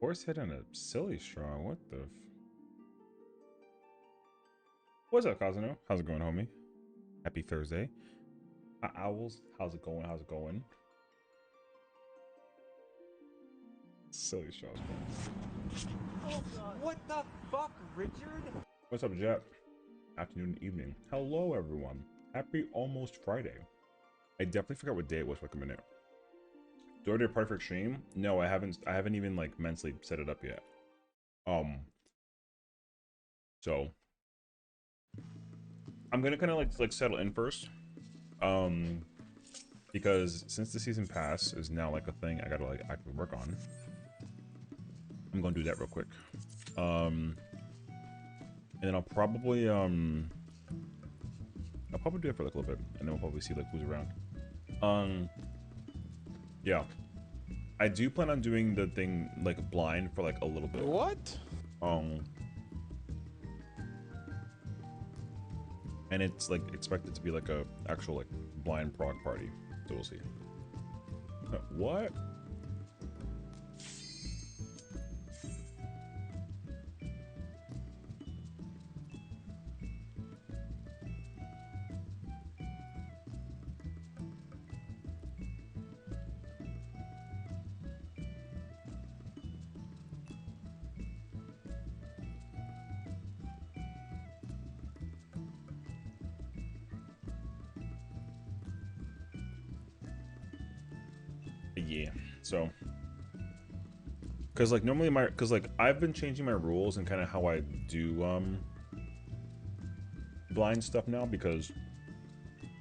Horse head and a silly straw. What the? What's up, Cosmo? How's it going, homie? Happy Thursday. Owls, how's it going? How's it going? Silly straws, bro. What the fuck, Richard? What's up, Jet? Afternoon and evening. Hello, everyone. Happy almost Friday. I definitely forgot what day it was for like a minute. Do I do a party for stream? No, I haven't even like mentally set it up yet. So I'm gonna kind of like settle in first. Because since the season pass is now like a thing I gotta like actively work on, I'm gonna do that real quick. And then I'll probably do it for like a little bit, and then we'll probably see like who's around. Yeah, I do plan on doing the thing like blind for like a little bit. What? And it's like expected to be like a actual like blind prog party, so we'll see. What? Yeah, so because like normally like I've been changing my rules and kind of how I do blind stuff now, because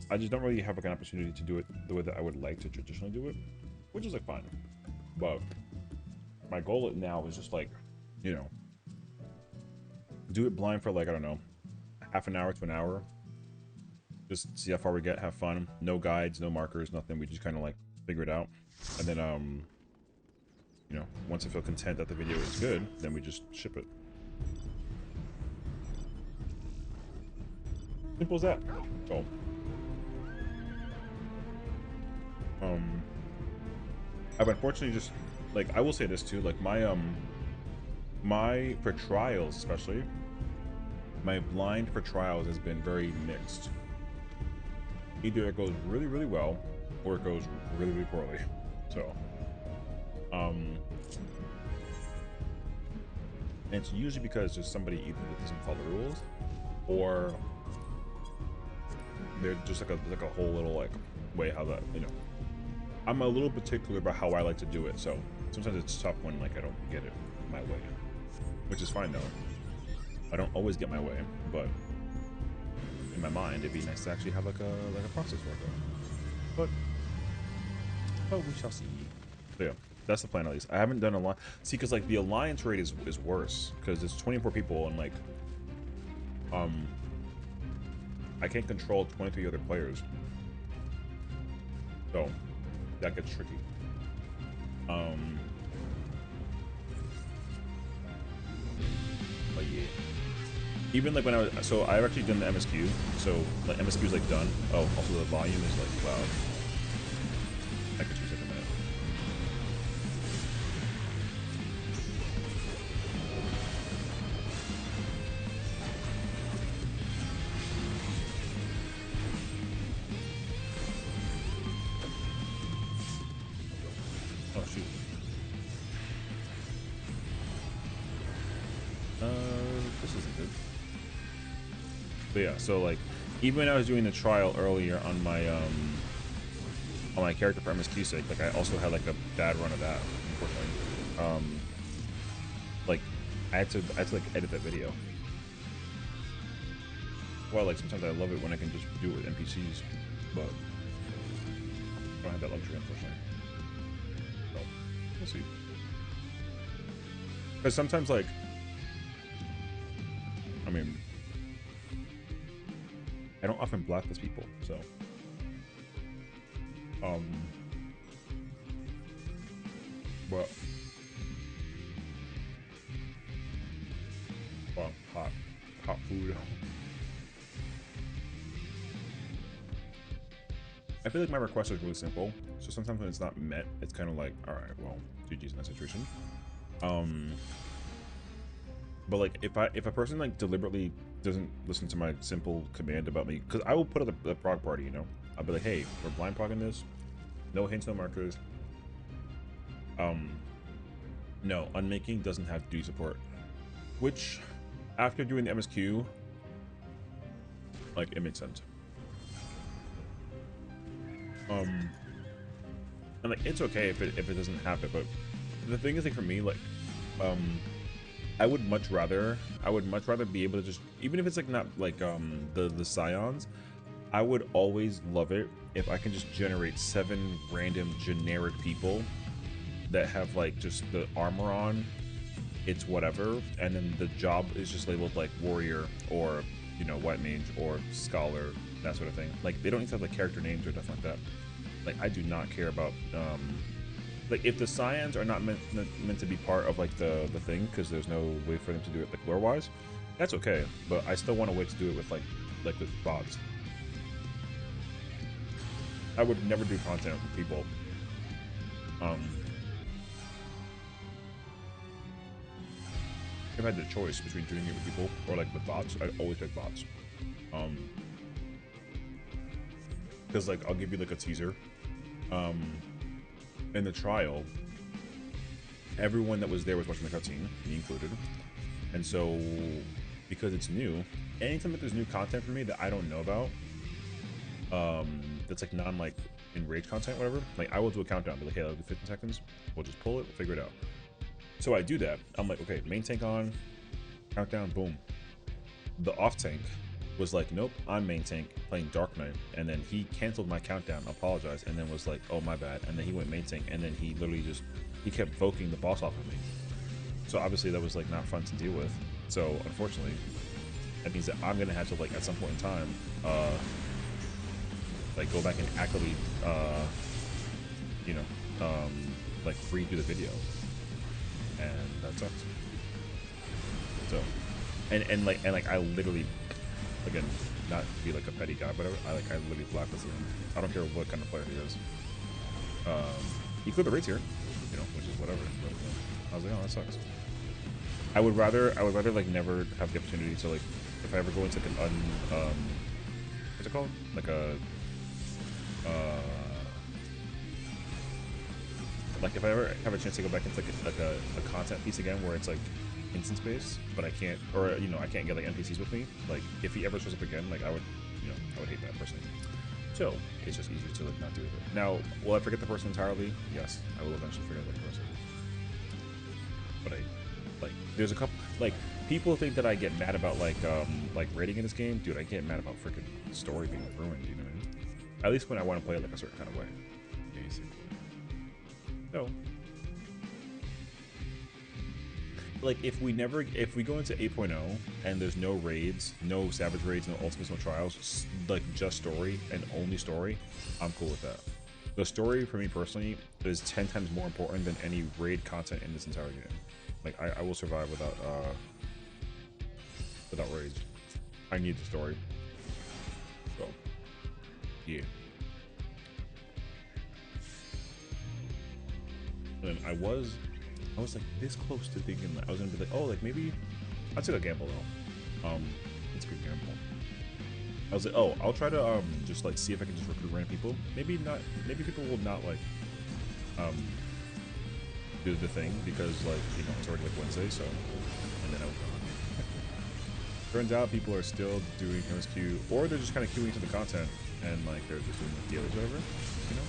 I just don't really have like an opportunity to do it the way that I would like to traditionally do it, which is like fine. But my goal now is just like, you know, do it blind for like, I don't know, half an hour to an hour. Just see how far we get, have fun. No guides, no markers, nothing. We just kind of like figure it out. And then, you know, once I feel content that the video is good, then we just ship it. Simple as that. So, I've unfortunately just, like, I will say this too, like my, for trials especially, my blind for trials has been very mixed. Either it goes really, really well, or it goes really, really poorly. So, and it's usually because there's somebody either that doesn't follow the rules, or they're just like a whole little like way how that, you know. I'm a little particular about how I like to do it, so sometimes it's tough when like I don't get it my way, which is fine though. I don't always get my way, but in my mind it'd be nice to actually have like a process work out. But we shall see. So yeah, that's the plan at least. I haven't done a lot. See, because like the alliance rate is worse because it's 24 people and like I can't control 23 other players, so that gets tricky. But yeah, even like when I've actually done the MSQ, so like MSQ is like done. Oh, also the volume is like loud. I could choose like a minute. Oh shoot. This isn't good. But yeah, so like even when I was doing the trial earlier on my character for MSQ sake, like I also had like a bad run of that, unfortunately. Like I had to like edit that video. Well, like sometimes I love it when I can just do it with NPCs, but I don't have that luxury, unfortunately. So we'll see. Because sometimes, like, I mean, I don't often blacklist people, so but well, hot food. I feel like my request is really simple, so sometimes when it's not met, it's kind of like, all right, well, GG's in that situation. Um, but like if a person like deliberately doesn't listen to my simple command about me, because I will put up the prog party, you know, I'll be like, hey, we're blind progging this, no hints, no markers. No, unmaking doesn't have duty support, which after doing the MSQ, like it makes sense. And like it's okay if it doesn't have it, but the thing is, like, for me, like I would much rather be able to just, even if it's like not like the scions, I would always love it if I can just generate 7 random generic people that have like just the armor on, it's whatever, and then the job is just labeled like warrior or, you know, white mage or scholar, that sort of thing. Like they don't need to have like character names or stuff like that. Like I do not care about like if the scions are not meant to be part of like the thing, because there's no way for them to do it like lore wise, that's okay, but I still want a way to do it with like with bots. I would never do content with people if I had the choice between doing it with people or like with bots, I'd always pick bots. Because like I'll give you like a teaser. In the trial, everyone that was there was watching the cutscene, me included. And so, because it's new, anytime that there's new content for me that I don't know about, that's like non like enraged content, whatever, like I will do a countdown, be like, hey, I'll do 15 seconds, we'll just pull it, we'll figure it out. So I do that. I'm like, okay, main tank on, countdown, boom. The off tank was like, nope, I'm main tank playing Dark Knight, and then he canceled my countdown, apologized, and then was like, oh my bad, and then he went main tank, and then he literally just, he kept voking the boss off of me. So obviously that was like not fun to deal with. So unfortunately, that means that I'm gonna have to like at some point in time, like go back and actively, you know, like redo the video, and that sucks. So, and like I literally, again, not to be like a petty guy, but I literally blacklisted him. I don't care what kind of player he is. He cleared the rates here, you know, which is whatever. But I was like, oh, that sucks. I would rather like never have the opportunity to like, if I ever go into like an what's it called? Like a like if I ever have a chance to go back into like a content piece again where it's like instance based, but I can't, or you know, I can't get like NPCs with me. Like if he ever shows up again, like I would, you know, I would hate that personally. So it's just easier to like not deal with it. Now, will I forget the person entirely? Yes, I will eventually forget about the person. But I, like, there's a couple, like, people think that I get mad about like rating in this game. Dude, I get mad about freaking story being ruined, you know what I mean? At least when I want to play it like a certain kind of way. Basically. So, like, if we go into 8.0 and there's no raids, no savage raids, no ultimates, no trials, like just story and only story, I'm cool with that. The story for me personally is 10 times more important than any raid content in this entire game. Like I will survive without raids. I need the story. So yeah. And I was like this close to thinking that I was gonna be like, oh, like maybe I took a gamble though. It's a good gamble. I was like, oh, I'll try to just like see if I can just recruit random people. Maybe not. Maybe people will not like do the thing because like, you know, it's already like Wednesday, so, and then I was gone. Turns out people are still doing MSQ, or they're just kind of queuing to the content and like they're just doing like dailies or whatever, you know.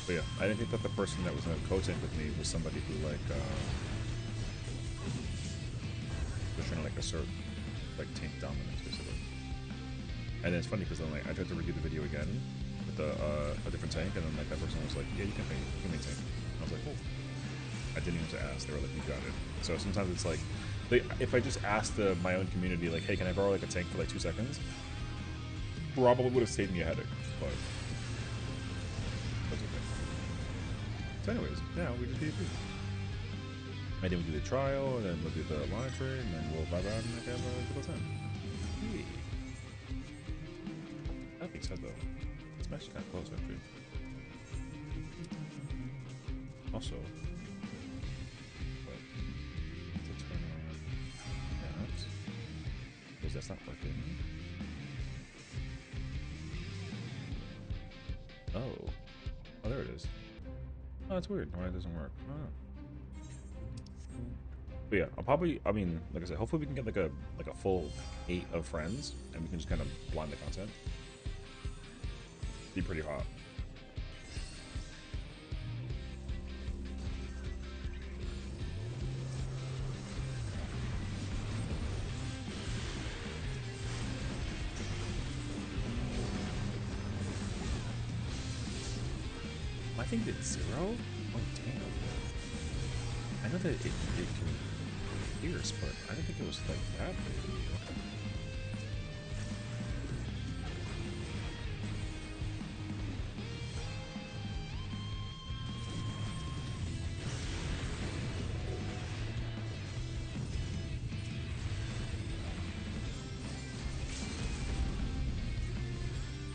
But yeah, I didn't think that the person that was in a co-tank with me was somebody who like was trying to like assert like tank dominance basically. And then it's funny because then like I tried to redo the video again with a different tank, and then like that person was like, yeah, you can maintain. And I was like, cool. I didn't even have to ask. They were like, you got it. So sometimes it's like, if I just asked my own community, like, hey, can I borrow like a tank for like 2 seconds? Probably would have saved me a headache, but that's okay. So anyways, yeah, we just PvP. And then we do the trial, and then we'll do the line trade, and then we'll vibe out and like have a good time. Yeah. That being said though, it's actually kind of close actually. Also, that's not working. Oh. Oh, there it is. Oh, that's weird. Why it doesn't work. Oh. But yeah, I'll probably, I mean, like I said, hopefully we can get like a full 8 of friends, and we can just kind of blind the content. Be pretty hot. I think it's 0? Oh, damn. I know that it can pierce, but I didn't think it was like that big.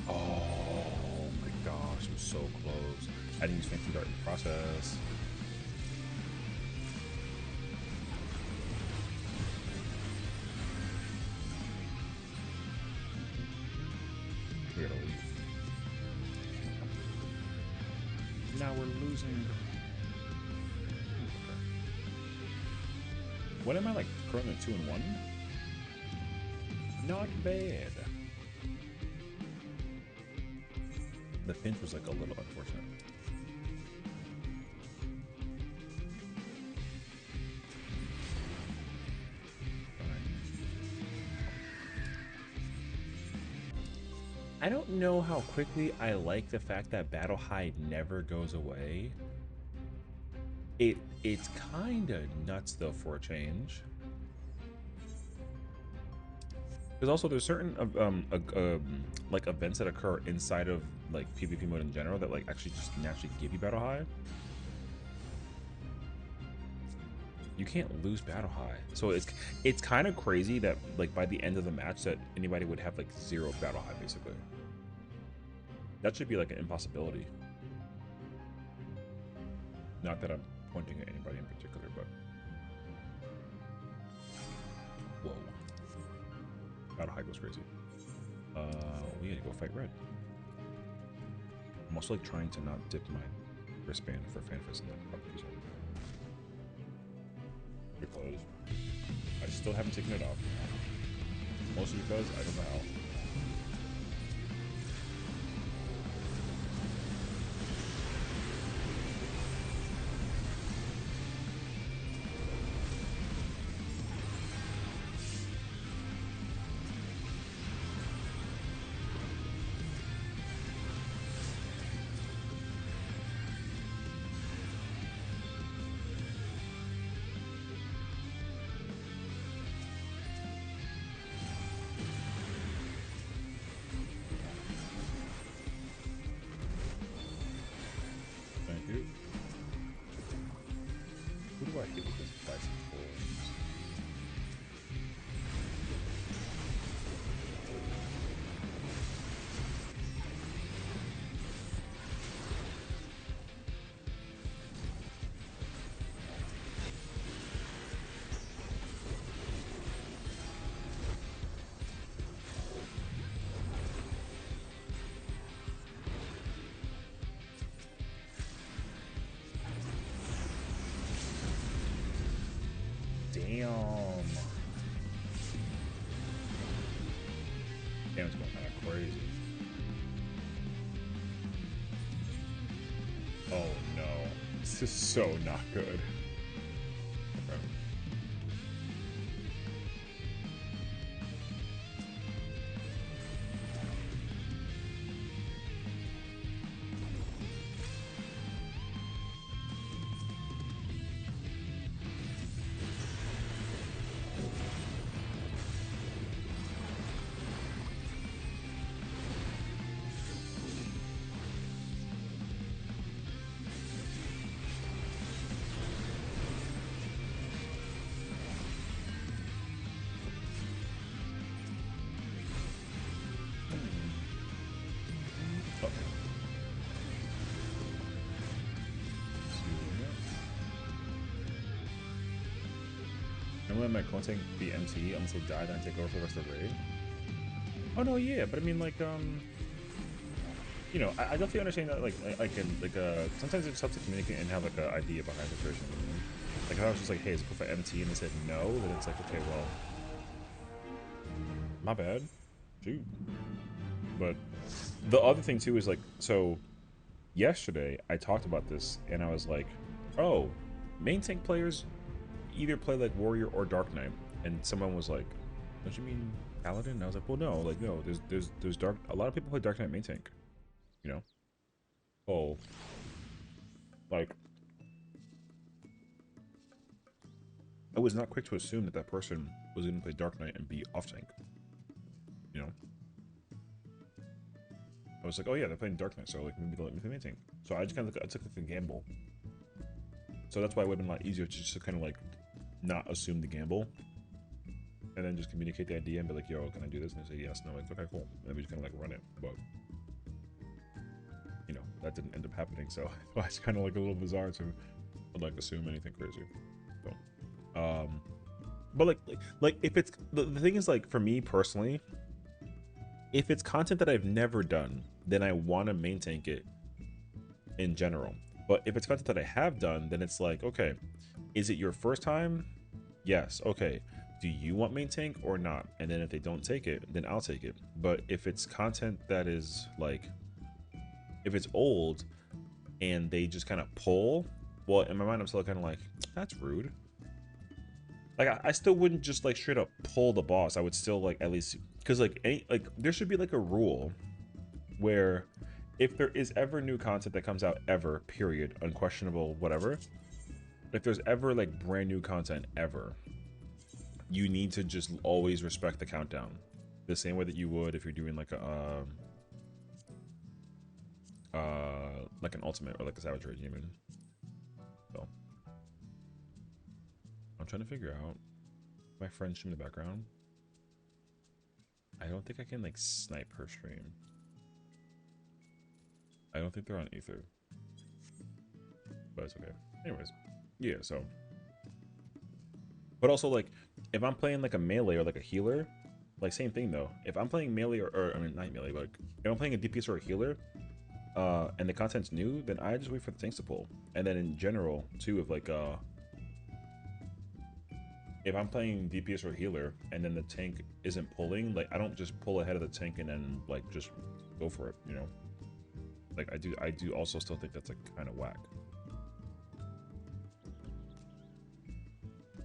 Oh my gosh, I'm so close. I didn't use Fancy Dart in the process. We gotta leave. Now we're losing. Okay. What am I like currently 2-1? Not bad. The pinch was like a little unfortunate. I don't know how quickly I like the fact that Battle High never goes away. It's kind of nuts though for a change. Because also there's certain like events that occur inside of like PvP mode in general that like actually just naturally give you Battle High. You can't lose Battle High, so it's kind of crazy that like by the end of the match that anybody would have like 0 Battle High basically. That should be like an impossibility. Not that I'm pointing at anybody in particular, but whoa, Battle High goes crazy. We gotta go fight red. I'm also like trying to not dip my wristband for FanFest in that property zone. Because I still haven't taken it off. Mostly because I don't know how. Thank you. Who do I hit with this bison forms? Damn. Damn, it's going kind of crazy. Oh no. This is so not good. Okay. letting my content be MT unless they die, then I take over for the rest of the raid. Oh no, yeah, but I mean like you know, I definitely understand that sometimes it just helps to communicate and have like an idea behind the person. You know? Like if I was just like, hey, is it cool for MT, and they said no, then it's like, okay, well, my bad, shoot. But the other thing too is like, so yesterday I talked about this and I was like, oh, main tank players either play like warrior or dark knight, and someone was like, don't you mean paladin? And I was like, well, no, like no, there's dark. A lot of people play dark knight main tank, you know. Oh, like I was not quick to assume that that person was going to play dark knight and be off tank, you know. I was like, oh yeah, they're playing dark knight, so like maybe they'll let me play main tank. So I just kind of I took like a gamble. So that's why it would have been a lot easier to just kind of like not assume the gamble, and then just communicate the idea and be like, yo, can I do this? And they say yes, and I'm like, okay, cool. And then we just kind of like run it. But you know, that didn't end up happening, so it's kind of like a little bizarre to like assume anything crazy. So, but like if it's the thing is like for me personally, if it's content that I've never done, then I want to main tank it in general. But if it's content that I have done, then it's like, okay, is it your first time? Yes. Okay. Do you want main tank or not? And then if they don't take it, then I'll take it. But if it's content that is like, if it's old and they just kind of pull, well, in my mind, I'm still kind of like, that's rude. Like, I still wouldn't just like straight up pull the boss. I would still like at least, because like there should be like a rule where if there is ever new content that comes out ever, period, unquestionable, whatever, if there's ever like brand new content ever, you need to just always respect the countdown the same way that you would if you're doing like a like an ultimate or like a savage raid even. So I'm trying to figure out my friend stream in the background. I don't think I can like snipe her stream. I don't think they're on ether, but it's okay. Anyways, yeah, so but also like if I'm playing like a melee or like a healer, like same thing though. If I'm playing melee or I mean not melee, but like, if I'm playing a DPS or a healer, and the content's new, then I just wait for the tanks to pull. And then in general too, if I'm playing DPS or healer and then the tank isn't pulling, like I don't just pull ahead of the tank and then like just go for it, you know. Like I do also still think that's like kind of whack.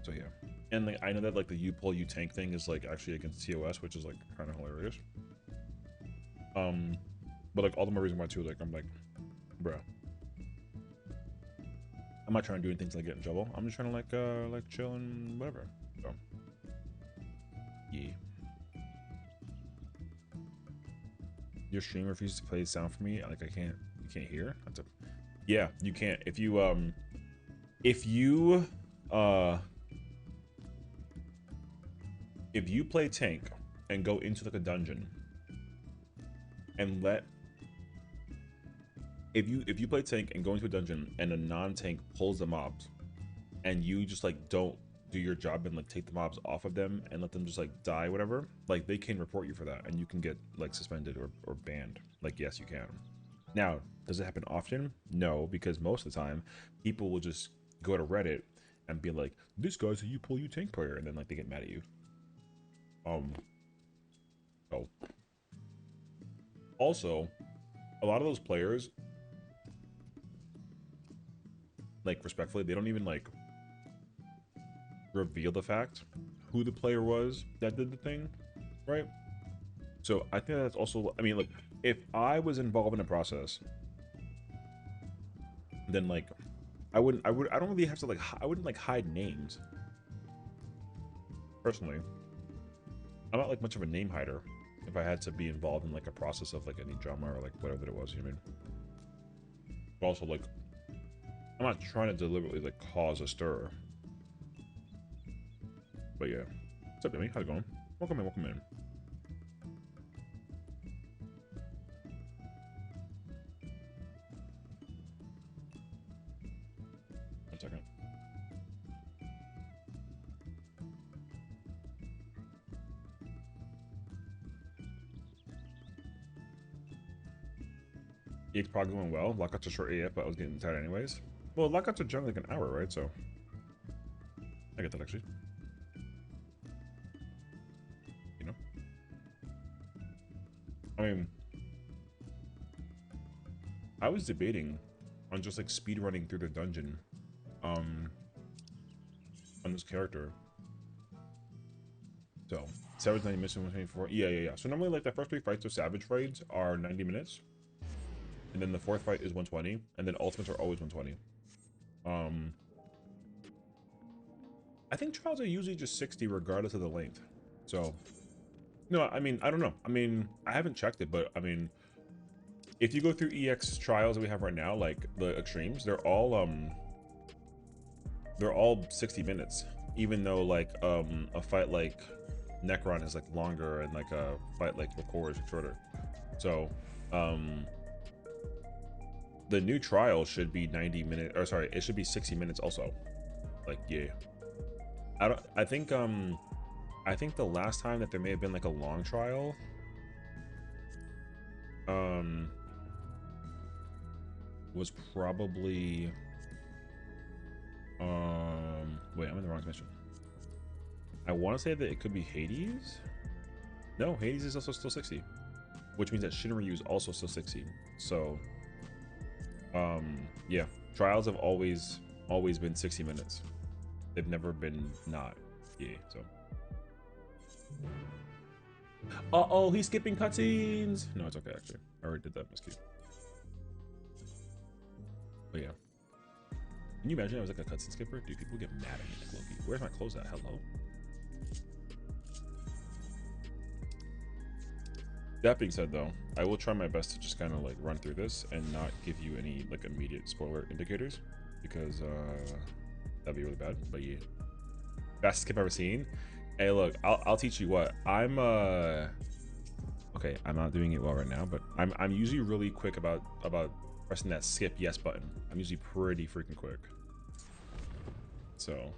So yeah, and like I know that like the you pull you tank thing is like actually against TOS, which is like kind of hilarious. But like all the more reason why too, like I'm like, bruh, I'm not trying to do anything to like get in trouble. I'm just trying to like chill and whatever. So yeah. Your stream refuses to play sound for me. Like you can't hear. That's a yeah. You can't if you uh if you play tank and go into like a dungeon and if you play tank and go into a dungeon and a non-tank pulls the mobs and you just like don't do your job and like take the mobs off of them and let them just like die, whatever, like they can report you for that and you can get like suspended or banned. Like yes, you can. Now, does it happen often? No, because most of the time people will just go to Reddit and be like, this guy's a you pull you tank player, and then like they get mad at you. Oh. Also, a lot of those players, like respectfully, they don't even like reveal the fact who the player was that did the thing, right? So I think that's also, I mean, like if I was involved in a process, then like I don't really have to like, I wouldn't like hide names. Personally, I'm not like much of a name hider if I had to be involved in like a process of like any drama or like whatever it was, you know what I mean? But also like, I'm not trying to deliberately like cause a stir. But yeah. What's up, Demi? How's it going? Welcome in, welcome in. One second. EX probably going well. Lockouts are short AF, but I was getting tired anyways. Well, lockouts are generally like an hour, right? So I get that actually. You know, I mean, I was debating on just like speed running through the dungeon, on this character. So Savage 90 minutes, 124. Yeah. So normally like the first 3 fights of Savage raids are 90 minutes. And then the 4th fight is 120. And then ultimates are always 120. I think trials are usually just 60 regardless of the length. So no, I mean, I don't know. I mean, I haven't checked it, but I mean, if you go through EX trials that we have right now, like the extremes, they're all 60 minutes. Even though like a fight like Necron is like longer and like a fight like Record is shorter. So the new trial should be 90 minutes, or sorry, it should be 60 minutes also. Like, yeah. I think the last time that there may have been like a long trial was probably wait, I'm in the wrong mission. I want to say that it could be Hades. No, Hades is also still 60, which means that Shinryu is also still 60. So yeah, trials have always been 60 minutes. They've never been not. Yeah, so uh-oh, he's skipping cutscenes. No, it's okay actually, I already did that miscue. But yeah, can you imagine I was like a cutscene skipper? Dude, people get mad at me like Loki. Where's my clothes at? Hello. That being said though, I will try my best to just kind of like run through this and not give you any like immediate spoiler indicators, because that'd be really bad. But yeah, fastest skip I've ever seen. Hey look, I'll teach you what. I'm okay, I'm not doing it well right now, but I'm usually really quick about pressing that skip yes button. I'm usually pretty freaking quick. So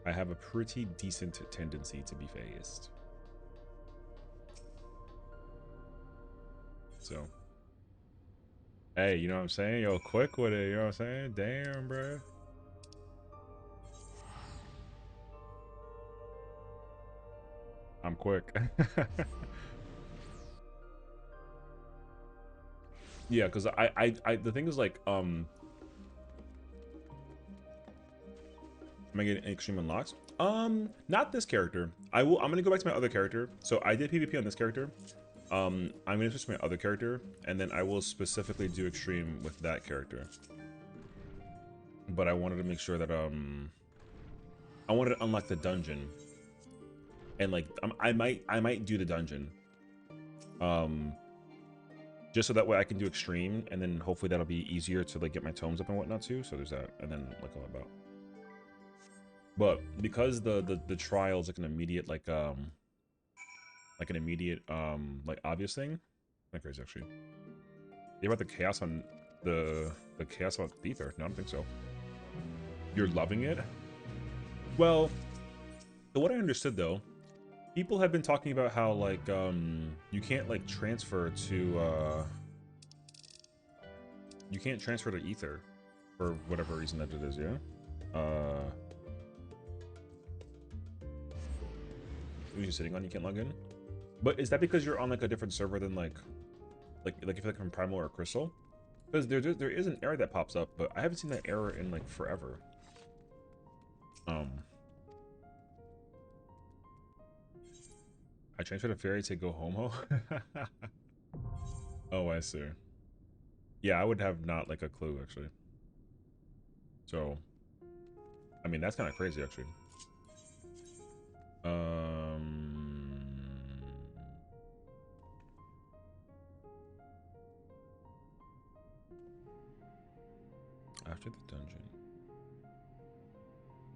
I have a pretty decent tendency to be phased. So hey, you know what I'm saying? Yo, quick with it, you know what I'm saying? Damn, bro. I'm quick. Yeah, because I the thing is like am I getting extreme unlocks? Not this character. I'm gonna go back to my other character. So I did PvP on this character. I'm gonna switch to my other character, and then I will specifically do extreme with that character. But I wanted to make sure that I wanted to unlock the dungeon, and like I might do the dungeon, just so that way I can do extreme, and then hopefully that'll be easier to like get my tomes up and whatnot too. So there's that, and then like all about. But because the trial is like an immediate like an immediate like obvious thing, not crazy actually. You about the chaos on the chaos on Ether? No, I don't think so. You're loving it? Well, so what I understood though, people have been talking about how like you can't like transfer to you can't transfer to Ether for whatever reason that it is, yeah? Who you're sitting on, you can't log in? But is that because you're on like a different server than like if you're like from Primal or Crystal? Because there is an error that pops up, but I haven't seen that error in like forever. I transferred a fairy to go homo. Oh, I see. Yeah, I would have not like a clue actually. So, I mean that's kind of crazy actually. After the dungeon,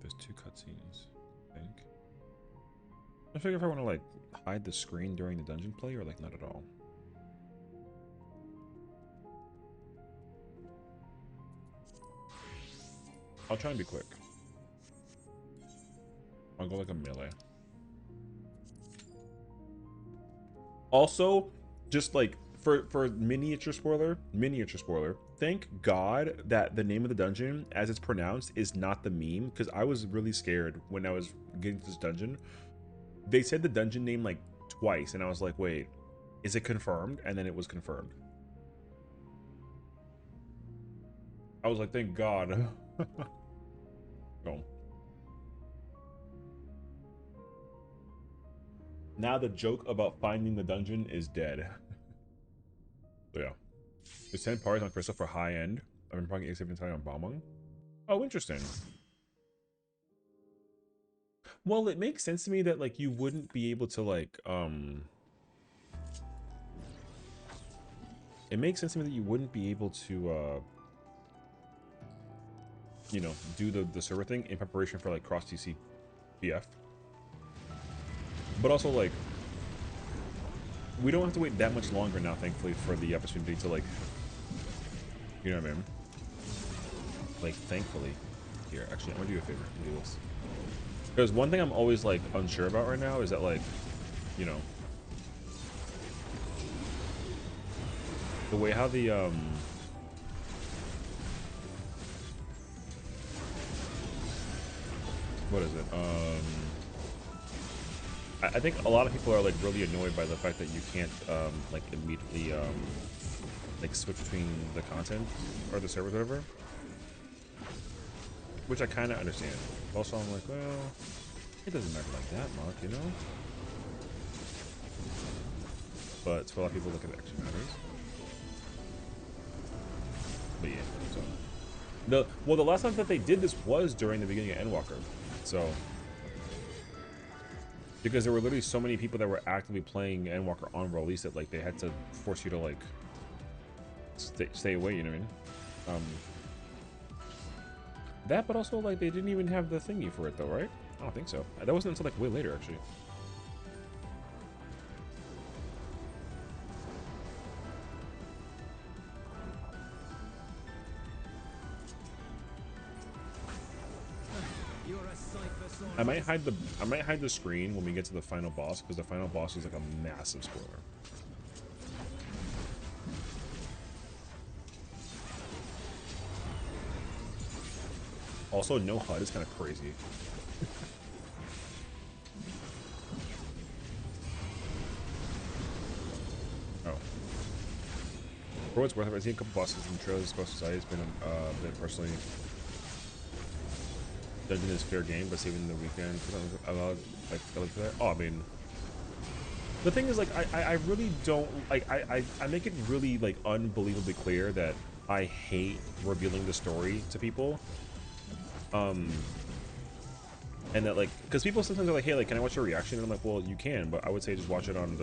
there's 2 cutscenes, I think. I figure if I want to like hide the screen during the dungeon play or like not at all. I'll try and be quick. I'll go like a melee. Also, just like for miniature spoiler, thank God that the name of the dungeon, as it's pronounced, is not the meme, because I was really scared when I was getting to this dungeon. They said the dungeon name like twice, and I was like, wait, is it confirmed? And then it was confirmed. I was like, thank God. No. Now the joke about finding the dungeon is dead. So yeah. There's 10 parties on Crystal for high end. I've been playing ffxiv on Balmung. Oh, interesting. Well, it makes sense to me that like you wouldn't be able to like it makes sense to me that you wouldn't be able to you know, do the server thing in preparation for like cross TC BF. But also like we don't have to wait that much longer now, thankfully, for the opportunity to like, you know what I mean? Like, thankfully. Here, actually, I'm gonna do you a favor. I'm gonna do this. Because one thing I'm always like unsure about right now is that like, you know, the way how the what is it? I think a lot of people are like really annoyed by the fact that you can't like immediately like switch between the content or the servers, whatever. Which I kind of understand. Also, I'm like, well, it doesn't matter like that much, you know. But to a lot of people, look, it actually matters. But yeah, so the last time that they did this was during the beginning of Endwalker, so because there were literally so many people that were actively playing Endwalker on release that like they had to force you to like stay away, you know what I mean? That, but also like they didn't even have the thingy for it though, right? I don't think so. That wasn't until like way later actually. I might hide the screen when we get to the final boss, because the final boss is like a massive spoiler. Also, no HUD is kind of crazy. Oh. For what's worth it, I've seen a couple bosses in trailers across society. It's been a bit personally. Dungeon is fair game, but saving the weekend allowed like to that. Oh, I mean, the thing is, like, I really don't like. I make it really like unbelievably clear that I hate revealing the story to people. And that like, because people sometimes are like, hey, like, can I watch your reaction? And I'm like, well, you can, but I would say just watch it on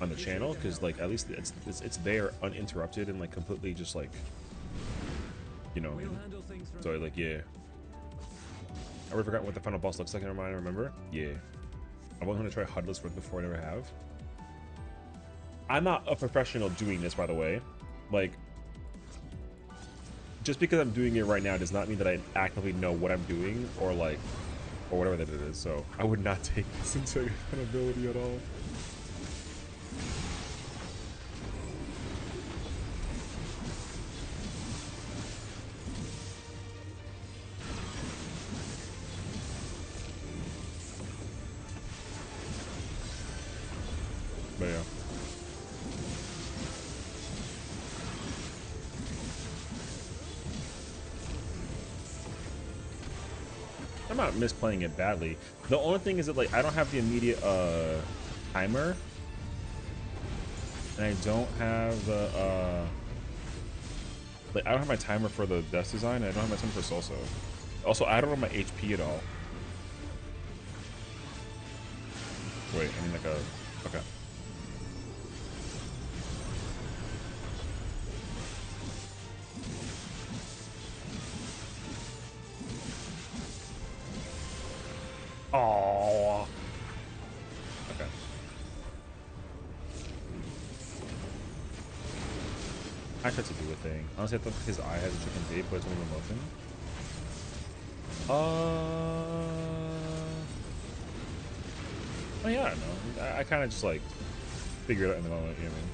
the channel, because like at least it's there uninterrupted and like completely just like, you know what I mean? So like, yeah. I already forgot what the final boss looks like in my mind. I remember. Yeah. I want to try HUDless for before I never have. I'm not a professional doing this, by the way. Like, just because I'm doing it right now does not mean that I actively know what I'm doing or like, or whatever that it is. So I would not take this into accountability at all. But yeah. I'm not misplaying it badly. The only thing is that like I don't have the immediate timer. And I don't have the like I don't have my timer for the desk design, and I don't have my timer for salsa. Also, I don't have my HP at all. Wait, I mean like a okay. Oh. Okay. I tried to do a thing. Honestly, I thought his eye has a chicken date, but it's only one motion. Oh yeah, no, I kind of just like figure it out in the moment. You know what I mean?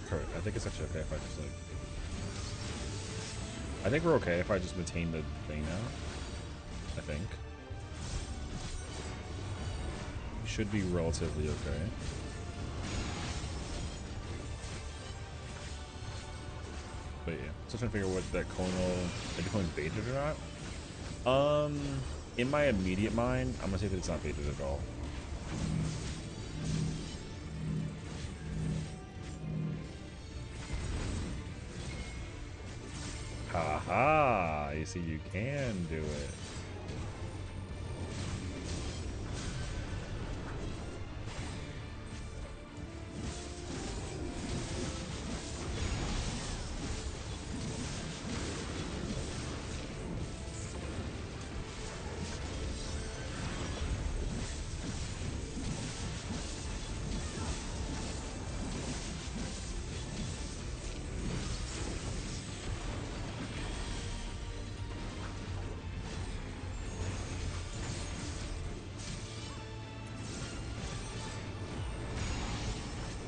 Correct. I think it's actually okay if I just like. I think we're okay if I just maintain the thing now. I think. We should be relatively okay. But yeah, still trying to figure out what that conal, if the conal's baited or not. In my immediate mind, I'm gonna say that it's not baited at all. Haha, you see, you can do it.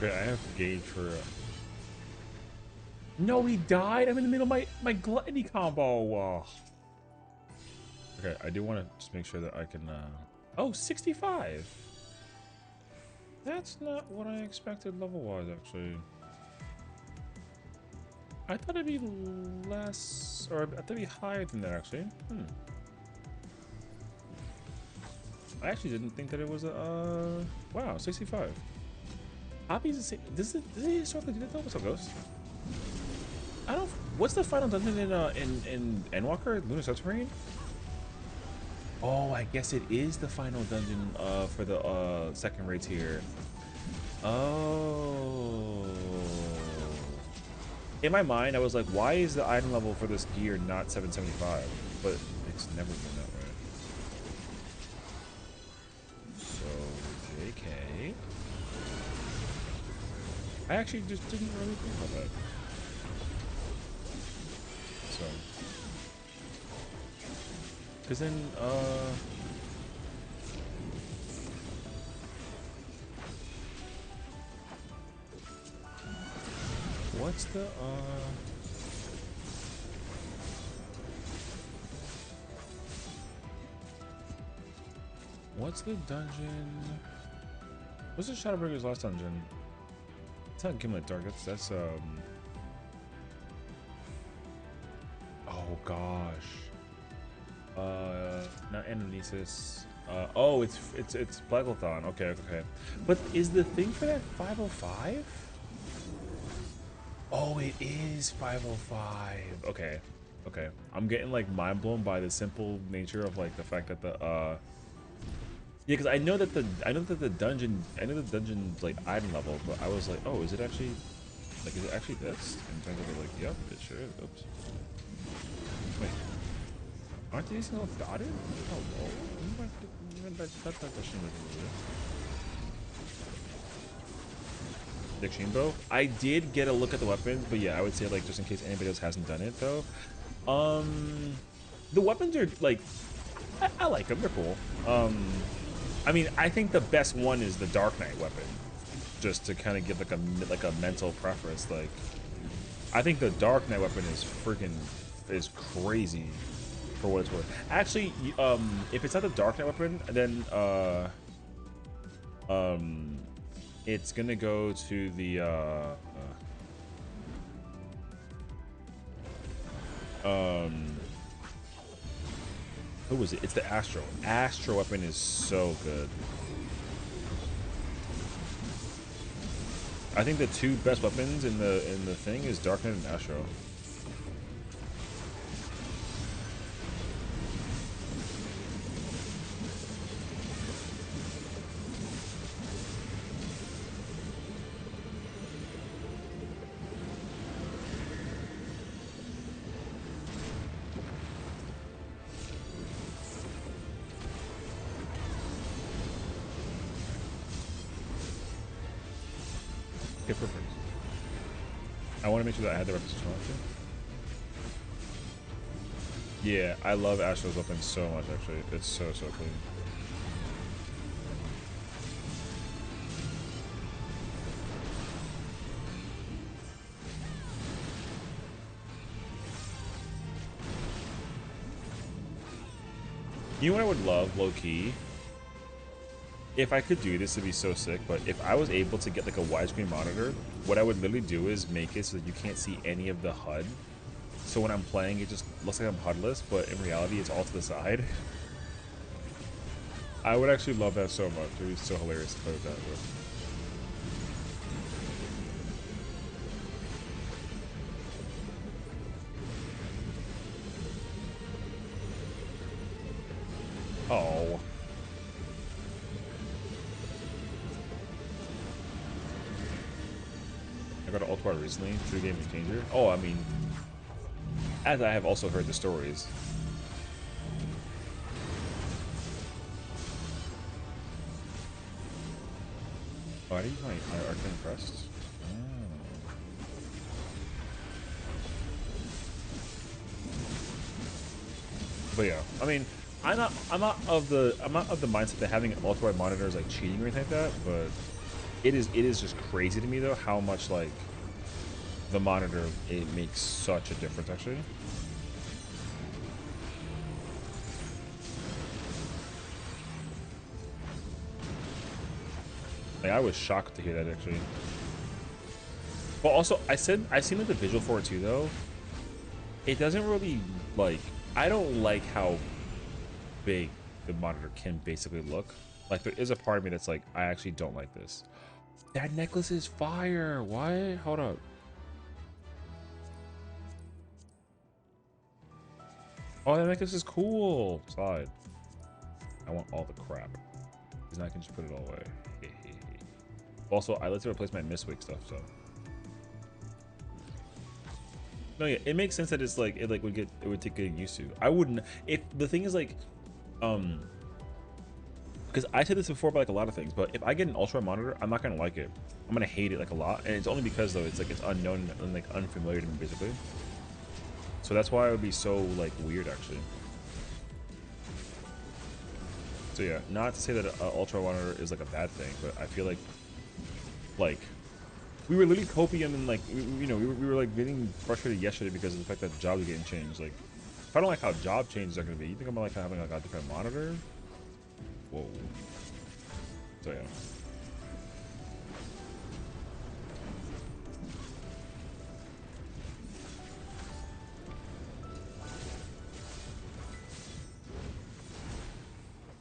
Okay, I have gauge for. No, he died. I'm in the middle of my gluttony combo. Okay, I do want to just make sure that I can. Oh, 65. That's not what I expected level-wise, actually. I thought it'd be less, or I thought it'd be higher than that, actually. I actually didn't think that it was a, wow, 65. Hobbies the same. Does it historically do that though? What's up, Ghost? I don't, what's the final dungeon in Endwalker? Lunar Subterranean? Oh, I guess it is the final dungeon for the second raid tier. Oh. In my mind, I was like, why is the item level for this gear not 775? But it's never been that way. So, JK. I actually just didn't really think about that. So. Because then, what's the, what's the dungeon? What's the Shadowbreaker's last dungeon? It's not Gimlet Dark, that's, oh gosh. Not Anamnesis. Oh, it's Blackleathon. Okay, okay. But is the thing for that 505? Oh, it is 505. Okay. Okay. I'm getting like mind blown by the simple nature of like the fact that the yeah, because I know that the dungeon's like item level, but I was like, oh, is it actually this? And turns out they're like, yep, it sure is. Oops. Wait. Aren't these all dotted? Oh, lol. Dick Shinbo. I did get a look at the weapons, but yeah, I would say like just in case anybody else hasn't done it though. The weapons are like, I like them. They're cool. I mean, I think the best one is the Dark Knight weapon, just to kind of give like a mental preference. Like, I think the Dark Knight weapon is crazy for what it's worth. Actually, if it's not the Dark Knight weapon, then it's gonna go to the who was it? It's the Astro. Astro weapon is so good. I think the two best weapons in the thing is Dark Knight and Astro. Okay, perfect. I want to make sure that I had the representation on too. Yeah, I love Astro's weapon so much, actually. It's so, so clean. You know what I would love, low-key? If I could do this, it'd be so sick, but if I was able to get like a widescreen monitor, what I would literally do is make it so that you can't see any of the HUD. So when I'm playing, it just looks like I'm HUDless, but in reality, it's all to the side. I would actually love that so much. It would be so hilarious to play with that. But... Oh. I got an Ultra recently, True Game Changer. Oh, I mean, as I have also heard the stories. Oh, I didn't use my Arcane Crest. Oh. But yeah, I mean, I'm not of the mindset that having an ultra wide monitor is like cheating or anything like that, but it is just crazy to me though how much like the monitor, it makes such a difference actually. Like I was shocked to hear that actually. But also I seen like the visual for it too though. It doesn't really like, I don't like how big the monitor can basically look. Like there is a part of me that's like, I actually don't like this. That necklace is fire. What? Hold up. Oh, that necklace is cool. Slide. I want all the crap. Because now I can just put it all away. Also, I like to replace my Mistwake stuff, so. No, yeah, it makes sense that it's like, it like would take getting used to. I wouldn't, if the thing is like, because I said this before about like a lot of things, but if I get an ultra monitor, I'm not gonna like it. I'm gonna hate it like a lot, and it's only because though it's like it's unknown and like unfamiliar to me basically. So that's why it would be so like weird actually. So yeah, not to say that an ultra monitor is like a bad thing, but I feel like we were literally coping and then like you know we were like getting frustrated yesterday because of the fact that jobs are getting changed. Like if I don't like how job changes are gonna be, you think I'm gonna like having like a different monitor? Whoa. So yeah.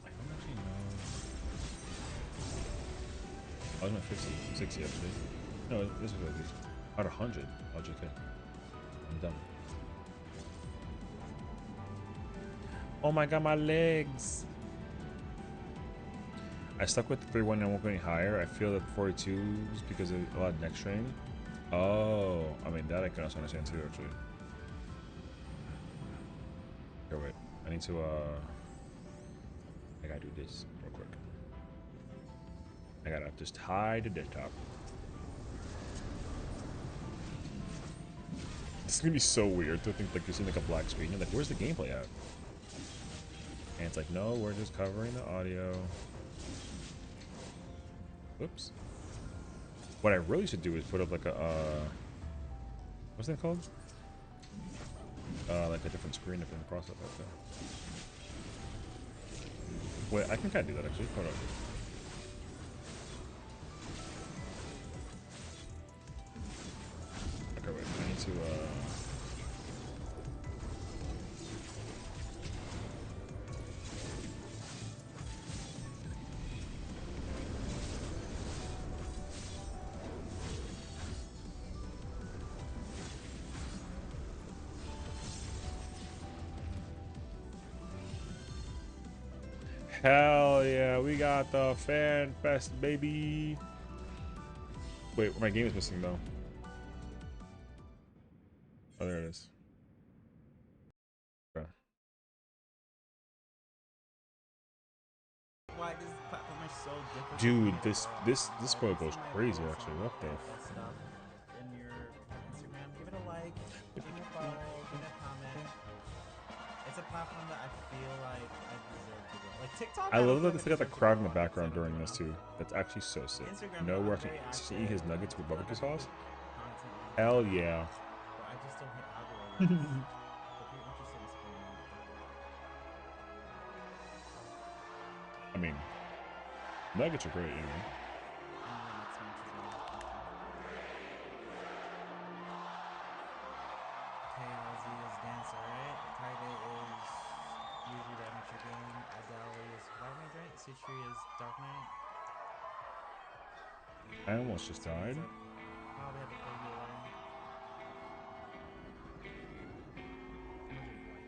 I don't actually know. I was at 50, 60 actually. No, this is really good. About 100. Oh, JK. I'm dumb. Oh my god, my legs. I stuck with the 31 and won't go any higher. I feel that 42s because of a lot of neck strain. Oh, I mean, that I can also understand too, actually. Okay, wait. I need to, I gotta do this real quick. I gotta just hide the desktop. It's gonna be so weird to think like you're seeing like a black screen and like, where's the gameplay at? And it's like, no, we're just covering the audio. Oops. What I really should do is put up like a, what's that called? Like a different screen up in the process like that. Wait, I can kind of do that actually. Hold on. Okay, wait. I need to, hell yeah, we got the Fan Fest, baby. Wait, my game is missing though. Oh, there it is. Okay. Why this platform is so difficult. Dude, this spoil goes crazy actually. What the? Stuff in your Instagram. Give it a like, give me a follow, give me a comment. It's platform that I feel like I deserve to go. Like TikTok, I I don't love feel that like I they got the deserve to go crowd in the on because I background don't do during this enough. too. That's actually so sick. Instagram No, though, we're I'm actually very active. eating his nuggets with I feel like barbecue I can sauce. make content on Hell TikTok, yeah. but I just don't hit algorithms. But if you're interested in supporting me, I mean, nuggets are great, you know. I'm in the next match as well. Okay, LZ is dancer, right? Kaide is usually the amateur game. Adeli is white mage, right? Citri is dark knight. I almost just So it means died. I probably have to play healer. I'm gonna drink white.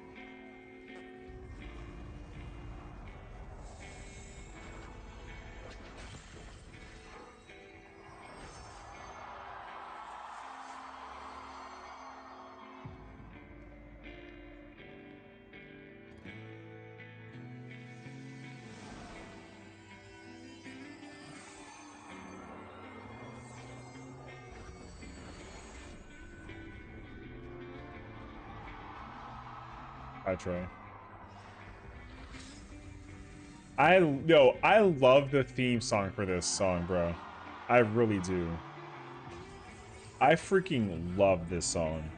I try. I love the theme song for this song, bro. I really do. I freaking love this song.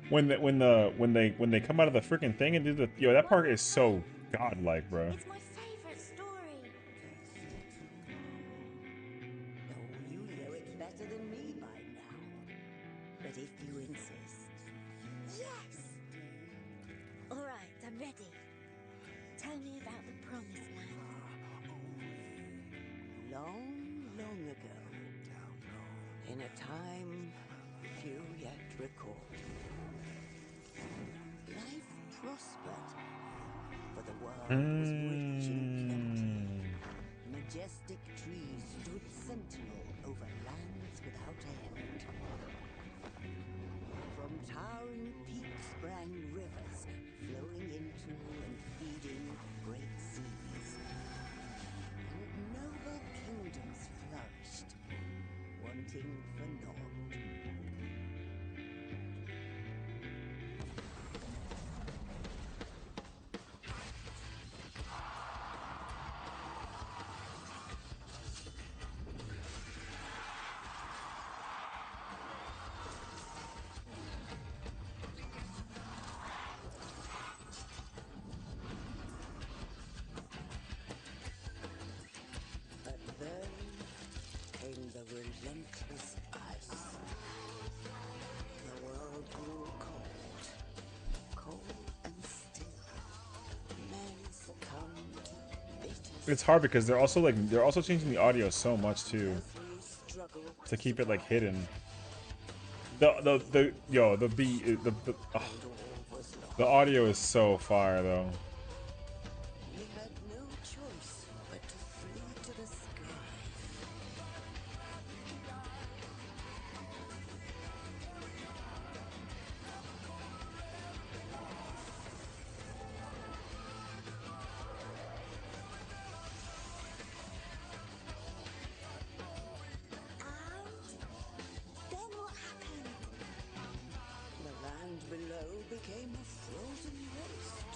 When they come out of the freaking thing and do the that part is so godlike, bro. It's my favorite story. Oh, you know it better than me by now. But if you insist. Yes. All right, I'm ready. Tell me about the promised land. Long, long ago, in a time few yet recall, life prospered, for the world was rich in plenty. Majestic trees stood sentinel over lands without end. From towering peaks sprang rivers, flowing into and feeding great seas. And noble kingdoms flourished, wanting for naught. But then came the relentless ice. The world grew cold, cold and still. Men succumbed, bitter It's hard because they're also changing the audio so much too every struggle to keep it like survive. hidden. The beat And all was the lost. audio is so fire though. We had no choice but to flee to the sky. And then what happened? The land below became a frozen waste.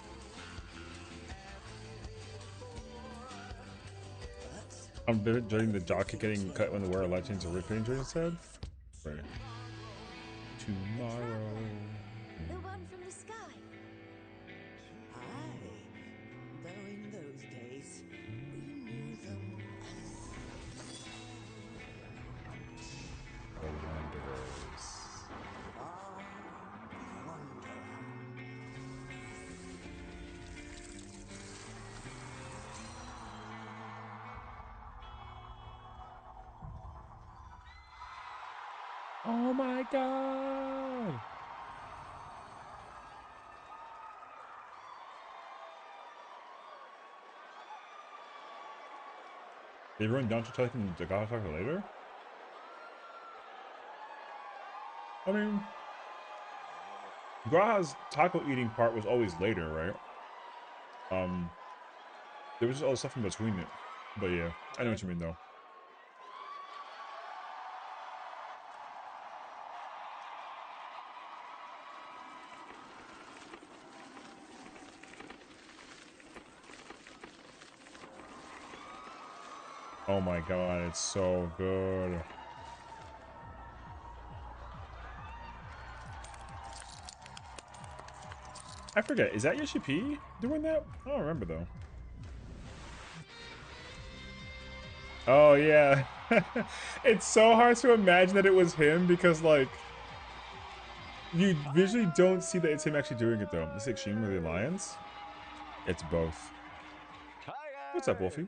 But I'm judging the jockey everything getting cut when the changed wearer when legends are ripping my during said. life Right. The Tomorrow. traveler. The one from the sky. Aye, though in those days we knew them The Wanderers. far wanderer. Oh my god! Did everyone down to taking the God Talker later? I mean, Graha's taco eating part was always later, right? There was just all the stuff in between it. But yeah, I know what you mean though. Oh my god, it's so good. I forget, is that Yoshi P doing that? I don't remember though. Oh yeah. It's so hard to imagine that it was him because like you visually don't see that it's him actually doing it though. This Extreme of the Alliance. It's both. What's up, Wolfie?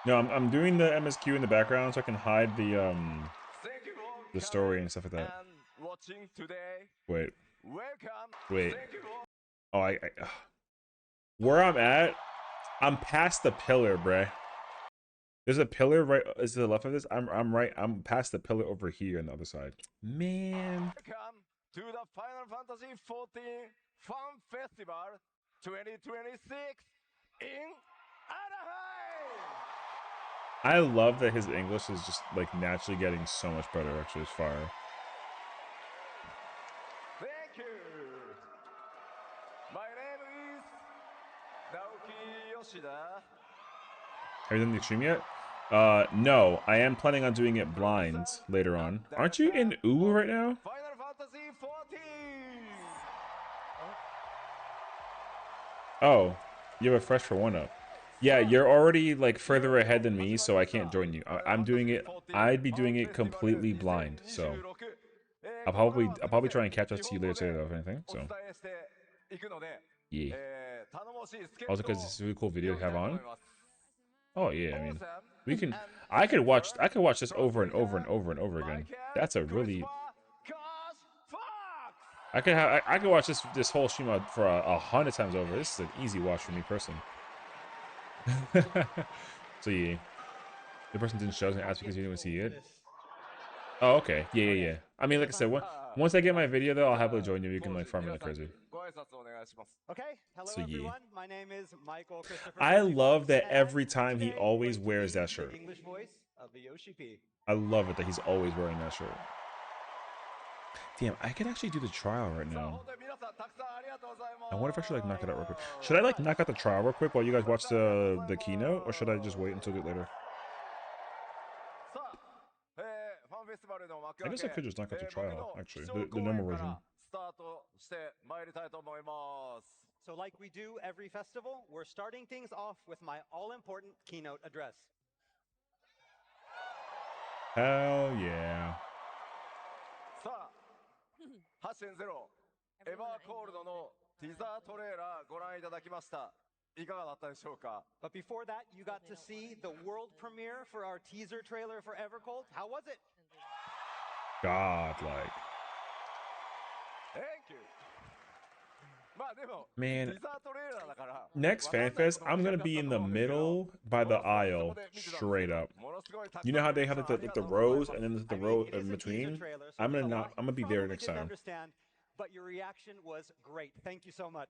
No, I'm doing the MSQ in the background so I can hide the story and stuff like that. Wait. Wait. Oh, where I'm at, I'm past the pillar, bruh. There's a pillar right is to the left of this. I'm past the pillar over here on the other side. Man. Welcome to the Final Fantasy XIV Fan Festival 2026 in Anaheim. I love that his English is just like naturally getting so much better. Actually, it's fire. Thank you. My name is Naoki Yoshida. Have you done the Extreme yet? No. I am planning on doing it blind later on. Aren't you in Uwu right now? Final Fantasy 14. Oh, you have a fresh for one up. Yeah, you're already like further ahead than me, so I can't join you. I'm doing it. I'd be doing it completely blind, so I'll probably try and catch up to you later today, though, if anything. So yeah. Also, because it's a really cool video to have on. Oh yeah, I mean, we can. I could watch this over and over and over and over again. That's a really. I could watch this whole stream for 100 times over. This is an easy watch for me personally. So yeah, the person didn't show us and ask because you didn't see it. Oh, okay. Yeah. I mean, like I said, once I get my video though, I'll happily join you. You can like farm like crazy. Okay, hello So, yeah. everyone. My name is Michael Christopher. I love that and every time he today always we're going to wears be that the shirt. English voice of the Yoshi P. I love it that he's always wearing that shirt. Damn, I could actually do the trial right now. I wonder if I should like knock it out real quick. Should I like knock out the trial real quick while you guys watch the keynote, or should I just wait until later? I guess I could just knock out the trial, actually, the normal version. So like we do every festival, we're starting things off with my all-important keynote address. Hell yeah. 8.0エヴァーコールドのティザートレーラーご覧いただきました。いかがだったでしょうか? But before that, you got to see the world premiere for our teaser trailer for Evercold. How was it? Godlike. Thank you. Man, next FanFest, I'm gonna be in the middle by the aisle, straight up. You know how they have the rows and then the row in between? I'm gonna be there next time. But your reaction was great. Thank you so much.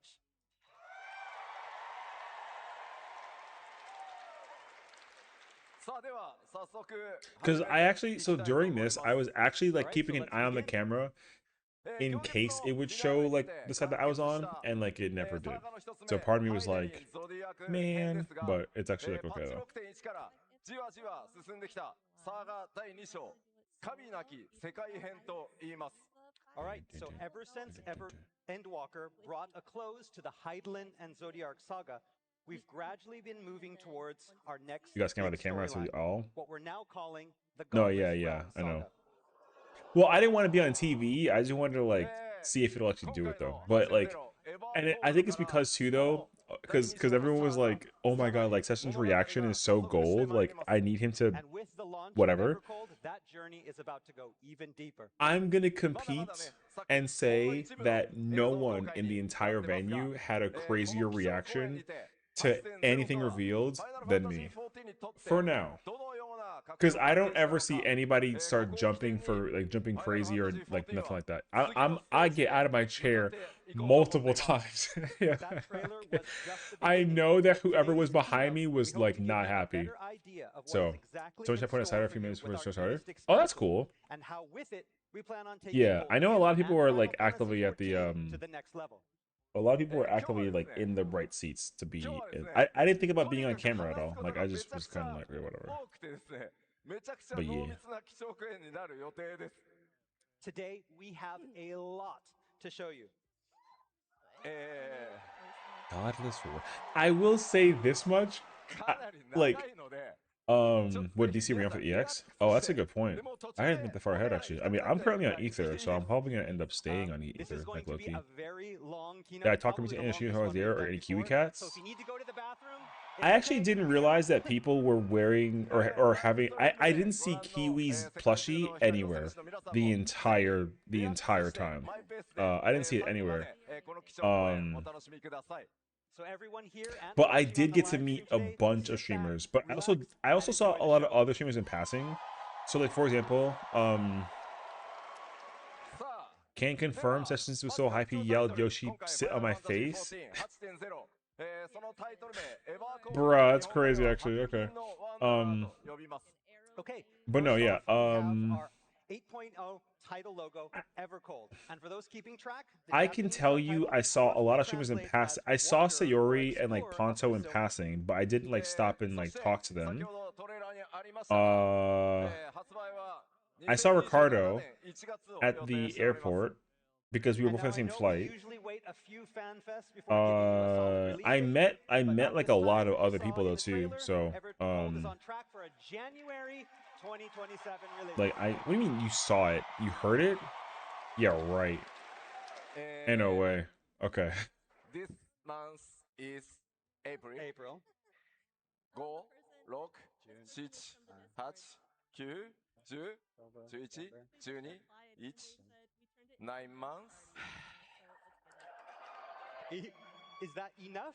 Because so during this, I was actually like keeping an eye on the camera in case it would show like the side that I was on, and like it never did. So part of me was like, man, but it's actually like okay though. All right, so ever since Endwalker brought a close to the Hydaelyn and Zodiark saga, we've gradually been moving towards our next. You guys came out the camera, so we all. What we're now calling the. No, yeah, I know. Well, I didn't want to be on TV. I just wanted to like see if it'll actually do it though. But like, I think it's because too though, because everyone was like, oh my god, like Session's reaction is so gold. Like I need him to, whatever. I'm gonna compete and say that no one in the entire venue had a crazier reaction to anything revealed than me. For now. Because I don't ever see anybody start jumping crazy or like nothing like that. I get out of my chair multiple times. Yeah. I know that whoever was behind me was like not happy. So I put aside a few minutes before it started. Oh, that's cool. Yeah, I know a lot of people were like actively at the a lot of people were actively like in the right seats to be in. I didn't think about being on camera at all. Like I just was kind of like, whatever. 多くてですね、めちゃくちゃ But 濃 yeah. 密な基調講演になる予定です。 Today, we have a lot to show you. Godless War. I will say this much. かなり Like, 長いので、 would DC re for EX? Oh, that's a good point. I didn't think that far ahead actually. I mean, I'm currently on Ether, so I'm probably gonna end up staying on This Ether, is going like to low be key. a very long Did keynote. I talk about probably the any issues longest I was one there we've or done any Kiwi before. cats? So if you need to go to the bathroom, I actually didn't realize that people were wearing or having. I didn't see Kiwi's plushie anywhere the entire time. I didn't see it anywhere. So everyone here and But I watching on did the get to live meet stream a today, bunch of sit back, streamers. But relax, I also and saw enjoy a the lot of show. other streamers in passing. So like for example, can confirm that since it was so hype he yelled Yoshi sit on my face. Bruh, that's crazy actually. Okay. Okay. But no, first yeah. off, we have our 8.0 title logo ever cold. And for those keeping track, the I can Japanese tell you subtitle I saw a lot of streamers in translates passing. as I saw Wanderer or Sayori and like Explorer of Ponto in the Zone. passing, but I didn't like stop and like talk to them. I saw Ricardo at the airport because we were And both on now the I same know we flight. usually wait a few fan fests before giving you a solid release I date, met but like this a lot time, of you other saw people in though the too. trailer, So Evercold is on track for a January 2027 release. like what do you mean you saw it? You heard it? Yeah, right. Ain't no way. Okay. This month is April. April. 5, 6, 7, 8, 9, 10, 11, 12, 9 months. Is that enough?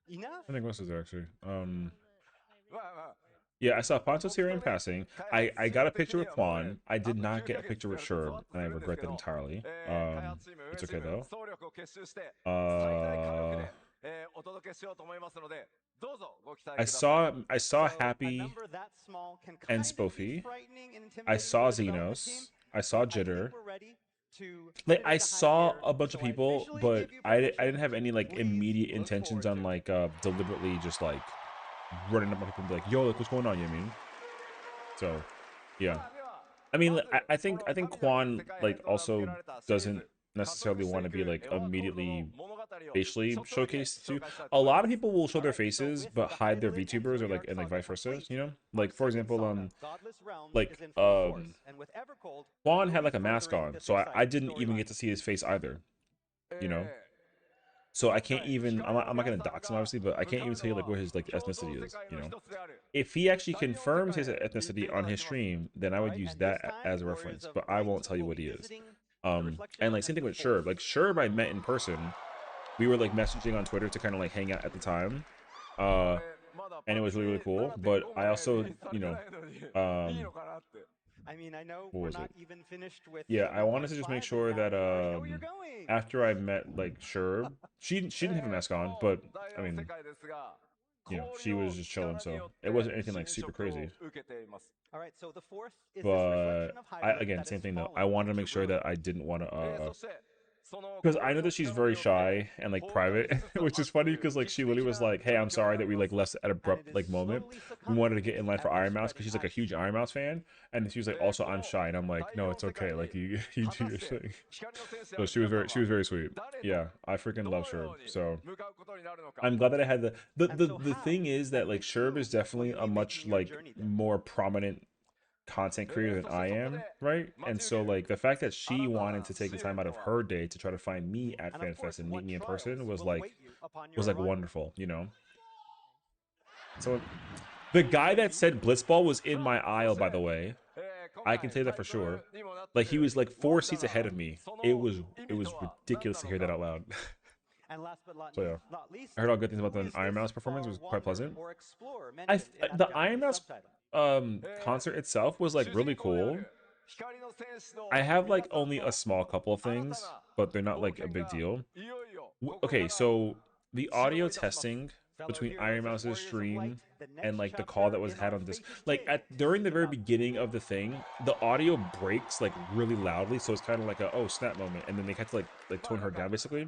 Enough? I think most is actually. まあまあ Yeah, I saw Ponto's here in passing. I got a picture with Quan. I did not get a picture with Sherb, and I regret that entirely. It's okay though. 総力を結集して最大火力でお届けしようと思いますのでどうぞご期待く I ださい saw So, a Happy number that small can and kind of be Spoofy. frightening and I intimidating saw for the development team, Xenos. I saw but I think Jitter. we're ready to Like put it I into high saw gear, a bunch of so I people, officially but give you I permission. didn't have any like Please immediate look intentions forward on to like it. deliberately just like running up on people and be like, yo, like what's going on, you know what I mean? So yeah. I mean I think Quan like also doesn't necessarily want to be like immediately facially showcased too. A lot of people will show their faces but hide their VTubers or like and like vice versa, you know? Like for example, like Quan had like a mask on, so I didn't even get to see his face either, you know? So I can't even I'm not gonna dox him obviously, but I can't even tell you like what his like ethnicity is, you know? If he actually confirms his ethnicity on his stream, then I would use that as a reference, but I won't tell you what he is. And like same thing with Sherb. Like Sherb I met in person. We were like messaging on Twitter to kind of like hang out at the time. And it was really cool. But I also, you know, I mean, I know what we're was not it? even finished with Yeah, I wanted to just 8.5, make and sure that that's where I know you're going. after I met like Sherb, she didn't have a mask on, but I mean, you know, she was just chilling, so it wasn't anything like super crazy. All right, so the fourth is this But reflection of Hydra again, that same is thing though. I fallen wanted to into make sure ruin. that I didn't want to because I know that she's very shy and like private, which is funny because like she literally was like, "Hey, I'm sorry that we like left at abrupt like moment. We wanted to get in line for Iron Mouse because she's like a huge Iron Mouse fan." And she was like, "Also, I'm shy," and I'm like, "No, it's okay. Like you do your thing." So she was very sweet. Yeah, I freaking love Sherb. So I'm glad that I had the thing is that like Sherb is definitely a much like more prominent content creator than I am, right? And so like the fact that she wanted to take the time out of her day to try to find me at FanFest and meet me in person was like wonderful, you know? So the guy that said Blitzball was in my aisle, by the way. I can tell you that for sure. Like he was like 4 seats ahead of me. It was ridiculous to hear that out loud. And last but not So yeah, least, I heard all good things about the Iron Mouse performance. It was quite pleasant. The Iron Mouse concert itself was like really cool. I have like only a small couple of things, but they're not like a big deal. Okay, so the audio testing between Iron Mouse's stream and like the call that was had on this, like during the very beginning of the thing, the audio breaks like really loudly, so it's kind of like a oh snap moment, and then they had to like tone her down basically.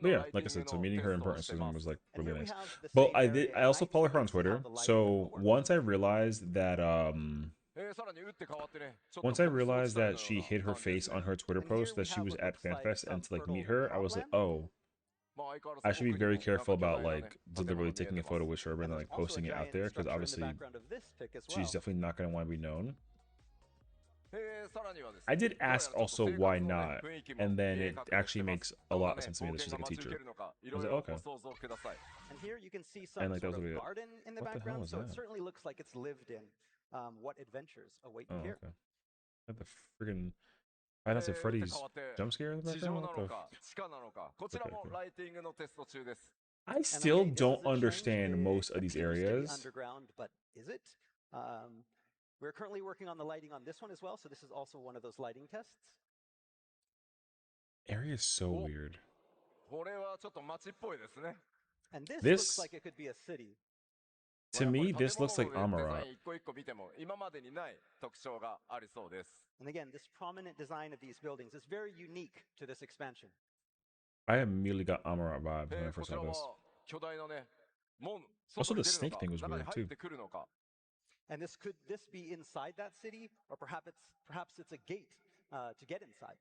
But yeah, like I said, so meeting her in person was like And really here we nice. have the But same I area did. I at also night, follow so her you on can see how Twitter. the lighting So works. once I realized that once I realized that she hid her face on her Twitter And here post we that she have was what at looks like FanFest, some and to like fertile meet her, I was like, cropland. oh, I should be very careful about like deliberately taking a photo with Sherman and like Also a posting it out giant there, because structure in the obviously background of this pic as she's well. definitely not going to want to be known. さらにはです I ね did どうやら ask ちょっと also 生活 why のね not, 雰囲気も and then 見え it 隠れ actually してま makes す a どん lot な of ね sense to me 光 that she's 景 like が a 待ち受 teacher. けるのかい I ろ was い like, ろ okay. ご想像ください And here you can see And some like that sort was of a- garden in the what the hell background, was so it that? certainly looks like it's lived in. What adventures await Oh, you here? okay. Got the friggin' Five Nights at 打って Freddy's 変わって jump scare in the 地 background. 上な What の the? か地下なのかこちらも Okay, okay. ライティングのテスト中です I And still okay, this don't is a change. understand It most of these appears to be areas. underground, but is it? We're currently working on the lighting on this one as well, so this is also one of those lighting tests. Area is so Oh. weird. これはちょっと街っぽいですね And this This- looks like it could be a city. To やっぱ me, り this looks like 建物のデザ Amarat. イン一個一個見ても今までにない特徴がありそうです And again, this prominent design of these buildings is very unique to this expansion. I immediately got Amarat vibes when I こ first ちら saw は this. 巨大なね門 Also, 外に the 出る snake の thing か was 中に weird 入 too. ってくるのか And could this be inside that city, or perhaps it's a gate to get inside?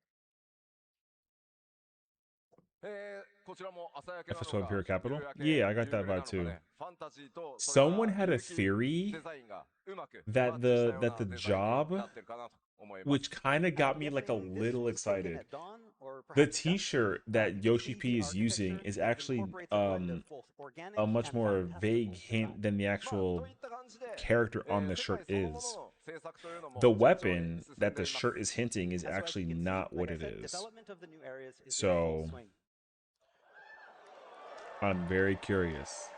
こちらも朝焼けなの FS12 か Imperial Capital? 夕焼け Yeah, I got that 夕暮れなの vibe か too. ねファンタジーとそれから Someone had a 悠久 theory デザインがうまく that マッチした the ような that the デザインに job, なってるかなと思います which kind of And got I'm me like a guessing this little was taken excited. at dawn, or The perhaps dusk. T-shirt You that can Yoshi see P the is using architecture is actually incorporates a blend of both organic a much and more fantastical vague design. hint than the まあ actual といった感じで character on the 世界 shirt そのもの is. の制作というのも The 順調に weapon 進ん that で the います shirt is hinting is And so as actually you can see, not like what I it said, is. development of the new areas is in So full swing. I'm very curious.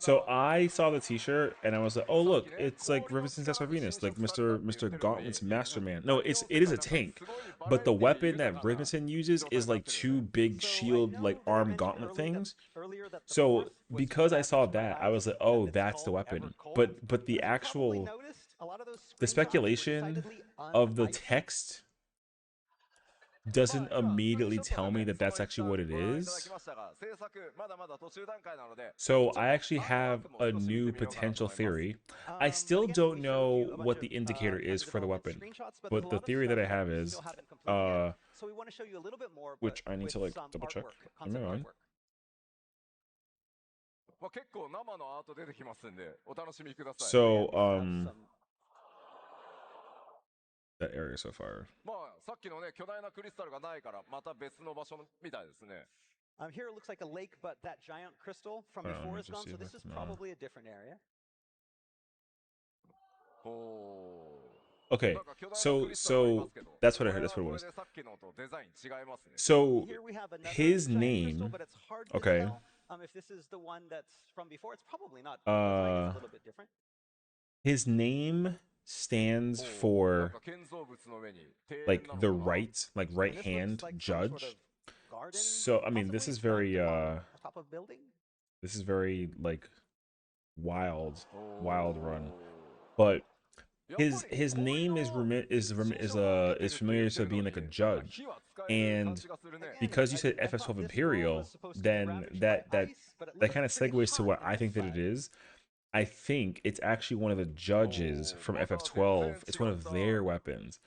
So I saw the T-shirt and I was like, "Oh look, it's like Riverson's Test for Venus, like Mr. Gauntlet's Master Man." No, it is a tank, but the weapon that Rivenson uses is like two big So I shield, know like that I arm mentioned gauntlet early things. earlier that the So fourth was because I saw established by that, I was ICE, like, "Oh, and it's that's the called weapon." Evercold. But the But as you probably actual noticed, a lot of those the screenshots were speculation decidedly of the un-ICE. text doesn't immediately tell me that that's actually what it is. So I actually have a new potential theory. I still Again, don't we showed know you a bunch what of, the indicator kind of is for the development weapon, screenshots, but there's but a the lot of theory that I stuff have we is, still haven't completed yet. So we want to show you a little bit more, which but I need with to like some double check. artwork, Am I concept on? artwork. まあ結構生のアート出てきますんでお楽しみください So Have some that area so far. まあさっきのね巨大なクリスタルがないからまた別の場所みたいですね Here it looks like a lake, but that giant crystal from Hold on, let before me is just gone, see so if I this is can, probably a different area. ほ Okay, なんか巨大なクリスタルがありま so すけど that's what I これ heard. That's は what it これ was. でさっきのとデザイン違いますね So Here we have another his giant name, crystal, but it's hard to okay. tell if this is the one that's from before. It's probably not. The design is a little bit different. his name stands ほうなん for か建造物の上に庭園 like なの the かな right, like And right this looks hand like some sort judge. of garden, So I mean, this possibly is from very the top of building. this is very like wild ほう wild run, but やっぱり his こういう name is の is familiar to being like a judge. And because you said I thought FS12 this world Imperial, was supposed to be then ravaged that by that ice, but it that looks kind of pretty segues to hot what on I this think that it side. is. I think it's actually one of the judges from FF12. It's one of their weapons.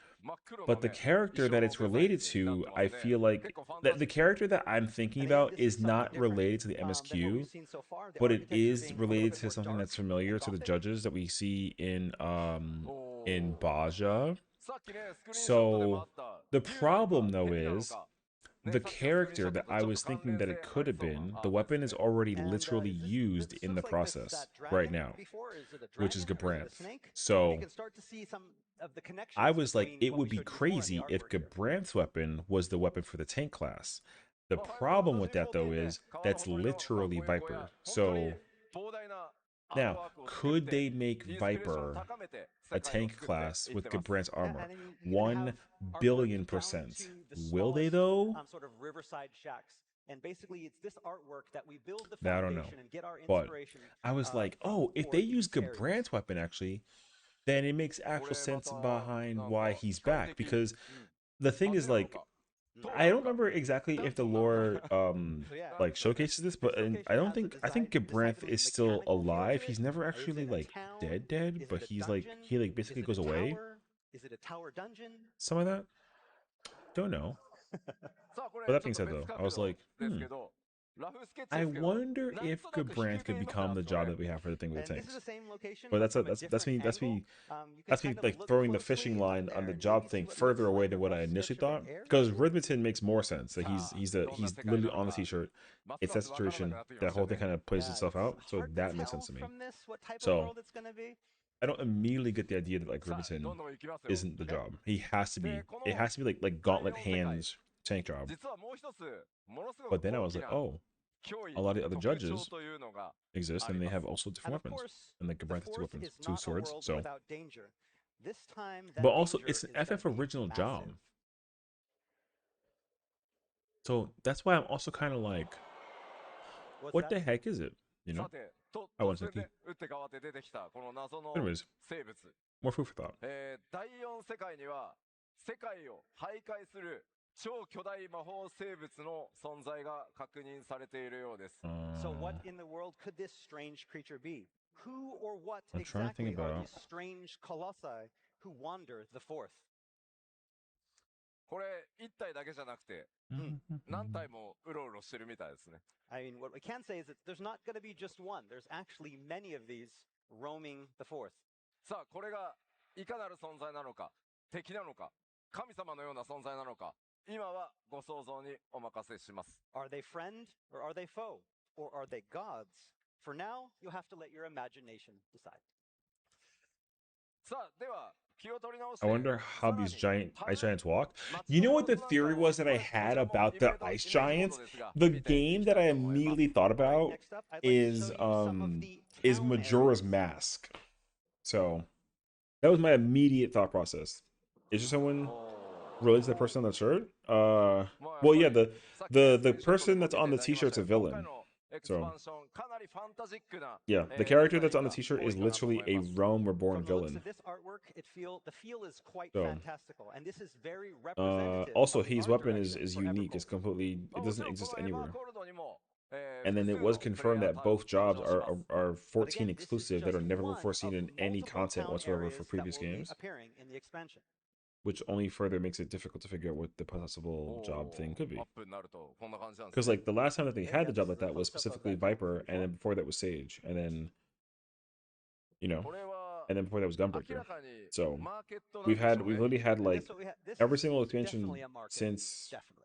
But the character that it's related to, I feel like the character that I'm thinking And again, about this is is not something different, related to the than what MSQ, we've seen so far. The but it architecture is being a little related bit to more something dark that's familiar and to the gothic. judges that we see in Baja. さっきねスクリーンショットでも So あった the 竜なのか problem though 蛇なの is か the ねさっきのスクリーンショ character ット that と I ちょっ was と関 thinking 連 that 性 it あ could り have そうな been, ア the ートです weapon ね is already And literally is this used this in the looks like this process that right dragon now, before? Is it a which is dragon or is it a Gabranth. snake? And So you can start to see some of the connections I was like, between it what would we be showed you before and the crazy if artwork here. Gabranth's weapon was the weapon for the tank class. The problem with that though is that's literally Viper. So 膨大な now, アートワークを作っ could て they make インスピレーションを Viper 高めて a 世界を tank 作って class いっ with てます Gabranth's armor? And you can 1 have artwork billion down percent. to the Will they smallest, though? Sort of riverside shacks. And basically, it's this artwork that we build the I don't know. foundation and get our But inspiration. I was like, from oh, if for they use these areas. Gabranth's weapon actually, then it makes actual sense behind why he's back. Because the thing is, like, I don't remember exactly if the lore like showcases this, but I think Gabranth is still alive. He's never actually like dead, but he like basically goes away. Is it a tower dungeon? Some of that. Don't know. さあこれ But that ちょっ being と said, 別 though, 角 I was 度 like, ですけど I wonder if Gabranth could become the job that we have for the thing with the And this is tanks. the same location, But but from a that's different me angle. You can that's me kind of like look throwing the closely fishing up line on there the and job maybe see thing what further looks away like than a what I rough initially stretch of thought. air Because network. Rhythmiton makes more sense. Like he's literally on the t-shirt. It's that situation. That whole thing kind of plays Yeah, itself it's out. So hard to that makes tell sense to me. from this what type of So world it's gonna be. I don't immediately get the idea that like Rhythmiton isn't the job. He has to be. It has to be like Gauntlet Hands tank job. But then I was like, oh, a lot of the other judges exist, and they have also different And of weapons. course, And like the Gabranth has two fourth weapons, is two not a swords. world So, without danger. This time, that but also danger it's an is gonna FF be original job. massive. So that's why I'm also kind of like, What's what that? the heck is it? You know? さて、と I 突 want 然 to ね、打って変わって出てきたこの謎の Anyways, 生物。 more food for thought. 第4世界には世界を徘徊する超巨大魔法生物の存在が確認されているようです。 So what in the world could this strange creature be? Who or what I'm trying to think exactly are about- these strange colossi who wander the fourth? これ1体だけじゃなくて何体もうろうろしてるみたいですね。 I mean, what we can say is that there's not going to be just one. There's actually many of these roaming the fourth. さあこれがいかなる存在なのか、敵なのか、神様のような存在なのか、今はご想像にお任せします。 Are they friend or are they foe? Or are they gods? For now, you'll have to let your imagination decide. さあでは気を取り直して I wonder how these さらに ice giants walk. 街 You know の what the 様子なんか theory を was that I これ had こちらも about イ the メージ ice イメージボー giants? ドですが The 見てい game きた that い I と思います immediately thought All right, about next up, I'd like is to show you some of the town Majora's areas. Mask. So that was my immediate thought process. Is there someone related to the person on the shirt? Well, yeah, the person that's on the t-shirt's a villain. So yeah, the character that's on the t-shirt is literally a Realm Reborn From the looks villain. of this artwork, the feel is quite So, fantastical, and this is very representative. Also, of the his art weapon direction is for unique. It's Evercore. completely. It doesn't exist anywhere. え And then it 複 was 数のプレイ confirmed ヤー that タイ both プ jobs 登場します are But 14 again, this is exclusive that are just never one before seen of in any multiple content town whatsoever areas for that previous will be games, appearing in the expansion. which only further makes it difficult to figure out what the possible job thing could be. アップになるとこんな感じなんです Because ね like the last time that they Yeah, had the this job is like a that was close-up of specifically that job Viper, before. and then before that was Sage, and then you know, これは and then before that was 明 Gunbreaker. らかに So マーケットなん we've でしょう had we've ね literally had And like this, what we ha- this every is single expansion definitely a market. since Definitely.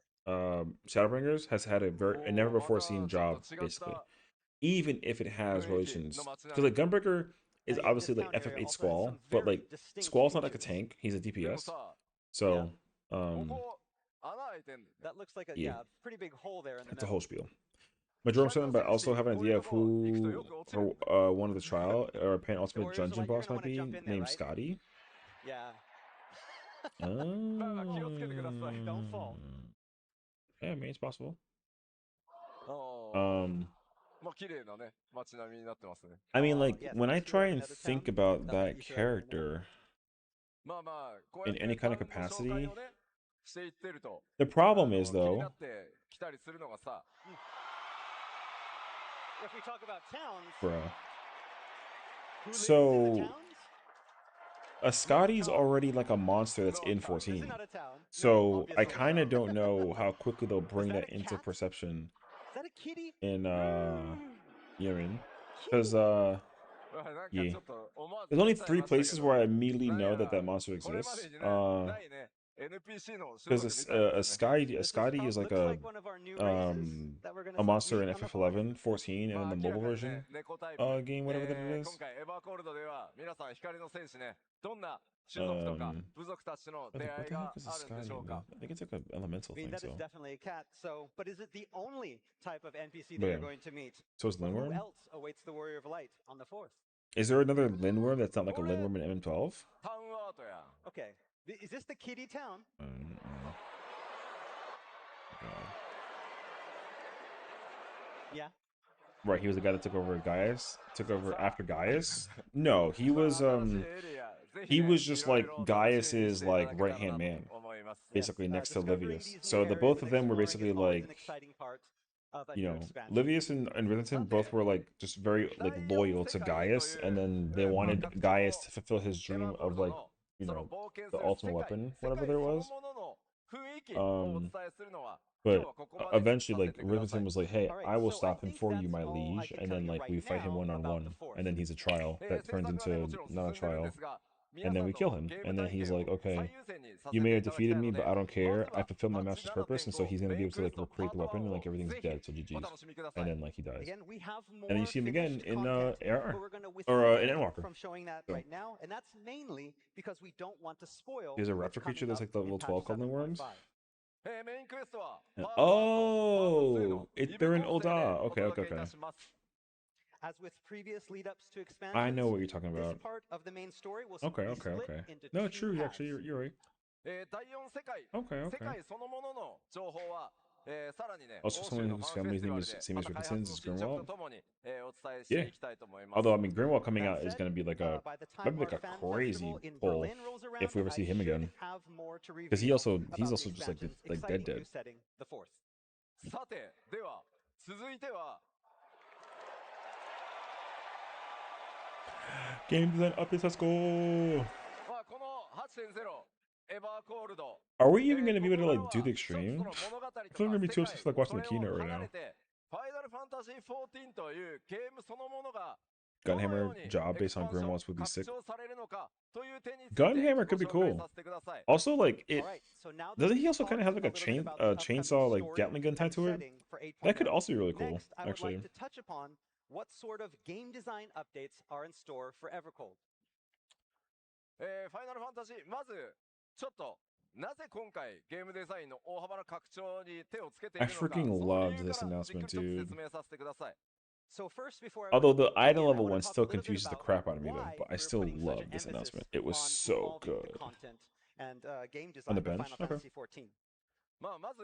Shadowbringers has had a never おー before また seen ちょっ job と違っ basically, た even if it has 雰囲気 relations. の街 Because 並 like み Gunbreaker is And yet this obviously like town area FF8 also has Squall, some but very like distinct Squall's not like a features. tank; he's a でも DPS. さ So こ um, こ穴開いてんだよ That looks like a Yeah. pretty big hole there in the it's a middle. whole spiel. Majora Sun, but I also have an idea of who one of the trial or Pan Ultimate Warriors are Dungeon like, you're boss gonna might be wanna jump in there, named right? Scotty. Yeah. まあ気をつけてください Don't fall. Yeah, I mean it's possible. あーまあ綺麗なね街並みになってますね I mean, like yes, when I let's do try and another think town. about That'll that let you throw it in the middle. character, まあまあこうや In って any タ kind ウ of ンの紹 capacity. 介をねしていってると the problem is 気に though, なってきたりするのがさ If we talk about towns, bruh, who lives in So- the towns? a Scotty's already like a monster that's in This is 14. not a town. No, So I obviously kind of not. don't know how quickly they'll bring that that a into cat? perception Is that a kitty? in you know what I mean? Because なんか yeah. ちょっと思わず There's only 出ちゃい 3ましたけ places ど where I immediately なん know や that that monster これまで exists. にねないね NPC の種族 Because みたいな a ですね Scotty, a Scotty is like looks a like one of our new races that we're gonna a monster in meet on the fourth. FF11, 14, ま and あ then the 明ら mobile かに version ね猫タイプ game, whatever that it 今 is. 回エヴァーコールドでは皆さん光の戦士ねどんな種族とか Um, 部族たちの What 出 the, 会 what い the が heck is a あるんで Scotty? しょうか I think it's like an elemental I mean, thing. that is So, definitely a cat. So, but is it the only type of NPC that But you're yeah. going to meet? so is Who Lindworm. else awaits the Warrior of Light on the fourth? Is there another Lindworm that's not like a Lindworm in MM12? タウンアートや Okay, is this the kitty town? God. Yeah. Right, he was the guy that took over Gaius. Took over after Gaius. No, he was 新しいエリアぜひ he ね was just いろい like ろ楽しみに Gaius's していただ like けたら right hand な man, と思います basically next to discovering Livius. these new So the areas both and of them were exploring basically is always like an exciting part of a you new know, expansion. Livius and Rhythmiton both were like just very like loyal to Gaius, and then they wanted Gaius to fulfill his dream of like you その know 冒険す the る ultimate 世界 weapon, 世 whatever 界 there その was. ものの雰囲気をお伝えするのは、今日 But はここまでにさ eventually, せ like てくださ Ripperton い。 was like, "Hey, All right, I will so I stop him think for you, that's my all I liege," can and tell then you like right we fight him now one on about the one, fourth. and then he's a trial 制 that 作 turns がね、も into ちろん進 not a んでるんで trial, すが、 皆 and さ then ん we の kill him, ゲーム and then 体 he's 験 like, を "Okay, 最優先にさせ you て may い have ただき defeated たい me, の but で、 I don't ま care. ず I は fulfilled パ my ッチ master's purpose, and so 7.5 he's gonna メ be イン able ク to エス like ト recreate パー the ト weapon, 1 and を like everything's ぜひ dead, so お GG's." 楽しみくださ And い。 then like he dies, Again, we have and then more you see him again finished in content, AR but we're going to or in withhold Endwalker. from showing that So right now, and that's mainly because we don't want to spoil there's a what's raptor creature coming that's up like the in level patch 12 called worms. 7.5. メインクエストは And- パート1とパート2 oh, の it 2 they're 部 in 構成で Oda. お Okay, 届 okay, けいた okay. します。 As with previous lead ups to I know expansions, what you're talking this about. part of the main story will Okay, be okay, split okay. into No, two true. paths. Actually, you're right. 第4世界、 Okay, 世 okay. 界そのものの情報は、さらにね、 Also, 欧州 someone の whose ファンフェ family's スティ name バル is で、 same ま as た開発 Ripperton's の is 進捗と Grimwald. ともに、お伝えして Yeah. いきたいと思います。 Although I mean, Grimwald coming That out is said, gonna be like a by the time that'd be like our a fan crazy festival in pull Berlin rolls around, if we ever I see him should again. have more to Because reveal he's about also the just like expansion's like dead exciting new dead. setting, the fourth. さて、では、続いては、 Game design updates. Let's go. まあ、この 8.0 エバーコールド、 Are we even gonna be こ able こ to から like do the はちょっと extreme? その物語と I か feel like I'm gonna be 世 too 界 obsessed with like そ watching れ the を keynote right 離 now. れてファイナルファンタジー14というゲームそのものが Gunhammer job based on Grimwald's would be 拡 sick. 張されるのかという点について Gunhammer could be ご紹介 cool. させてください。 Also, like it All right, so now that doesn't we've he also kind of have talked like a little bit chain about the upcoming chainsaw like story Gatling gun tied and to it? setting for That could 8.0. also be really cool, Next, I would actually. like to touch upon what sort of game design updates are in store for Evercold. ファイナルファンタジー、まずちょっとなぜ今回ゲームデザインの大幅な拡張に手をつけている I のか、 freaking その loved 理由 this からじっく announcement, りちょっと dude. 説明させてください。 So first, before I Although the item begin, I level wanna one talk still a little bit confuses the about crap out of me though, why but I we're still putting such love an this emphasis announcement. It was on so evolving the good. content and game On the design of bench? Final Okay. Fantasy XIV. まあ、まず、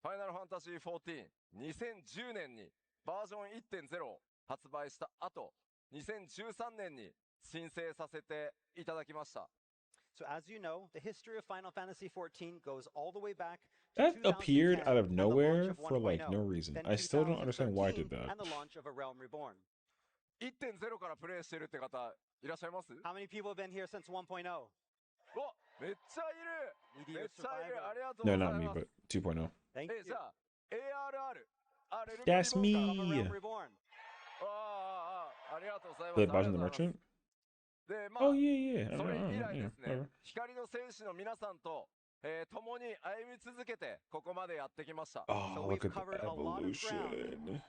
ファイナルファンタジー14、2010年にバージョン1.0を発売した後、2013年に申請させていただきました。 So as you know, the history of Final Fantasy XIV goes all the way back to That appeared 2010 out of and the launch nowhere of for like no 1.0, reason. then I still don't understand why I did 2013 that. and the launch of A Realm Reborn. 1.0 からプレイしてるって方いらっしゃいます？ How many people have been here since 1.0? お、めっちゃいる。 Need め a っちゃいる。 survivor. ありがとうご No, ざい not me, ます。 but 2.0. Thank じ you. ゃあ ARR That's Of A me. Realm Reborn. ありがとうございます。 The あ Bajin り the がとうございます。 Merchant? で、ま Oh あ、 yeah, yeah. I そ don't れ know, 以来 yeah, ですね whatever.、光の戦士の皆さんと、共に歩み続けて、ここまでやってきました。 Oh, So look we've at the covered a lot of ground evolution.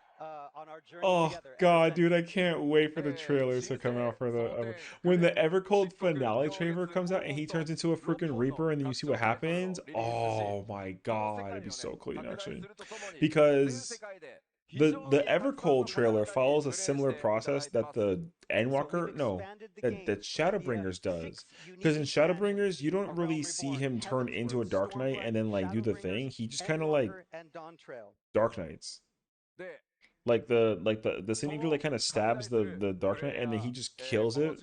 on our journey Oh together. god, ever dude, I since. can't wait for the trailers to come out for the when the Evercold finale trailer comes out and he turns into a freaking Reaper and then you see what happens. Oh my god, it'd be so clean actually. Because the Evercold trailer follows a similar process that the Endwalker that Shadowbringers does. Because in Shadowbringers, you don't really see him turn into a Dark Knight and then like do the thing. He just kind of like Dark Knights. Like the Sin Eater like kind of stabs the Dark Knight and then he just kills it.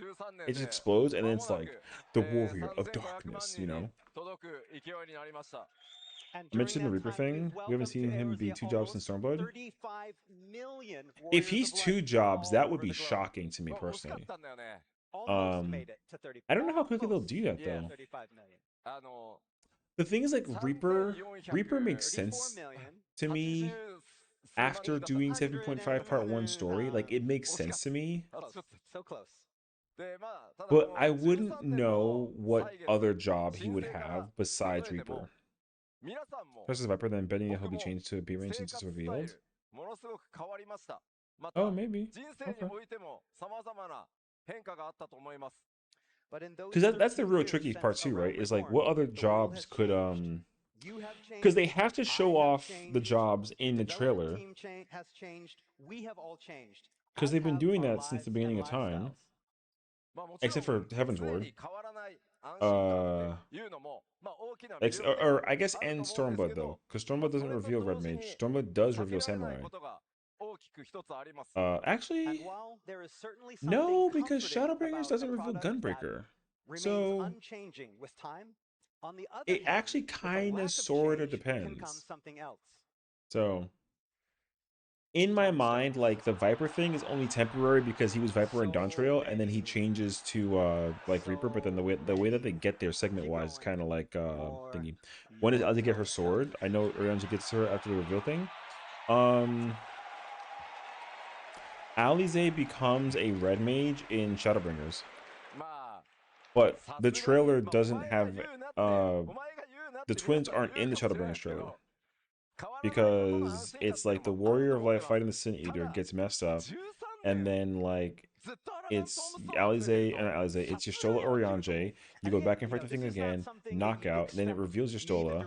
It just explodes and then it's like the warrior of darkness, you know? And I mentioned the Reaper thing. We haven't seen him be 2 jobs in Stormblood. If he's 2 jobs, that would be shocking to me personally. I don't know how quickly they'll do that though. 35 million. The thing is like Reaper makes sense to me after doing 7.5 part 1 story. Like it makes sense to me. So close. But I wouldn't know what other job he would have besides Reaper. Versus Viper, then Benny he'll be changed to B range since it's revealed. Oh, maybe. Okay. Because that's the real tricky part too, right? Is like what other jobs could because they have to show off the jobs in the trailer. Because they've been doing that since the beginning of time. Except for Heaven's Ward. Or I guess and Stormblood though. Because Stormblood doesn't reveal Red Mage. Stormblood does reveal Samurai. Actually, no, because Shadowbringers doesn't reveal Gunbreaker. So unchanging with time. On the other it hand, actually with a kind lack of of sort of change, it becomes depends. something else. So in my mind, like the Viper thing is only temporary because he was Viper in Dawn Trail, and then he changes to like Reaper. But then the way that they get there segment wise is kind of like thingy. When does Alize get her sword? I know Urianji gets her after the reveal thing. Alize becomes a red mage in Shadowbringers, but the trailer doesn't have the twins aren't in the Shadowbringers trailer because it's like the Warrior of Light fighting the Sin Eater gets messed up, and then like it's Alize and Alize, it's your Stola Oriange. You go back and fight the thing again, knockout, then it reveals your Stola.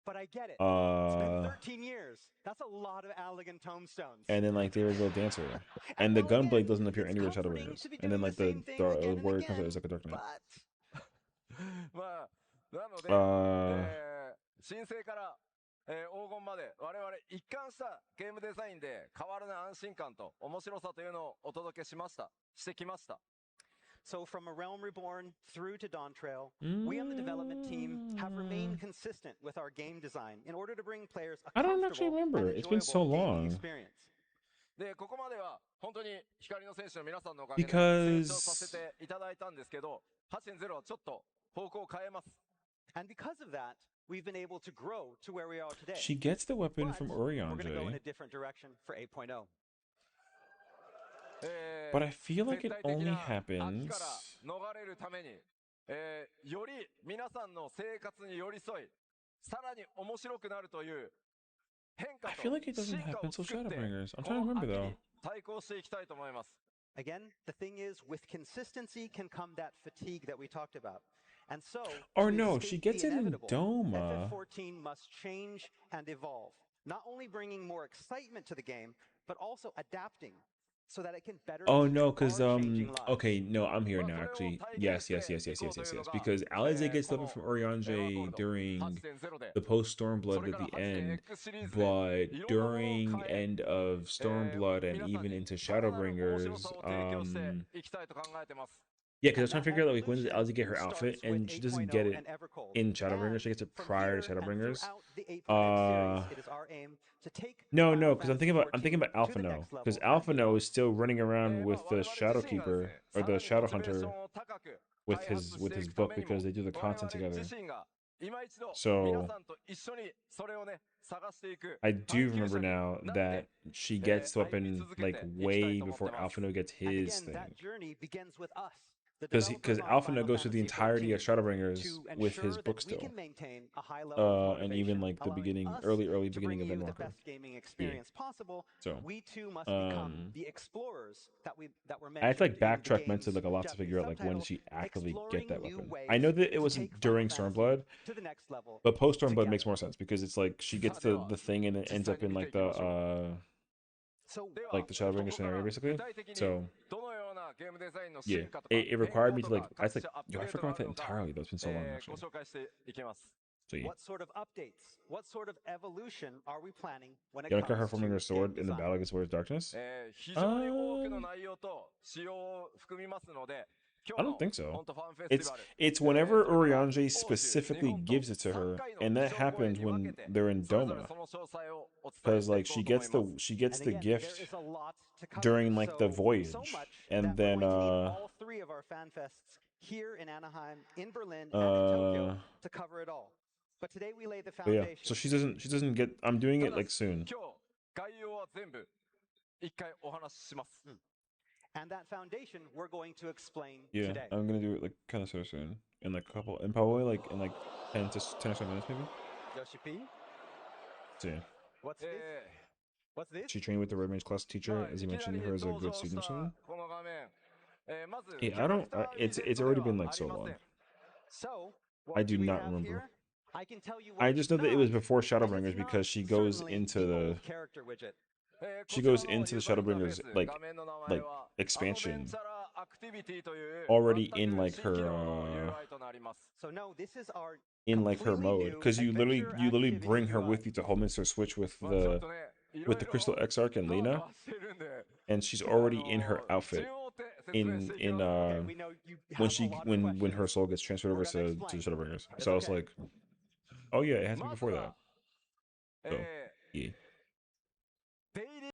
But I get it. It's Uh, been 13 years. That's a lot of Allegan tombstones. and then like they reveal Dancer, and the Gunblade doesn't appear anywhere in Shadowbringers, and then like the Warrior comes out as like a Dark Knight. まあ、なので、Uh, 申請から、黄金まで我々一貫したゲームデザインで変わらぬ安心感と面白さというのをお届けしてきました。So from A Realm Reborn through to Dawn Trail, we on the development team have remained consistent with our game design in order to bring players a I don't actually comfortable remember. and It's been so enjoyable gaming long. experience. で、ここまでは本当に光の選手の皆さんのおかげで成長させていただいたんですけど、8.0はちょっと方向を変えます。And because of that, we've been able to grow to where we are today. She gets the weapon But from we're going to go in a Oriange, different direction for 8.0. but I feel like it 絶対的 only な happens. 秋から逃れるために、より皆さんの生活に寄り添い、さらに面白くなるという変化 I と feel like it doesn't 進化 happen を till 作って Shadowbringers. I'm こ trying to の remember 秋 though. に対抗していきたいと思います。Again, the thing is, with consistency can come that fatigue that we talked about. And so, Or to no, escape she gets the it in inevitable, Doma. FF14 must change and evolve, not only bringing more excitement to the game, but also adapting so that it can better Oh meet no, because our changing lives. okay, no, I'm here now actually. Yes. Because Alize gets the weapon from Oriange during the post Stormblood at the end, but during end of Stormblood and even into Shadowbringers, yeah, because I was trying to figure out like when does Alize get her outfit, and she doesn't get it in Shadowbringers. She gets it prior to Shadowbringers. No, because I'm thinking about Alpha No, because Alpha No is still running around with the Shadowkeeper or the Shadow Hunter with his book because they do the content together. So I do remember now that she gets the weapon like way before Alpha No gets And his again, thing. that journey begins with us. Because Alpha No goes through the entirety of Shadowbringers with his book still, and even like the beginning, early beginning of Endwalker. Yeah. So, we too must become the explorers that were I have to like mentioned in the backtrack mentally game's like a lot to figure out like when subtitle, did she actively get that Exploring New weapon. Ways I know that it to wasn't Take during Final Stormblood, Fantasy to the next level but post Stormblood makes together. more sense because it's like she gets the thing and it ends up in like the So, like the Shadowbringer scenario basically. 具体的に So どのようなゲームデザインの yeah, 進化とか it required me to like I 変 was 更 like とか各種 yo, I アップデート forgot があ that るのか entirely. That's been so long ご actually. 紹介していきます。 So yeah, what sort of updates, what sort of evolution are we planning when it Yonaka her comes forming her to sword game in the design? battle against Warriors Darkness. 非常に多くの内容と仕様を含みますので、今 I 日 don't の think so. 本当ファンフェスティバル It's whenever Oriange specifically gives it to her, and that happens when they're in それぞれ Doma. その詳細をお伝え Because してい like こ she うと思 gets い the ます。 she gets And the again, there gift is a lot to cover. during like the So voyage, much and that then we're going to need all three of our fan fests here in Anaheim, in Berlin, and in Tokyo to cover it all. But today we lay the but yeah. foundation. So she doesn't get. I'm doing it like soon. 今日概要は全部一回お話しします。 And that foundation we're going to explain Yeah, today. I'm gonna do it like kind of sort of soon, in like a couple, and probably like in like 10 or so minutes maybe. Yoshi P, So yeah, what's this? What's this? she trained with the Red Mage class teacher, as he いきな mentioned り her as a 登 good 場し student or た something. この画面、まず Yeah, キャ I ラ don't. クター It's ビジ it's ェット already で been は like あ so りませ long. ん。 So, I what do do we not have remember. here? I can tell you I what just it's know that it was not, before and it's Shadowbringers not because she goes certainly into the the old character widget. she goes into the Shadowbringers like expansion already in like her So no, this is our in like her completely mode, new because you literally adventure activity bring her UI. with you to Holminster Switch with the Crystal Exarch and Lena, and she's already in her outfit in Okay, we know you when have she a lot of when her questions. soul gets transferred We're over gonna to explain. Shadowbringers. It's So I was okay. like, oh yeah, it has to be before that. So yeah.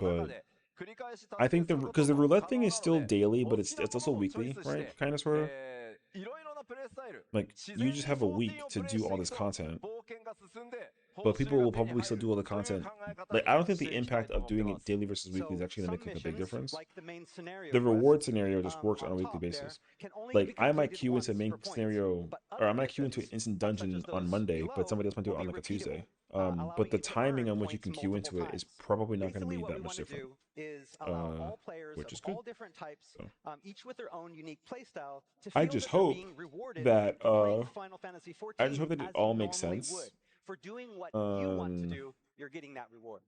but I think because the roulette thing is still daily, but it's also weekly, right? Kind of sort of. Like you just have a week to do all this content, but people will probably still do all the content. Like I don't think the impact of doing it daily versus weekly is actually gonna make like a big difference. The reward scenario just works on a weekly basis. Like I might queue into main scenario, or I might queue into an instant dungeon on Monday, but somebody else might do it on like a Tuesday. but the timing on which you can queue into it is probably not going to be that much different. Is allow all players which of is good. all different types, each with their own unique playstyle, to I feel just that they're hope being rewarded that playing Final Fantasy XIV I just hope that it as all you makes normally sense. would. For doing what you want to do, you're getting that reward.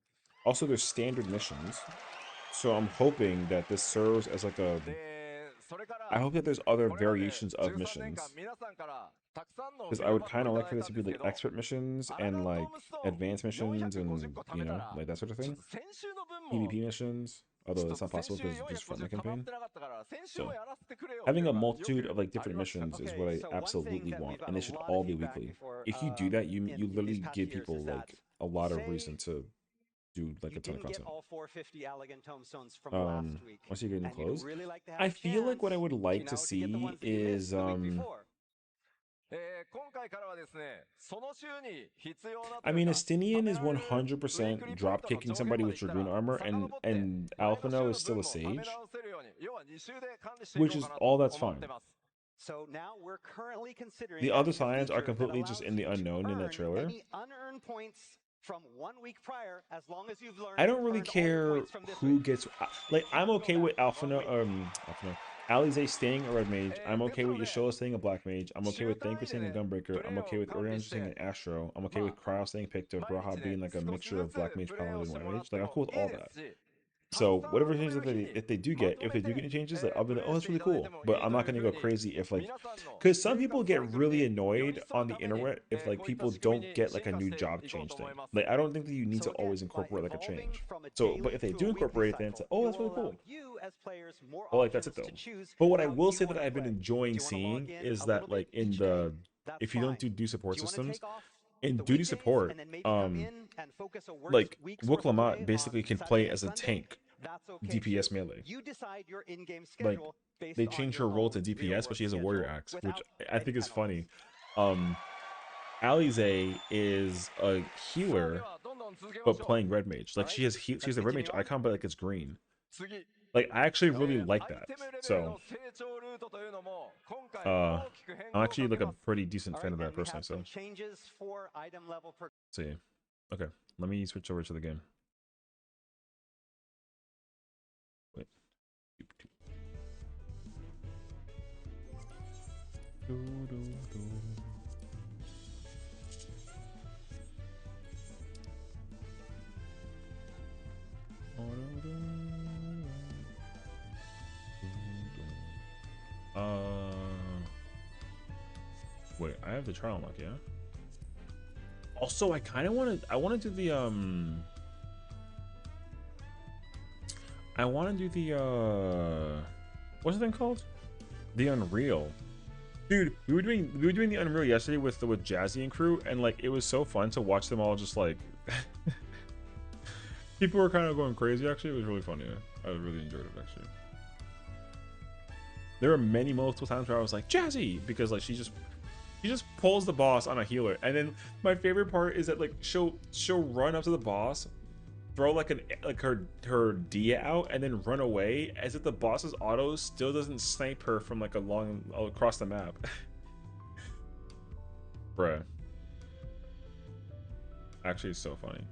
Also, there's standard missions, so I'm hoping that this serves as like a. I hope that there's other variations of missions, because I would kind of like for this to be like expert missions and like advanced missions and you know like that sort of thing. PvP missions, although that's not possible because it's just Fortnite campaign. So having a multitude of like different missions is what I absolutely want, and they should all be weekly. If you do that, you literally give people like a lot of reason to do like a ton of content. All 450 Allegan tomestones from last week. Once you get new clothes, really like to have I feel like what I would like to to get the see ones that you missed is the week before. I mean, Estinian is 100% drop kicking somebody with Dragoon armor, and Alphino is still a Sage, which is all that's fine. So now we're currently considering The other signs are completely just in the unknown in that trailer. Any unearned points from 1 week prior, as long as you've learned. I don't really care who gets like. I'm okay with Alphino, Alize staying a red mage. I'm okay with Yashola staying a black mage. I'm okay with Thanker staying a gunbreaker. I'm okay with Orion staying an Astro. I'm okay with Cryo staying Picto, Braha being like a mixture of black mage, paladin, and white mage. Like I'm cool with all that. So whatever changes if they do get any changes, like I'll be like, oh, that's really cool. But I'm not gonna go crazy if like, because some people get really annoyed on the internet if like people don't get like a new job change thing. Like I don't think that you need to always incorporate like a change. So, but if they do incorporate it, then it's like, oh, that's really cool. Well, like that's it though. But what I will say that I've been enjoying seeing is that like in the if you don't do support systems. In duty support, like Wuklamot basically can play as a tank, DPS melee. Like they changed her role to DPS, but she has a warrior axe, which I think is funny. Alize is a healer, but playing red mage. Like she has a red mage icon, but like it's green. Like I actually really like that. So I'm actually like a pretty decent fan of that personally. So see. Okay, let me switch over to the game. Wait. Wait, I have the trial unlock, yeah? Also, I kind of want to do the I want to do the what's the thing called? The Unreal. Dude, we were doing the Unreal yesterday with Jazzy and crew, and like it was so fun to watch them all just like people were kind of going crazy. Actually, it was really funny. I really enjoyed it actually. There were multiple times where I was like Jazzy, because like she just pulls the boss on a healer, and then my favorite part is that like she'll run up to the boss, throw like her Dia out, and then run away as if the boss's auto still doesn't snipe her from like across the map. Bruh. Actually, it's so funny.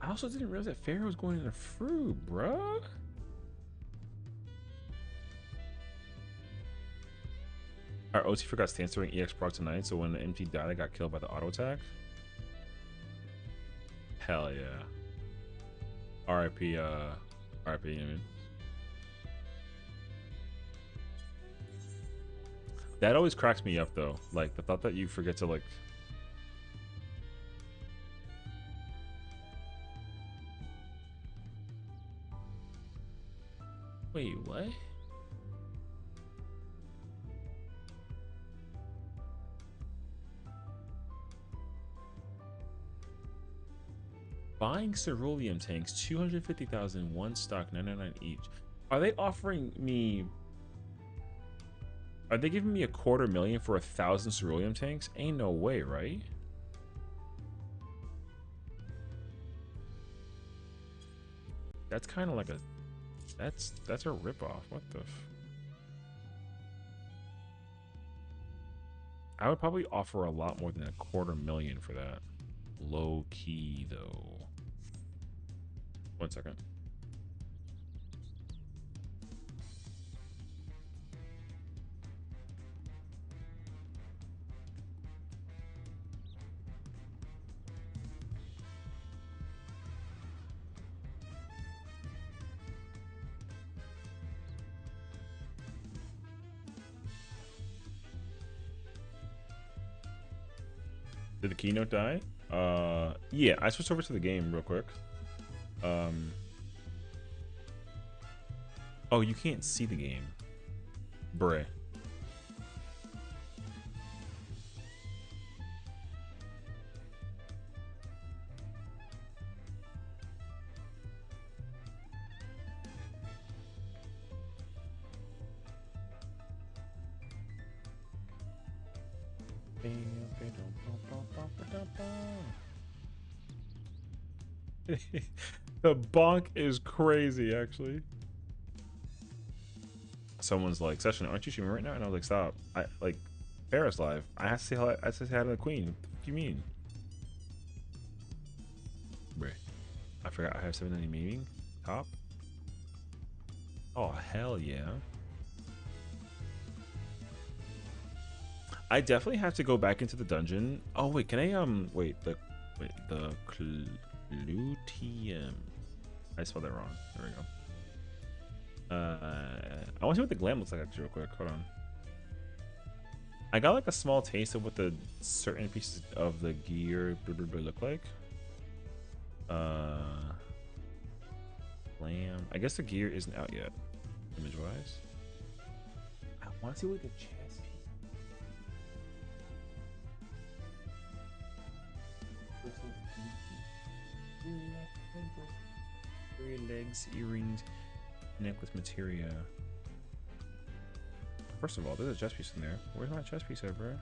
I also didn't realize that Pharaoh was going into fruit, bruh. Our OT forgot stance during EX proc tonight, so when the MT died, I got killed by the auto attack. Hell yeah. RIP, RIP, you know what I mean? That always cracks me up though. Like the thought that you forget to like. Wait, what? Buying ceruleum tanks, 250,000, one stock, 999 each. Are they offering me Are they giving me $250,000 for 1,000 cerulean tanks? Ain't no way, right? That's kind of like a... That's a ripoff. What the... I would probably offer a lot more than $250,000 for that. Low key, though. 1 second. Did the keynote die? Yeah, I switched over to the game real quick. Oh, you can't see the game. Bruh. The bonk is crazy, actually. Someone's like, "Session, aren't you streaming right now?" And I was like, "Stop! I like Paris live. I have to say hello. I have to say hi to the queen. What the fuck you mean?" Bruh. I forgot I have 790 meeting. Top. Oh hell yeah! I definitely have to go back into the dungeon. Oh wait, can I wait the Clutium. I spelled that wrong. There we go. I want to see what the glam looks like actually real quick. Hold on. I got like a small taste of what the certain pieces of the gear look like. Glam. I guess the gear isn't out yet, image wise. I want to see what the chest piece. Legs, earrings, necklace materia. First of all, there's a chest piece in there. Where's my chest piece at, bro?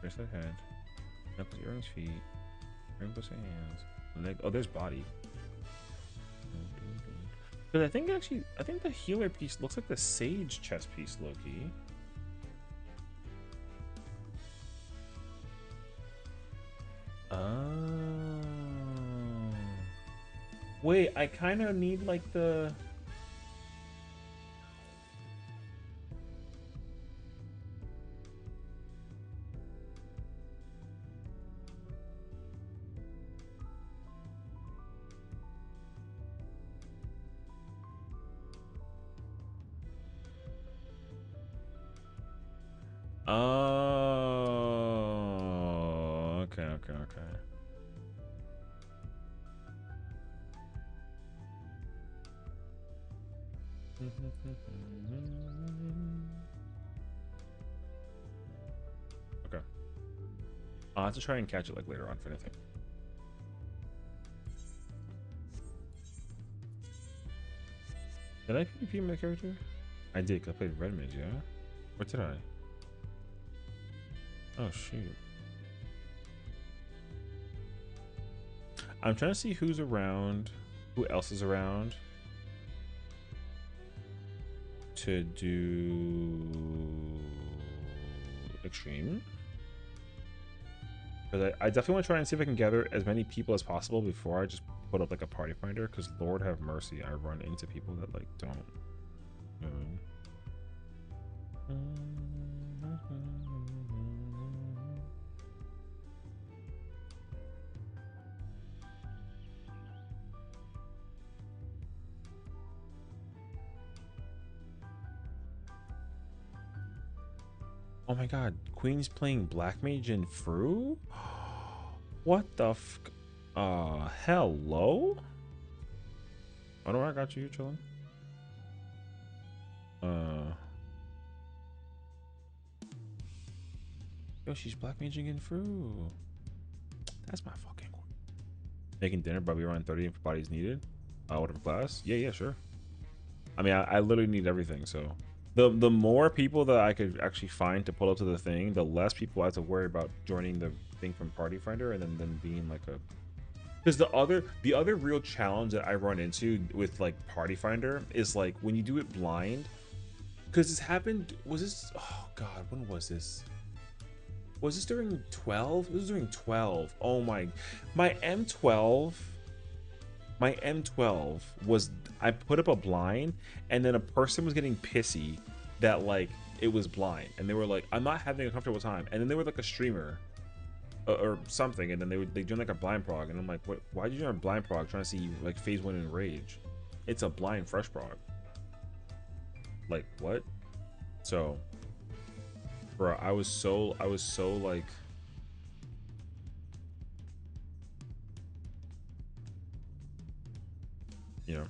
Bracelet head, necklace, earrings, feet, ring, pussy, hands, leg. Oh, there's body. But I think the healer piece looks like the sage chest piece, Loki. Oh. Wait, I kind of need like the... Oh, okay. Okay. I'll have to try and catch it like later on for anything. Did I PvP my character? I did, 'cause I played red mage, yeah? Or did I? Oh shoot. I'm trying to see who's around, who else is around to do extreme. Because I definitely want to try and see if I can gather as many people as possible before I just put up like a party finder. Because Lord have mercy, I run into people that like don't. Oh my god, Queen's playing Black Mage and Fru? What the hello? Oh no, I got you, chilling. Yo, she's Black Maging and Fru. That's my fucking one. Making dinner, but we around 30 if bodies needed. Whatever class. Yeah, sure. I mean, I literally need everything, so The more people that I could actually find to pull up to the thing, the less people I have to worry about joining the thing from Party Finder and then them being like a. Because the other real challenge that I run into with like Party Finder is like when you do it blind. Because this happened. Was this? Oh God, when was this? Was this during 12? This was during 12. Oh my M12. My M12 was, I put up a blind and then a person was getting pissy that like it was blind and they were like, I'm not having a comfortable time. And then they were like a streamer or something, and then they joined like a blind prog, and I'm like, what? Why did you join a blind prog trying to see like phase 1 in rage? It's a blind fresh prog. Like what? So, bro, I was so like. You know,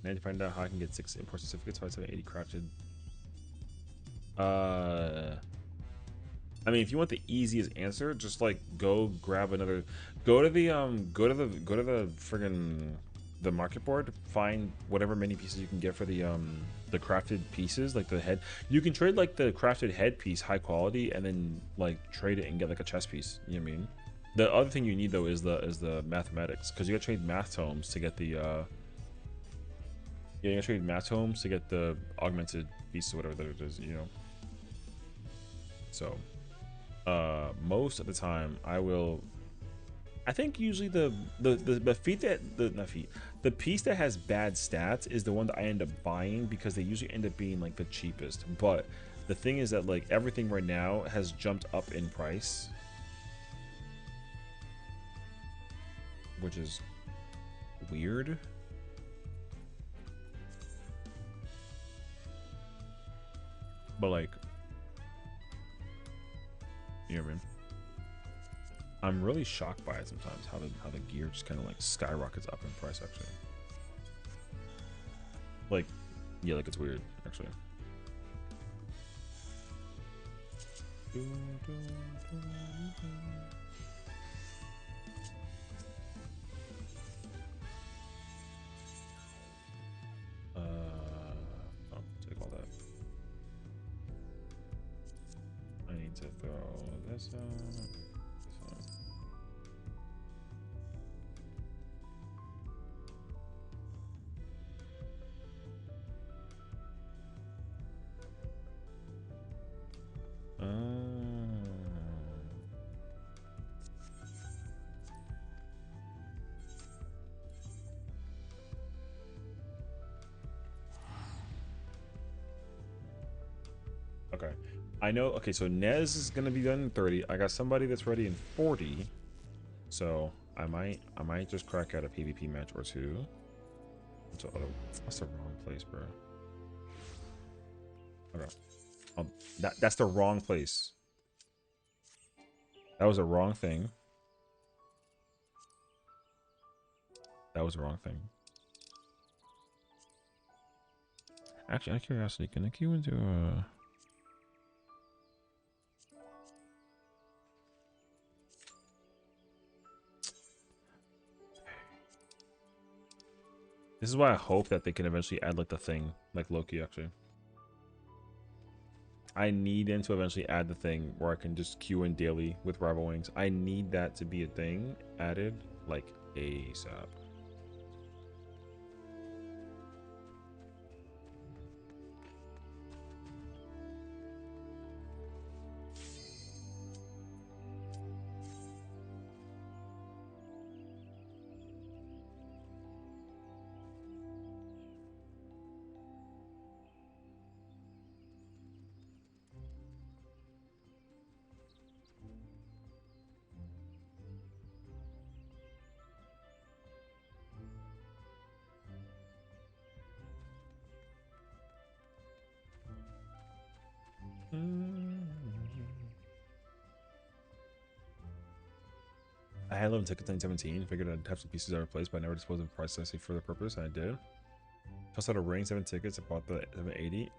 I need to find out how I can get 6 import certificates, 580 crafted. I mean, if you want the easiest answer, just like go grab another, go to the friggin' the market board, find whatever many pieces you can get for the crafted pieces, like the head. You can trade like the crafted head piece high quality and then like trade it and get like a chest piece. You know what I mean? The other thing you need though is the mathematics, because you gotta trade math tomes to get the yeah, you gotta trade math tomes to get the augmented piece or whatever that it is, you know. So most of the time I think usually the feat that the piece that has bad stats is the one that I end up buying, because they usually end up being like the cheapest. But the thing is that like everything right now has jumped up in price, which is weird. But like, you know what I mean? I'm really shocked by it sometimes, how the gear just kind of like skyrockets up in price actually. Like, yeah, like it's weird actually. Oh, take all that. I need to throw this out. This out. Okay, I know. Okay, so Nez is gonna be done in 30. I got somebody that's ready in 40, so I might just crack out a PvP match or two. That's the wrong place, bro. Okay, that's the wrong place. That was the wrong thing. That was the wrong thing. Actually, out of curiosity, can I queue into This is why I hope that they can eventually add like the thing, like Loki actually. I need them to eventually add the thing where I can just queue in daily with rival wings. I need that to be a thing added like ASAP. I had 11 tickets in 17, figured I'd have some pieces I replaced, but I never disposed of price I for the purpose, and I did. Plus out a ring, 7 tickets, I bought the 780.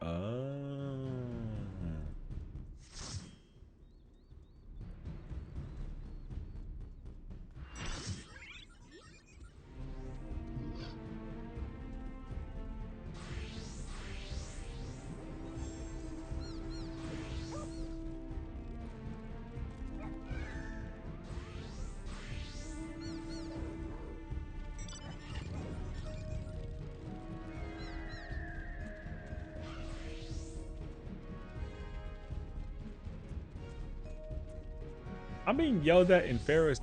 I'm being yelled at in Ferris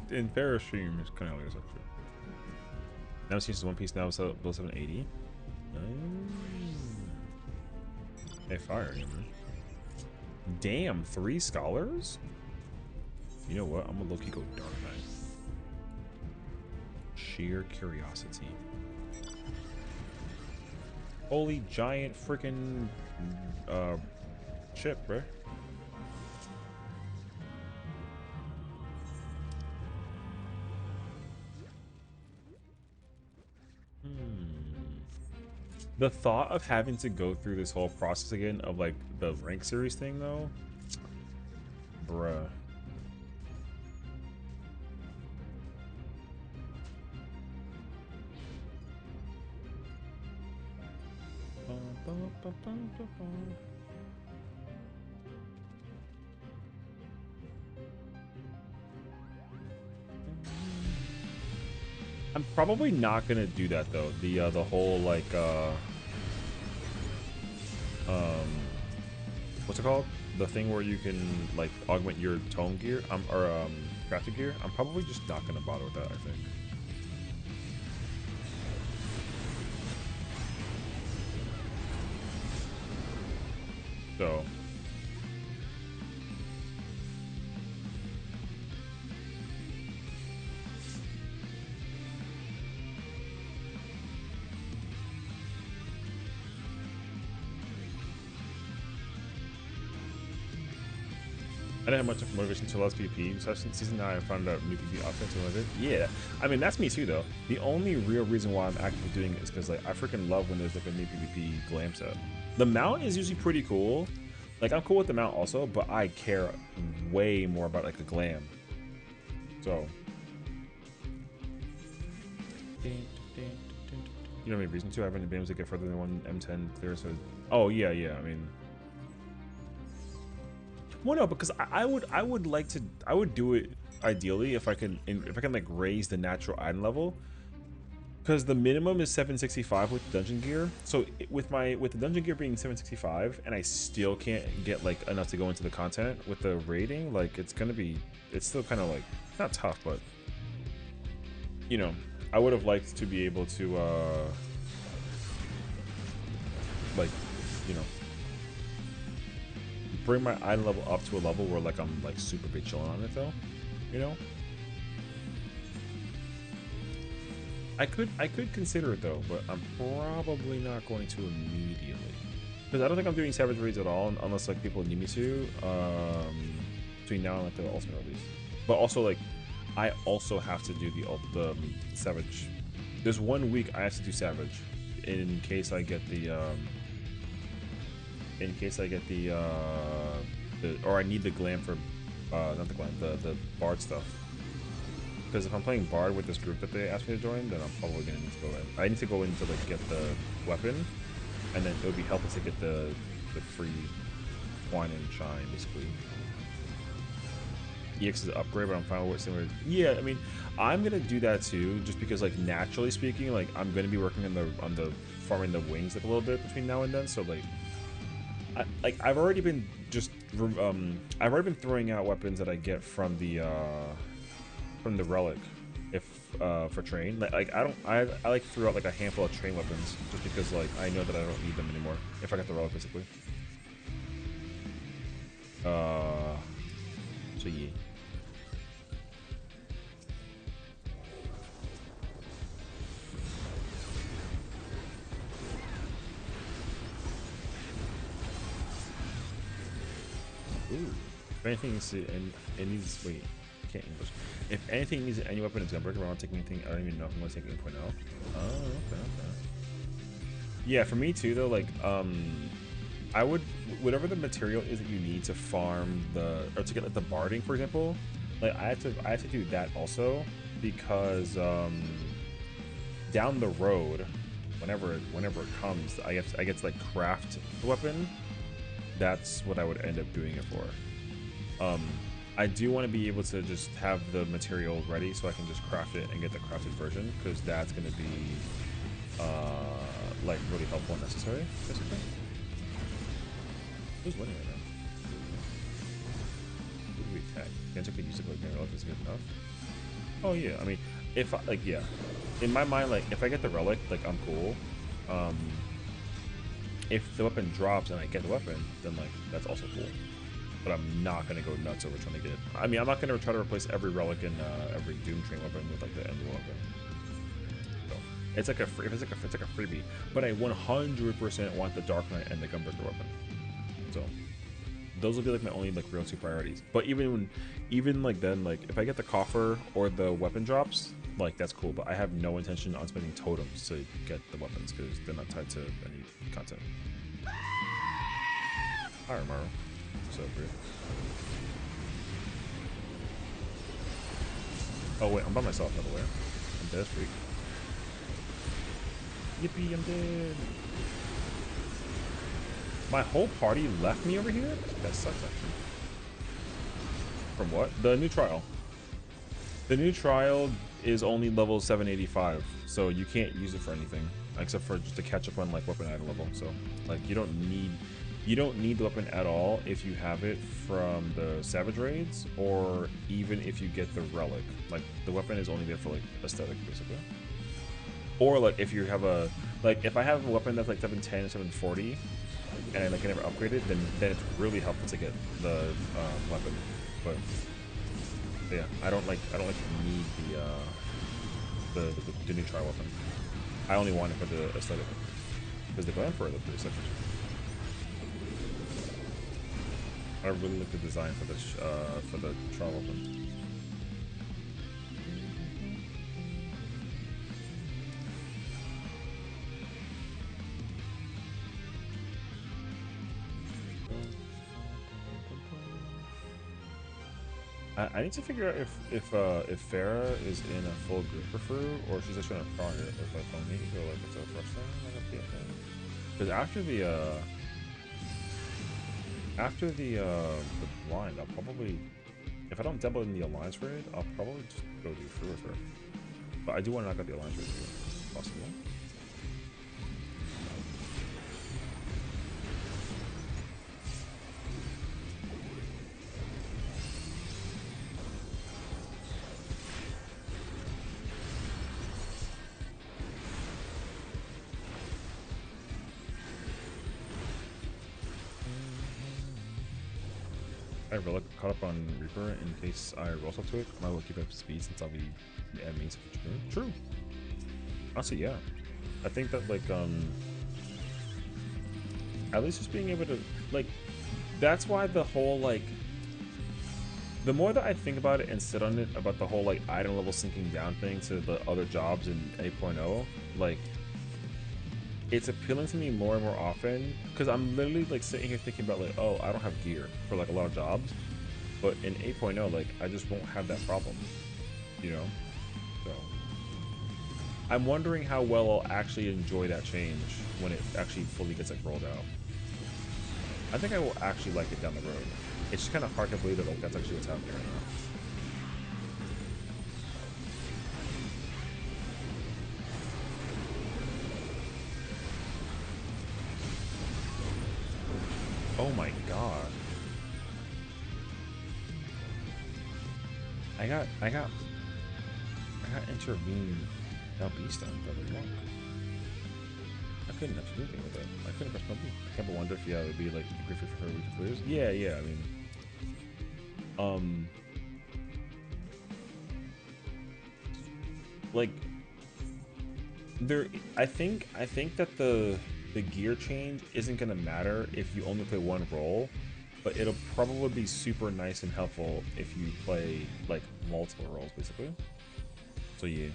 stream. It's kind of hilarious actually. Now it's One Piece now, so below 780. Hey, fire hammer. Damn, 3 scholars? You know what? I'm gonna low-key go Dark Knight. Sheer curiosity. Holy giant freaking ship, bro. The thought of having to go through this whole process again of like the rank series thing though, bruh. I'm probably not gonna do that though. The whole like what's it called? The thing where you can like augment your tome gear, or crafted gear. I'm probably just not gonna bother with that, I think. So I didn't have much motivation to last PvP. So since season 9, I found out new PvP offense and it. Yeah, I mean that's me too though. The only real reason why I'm actively doing it is because like I freaking love when there's like a new PvP glam set. The mount is usually pretty cool. Like I'm cool with the mount also, but I care way more about like the glam. So you don't have any reason to. I haven't been able to get further than one M10 clear. So oh yeah, I mean. Well, no, because I would like to. I would do it ideally if I can like raise the natural item level. Because the minimum is 765 with dungeon gear. So with the dungeon gear being 765, and I still can't get like enough to go into the content with the rating, like it's still kind of like not tough, but you know, I would have liked to be able to like, you know, bring my item level up to a level where like I'm like super big chilling on it though, you know. I could consider it though, but I'm probably not going to immediately because I don't think I'm doing savage raids at all unless like people need me to between now and like the ultimate release. But also like I also have to do the savage. There's 1 week I have to do savage in case I get the or I need the glam for not the glam, the bard stuff. Because if I'm playing bard with this group that they asked me to join, then I'm probably gonna need to go in. I need to go in to like get the weapon, and then it would be helpful to get the free wine and shine basically. EX is an upgrade, but I'm fine with what similar. Yeah, I mean, I'm gonna do that too, just because like naturally speaking, like I'm gonna be working on the farming the wings like a little bit between now and then. So like I've already been throwing out weapons that I get from the relic if for train. Like I like threw out like a handful of train weapons just because like I know that I don't need them anymore if I got the relic basically. So yeah. Ooh. If anything needs to, and it needs, wait, I can't English. If anything needs any weapon, it's gonna break around taking anything. I don't even know if I'm gonna take 8.0. Oh, okay. Yeah, for me too though, like, I would, whatever the material is that you need to farm or to get like the barding, for example, like I have to do that also because, down the road, whenever it comes, I get to like craft the weapon. That's what I would end up doing it for. I do want to be able to just have the material ready so I can just craft it and get the crafted version, because that's going to be like really helpful and necessary, basically. Who's winning right now? Who do we Can't take the use of like relic is good enough. Oh yeah, I mean, if I, like yeah, in my mind, like if I get the relic, like I'm cool. If the weapon drops and I get the weapon, then like that's also cool. But I'm not gonna go nuts over trying to get. I mean, I'm not gonna try to replace every relic in every Doom Train weapon with like the ending weapon. So it's like a free, it's like a freebie. But I 100% want the Dark Knight and the Gunbreaker weapon. So those will be like my only like real two priorities. But even like then, like if I get the coffer or the weapon drops, like that's cool. But I have no intention on spending totems to get the weapons because they're not tied to any content. Hi, Romero. What's up, bro? Oh wait, I'm by myself by the way. I'm dead as freak. Yippee, I'm dead. My whole party left me over here? That sucks actually. From what? The new trial. The new trial is only level 785, so you can't use it for anything except for just to catch up on like weapon item level. So like you don't need the weapon at all if you have it from the Savage Raids, or even if you get the relic. Like the weapon is only there for like aesthetic basically. Or like if you have a if I have a weapon that's like 710 or 740 and like I never upgrade it, then it's really helpful to get the weapon. But yeah, I don't like need the new trial weapon. I only want it for the aesthetic because the glam for it look pretty sick. I really like the design for the trial weapon. I need to figure out if Farah is in a full group referral or she's just trying to prod it with like phone meet or like it's a fresh thing, like a PM thing. Because after the blind, I'll probably, if I don't double in the alliance raid, I'll probably just go do free with her. But I do want to knock out the alliance raid if possible. I really caught up on Reaper in case I roll up to it. I will keep up speed since I'll be means true. Honestly, yeah. I think that like at least just being able to like that's why the whole like the more that I think about it and sit on it about the whole like item level sinking down thing to the other jobs in 8.0, like it's appealing to me more and more often because I'm literally like sitting here thinking about like, oh, I don't have gear for like a lot of jobs, but in 8.0 like I just won't have that problem, you know. So I'm wondering how well I'll actually enjoy that change when it actually fully gets like rolled out. I think I will actually like it down the road. It's just kind of hard to believe that like that's actually what's happening right now. Oh my god. I got intervened now beast on by the monk. I couldn't actually do anything with that. I couldn't press my B. I can't but wonder if yeah it would be like a Griffith for her week clears. Yeah, I mean like there I think that the gear change isn't gonna matter if you only play one role, but it'll probably be super nice and helpful if you play like multiple roles basically. So yeah,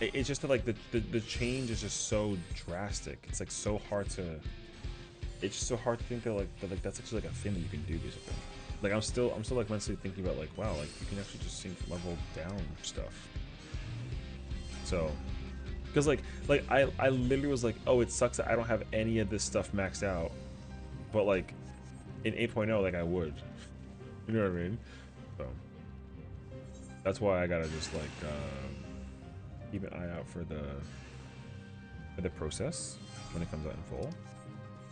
it's just that like the change is just so drastic. It's like so hard to, it's just so hard to think that like that's actually like a thing that you can do basically. Like I'm still like mentally thinking about like, wow, like you can actually just sync level down stuff. So because like I literally was like, oh, it sucks that I don't have any of this stuff maxed out, but like in 8.0 like I would, you know what I mean? So that's why I gotta just like keep an eye out for the process when it comes out in full,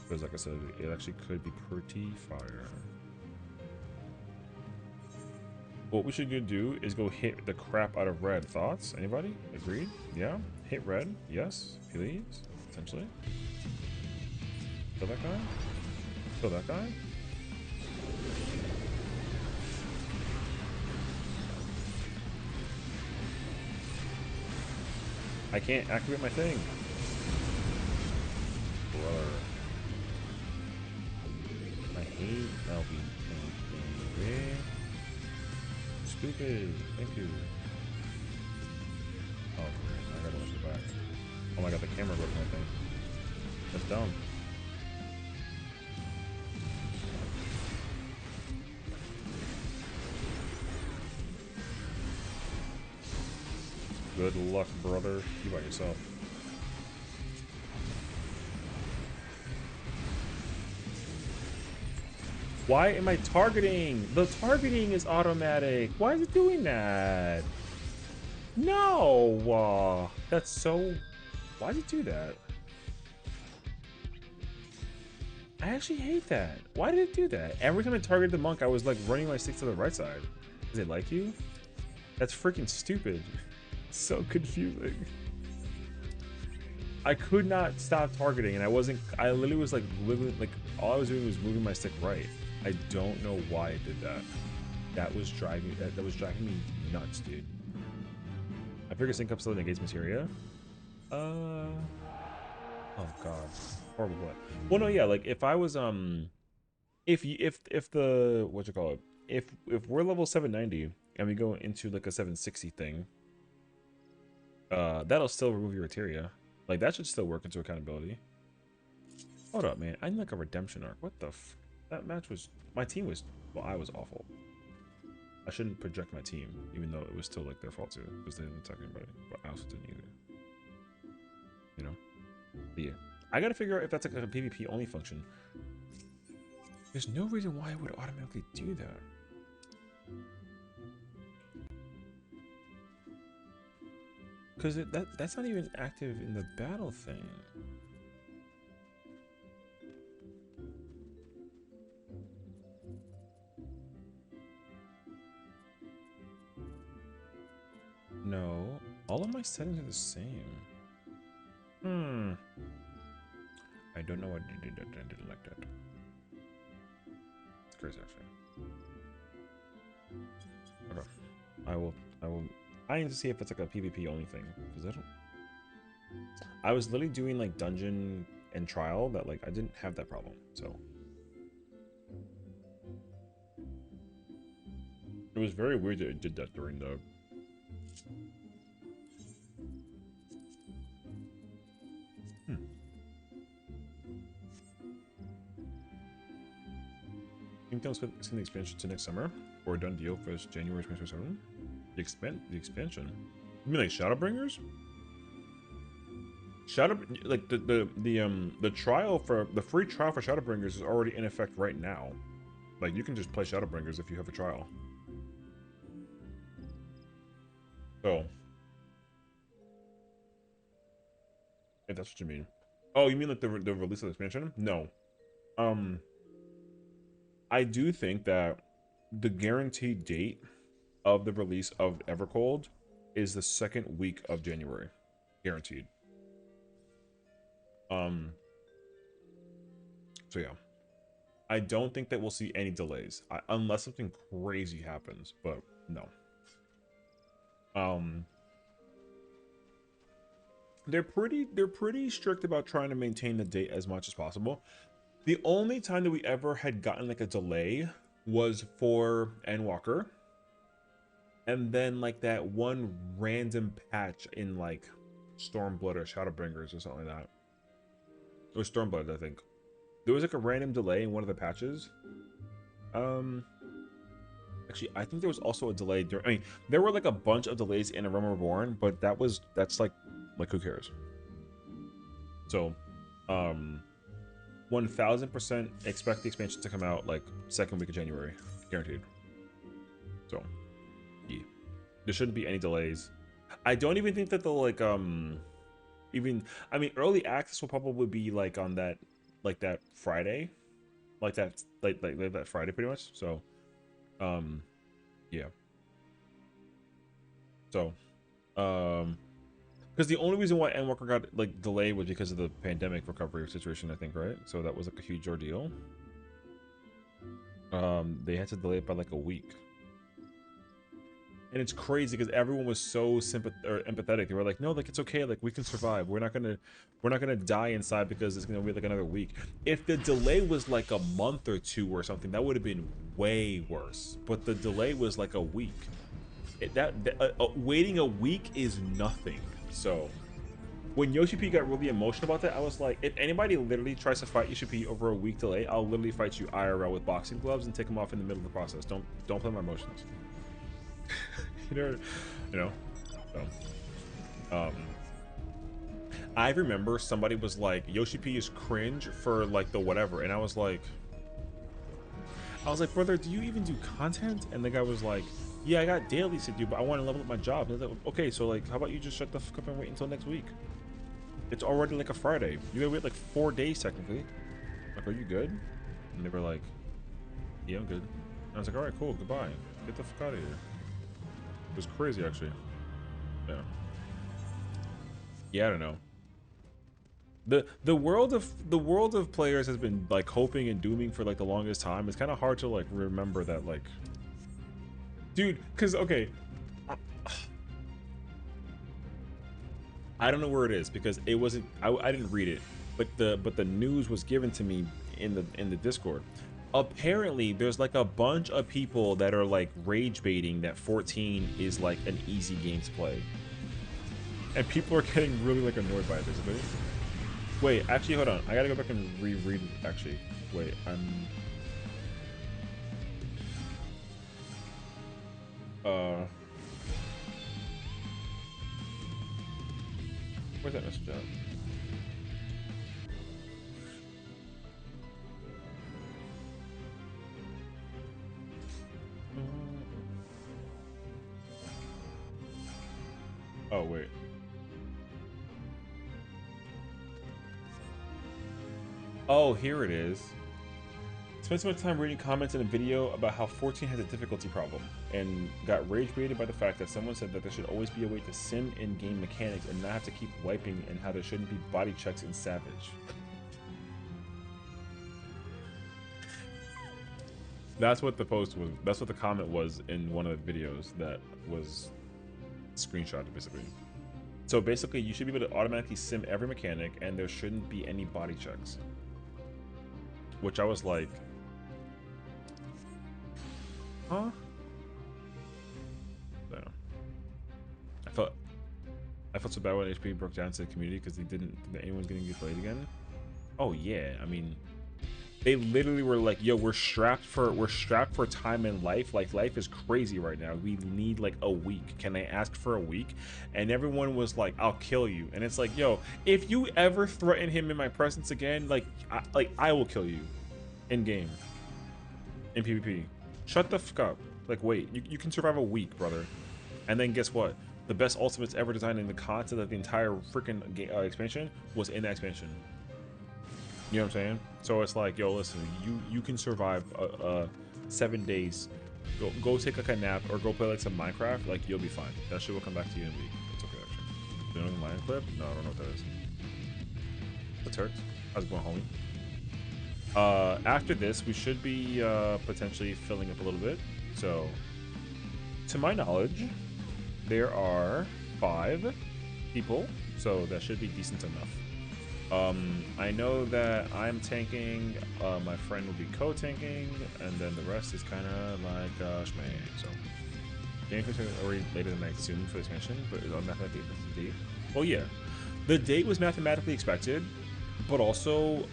because like I said, it actually could be pretty fire. What we should go do is go hit the crap out of red. Thoughts? Anybody? Agreed? Yeah? Hit red? Yes? Please? Essentially. Kill that guy? Kill that guy? I can't activate my thing. Brother. I hate LB. Stupid. Thank you. Oh, I gotta watch it back. Oh my god, the camera broke my thing. That's dumb. Good luck, brother. You by yourself. Why am I targeting? The targeting is automatic. Why is it doing that? No. That's so... Why did it do that? I actually hate that. Why did it do that? Every time I targeted the monk, I was like running my stick to the right side. Does it like you? That's freaking stupid. So confusing. I could not stop targeting, and I literally was like all I was doing was moving my stick right. I don't know why it did that. That was driving me nuts, dude. I figure sync up still negates materia. Oh god. Horrible play. Well, no, yeah, like if I was if the what you call it, if we're level 790 and we go into like a 760 thing, that'll still remove your materia. Like that should still work into accountability. Hold up, man. I need like a redemption arc. What the f? That match was... My team was... Well, I was awful. I shouldn't project my team, even though it was still like their fault too, because they didn't attack anybody. But I also didn't either. You know? But yeah. I gotta figure out if that's like a PvP only function. There's no reason why it would automatically do that. Because that's not even active in the battle thing. No, all of my settings are the same. I don't know what I didn't like that. It's crazy, actually. Okay. I need to see if it's like a PvP only thing, because I was literally doing like dungeon and trial that like I didn't have that problem, so. It was very weird that it did that during the... You think they'll extend the expansion to next summer, or a done deal for January 2027? The expansion. You mean like Shadowbringers? Like the trial for the free trial for Shadowbringers is already in effect right now. Like you can just play Shadowbringers if you have a trial. So, if that's what you mean. Oh, you mean like the release of the expansion? No. I do think that the guaranteed date of the release of Evercold is the second week of January. Guaranteed. So yeah. I don't think that we'll see any delays. Unless something crazy happens, but no. They're pretty strict about trying to maintain the date as much as possible. The only time that we ever had gotten like a delay was for Endwalker. And then like that one random patch in like Stormblood or Shadowbringers or something like that. It was Stormblood, I think. There was like a random delay in one of the patches. Actually, I think there was also a delay during... I mean, there were like a bunch of delays in A Realm Reborn, but that's like who cares? So, 1000% expect the expansion to come out like second week of January, guaranteed. So, yeah, there shouldn't be any delays. I don't even think that they'll like even... I mean, early access will probably be like on that Friday, like that Friday pretty much. So, yeah, So, because the only reason why Endwalker got like delayed was because of the pandemic recovery situation, I think, right? So that was like a huge ordeal. They had to delay it by like a week. And it's crazy because everyone was so empathetic. They were like, "No, like it's okay. Like we can survive. We're not gonna die inside because it's gonna be like another week." If the delay was like a month or two or something, that would have been way worse. But the delay was like a week. Waiting a week is nothing. So when Yoshi P got really emotional about that, I was like, if anybody literally tries to fight Yoshi P over a week delay, I'll literally fight you IRL with boxing gloves and take them off in the middle of the process. Don't play my emotions. you know. So, I remember somebody was like, Yoshi P is cringe for like the whatever, and I was like, brother, do you even do content? And the guy was like, yeah, I got dailies to do, but I want to level up my job. And I was like, okay, so like, how about you just shut the fuck up and wait until next week? It's already like a Friday. You gotta wait like 4 days technically. Like, are you good? And they were like, yeah, I'm good. And I was like, all right, cool, goodbye. Get the fuck out of here. It was crazy, actually. Yeah, I don't know. The world of players has been like hoping and dooming for like the longest time. It's kind of hard to like remember that, like, dude, because okay, I don't know where it is because it wasn't, I didn't read it, but the news was given to me in the Discord. Apparently there's like a bunch of people that are like rage baiting that 14 is like an easy game to play, and people are getting really like annoyed by this. Wait, actually, hold on. I gotta go back and reread. Actually, wait. Where's that message at? Oh wait. Oh, here it is. Spent so much time reading comments in a video about how 14 has a difficulty problem, and got rage baited by the fact that someone said that there should always be a way to sim in-game mechanics and not have to keep wiping, and how there shouldn't be body checks in Savage. That's what the post was. That's what the comment was in one of the videos that was screenshotted, basically. So basically, you should be able to automatically sim every mechanic, and there shouldn't be any body checks. Which I was like, huh? I felt so bad when HP broke down to the community because they didn't think that anyone's gonna get played again. Oh yeah, I mean, they literally were like, yo, we're strapped for time in life. Like, life is crazy right now. We need like a week. Can I ask for a week? And everyone was like, I'll kill you. And it's like, yo, if you ever threaten him in my presence again, like I will kill you in game, in PvP. Shut the fuck up. Like, wait, you can survive a week, brother. And then guess what? The best ultimates ever designed in the content of the entire freaking expansion was in the expansion. You know what I'm saying? So it's like, yo, listen, you can survive 7 days. Go take like a nap or go play like some Minecraft. Like, you'll be fine. That shit will come back to you in a week. That's okay, actually. You know the lion clip? No, I don't know what that is. What's hurts? How's it going, homie? After this, we should be potentially filling up a little bit. So, to my knowledge, there are 5 people, so that should be decent enough. I know that I'm tanking, my friend will be co-tanking, and then the rest is kind of like schmay. So, game is already later than I assumed for this mission, but it's mathematically date. Well, yeah, the date was mathematically expected, but also,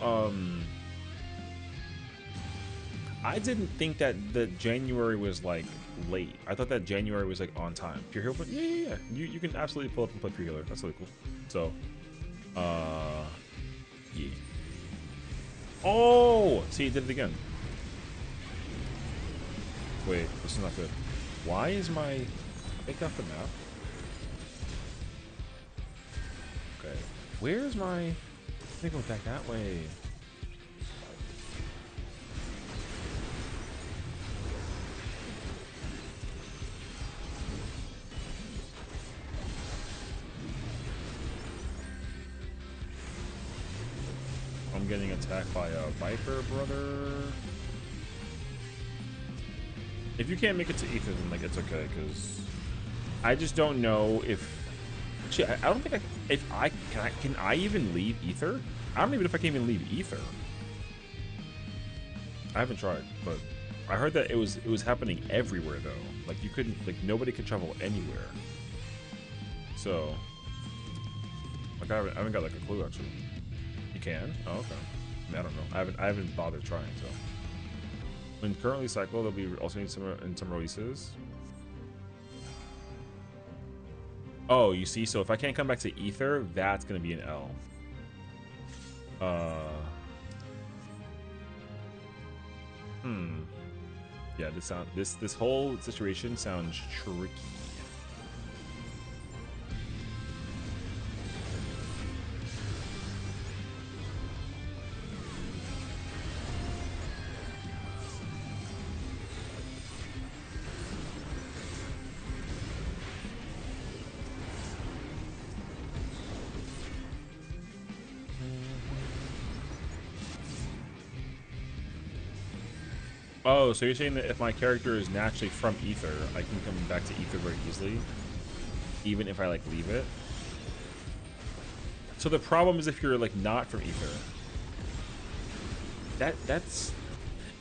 I didn't think that January was like late. I thought that January was like on time. Pure Healer, but yeah. You can absolutely pull up and play Pure Healer. That's really cool. So, yeah. Oh, see, he did it again. Wait, this is not good. Why is my take off the map? Okay, where's my? I think go back that way. I'm getting attacked by a Viper, brother. If you can't make it to Ether, then like it's okay, because I just don't know if. Shit, I don't think can I even leave Ether? I don't even know if I can even leave Ether. I haven't tried, but I heard that it was happening everywhere though. Like you couldn't, like nobody could travel anywhere. So like I haven't got like a clue actually. You can? Oh, okay. I mean, I don't know. I haven't bothered trying. So when currently cycle, there'll be also need some releases. Oh, you see. So if I can't come back to Ether, that's gonna be an L. Yeah, this whole situation sounds tricky. Oh, so you're saying that if my character is naturally from Ether, I can come back to Ether very easily, even if I like leave it? So the problem is if you're like not from Ether. That's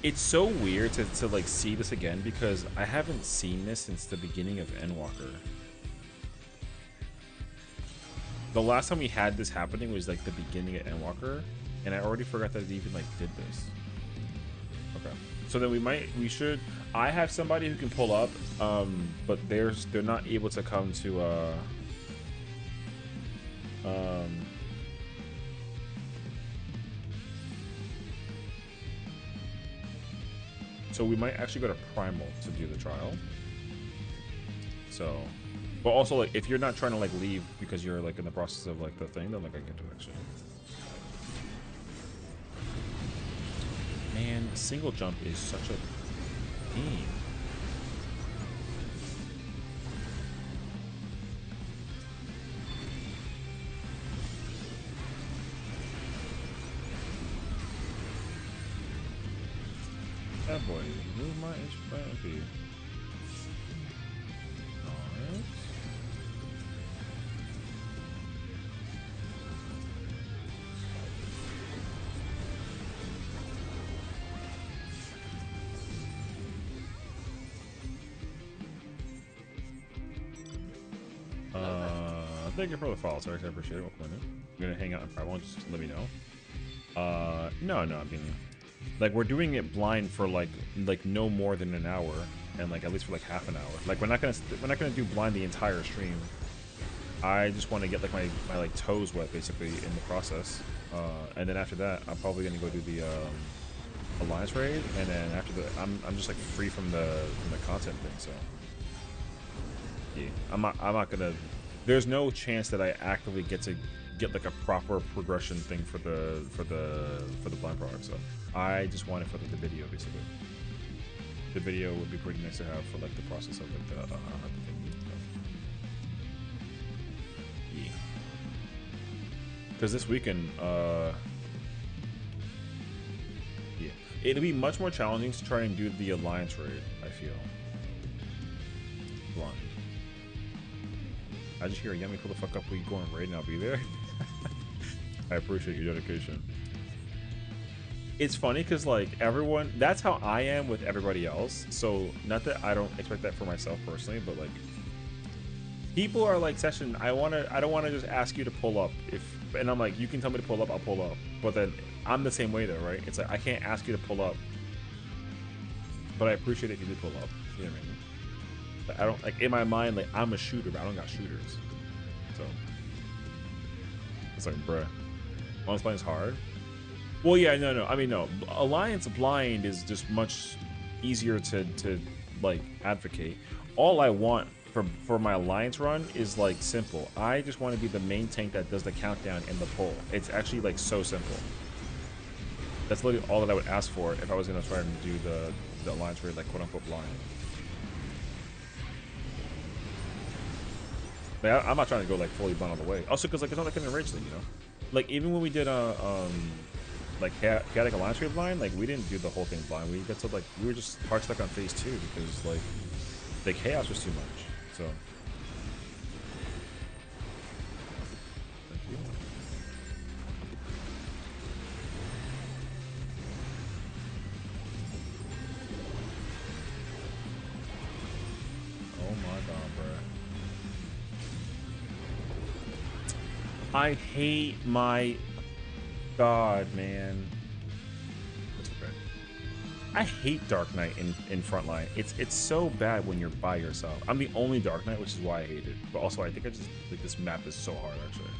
it's so weird to like see this again because I haven't seen this since the beginning of Endwalker. The last time we had this happening was like the beginning of Endwalker, and I already forgot that it even like did this. Okay. So then we should. I have somebody who can pull up, but they're not able to come to. So we might actually go to Primal to do the trial. So, but also like if you're not trying to like leave because you're like in the process of like the thing, then like I can do it actually. Man, single jump is such a pain. That boy, move my inch by MP. Alright. Thank you for the follow, sir. I appreciate it. Welcome in. You're gonna hang out in Primal, just let me know. No, I mean, like we're doing it blind for like no more than an hour, and like at least for like half an hour. Like we're not gonna do blind the entire stream. I just want to get like my like toes wet basically in the process, and then after that I'm probably gonna go do the alliance raid, and then after that I'm just like free from the content thing. So yeah, I'm not gonna. There's no chance that I actively get like a proper progression thing for the blind product. So I just want it for the video basically. The video would be pretty nice to have for like the process of like the thing. So. Yeah. Because this weekend, yeah, it'll be much more challenging to try and do the alliance raid. I feel blind. I just hear Yummy, pull the fuck up, we go and raid and I'll be there. I appreciate your dedication. It's funny because like everyone, that's how I am with everybody else. So not that I don't expect that for myself personally, but like people are like, Session, I don't want to just ask you to pull up and I'm like, you can tell me to pull up, I'll pull up. But then I'm the same way though, right? It's like I can't ask you to pull up, but I appreciate it if you did pull up. You know what I mean? I don't like in my mind like I'm a shooter, but I don't got shooters. So it's like, bruh, Alliance Blind is hard. Well, yeah, no. I mean, no. Alliance Blind is just much easier to like advocate. All I want for my Alliance run is like simple. I just want to be the main tank that does the countdown and the pull. It's actually like so simple. That's literally all that I would ask for if I was gonna try and do the Alliance raid, like quote unquote blind. Like, I'm not trying to go like fully blind all the way. Also, because like it's not like an enraged thing, you know. Like even when we did Chaotic Alliance Wave blind, like we didn't do the whole thing blind. We got to like we were just hard stuck on phase 2 because like the chaos was too much. So thank you. Oh my god, bro. I hate my god, man. That's okay. I hate Dark Knight in Frontline. It's so bad when you're by yourself. I'm the only Dark Knight, which is why I hate it. But also, I think I just like this map is so hard. Actually,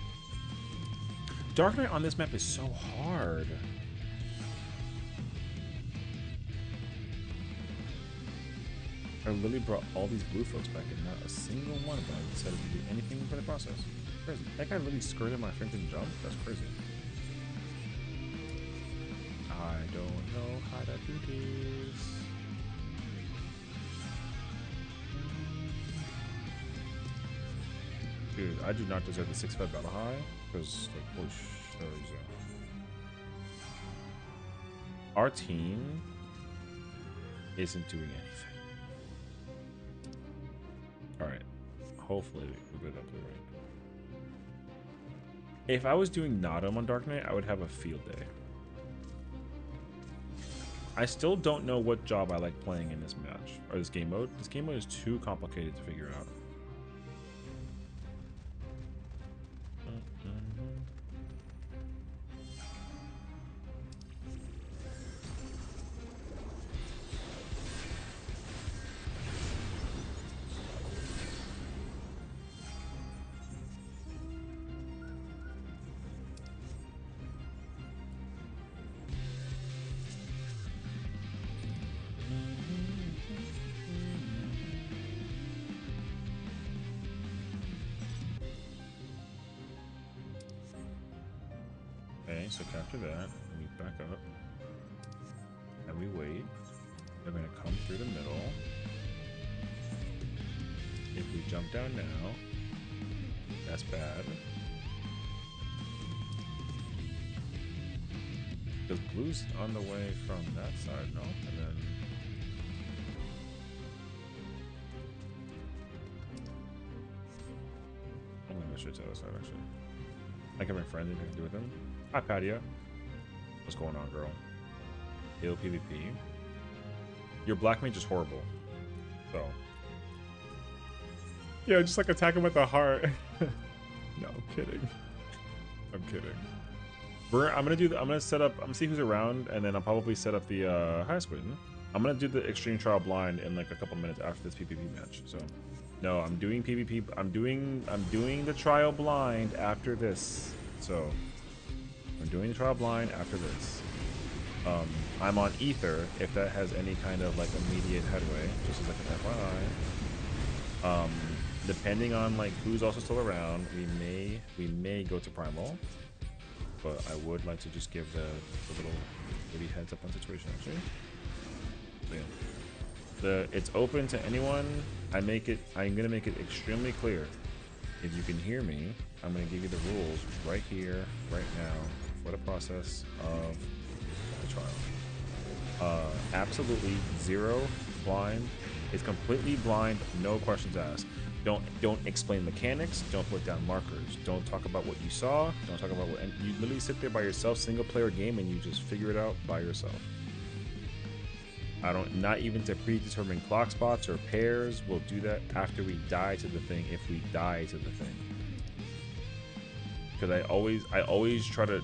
Dark Knight on this map is so hard. I literally brought all these blue folks back and not a single one of them decided to do anything for the process. Crazy. That guy really skirted my freaking jump? That's crazy. I don't know how to do this. Dude, I do not deserve the 6-5 battle high, because, like, holy sh... Our team isn't doing anything. Alright. Hopefully, we get up to the right. If I was doing Nadam on Dark Knight, I would have a field day. I still don't know what job I like playing in this match, or this game mode. This game mode is too complicated to figure out. Okay, so after that, we back up, and we wait. They're gonna come through the middle. If we jump down now, that's bad. Because blue's on the way from that side, no? And then... I'm gonna go straight to the other side, actually. I can bring friends, anything to do with them. Hi, Patia. What's going on, girl? Heal PvP. Your black mage is horrible. So... yeah, just like attack him with the heart. No, I'm kidding. I'm kidding. I'm gonna set up. I'm gonna see who's around, and then I'll probably set up the hi Squid. I'm gonna do the extreme trial blind in like a couple minutes after this PvP match. So, no, I'm doing PvP. I'm doing the trial blind after this. So, I'm doing the trial blind after this. I'm on Ether if that has any kind of like immediate headway, just as like an FYI. Depending on like who's also still around, we may go to Primal. But I would like to just give the little maybe heads up on situation actually. So yeah. It's open to anyone. I'm gonna make it extremely clear. If you can hear me, I'm gonna give you the rules right here, right now, for the process of the trial. Absolutely zero blind. It's completely blind, no questions asked. Don't explain mechanics. Don't put down markers. Don't talk about what you saw. Don't talk about what. And you literally sit there by yourself, single player game, and you just figure it out by yourself. Not even to predetermine clock spots or pairs. We'll do that after we die to the thing. If we die to the thing, because I always try to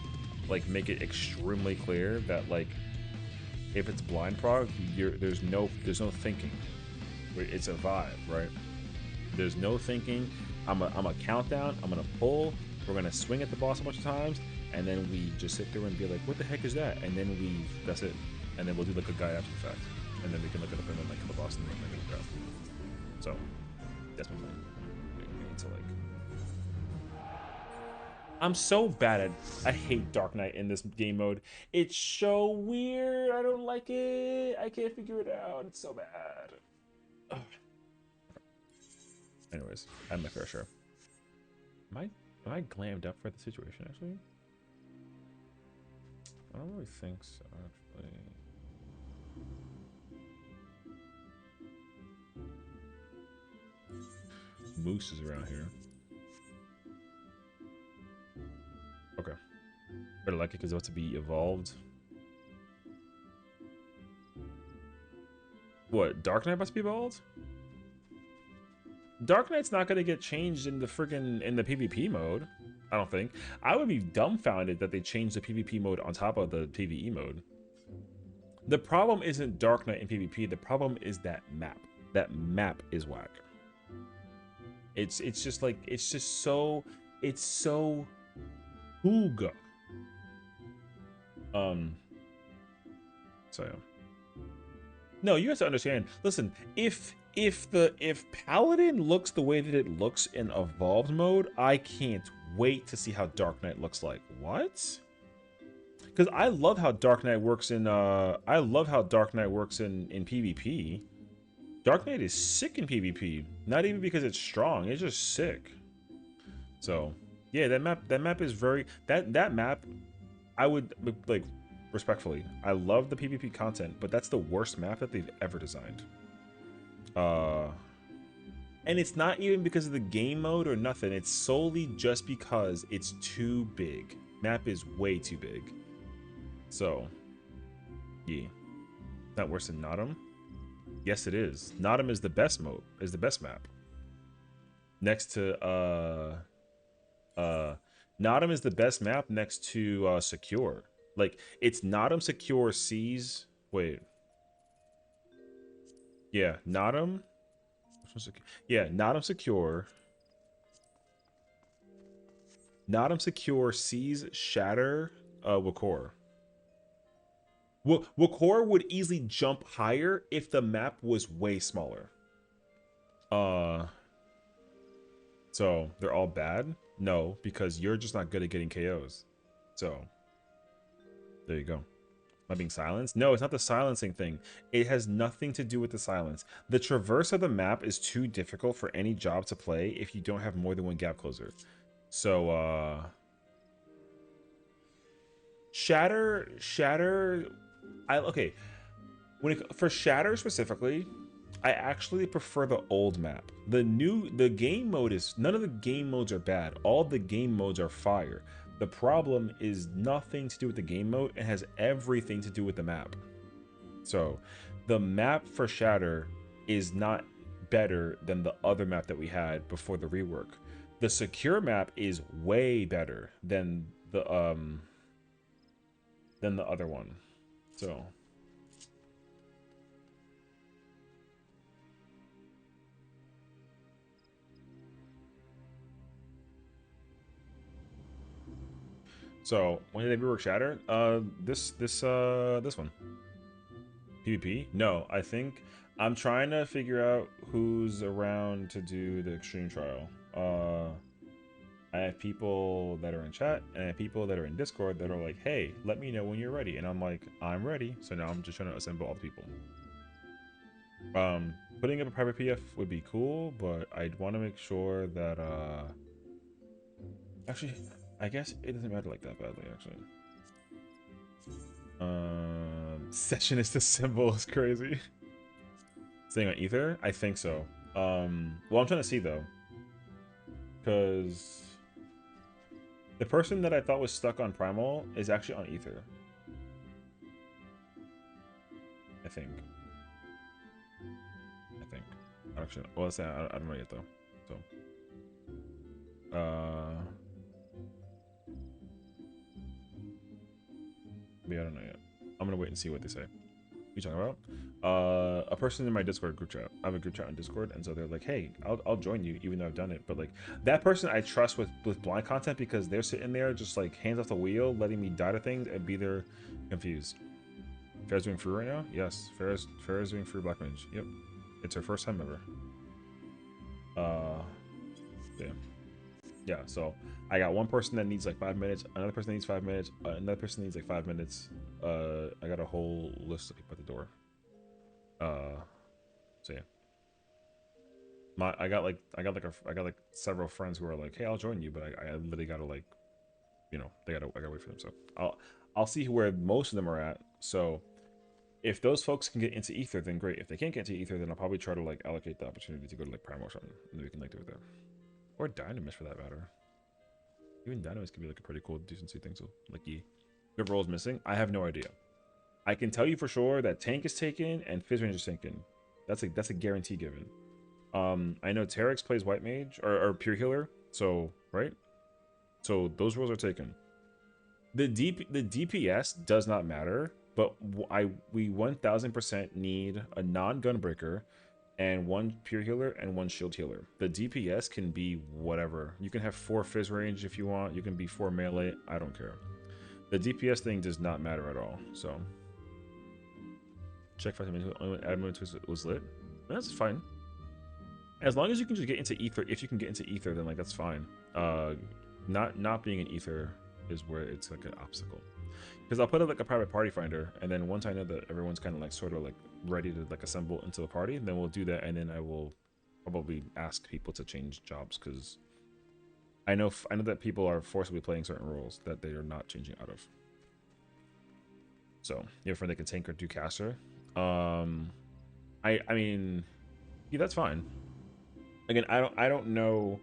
like make it extremely clear that like if it's blind frog, there's no thinking. It's a vibe, right? There's no thinking. I'm a countdown. I'm gonna pull. We're gonna swing at the boss a bunch of times, and then we just sit there and be like, "What the heck is that?" And then that's it. And then we'll do like a guy after the fact, and then we can look it up and then like kill the boss and then make it look up. So that's my plan. We need to like. I'm so bad at. I hate Dark Knight in this game mode. It's so weird. I don't like it. I can't figure it out. It's so bad. Ugh. Anyways, I had my fair share. Am I glammed up for the situation, actually? I don't really think so, actually. Moose is around here. Okay. Better like it because it's about to be evolved. What? Dark Knight about to be evolved? Dark Knight's not gonna get changed in the PvP mode. I don't think. I would be dumbfounded that they changed the PvP mode on top of the PvE mode. The problem isn't Dark Knight in PvP. The problem is that map. That map is whack. It's just like it's so Ooga. So yeah. No, you have to understand. Listen, if Paladin looks the way that it looks in evolved mode, I can't wait to see how Dark Knight looks like. What? Because I love how Dark Knight works in PvP. Dark Knight is sick in PvP. Not even because it's strong, it's just sick. So yeah, that map is very that map. I would like respectfully. I love the PvP content, but that's the worst map that they've ever designed. And it's not even because of the game mode or nothing. It's solely just because it's too big. Map is way too big. So, yeah. Not worse than Nottingham? Yes, it is. Nottingham is the best mode. Is the best map. Next to Nottingham is the best map next to Secure. Like it's Nottingham, Secure, Seas. Wait. Yeah, Nottingham. Yeah, Nottingham, Secure. Nottingham, Secure, Seas, Shatter, Wakor. Wakor would easily jump higher if the map was way smaller. So they're all bad? No, because you're just not good at getting KOs. So there you go. Am I being silenced? No, it's not the silencing thing. It has nothing to do with the silence. The traverse of the map is too difficult for any job to play if you don't have more than one gap closer. So, Shatter, okay. For Shatter specifically, I actually prefer the old map. The game mode is, none of the game modes are bad. All the game modes are fire. The problem is nothing to do with the game mode. It has everything to do with the map. So the map for Shatter is not better than the other map that we had before the rework. The Secure map is way better than the other one. So when did they rework Shatter? This one. PvP? No, I think I'm trying to figure out who's around to do the extreme trial. I have people that are in chat and I have people that are in Discord that are like, hey, let me know when you're ready. And I'm like, I'm ready. So now I'm just trying to assemble all the people. Putting up a private PF would be cool, but I'd want to make sure that actually, I guess it doesn't matter like that badly, actually. Session is the symbol is crazy. Staying on Ether? I think so. Well, I'm trying to see though, because the person that I thought was stuck on Primal is actually on Ether. I think. Actually, well, let's say I don't know yet though. So, yeah, I don't know yet. I'm gonna wait and see what they say. What are you talking about? A person in my Discord group chat. I have a group chat on Discord, and so they're like, "Hey, I'll join you, even though I've done it." But like that person, I trust with blind content because they're sitting there just like hands off the wheel, letting me die to things and be there confused. Farrah's doing free right now? Yes, Farrah's doing free Black Mage. Yep, it's her first time ever. Yeah, so I got one person that needs like 5 minutes, another person that needs 5 minutes, another person needs like 5 minutes. I got a whole list of people at the door. So yeah. I got like several friends who are like, hey, I'll join you, but I literally gotta like, you know, I gotta wait for them. So I'll see where most of them are at. So if those folks can get into ether, then great. If they can't get into ether, then I'll probably try to like allocate the opportunity to go to like prime or something, and then we can like do it there, or dynamis for that matter. Even dynamis could be like a pretty cool decency thing. So like, yeah, the role is missing. I have no idea. I can tell you for sure that tank is taken and fizz range is taken. That's a guarantee given. I know Terex plays white mage or pure healer, so right. So those roles are taken. The DPS does not matter, but we 1000% need a non-gunbreaker and one pure healer and one shield healer. The DPS can be whatever. You can have 4 fizz range if you want. You can be 4 melee. I don't care. The DPS thing does not matter at all. So check 5 minutes. Only when admin was lit. That's fine. As long as you can just get into ether. If you can get into ether, then like that's fine. Not being in ether is where it's like an obstacle, because I'll put it like a private party finder, and then once I know that everyone's kind of like sort of like ready to like assemble into the party, then we'll do that, and then I will probably ask people to change jobs, because I know that people are forcibly playing certain roles that they are not changing out of. So you have a friend that can tank or do caster. I mean, yeah, that's fine. Again, I don't know.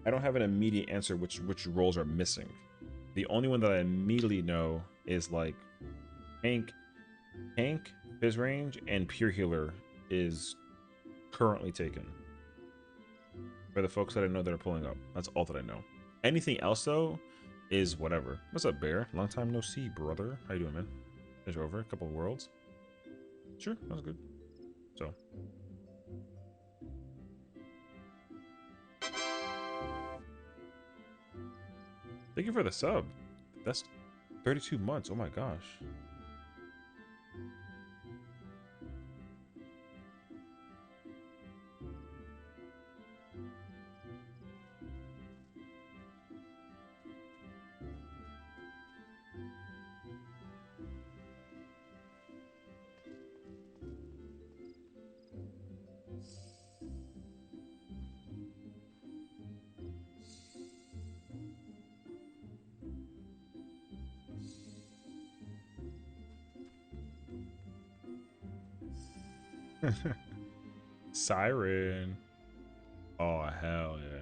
I don't have an immediate answer which roles are missing. The only one that I immediately know is like tank, fizz range, and pure healer is currently taken. For the folks that I know that are pulling up, that's all that I know. Anything else though is whatever. What's up, Bear? Long time no see, brother. How you doing, man? Is over a couple of worlds. Sure, that was good. So. Thank you for the sub. That's 32 months. Oh my gosh. Siren. Oh, hell yeah.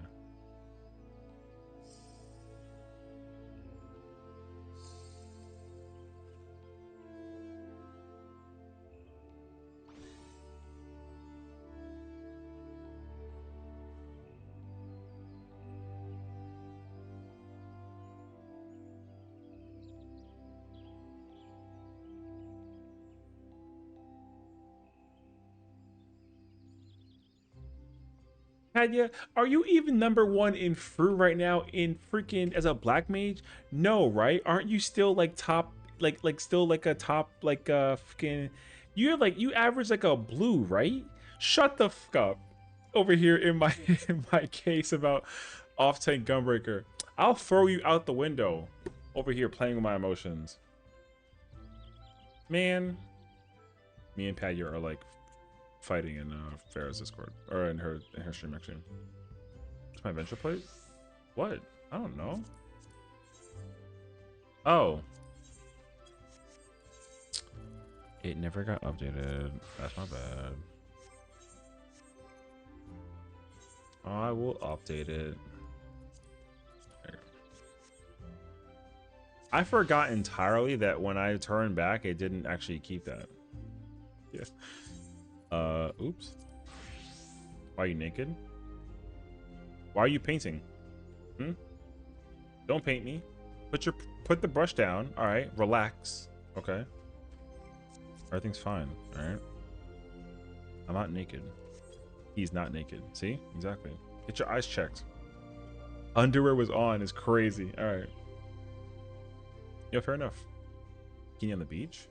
Padya, are you even #1 in fruit right now in freaking as a black mage? No, right? Aren't you still like top, like still like a top, like freaking? You're like, you average like a blue, right? Shut the fuck up over here in my in my case about off tank gunbreaker. I'll throw you out the window over here playing with my emotions. Man, me and Padya are like fighting in Farrah's Discord, or in her stream actually. It's my venture plate? What? I don't know. Oh. It never got updated. That's my bad. I will update it. I forgot entirely that when I turned back, it didn't actually keep that. Yeah. Oops. Why are you naked? Why are you painting? Don't paint me. Put the brush down. All right, relax. Okay. Everything's fine. All right. I'm not naked. He's not naked. See? Exactly. Get your eyes checked. Underwear was on is crazy. All right. Yeah, fair enough. Bikini on the beach?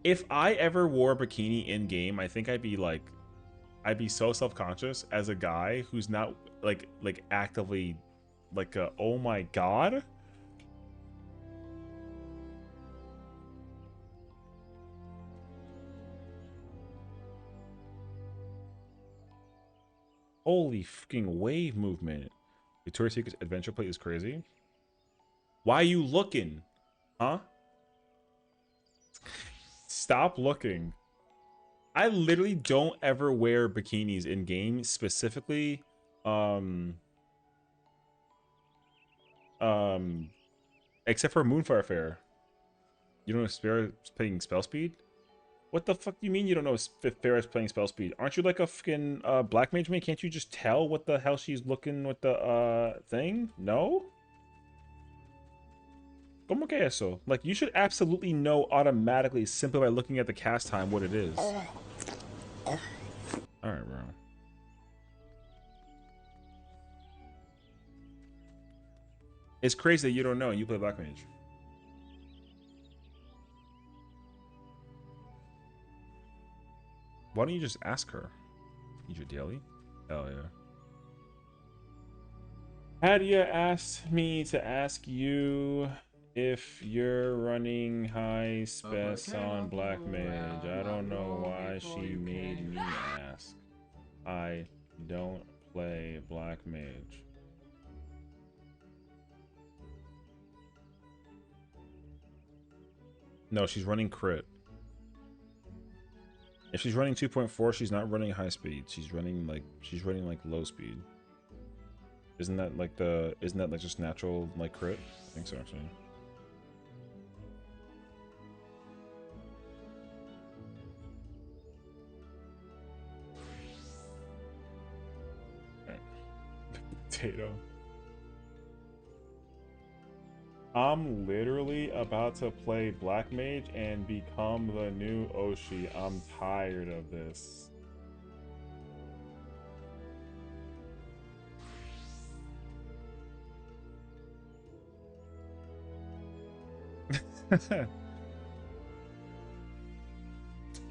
If I ever wore a bikini in game, I think I'd be so self-conscious as a guy who's not like actively like oh my god. Holy fucking wave movement. Victoria's Secret's adventure plate is crazy. Why are you looking? Huh? Stop looking. I literally don't ever wear bikinis in game, specifically except for Moonfire Fair. You don't know Fair is playing spell speed? What the fuck do you mean you don't know if Fair is playing spell speed? Aren't you like a fucking black mage man? Can't you just tell what the hell she's looking with the thing? No? ¿Cómo que eso? Like, you should absolutely know automatically simply by looking at the cast time what it is. Alright, bro. It's crazy that you don't know and you play black mage. Why don't you just ask her? Need your daily? Hell yeah. Hadia asked me to ask you if you're running high spec on black mage. I don't know why she made me ask. I don't play black mage. No, she's running crit. If she's running 2.4, she's not running high speed. She's running like low speed. Isn't that like just natural like crit? I think so actually. Right. Potato. I'm literally about to play Black Mage and become the new Oshi. I'm tired of this.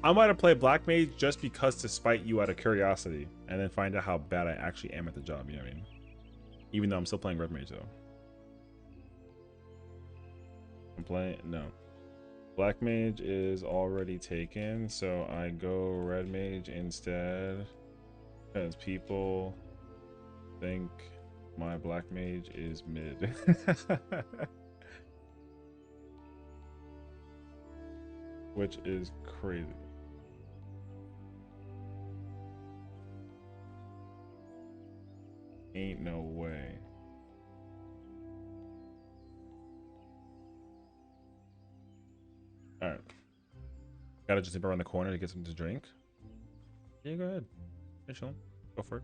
I might have played Black Mage just because to spite you out of curiosity and then find out how bad I actually am at the job, you know what I mean? Even though I'm still playing Red Mage though. I'm playing, no. Black Mage is already taken, so I go Red Mage instead because people think my Black Mage is mid. Which is crazy. Ain't no way. Alright. Gotta just nip around the corner to get something to drink. Yeah, go ahead. Hey, chill. Go for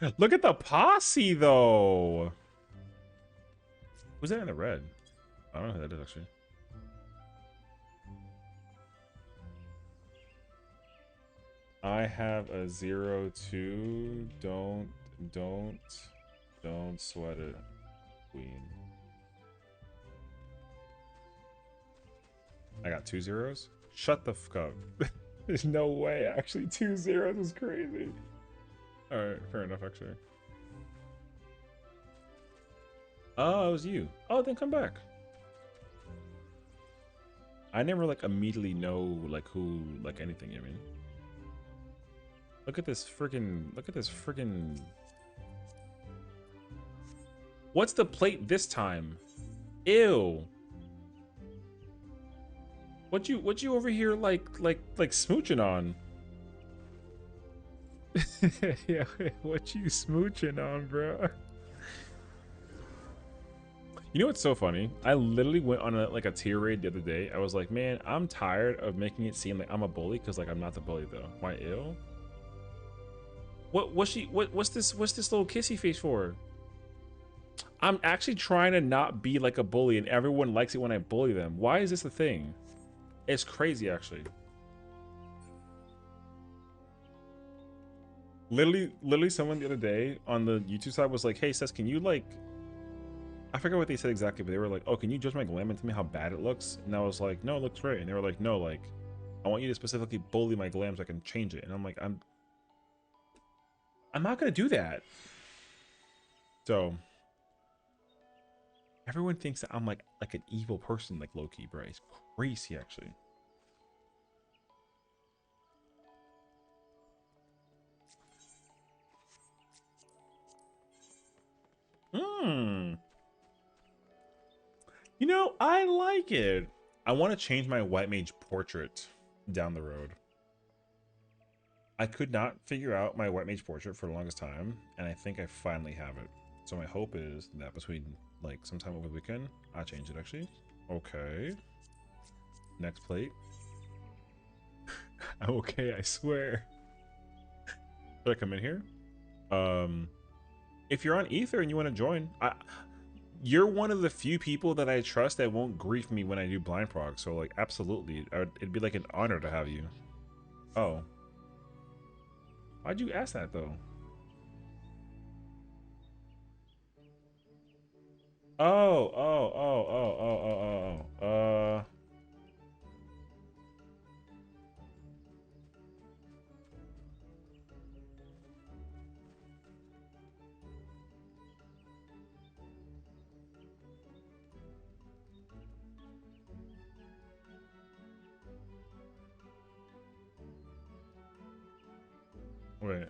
it. Look at the posse, though. Who's that in the red? I don't know who that is, actually. I have a 0-2. Don't sweat it, queen. I got 2 zeros? Shut the fuck up. There's no way. Actually, 2 zeros is crazy. Alright, fair enough, actually. Oh, it was you. Oh, then come back. I never, like, immediately know, like, who, like, anything, you mean? Look at this freaking... What's the plate this time? Ew. What you over here like smooching on? Yeah, what you smooching on, bro? You know what's so funny? I literally went on a tier raid the other day. I was like, man, I'm tired of making it seem like I'm a bully because like I'm not the bully though. Why ill? What's this little kissy face for? I'm actually trying to not be like a bully and everyone likes it when I bully them. Why is this a thing? It's crazy, actually. Literally, someone the other day on the YouTube side was like, "Hey, Seth, can you like?" I forget what they said exactly, but they were like, "Oh, can you judge my glam and tell me how bad it looks?" And I was like, "No, it looks great." And they were like, "No, like, I want you to specifically bully my glam so I can change it." And I'm like, "I'm not gonna do that." So everyone thinks that I'm like an evil person, like low key, bro. It's crazy, actually. You know, I like it. I want to change my white mage portrait down the road. I could not figure out my white mage portrait for the longest time, and I think I finally have it. So my hope is that between like sometime over the weekend, I'll change it actually. Okay. Next plate. I'm okay, I swear. Should I come in here? If you're on Ether and you want to join, you're one of the few people that I trust that won't grief me when I do blind prog. So like, absolutely, it'd be like an honor to have you. Oh, why'd you ask that though? Oh. Wait.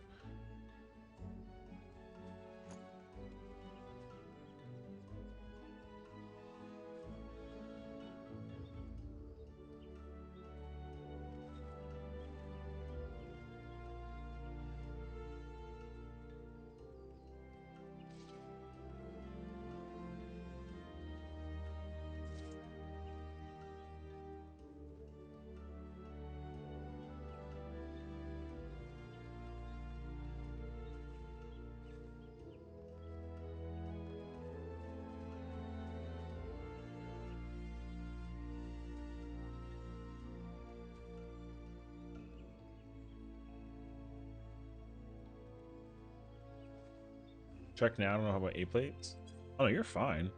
Check now. I don't know how about 8 plates. Oh no, you're fine.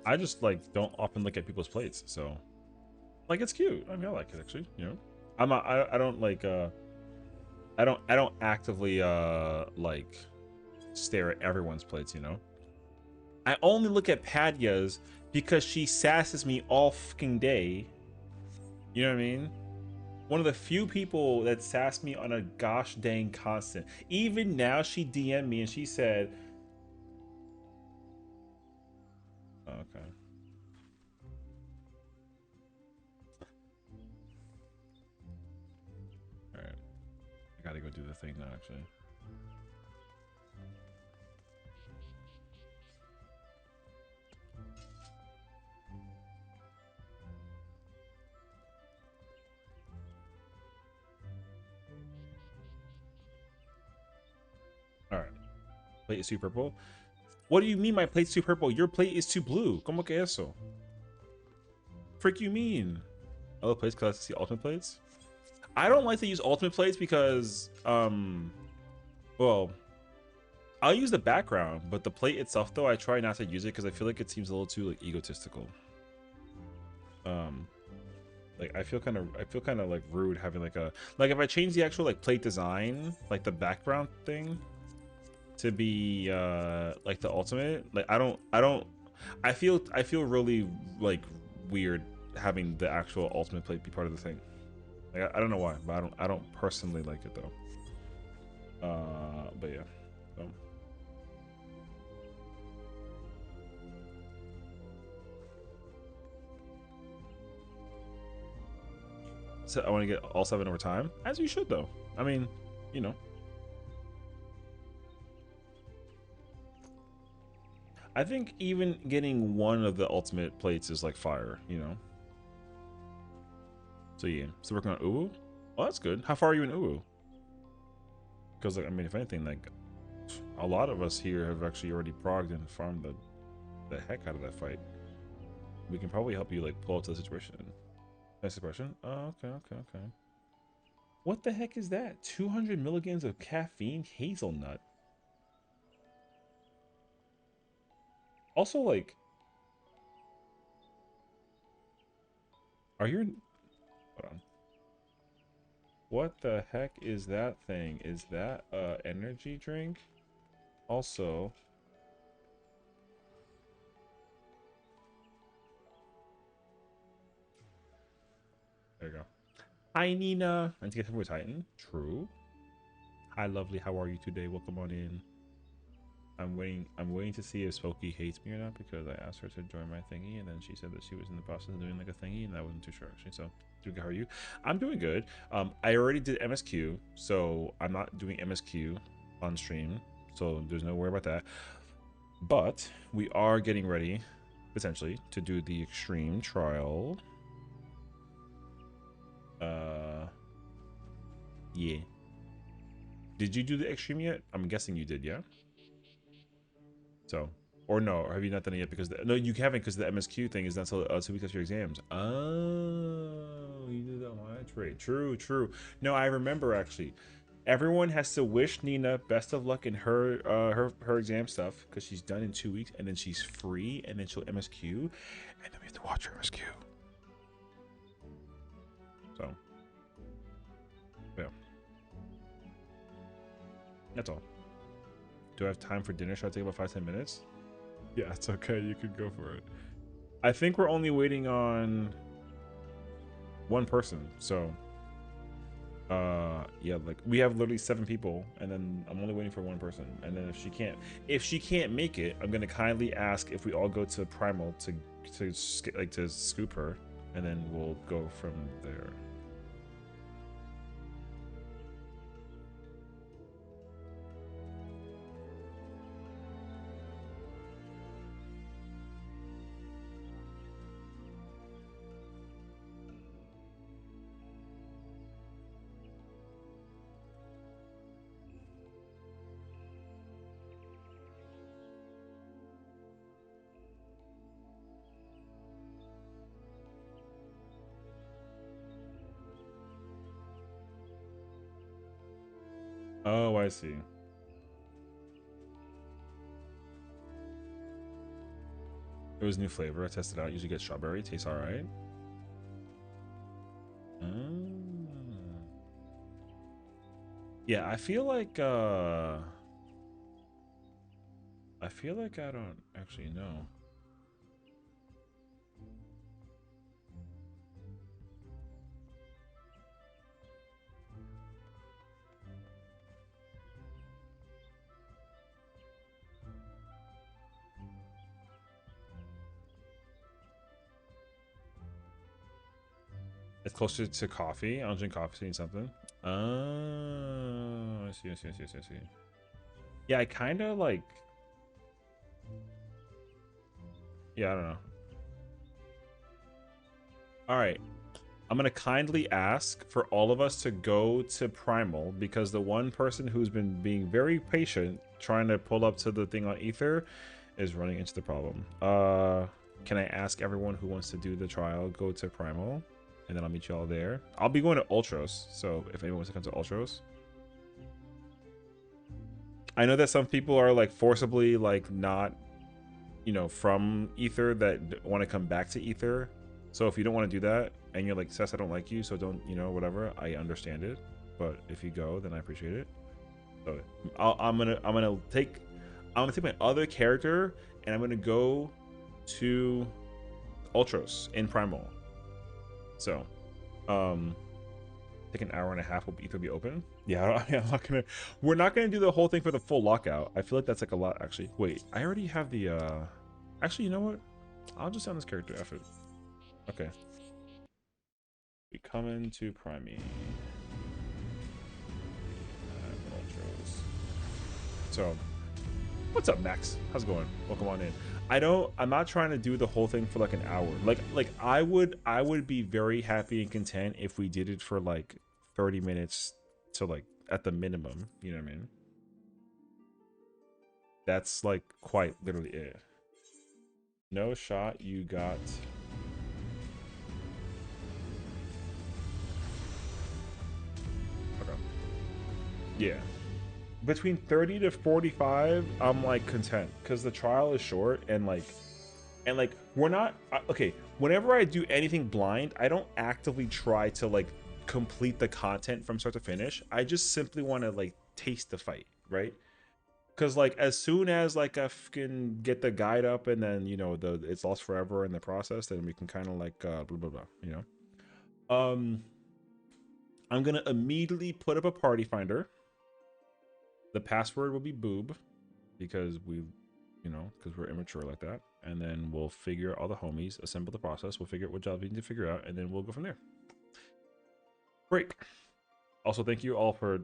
I just like don't often look at people's plates, so like it's cute. I mean, I like it actually. You know, I'm not. I don't like. I don't actively like stare at everyone's plates. You know, I only look at Padya's because she sasses me all fucking day. You know what I mean? One of the few people that sass me on a gosh dang constant. Even now, she DM'd me and she said, oh, "Okay." All right, I gotta go do the thing now. Actually, all right. Plate is too purple. What do you mean my plate's too purple? Your plate is too blue. ¿Cómo que eso? Frick you mean? Other plates because I see ultimate plates. I don't like to use ultimate plates because well, I'll use the background, but the plate itself though I try not to use it because I feel like it seems a little too like egotistical. Like I feel kind of like rude having like a like if I change the actual like plate design, like the background thing to be like the ultimate, like I feel really like weird having the actual ultimate plate be part of the thing. Like I don't know why, but I don't personally like it though. But yeah. So I want to get all 7 over time, as you should though. I mean, you know. I think even getting one of the ultimate plates is like fire, you know. So yeah, so working on Uwu. Oh, that's good. How far are you in Uwu? Because like, I mean, if anything, like a lot of us here have actually already progged and farmed the heck out of that fight. We can probably help you like pull out to the situation. Nice question. Oh, okay. What the heck is that? 200 milligrams of caffeine hazelnut. Also, like, are you? Hold on. What the heck is that thing? Is that a energy drink? Also, there you go. Hi, Nina. I need to get some with Titan. True. Hi, lovely. How are you today? Welcome on in. I'm waiting to see if Smokey hates me or not, because I asked her to join my thingy, and then she said that she was in the process of doing like a thingy, and I wasn't too sure actually. So, how are you? I'm doing good. I already did MSQ, so I'm not doing MSQ on stream, so there's no worry about that. But we are getting ready, potentially, to do the extreme trial. Yeah. Did you do the extreme yet? I'm guessing you did, yeah? So, or no, or have you not done it yet? Because no, you haven't, because the MSQ thing is not until 2 weeks after your exams. Oh, you did that one. Right. True. No, I remember actually. Everyone has to wish Nina best of luck in her her exam stuff, because she's done in 2 weeks, and then she's free, and then she'll MSQ, and then we have to watch her MSQ. So, yeah, that's all. Do I have time for dinner? Should I take about 5-10 minutes? Yeah, it's okay. You could go for it. I think we're only waiting on one person. So, yeah, like we have literally 7 people, and then I'm only waiting for one person. And then if she can't make it, I'm gonna kindly ask if we all go to Primal to scoop her, and then we'll go from there. Oh, I see. It was new flavor. I tested it out. Usually get strawberry. Tastes all right. Yeah, I feel like I don't actually know. It's closer to coffee. I don't drink coffee, so I need something. Oh, I see. Yeah, I kind of like. Yeah, I don't know. All right. I'm going to kindly ask for all of us to go to Primal, because the one person who's been being very patient trying to pull up to the thing on Ether is running into the problem. Can I ask everyone who wants to do the trial go to Primal? And then I'll meet you all there. I'll be going to Ultros, so if anyone wants to come to Ultros. I know that some people are like forcibly like not, you know, from Ether, that want to come back to Ether. So if you don't want to do that, and you're like, Sess, I don't like you, so don't, you know, whatever, I understand it. But if you go, then I appreciate it. So I'm gonna take my other character, and I'm gonna go to Ultros in Primal. So, take an hour and a half. Will Ether be open? Yeah, I'm not gonna. We're not gonna do the whole thing for the full lockout. I feel like that's like a lot. Actually, wait. I already have the. Actually, you know what? I'll just sound this character after. Okay. We come into Primey. Ultros. So, what's up, Max? How's it going? Welcome on in. I'm not trying to do the whole thing for like an hour. Like I would be very happy and content if we did it for like 30 minutes to like at the minimum, you know what I mean? That's like quite literally it. No shot, you got. Okay. Yeah. Between 30 to 45, I'm like content, because the trial is short, and like we're not okay. Whenever I do anything blind, I don't actively try to like complete the content from start to finish. I just simply want to like taste the fight, right? Because like as soon as like I can get the guide up, and then, you know, it's lost forever in the process, then we can kind of like blah blah blah, you know. I'm gonna immediately put up a party finder. The password will be boob, because because we're immature like that. And then we'll figure all the homies, assemble the process. We'll figure out what job we need to figure out, and then we'll go from there. Great. Also, thank you all for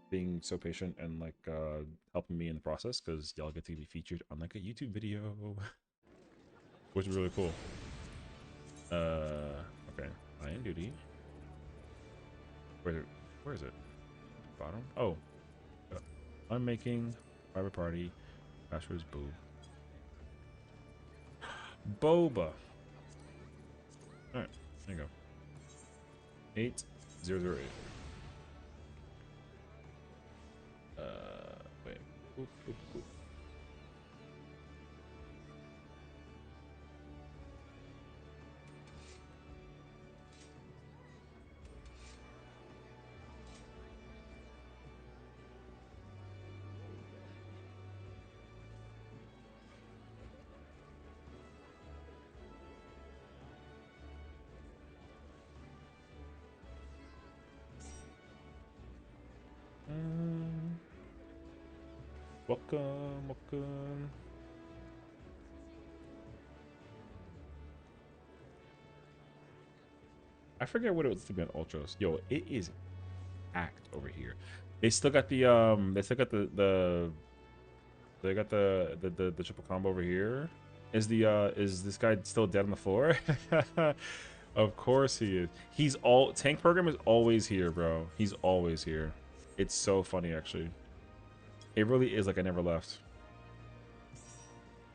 being so patient and like helping me in the process, because y'all get to be featured on like a YouTube video, which is really cool. Okay, I am duty. Where is it? Bottom. Oh, I'm making private party. Passwords boo. Boba. All right, there you go. 8008. Wait. Oop, oop, oop. Welcome. I forget what it was to be on Ultros. Yo, it is packed over here. They still got the they got the triple combo over here. Is this guy still dead on the floor? Of course he is. Tank program is always here, bro. He's always here. It's so funny actually. It really is like I never left.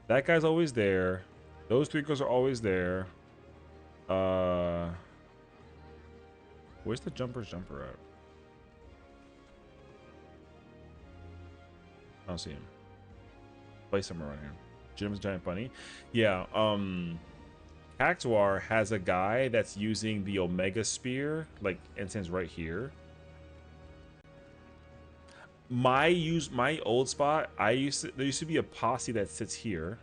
That guy's always there. Those three girls are always there. Where's the jumper at? I don't see him. Play somewhere around here. Jim's Giant Bunny. Yeah, Cactuar has a guy that's using the Omega Spear, like instance right here. My old spot, there used to be a posse that sits here,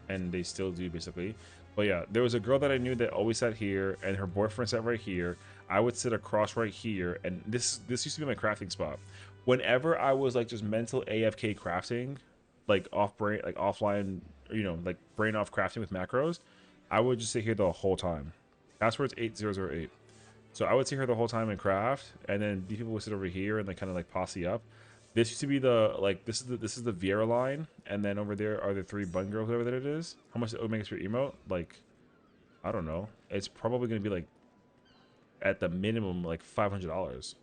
and they still do basically. But yeah, there was a girl that I knew that always sat here, and her boyfriend sat right here. I would sit across right here, and this used to be my crafting spot. Whenever I was like just mental AFK crafting, like offline, like brain off crafting with macros, I would just sit here the whole time. Password's 8008. So I would sit here the whole time and craft, and then these people would sit over here and like kind of like posse up. This used to be the this is the Viera line, and then over there are the three bun girls, whatever that it is. How much the Omega Sphere emote? Like, I don't know. It's probably gonna be like at the minimum like $500.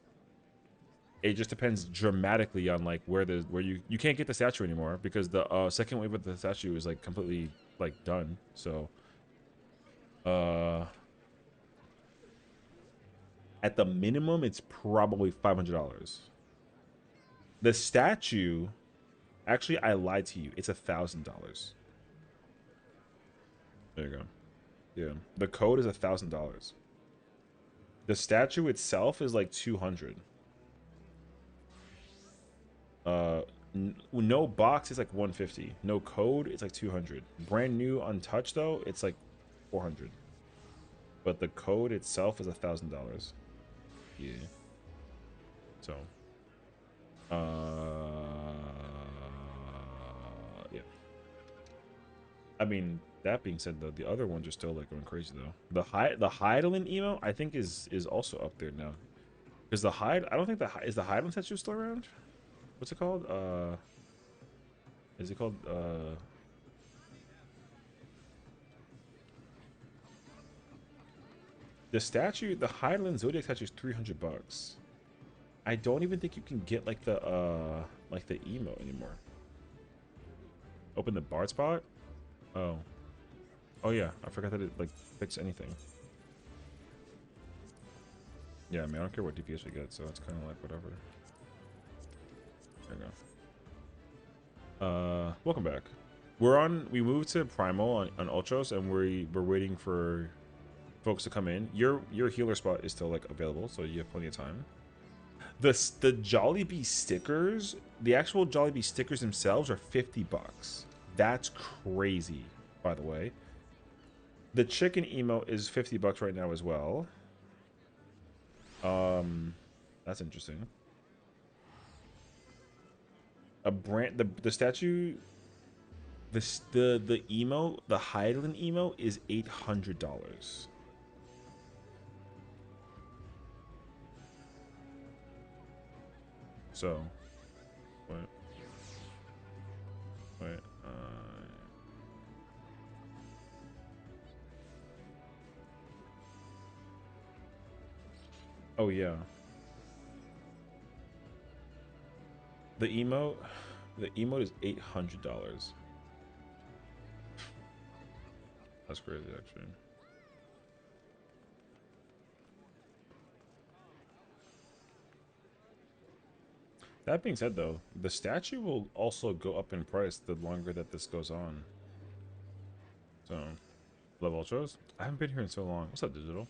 It just depends dramatically on like where you can't get the statue anymore, because the second wave of the statue is like completely like done. So at the minimum it's probably $500. The statue, actually I lied to you, it's $1,000. There you go. Yeah, the code is $1,000. The statue itself is like 200. No box is like 150. No code, it's like 200. Brand new untouched though, it's like 400. But the code itself is $1,000. Yeah. So yeah. I mean, that being said though, the other ones are still like going crazy though. The Heidelin emo I think is also up there now. Because the I don't think is the Heidelin statue still around? What's it called? Is it called the statue, the Heidelin Zodiac statue is $300. I don't even think you can get like the emo anymore. Open the Bard spot? Oh. Oh yeah, I forgot that it like fixed anything. Yeah, I mean I don't care what DPS we get, so it's kinda like whatever. There you go. Welcome back. We moved to Primal on Ultros, and we're waiting for folks to come in. Your healer spot is still like available, so you have plenty of time. The Jollibee stickers, the actual Jollibee stickers themselves are $50. That's crazy, by the way. The chicken emote is $50 right now as well. That's interesting. a brand, the statue, the emo, the Highland emo is $800. So, what? Wait, oh yeah. The emote, the emote is $800. That's crazy, actually. That being said, though, the statue will also go up in price the longer that this goes on. So, love ultras. I haven't been here in so long. What's up, digital?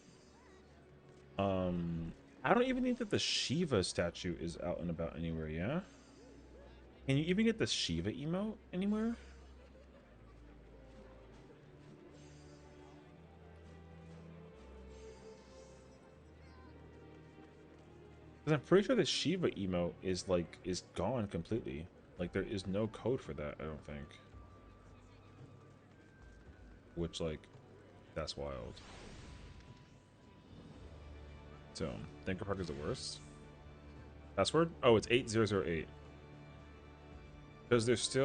I don't even think that the Shiva statue is out and about anywhere. Yeah. Can you even get the Shiva emote anywhere? Because I'm pretty sure the Shiva emote is gone completely. Like there is no code for that, I don't think. Which that's wild. So Thinker Park is the worst. Password? Oh, it's 8008. Because there's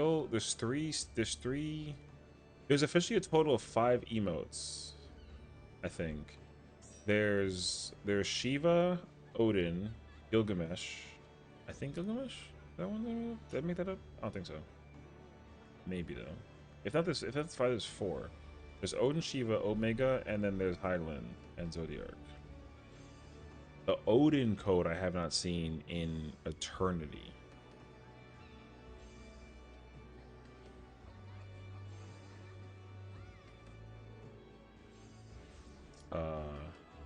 officially a total of 5 emotes, I think. There's Shiva, Odin, Gilgamesh. I think Gilgamesh? That one? Did I make that up? I don't think so. Maybe though. If that's 5, there's 4. There's Odin, Shiva, Omega, and then there's Hyland and Zodiac. The Odin code I have not seen in eternity.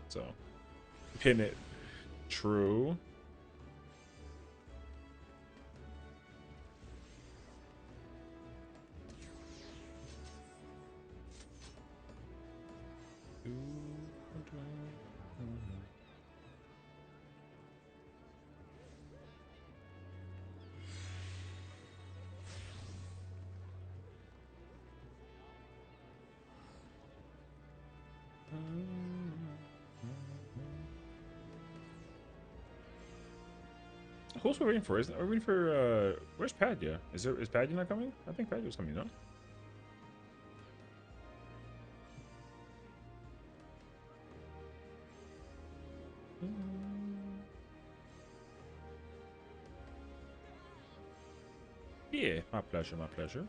So pin it. True. Who's we waiting for? Are we waiting for where's Padya? Is Padya not coming? I think Padya was coming, no? Yeah, my pleasure, my pleasure.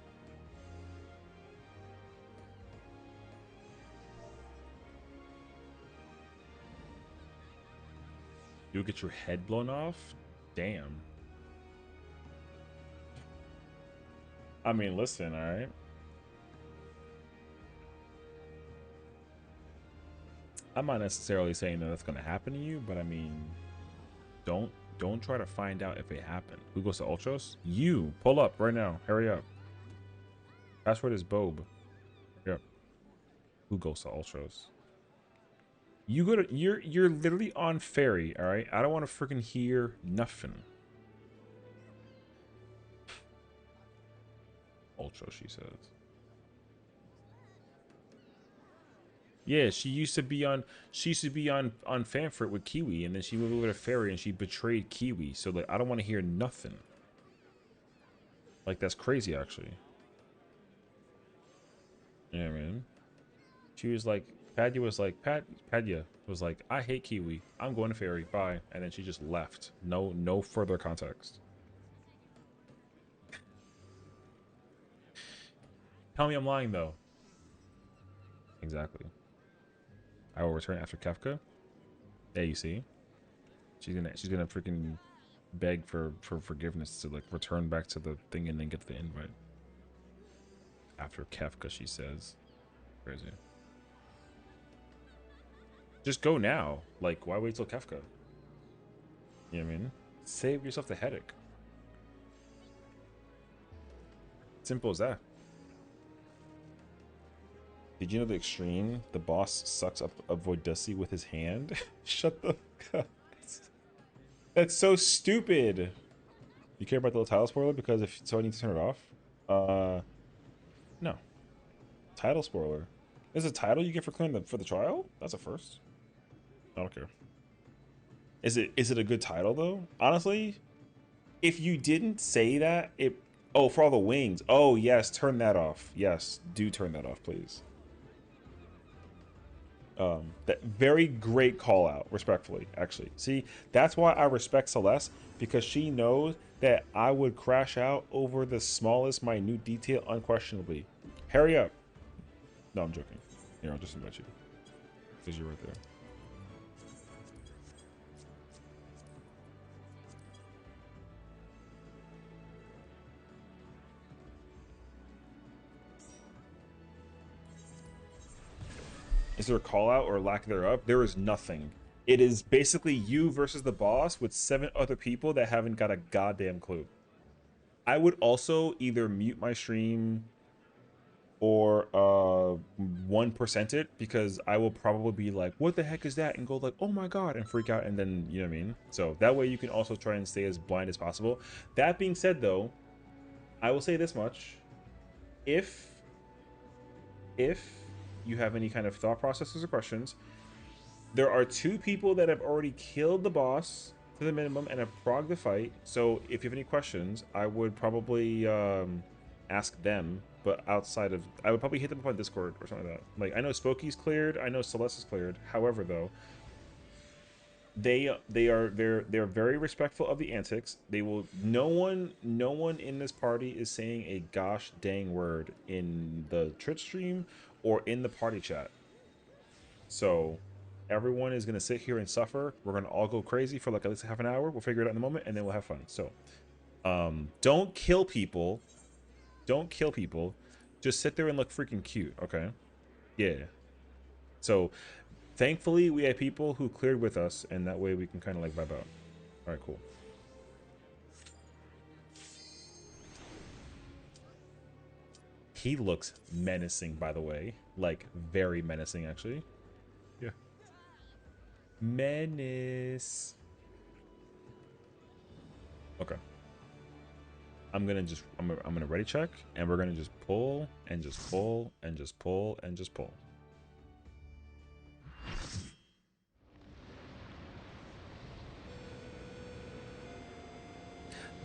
You'll get your head blown off? Damn. I mean, listen, alright? I'm not necessarily saying that that's gonna happen to you, but I mean, don't try to find out if it happened. Who goes to Ultros? You! Pull up right now. Hurry up. Password is Bob. Hurry up. Who goes to Ultros? You go to you're literally on ferry, alright? I don't want to freaking hear nothing. Ultra, she says. Yeah, she used to be on Fanfurt with Kiwi, and then she moved over to Ferry and she betrayed Kiwi. So like I don't want to hear nothing. Like that's crazy actually. Yeah, man. She was like Padya was like Padya was like, I hate Kiwi. I'm going to Ferry. Bye. And then she just left. No further context. Tell me I'm lying though. Exactly. I will return after Kefka. Yeah, you see, she's gonna freaking beg for forgiveness to like return back to the thing and then get the invite after Kefka. She says, crazy. Just go now. Like, why wait till Kefka? You know what I mean? Save yourself the headache. Simple as that. Did you know the extreme? The boss sucks up a Voidussy with his hand? Shut the fuck up. That's so stupid. You care about the title spoiler because if so, I need to turn it off. No. Title spoiler. Is a title you get for clearing for the trial? That's a first. I don't care. Is it a good title though? Honestly, if you didn't say that, it. Oh, for all the wings. Oh yes, turn that off. Yes, do turn that off, please. That very great call out, respectfully, actually. See, that's why I respect Celeste, because she knows that I would crash out over the smallest minute detail unquestionably. Hurry up. No, I'm joking. Here, I'll just invite you. Because you're right there. Is there a call out or lack thereof? There is nothing. It is basically you versus the boss with 7 other people that haven't got a goddamn clue. I would also either mute my stream or 1% it, because I will probably be like, what the heck is that? And go like, oh my god, and freak out, and then, you know what I mean? So that way you can also try and stay as blind as possible. That being said though, I will say this much. If you have any kind of thought processes or questions, there are 2 people that have already killed the boss to the minimum and have progged the fight. So if you have any questions, I would probably ask them. But outside of, I would probably hit them up on Discord or something like that. Like, I know Spokey's cleared, I know Celeste is cleared. However, though, they're very respectful of the antics. They will. No one in this party is saying a gosh dang word in the Twitch stream or in the party chat. So everyone is gonna sit here and suffer. We're gonna all go crazy for like at least half an hour. We'll figure it out in the moment, and then we'll have fun. So don't kill people. Don't kill people. Just sit there and look freaking cute, okay? Yeah. So thankfully we had people who cleared with us, and that way we can kind of like vibe out. All right, cool. He looks menacing, by the way. Like, very menacing, actually. Yeah. Menace. Okay. I'm gonna ready check, and we're gonna just pull and just pull and just pull and just pull.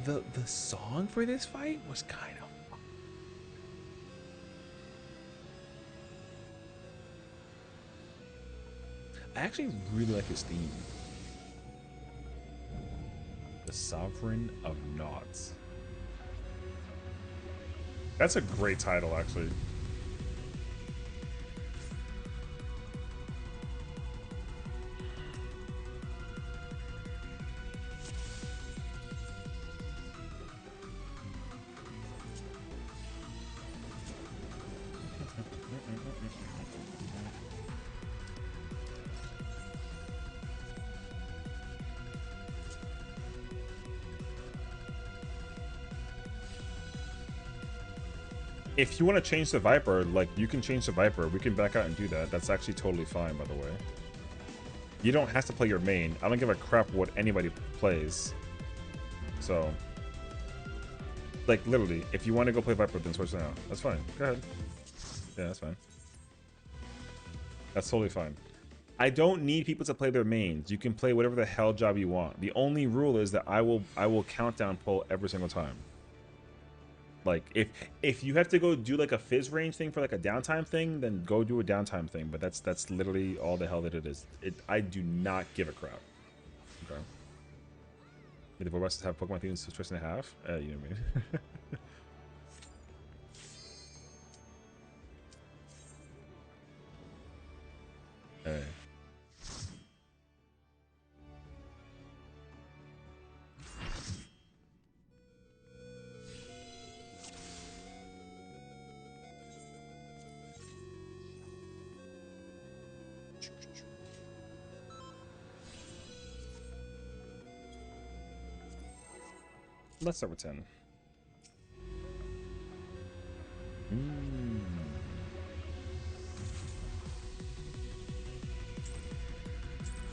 The song for this fight was kind of. I actually really like his theme. The Sovereign of Naughts. That's a great title, actually. If you want to change the Viper, like, you can change the Viper. We can back out and do that. That's actually totally fine, by the way. You don't have to play your main. I don't give a crap what anybody plays. So, like, literally, if you want to go play Viper, then switch it out. That's fine. Go ahead. Yeah, that's fine. That's totally fine. I don't need people to play their mains. You can play whatever the hell job you want. The only rule is that I will countdown pull every single time. Like, if you have to go do like a fizz range thing for like a downtime thing, then go do a downtime thing. But that's literally all the hell that it is. I do not give a crap. Okay. May the Vorbus have Pokemon themes twist and a half? You know what I mean. Hey. Let's start with 10.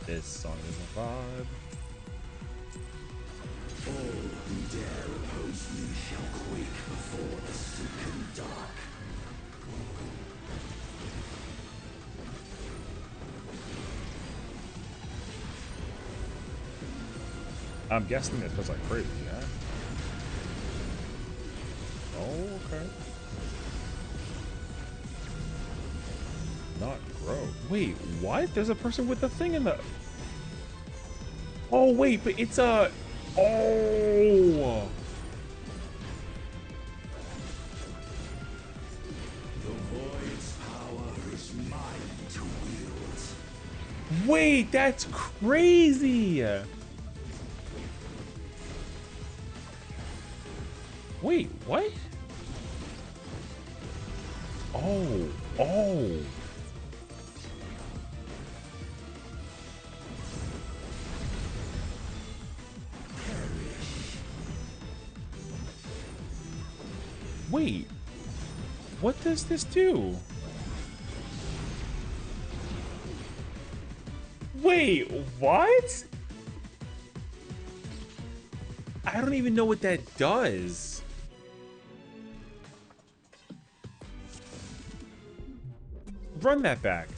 This song is a vibe. Oh. I'm guessing this was like crazy, yeah? Oh, okay. Not grow. Wait, what? There's a person with the thing in the... Oh, wait, but it's a... Oh! Wait, that's crazy! Wait, what? Oh, oh. Wait, what does this do? Wait, what? I don't even know what that does. Run that back.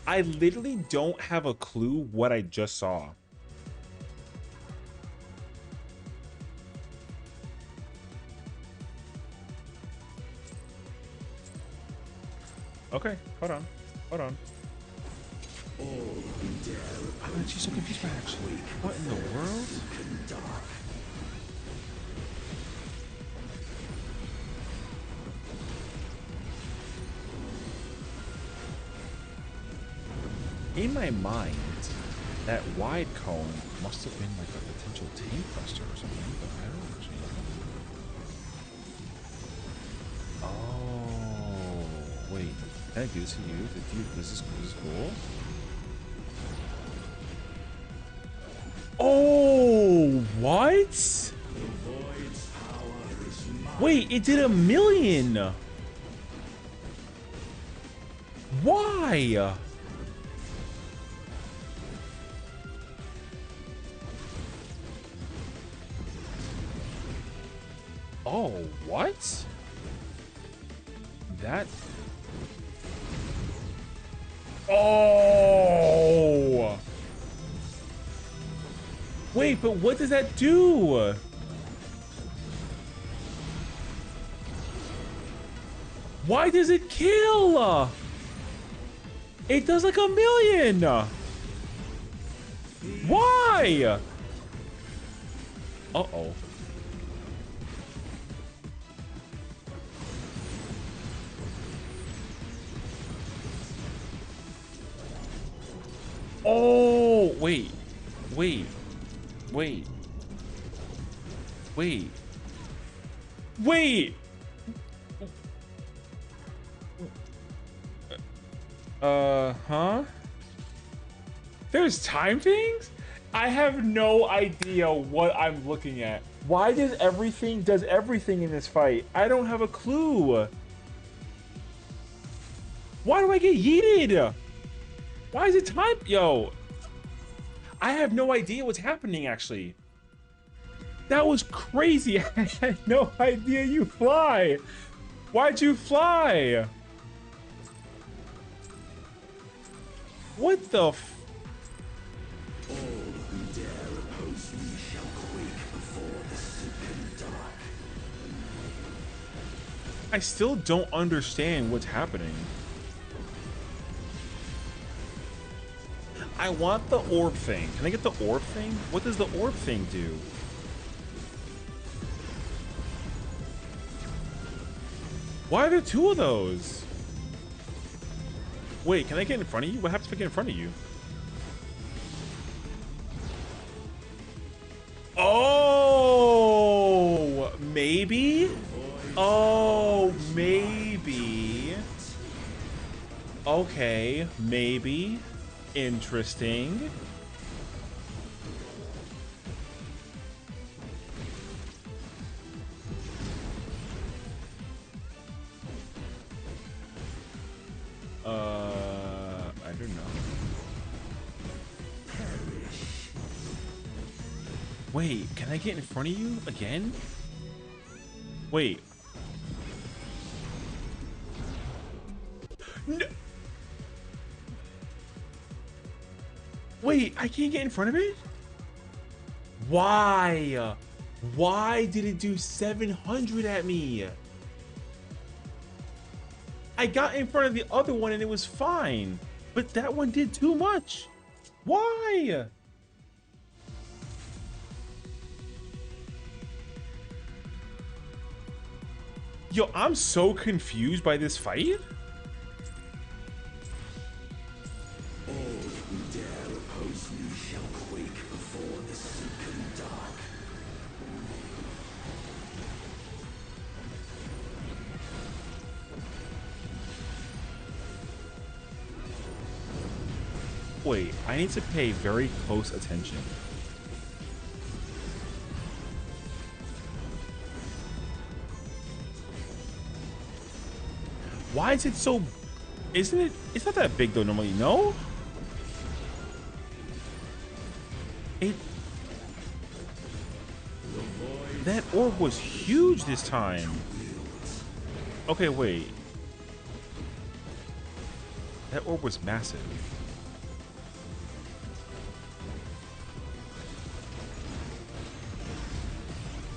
I literally don't have a clue what I just saw. Okay, hold on. Hold on. I'm actually so confused by actually. What in the world? In my mind, that wide cone must have been like a potential tank buster or something, but I don't actually know. Oh, wait. Can I do this to you? This is cool. Oh, what? Wait, it did 1,000,000. Why? Oh, what? That... Oh! Wait, but what does that do? Why does it kill? It does like 1,000,000. Why? Uh-oh. Oh, wait. Wait. Wait. Wait. Wait. Huh? There's time things? I have no idea what I'm looking at. Why does everything in this fight? I don't have a clue. Why do I get yeeted? Why is it time? Yo, I have no idea what's happening, actually. That was crazy. I had no idea you fly. Why'd you fly? What the f... I still don't understand what's happening. I want the orb thing. Can I get the orb thing? What does the orb thing do? Why are there two of those? Wait, can I get in front of you? What happens if I get in front of you? Oh, maybe? Oh, maybe. Okay, maybe. Interesting. I don't know. Wait, can I get in front of you again? Wait. No. Wait, I can't get in front of it? Why? Why did it do 700 at me? I got in front of the other one and it was fine, but that one did too much. Why? Yo, I'm so confused by this fight. All who dare oppose me shall quake before the sunken dark. Wait, I need to pay very close attention. Why is it so... Isn't it... It's not that big though normally, no? That orb was huge this time. Okay, wait. That orb was massive.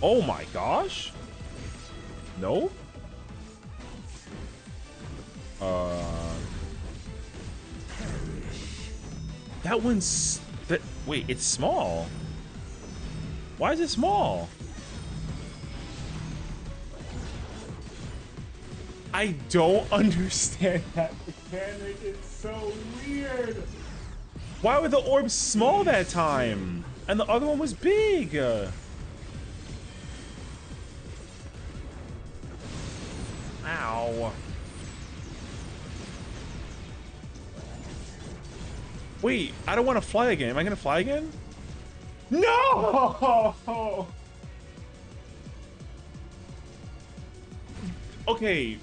Oh my gosh. No? That one's... That... Wait, it's small. Why is it small? I don't understand that mechanic. It's so weird. Why were the orbs small that time? And the other one was big. Ow. Wait, I don't want to fly again. Am I going to fly again? No! Okay.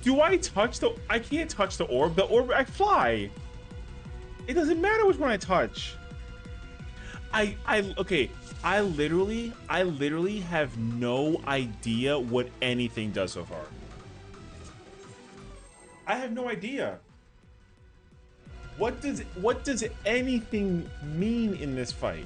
Do I touch the... I can't touch the orb. The orb... I fly. It doesn't matter which one I touch. Okay. I literally have no idea what anything does so far. I have no idea. What does anything mean in this fight?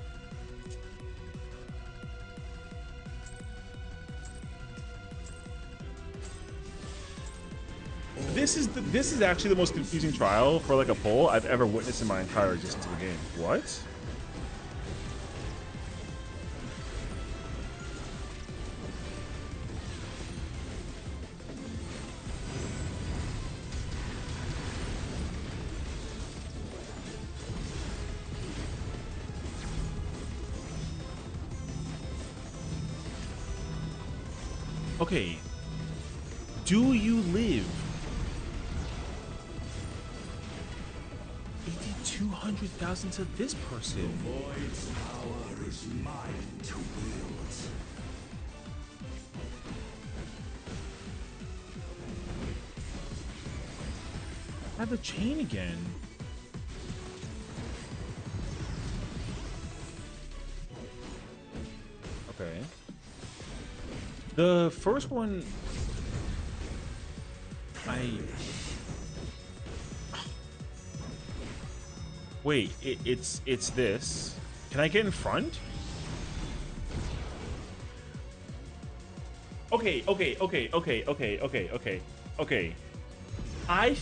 This is actually the most confusing trial for like a poll I've ever witnessed in my entire existence of the game. What? Okay. Do you live? 200,000 to this person. The void's power is mine to wield. I have a chain again. Okay. The first one, wait, it's this. Can I get in front? Okay. I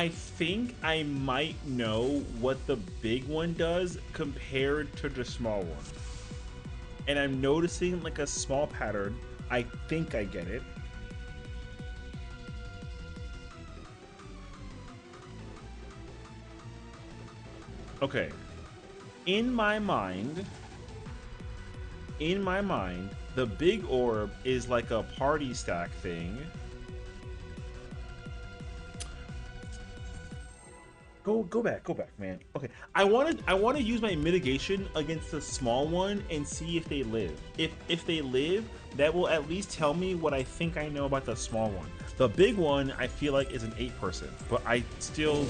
think I might know what the big one does compared to the small one. And I'm noticing like a small pattern. I think I get it. Okay. In my mind, the big orb is like a party stack thing. Go back, man. Okay, I want to use my mitigation against the small one and see if they live. If they live, that will at least tell me what I think I know about the small one. The big one I feel like is an 8-person, but I still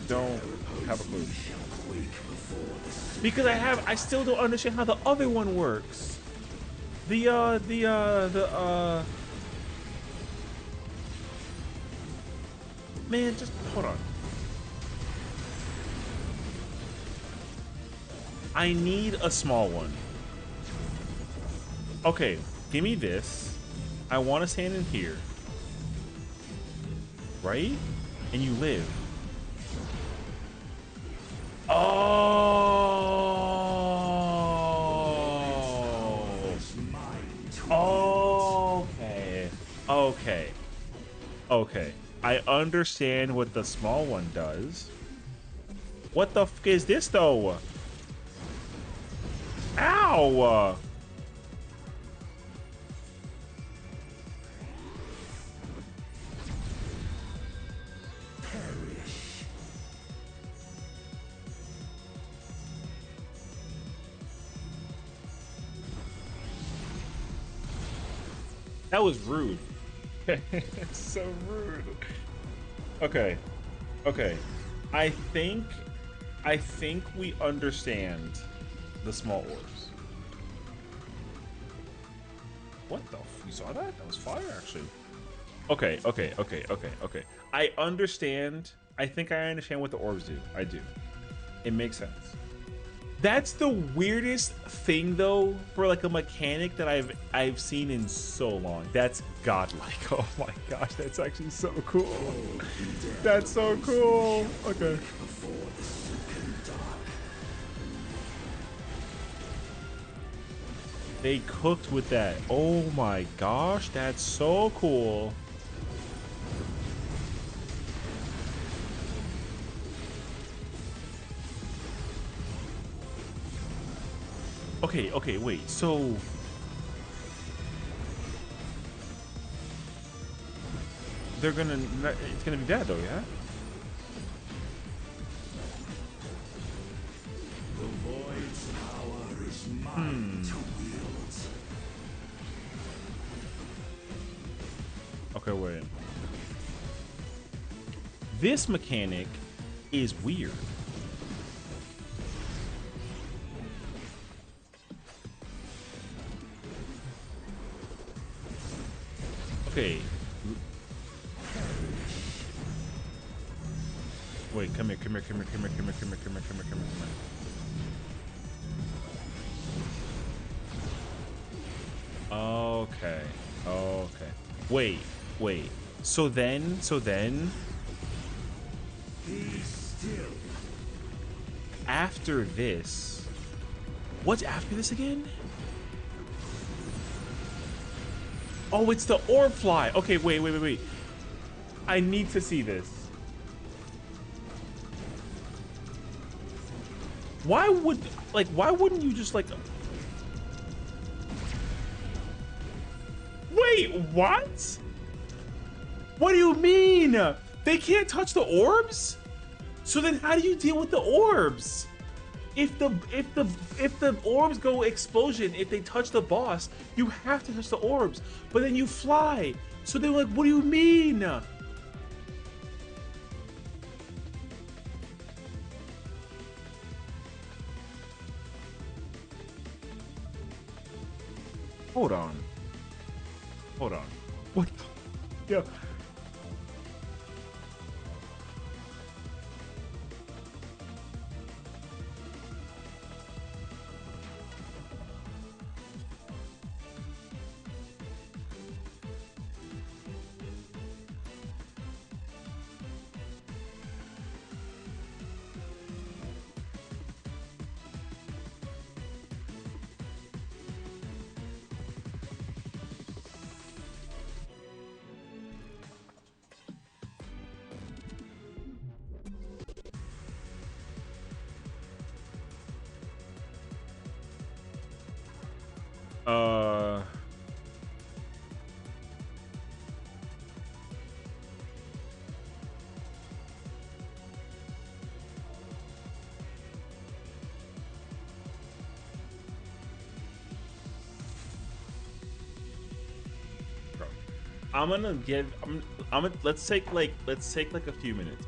don't have a clue. Because I still don't understand how the other one works. Man, just hold on. I need a small one. Okay, give me this. I want to stand in here. Right? And you live. Oh. Okay. Okay. Okay. I understand what the small one does. What the f is this though? Ow! That was rude. So rude. Okay. Okay. I think we understand the small orbs. What the f, you saw that? That was fire actually. Okay. I understand. I think I understand what the orbs do. I do. It makes sense. That's the weirdest thing though for like a mechanic that I've seen in so long. That's godlike. Oh my gosh, that's actually so cool. That's so cool. Okay. They cooked with that. Oh my gosh, that's so cool. Okay, wait. So they're gonna, it's gonna be bad though, yeah? The void's power is mine to wield. Okay, wait. This mechanic is weird. Okay. Wait, come here. Okay. Wait. So then. Be still. After this, what's after this again? Oh, it's the orb fly. Okay, wait. I need to see this. Why wouldn't you just like... Wait, what? What do you mean? They can't touch the orbs? So then how do you deal with the orbs? If the orbs go explosion, if they touch the boss, you have to touch the orbs. But then you fly. So they're like, what do you mean? Hold on. What the? Yeah. I'm gonna let's take like a few minutes.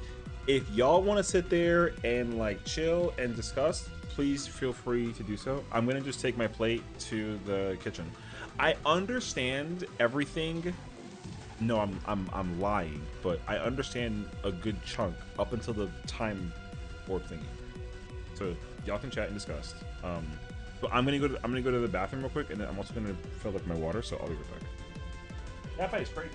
If y'all want to sit there and like chill and discuss, please feel free to do so. I'm gonna just take my plate to the kitchen. I understand everything. No, I'm lying, but I understand a good chunk up until the time warp thingy. So y'all can chat and discuss. But I'm gonna go to the bathroom real quick, and then I'm also gonna fill up my water. So I'll be right back. That fight's great.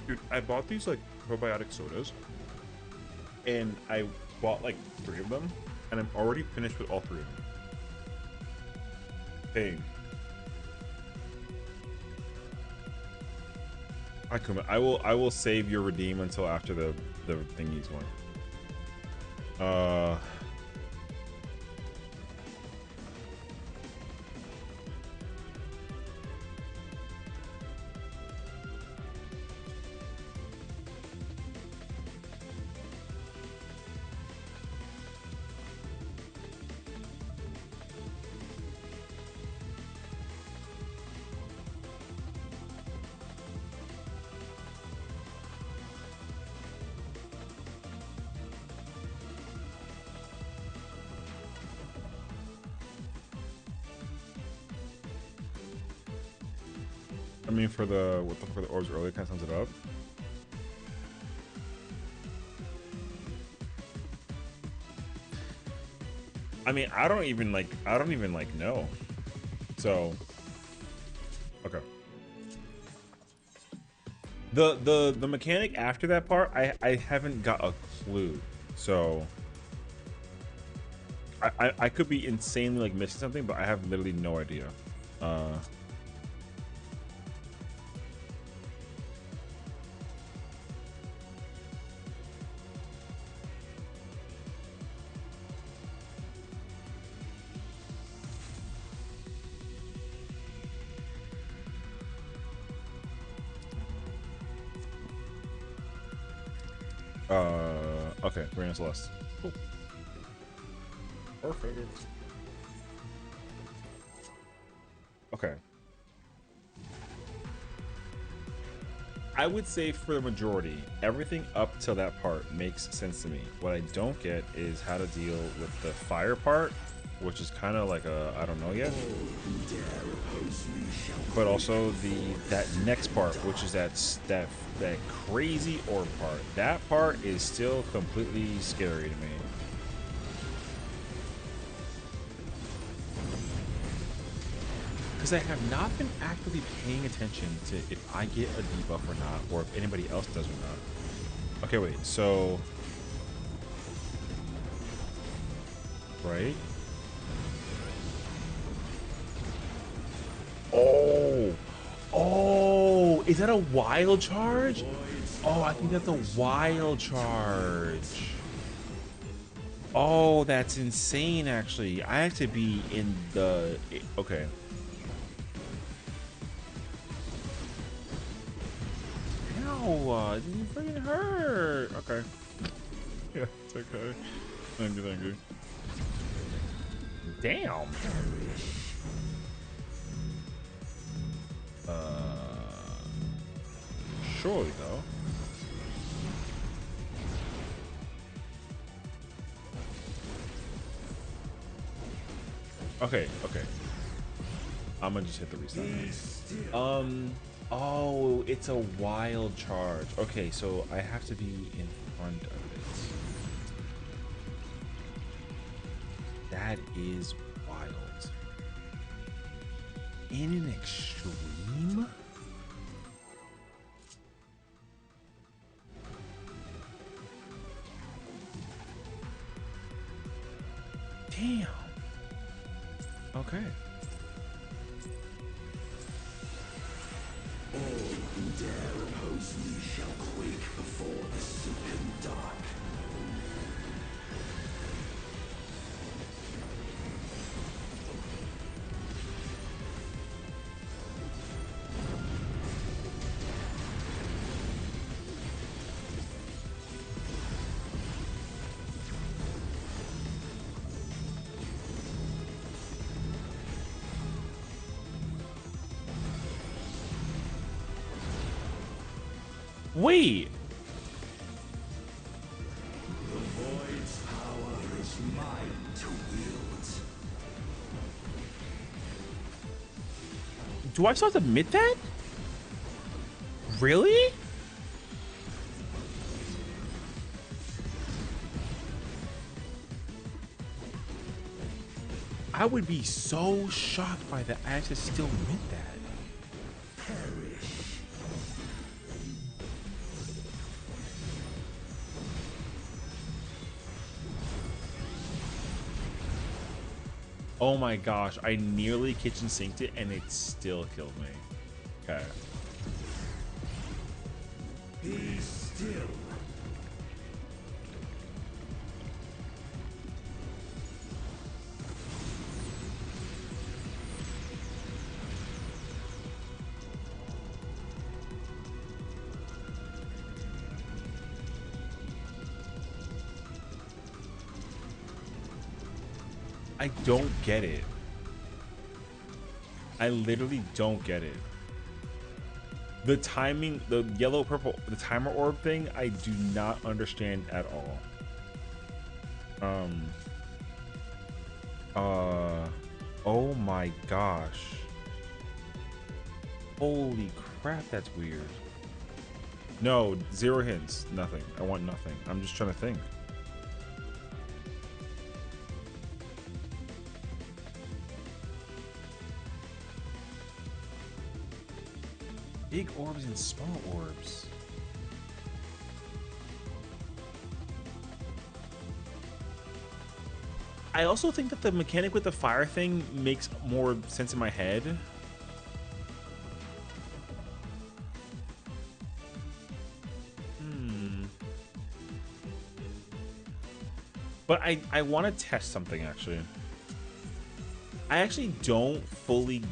Dude, I bought these like probiotic sodas, and I bought like 3 of them, and I'm already finished with all 3 of them. Hey, I will save your redeem until after the thingy's one. I mean, for the for the orbs earlier, kind of sums it up. I mean, I don't even like know. So, okay. The mechanic after that part, I haven't got a clue. So, I could be insanely like missing something, but I have literally no idea. Okay, Grand Celeste. Cool. Perfect. Okay. I would say for the majority, everything up till that part makes sense to me. What I don't get is how to deal with the fire part, which is kind of like a I don't know yet. But also that next part, which is that crazy orb part. That part is still completely scary to me. Because I have not been actively paying attention to if I get a debuff or not, or if anybody else does or not. Okay, wait, so... Right? Oh! Oh! Is that a wild charge? Oh, I think that's a wild charge. Oh, that's insane, actually. I have to be in the... Okay. Ow! It didn't freaking hurt. Okay. Yeah, it's okay. Thank you, thank you. Damn. Surely though. Okay, okay. I'm gonna just hit the reset. Oh, it's a wild charge. Okay, so I have to be in front of it. That is wild. In an extreme? Damn. Okay. All who dare oppose me shall quake before the silken dark. Wait. The void's power is mine to wield. Do I still have to admit that? Really? I would be so shocked by that. I have to still admit that. Oh my gosh, I nearly kitchen sinked it and it still killed me. Okay. Be still. I don't get it. I literally don't get it. The timing, the yellow purple, the timer orb thing, I do not understand at all. Oh my gosh. Holy crap, that's weird. No, 0 hints, nothing. I want nothing. I'm just trying to think. Big orbs and small orbs. I also think that the mechanic with the fire thing makes more sense in my head. But I want to test something, actually. I actually don't fully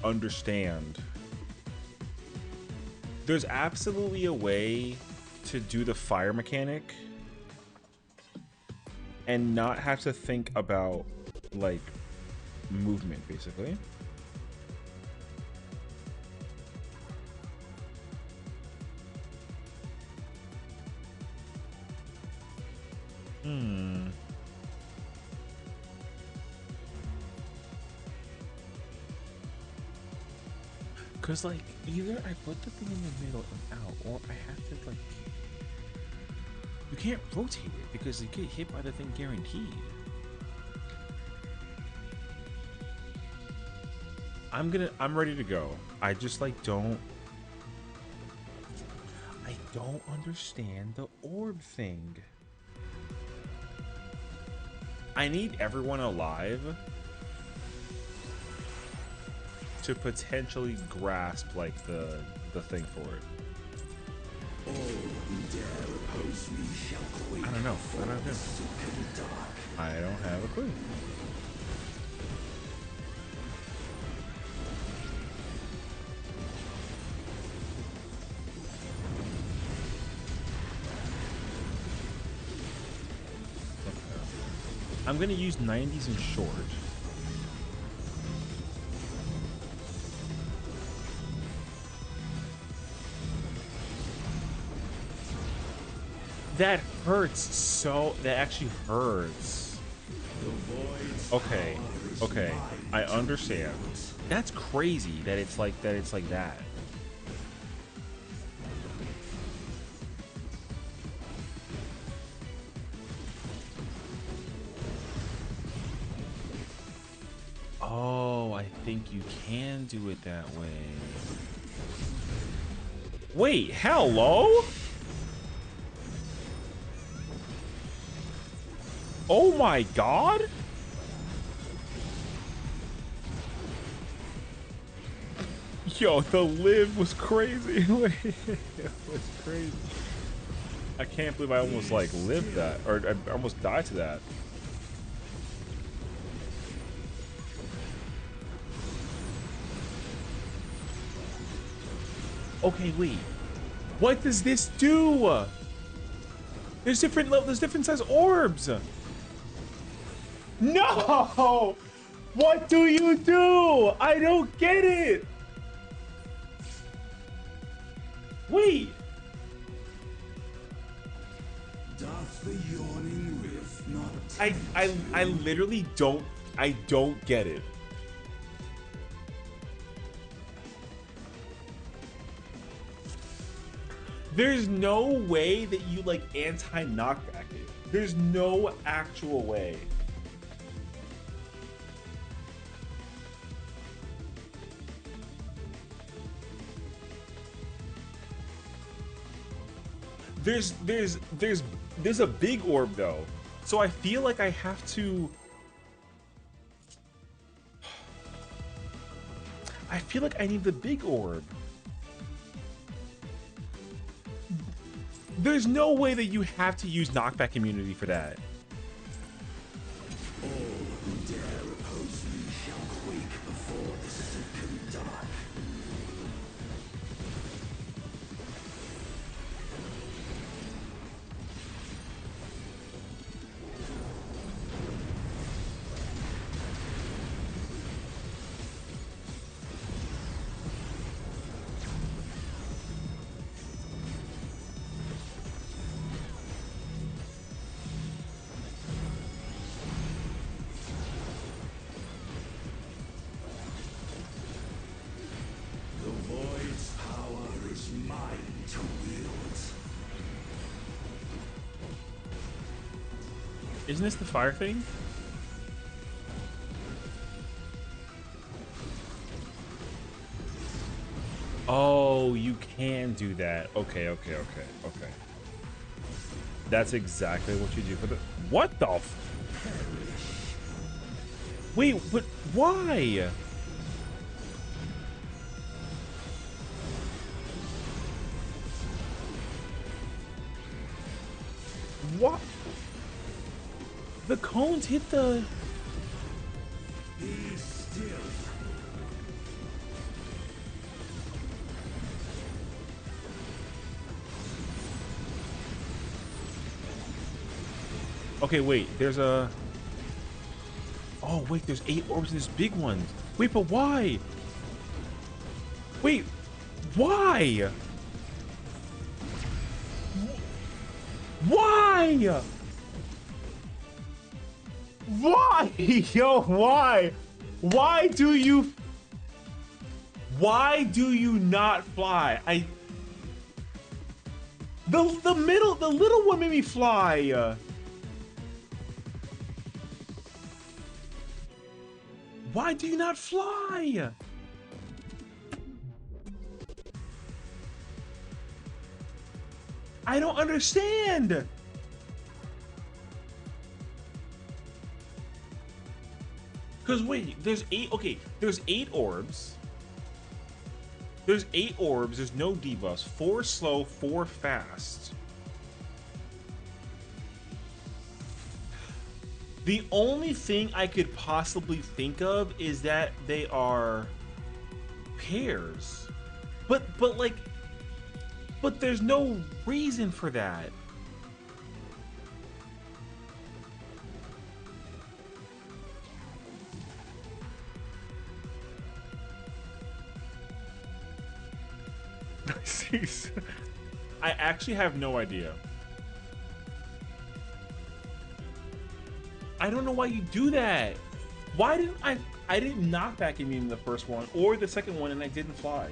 understand. There's absolutely a way to do the fire mechanic and not have to think about, like, movement, basically. Because, like, either I put the thing in the middle and out, or I have to, like... You can't rotate it, because you get hit by the thing guaranteed. I'm ready to go. I just, like, don't... I don't understand the orb thing. I need everyone alive to potentially grasp, like, the thing for it. All who dare oppose me shall quake. I don't know. I don't have a clue. I'm gonna use 90s and short. That hurts so. That actually hurts. Okay, okay, I understand. That's crazy that it's like that. It's like that. Oh, I think you can do it that way. Wait, hello? Oh my god? Yo, the live was crazy. It was crazy. I can't believe I almost like lived that, or I almost died to that. Okay, wait. What does this do? There's different levels. There's different size orbs. No! What do you do? I don't get it. Wait. Doth the yawning rift not I literally don't. I don't get it. There's no way that you like anti-knockback it. There's no actual way. There's a big orb though. So I feel like I have to. I feel like I need the big orb. There's no way that you have to use knockback immunity for that. all who dare oppose me shall quake before the silken dark. The void's power is mine to wield. Isn't this the fire thing? Oh, you can do that. Okay, okay, okay, okay. That's exactly what you do for the. What the? Wait, but why? What? The cones hit the. Be still. Okay, wait. There's a. Oh wait, there's 8 orbs in this big one. Wait, but why? Wait, why? Why? Why? Yo, why? Why do you not fly? The little one made me fly. Why do you not fly? I don't understand. Because wait, there's 8, okay, there's 8 orbs. There's 8 orbs, there's no debuffs. 4 slow, 4 fast. The only thing I could possibly think of is that they are pairs. But there's no reason for that. I actually have no idea. I don't know why you do that. Why didn't I didn't knock back immune in the first one or the second one and I didn't fly.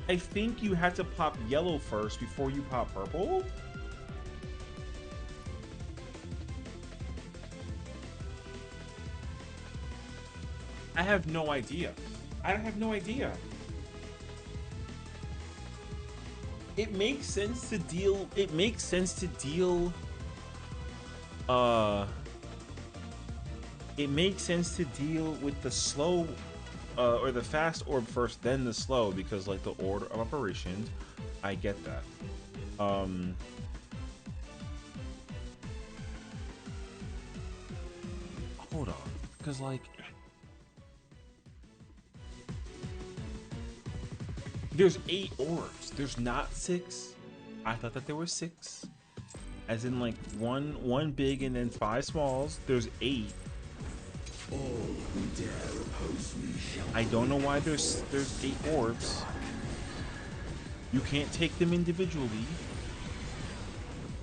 I think you had to pop yellow first before you pop purple. I have no idea. I have no idea. It makes sense to deal. It makes sense to deal. It makes sense to deal with the slow, or the fast orb first, then the slow, because like the order of operations. I get that. Hold on, because like. There's 8 orbs. There's not 6. I thought that there were 6. As in like one big and then 5 smalls. There's 8. All who dare oppose me shall I don't know why there's 8 orbs. You can't take them individually.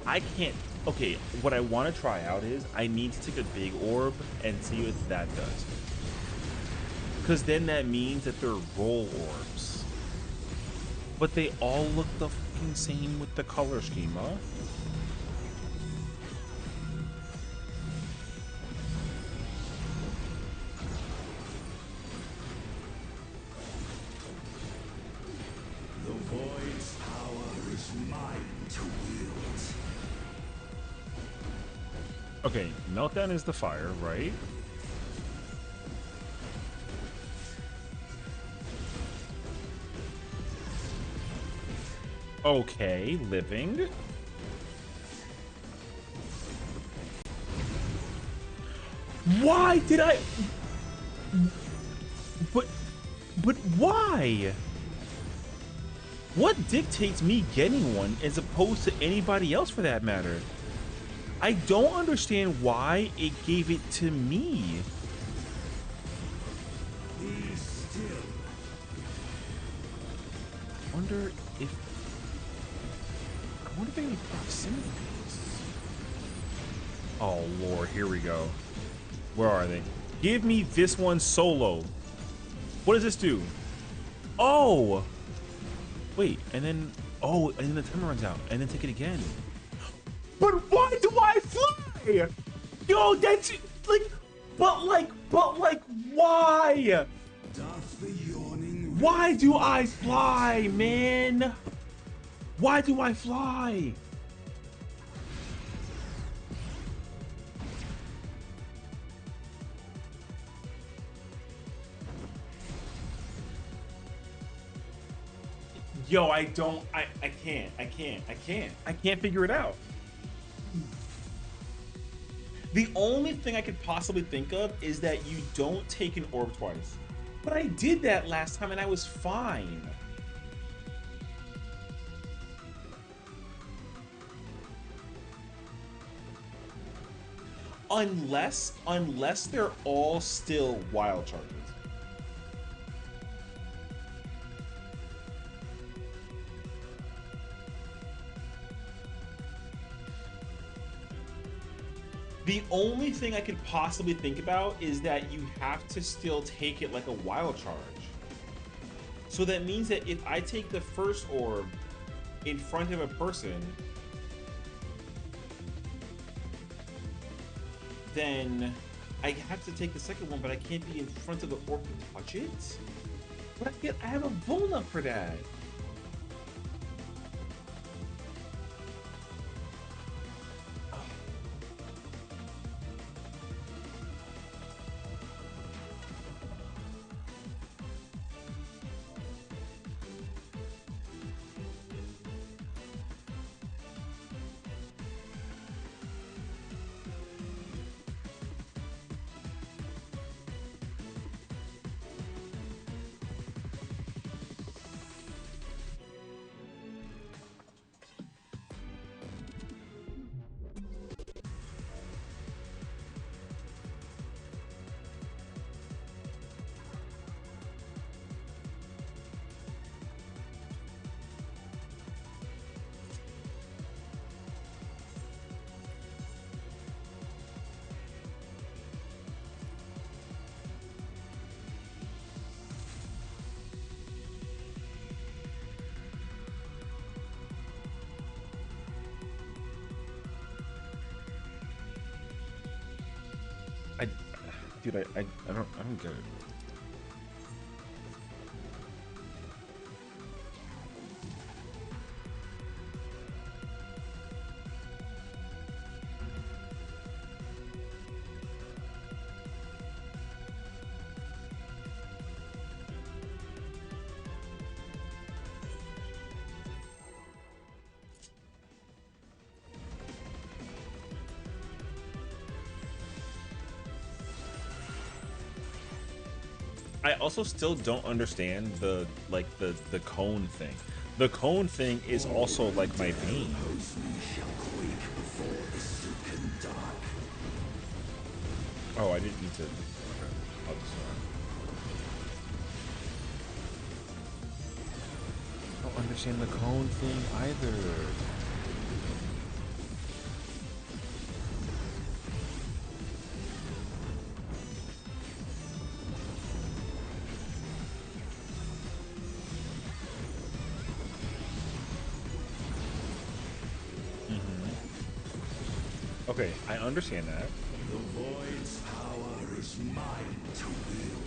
I can't. Okay, what I want to try out is I need to take a big orb and see what that does. Because then that means that they're roll orbs. But they all look the fucking same with the color schema. The void's power is mine to wield. Okay, meltdown is the fire, right? Okay, living. Why did I? But why? What dictates me getting one as opposed to anybody else for that matter? I don't understand why it gave it to me. Be still. Wonder if I wonder if any proximity base. Oh Lord, here we go. Where are they? Give me this one solo. What does this do? Oh, wait, and then and then the timer runs out, and then take it again. But why do I fly? Yo, that's like, but like, why? Doth the yawning Why do I fly, man? Why do I fly? Yo, I can't figure it out. The only thing I could possibly think of is that you don't take an orb twice. But I did that last time and I was fine. Unless they're all still wild charges. The only thing I could possibly think about is that you have to still take it like a wild charge. So that means that if I take the first orb in front of a person, then I have to take the second one, but I can't be in front of the orb to touch it? But I have a bone up for that. Dude, I don't get it. I also still don't understand the the cone thing. The cone thing is also like my pain. Oh, I didn't need to. Okay, I'll just. I don't understand the cone thing either. Okay, I understand that. The void's power is mine to wield.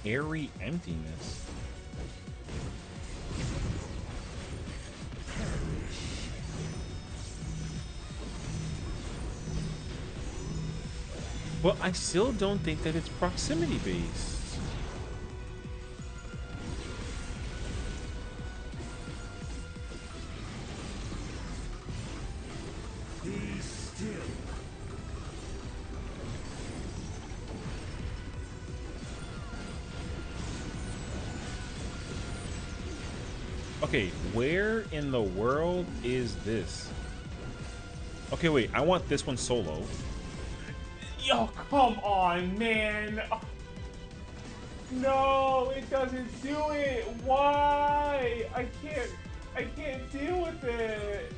Airy emptiness. Well, I still don't think that it's proximity based. Be still. Okay, where in the world is this? Okay, wait, I want this one solo. Yo, come on, man. No, it doesn't do it. Why? I can't deal with it.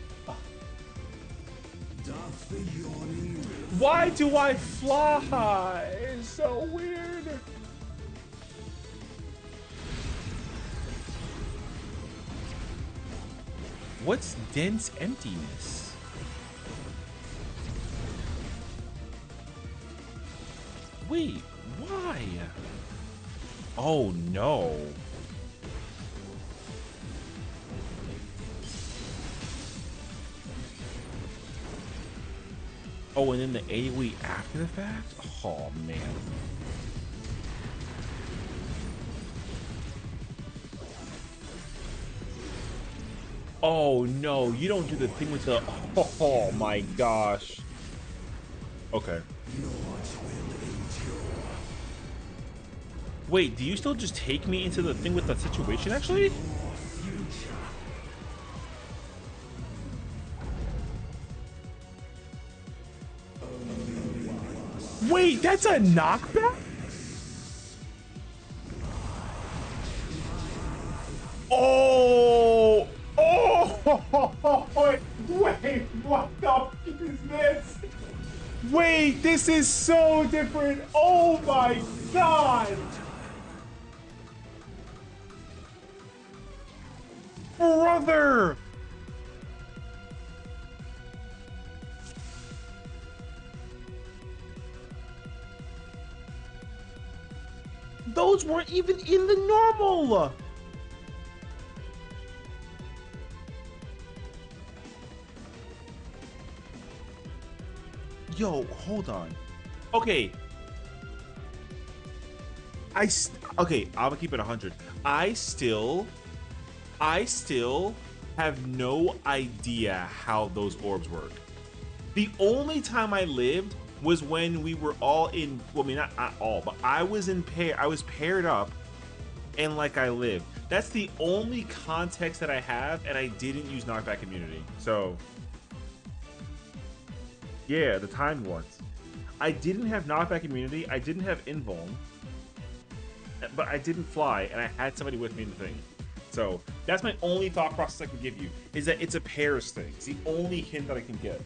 Doth the yawning rift. Why do I fly? It's so weird. What's dense emptiness? Wait, why? Oh no. Oh, and then the AoE after the fact? Oh man. Oh no, you don't do the thing with the. Oh my gosh. Okay. Wait, do you still just take me into the thing with the situation actually? Wait, that's a knockback? Oh! Oh! Wait, what the f is this? Wait, this is so different. Oh my god! Brother! Those weren't even in the normal! Yo, hold on. Okay. Okay, I'm gonna keep it 100. I still have no idea how those orbs work. The only time I lived was when we were all in, well, I mean, not at all, but I was paired up and like I lived. That's the only context that I have, and I didn't use knockback immunity. So, yeah, the timed ones. I didn't have knockback immunity, I didn't have invuln, but I didn't fly, and I had somebody with me in the thing. So, that's my only thought process I can give you, is that it's a pairs thing. It's the only hint that I can get.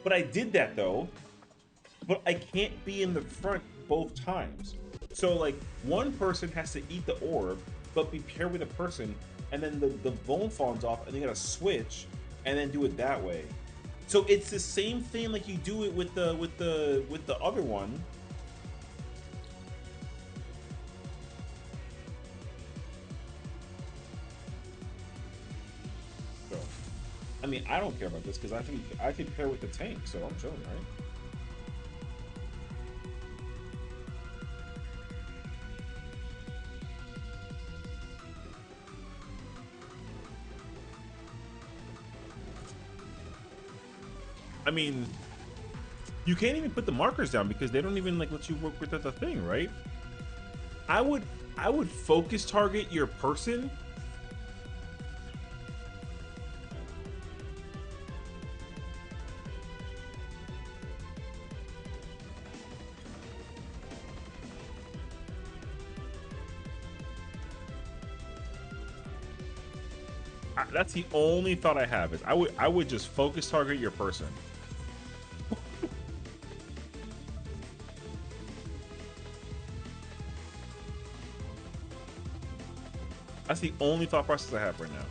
But I did that, though, but I can't be in the front both times. So like one person has to eat the orb, but be paired with a person, and then the bone falls off, and they gotta switch, and then do it that way. So it's the same thing like you do it with the other one. So, I mean, I don't care about this because I can pair with the tank, so I'm chilling, right? I mean, you can't even put the markers down because they don't even like let you work with the thing, right? I would focus target your person. That's the only thought I have is I would just focus target your person. That's the only thought process I have right now.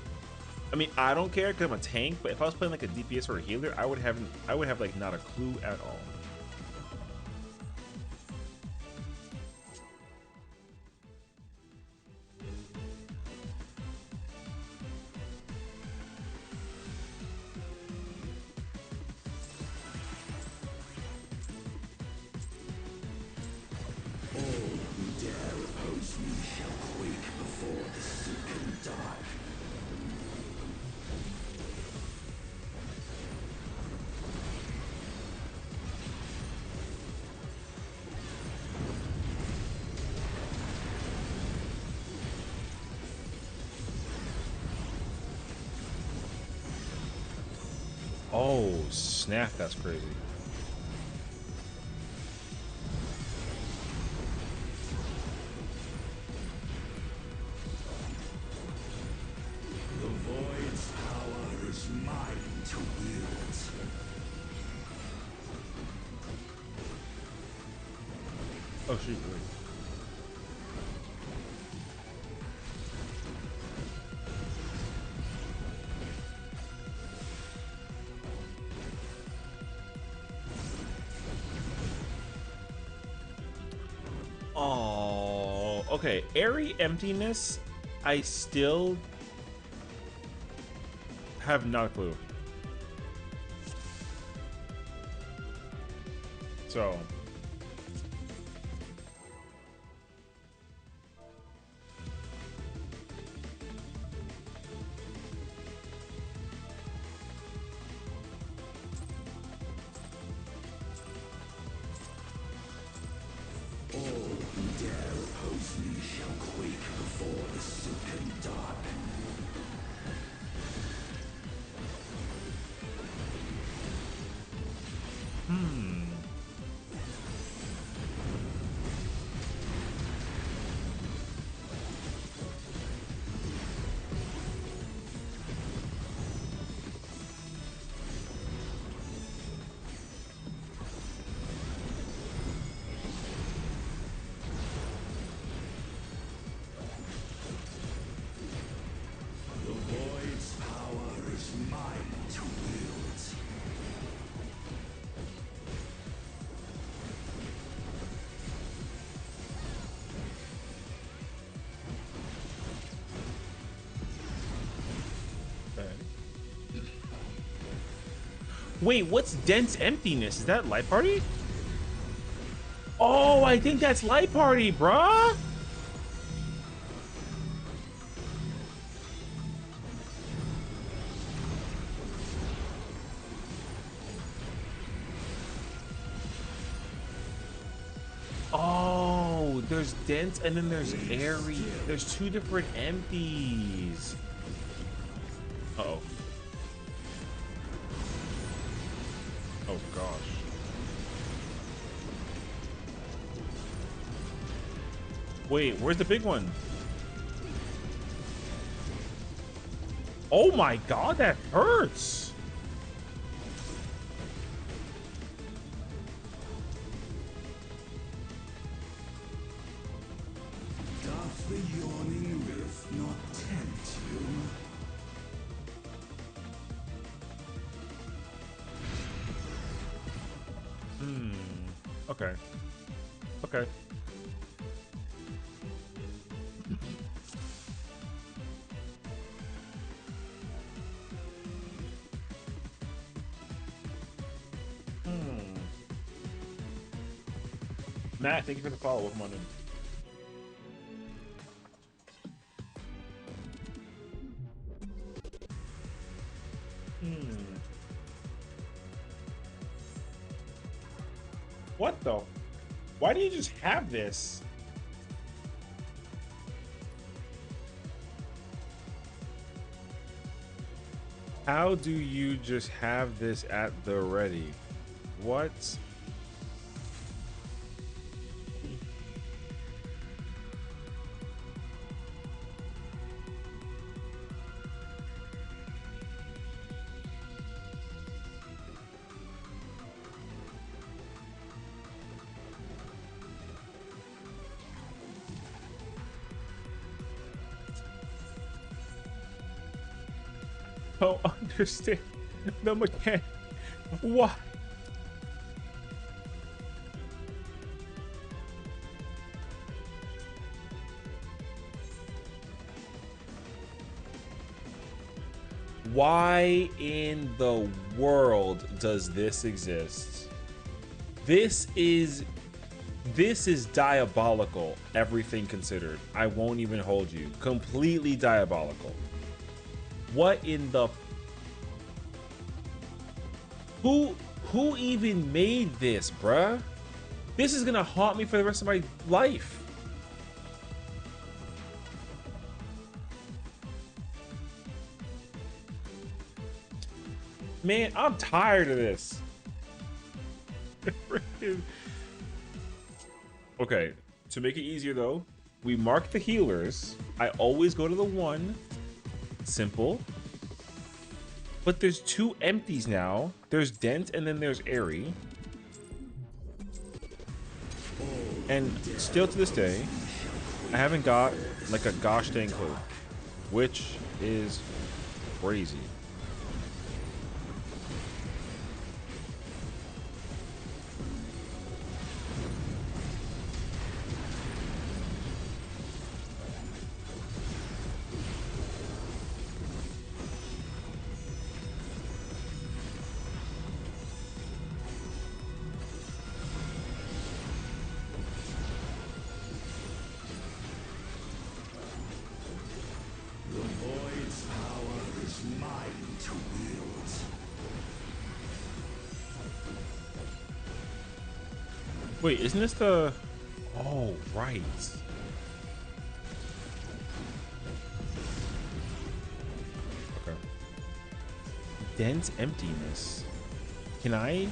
I mean, I don't care because I'm a tank, but if I was playing like a DPS or a healer, I would have like not a clue at all. All who dare oppose me shall quake before the silken dark. Oh snap! That's crazy. The void's power is mine to wield. Oh shoot! Wait. Oh, okay. Airy emptiness. I still have not a clue. So. All who dare oppose me shall quake before the silken dark. The void's power is mine to wield. Wait, what's dense emptiness? Is that light party? Oh, I think that's light party, bruh. Oh, there's dense and then there's airy. There's two different empties. Uh-oh. Oh gosh. Wait, where's the big one? Oh my god, that hurts. Okay. Okay. Matt, thank you for the follow. Welcome on in. What the? Why do you just have this? How do you just have this at the ready? What? Don't understand the mechanic. What? Why in the world does this exist? This is diabolical, everything considered. I won't even hold you. Completely diabolical. What in the... Who even made this, bruh? This is gonna haunt me for the rest of my life. Man, I'm tired of this. Okay, to make it easier though, we mark the healers. I always go to the one. Simple. But there's two empties now. There's Dent and then there's Airy. And still to this day, I haven't got like a gosh dang clue, which is crazy. The void's power is mine to wield. Wait, isn't this the... Oh, right. Okay. Dent emptiness. Can I...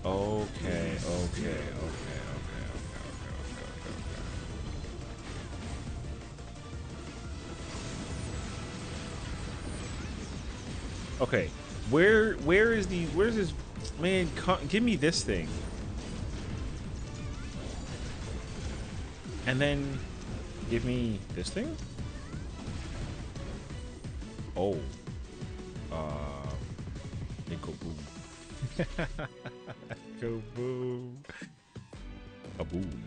Okay. Okay. Where's this man? Give me this thing. And then give me this thing. Oh. Go boom. Go boom. A boom.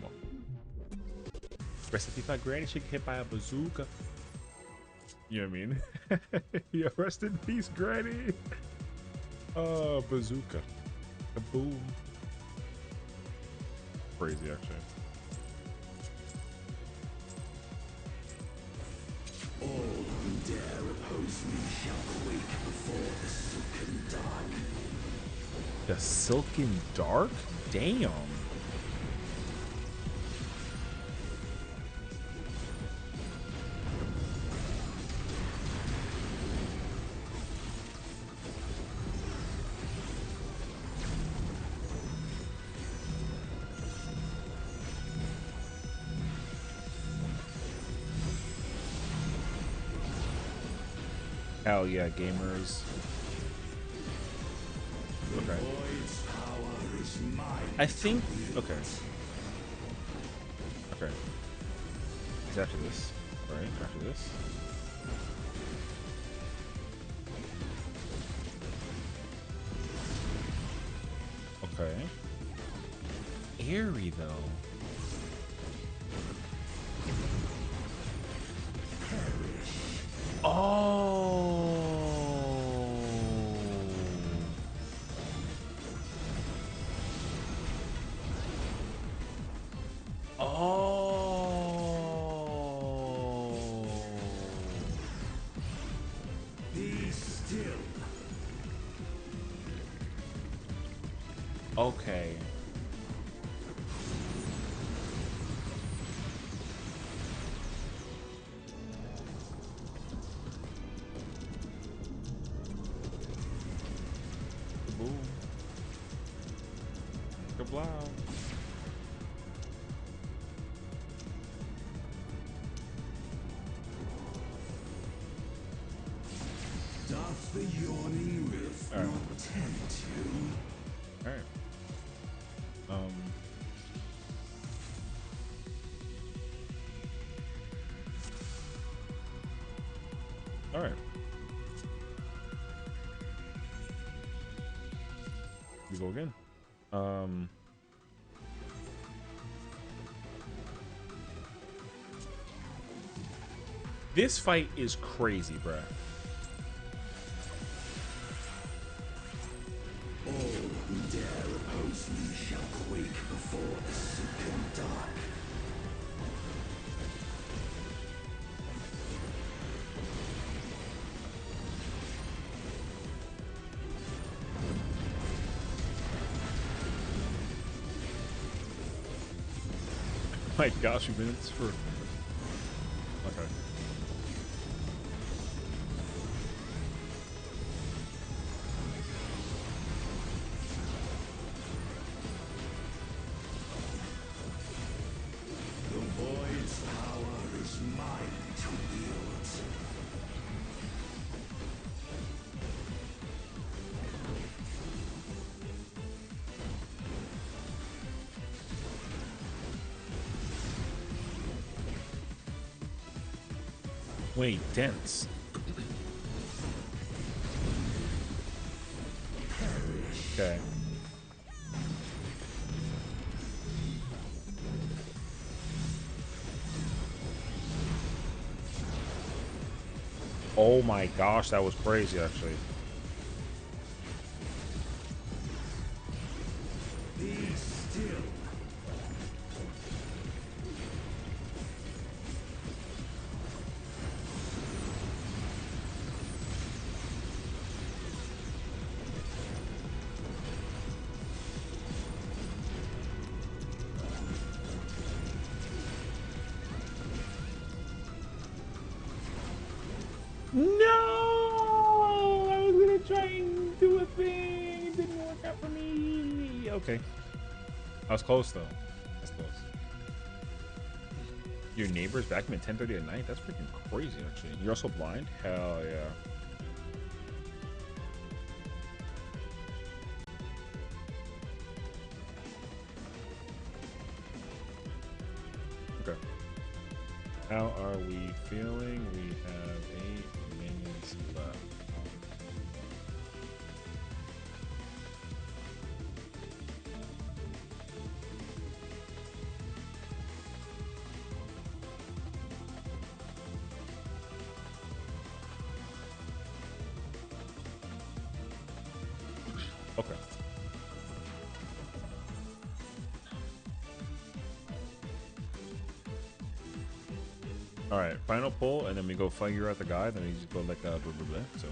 Rest in peace, my granny. She get hit by a bazooka. You know what I mean? Yeah, rest in peace, granny. Bazooka. A boom. Crazy, actually. All who dare oppose me shall quake before the silken dawn. The Silken Dark? Damn. Hell yeah, gamers. Okay. Void's power is mine. I think. Okay. Okay. It's after this. All right. After this. Okay. Airy though. Be still. Okay. Boom. Kablow. Doth the yawning rift All right. not tempt you? All right. All right. We go again. This fight is crazy, bruh. All who dare oppose me shall quake before the silken dark. My gosh, we've been in this for. Okay. The void's power is mine to wield. Wait, dense. Okay. Oh my gosh, that was crazy, actually. Be still. No! I was gonna try and do a thing. It didn't work out for me. Okay. I was close, though. That's close. Your neighbor's back at 10:30 at night? That's freaking crazy, actually. You're also blind? Hell yeah. Okay. How are we feeling? We have 8 minutes left. Okay. All right, final pull, and then we go figure out the guy. Then we just go like blah blah blah. So.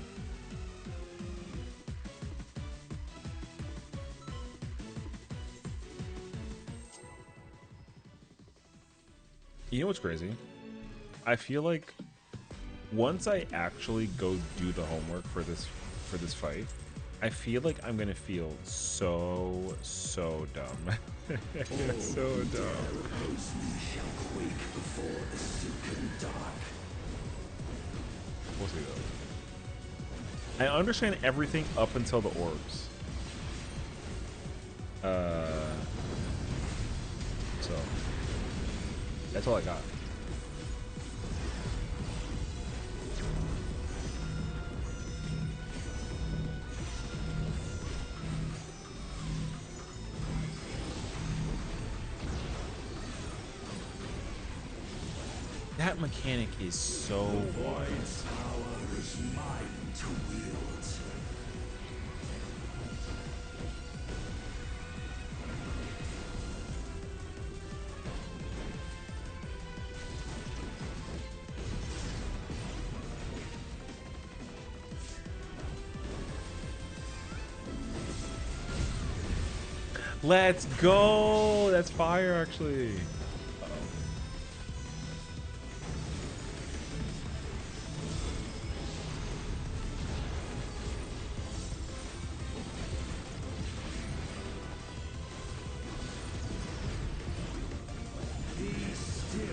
You know what's crazy? I feel like once I actually go do the homework for this fight, I feel like I'm gonna feel so dumb. So dumb. Oppose me shall quake before the silken dark. We'll see though. I understand everything up until the orbs. So that's all I got. That mechanic is so wise. Power is mine to wield. Let's go! That's fire, actually. Be still.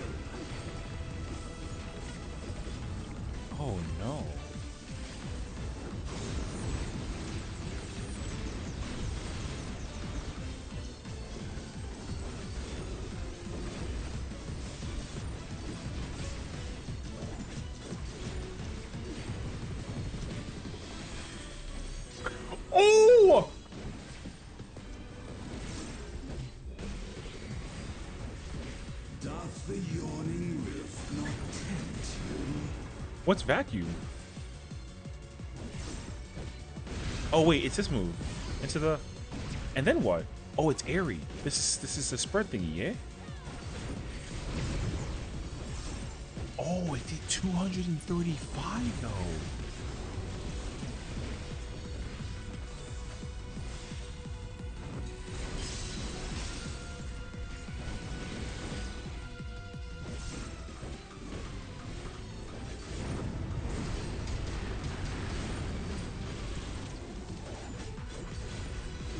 Oh no. Oh! Doth the yawning rift not tempt you? What's vacuum? Oh wait, it's this move. Into the... And then what? Oh, it's airy. This is the spread thingy, yeah? Oh, it did 235 though.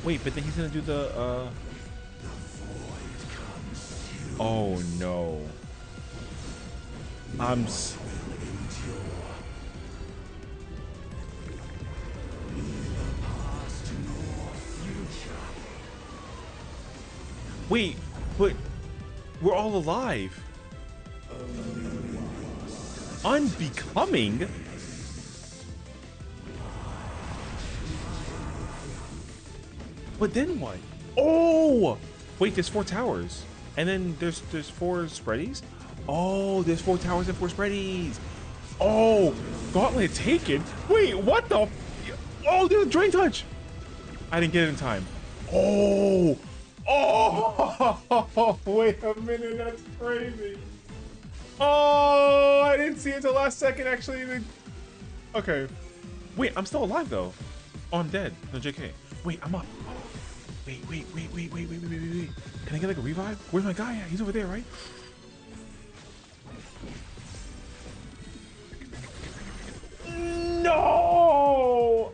Wait, but then he's gonna do the Oh no. Wait, but we're all alive. Unbecoming? But then what? Oh! Wait, there's 4 towers. And then there's 4 spreadies? Oh, there's 4 towers and 4 spreadies. Oh, gauntlet taken? Wait, what the? Oh, there's a drain touch. I didn't get it in time. Oh! Oh! Wait a minute, that's crazy. Oh, I didn't see it until last second, actually. Okay. Wait, I'm still alive, though. Oh, I'm dead. No, JK. Wait, I'm up. Wait. Can I get like a revive? Where's my guy at? He's over there, right? No!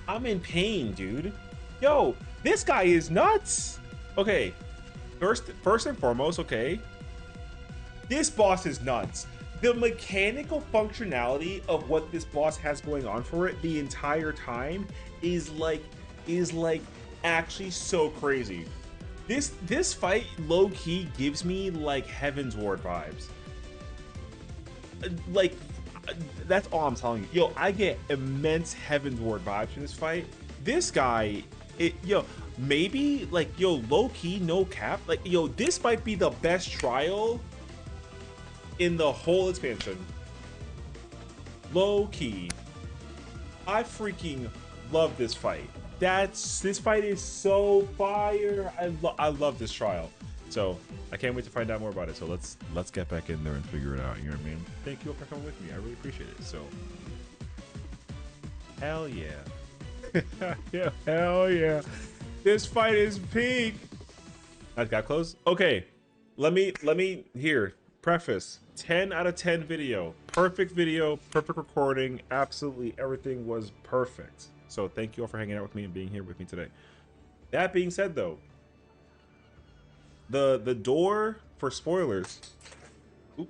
I'm in pain, dude. Yo, this guy is nuts. Okay, first and foremost, okay, this boss is nuts. The mechanical functionality of what this boss has going on for it the entire time is like actually so crazy. This fight low key gives me like Heaven's Ward vibes. Like, that's all I'm telling you. Yo, I get immense Heaven's Ward vibes from this fight. This guy, maybe like, yo, low key, no cap. Like, yo, this might be the best trial in the whole expansion. Low key. I freaking love this fight. This fight is so fire. I love this trial. So I can't wait to find out more about it. So let's get back in there and figure it out. You know what I mean? Thank you all for coming with me. I really appreciate it. So hell yeah. Yeah, hell yeah. This fight is peak. I got close. Okay. Let me here. Preface. 10 out of 10 video. Perfect video, perfect recording. Absolutely everything was perfect. So thank you all for hanging out with me and being here with me today. That being said though, the door for spoilers. Oops.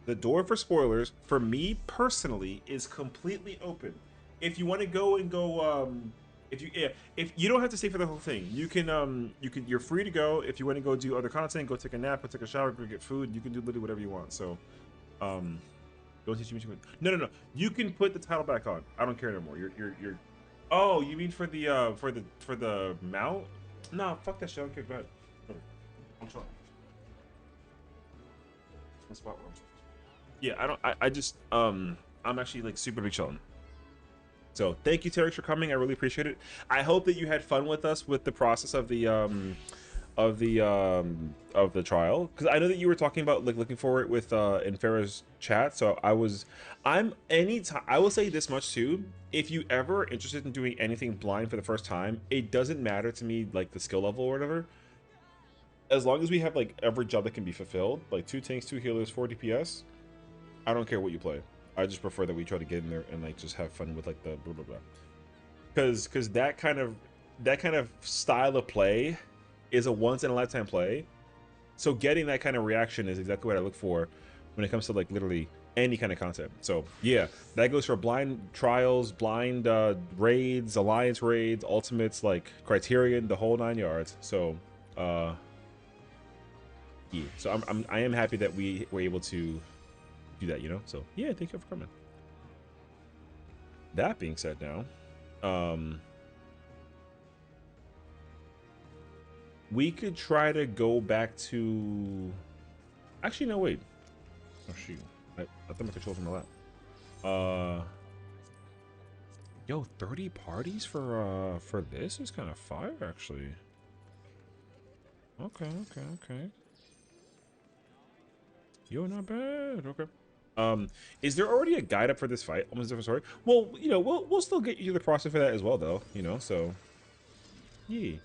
The door for spoilers for me personally is completely open. If you want to go and go if you don't have to stay for the whole thing, you're free to go. If you want to go do other content, go take a nap, go take a shower, go get food, you can do literally whatever you want. So don't teach me too much. No. You can put the title back on. I don't care no more. You're Oh, you mean for the mount? No, fuck that shit. I don't care. Go ahead. I'm chilling. My spot where I'm supposed to. Yeah, I just I'm actually like super big chilling. So thank you, Terry, for coming. I really appreciate it. I hope that you had fun with us with the process of the trial, because I know that you were talking about like looking for it with in Farah's chat. So I will say this much too. If you ever are interested in doing anything blind for the first time, it doesn't matter to me like the skill level or whatever. As long as we have like every job that can be fulfilled, like 2 tanks, 2 healers, 4 DPS, I don't care what you play. I just prefer that we try to get in there and like just have fun with like the blah blah blah. Because that kind of style of play is a once in a lifetime play. So getting that kind of reaction is exactly what I look for when it comes to like literally any kind of content. So yeah, that goes for blind trials, blind raids, alliance raids, ultimates, like Criterion, the whole 9 yards. So yeah, so I am happy that we were able to do that, you know. So yeah, thank you for coming. That being said, now we could try to go back to, actually no, wait, oh shoot, I thought my controls on my lap. Yo, 30 parties for this is kind of fire, actually. Okay. Yo, not bad. Okay. Is there already a guide up for this fight? Almost different story. Well, you know, we'll still get you the process for that as well, though. You know, so yeah.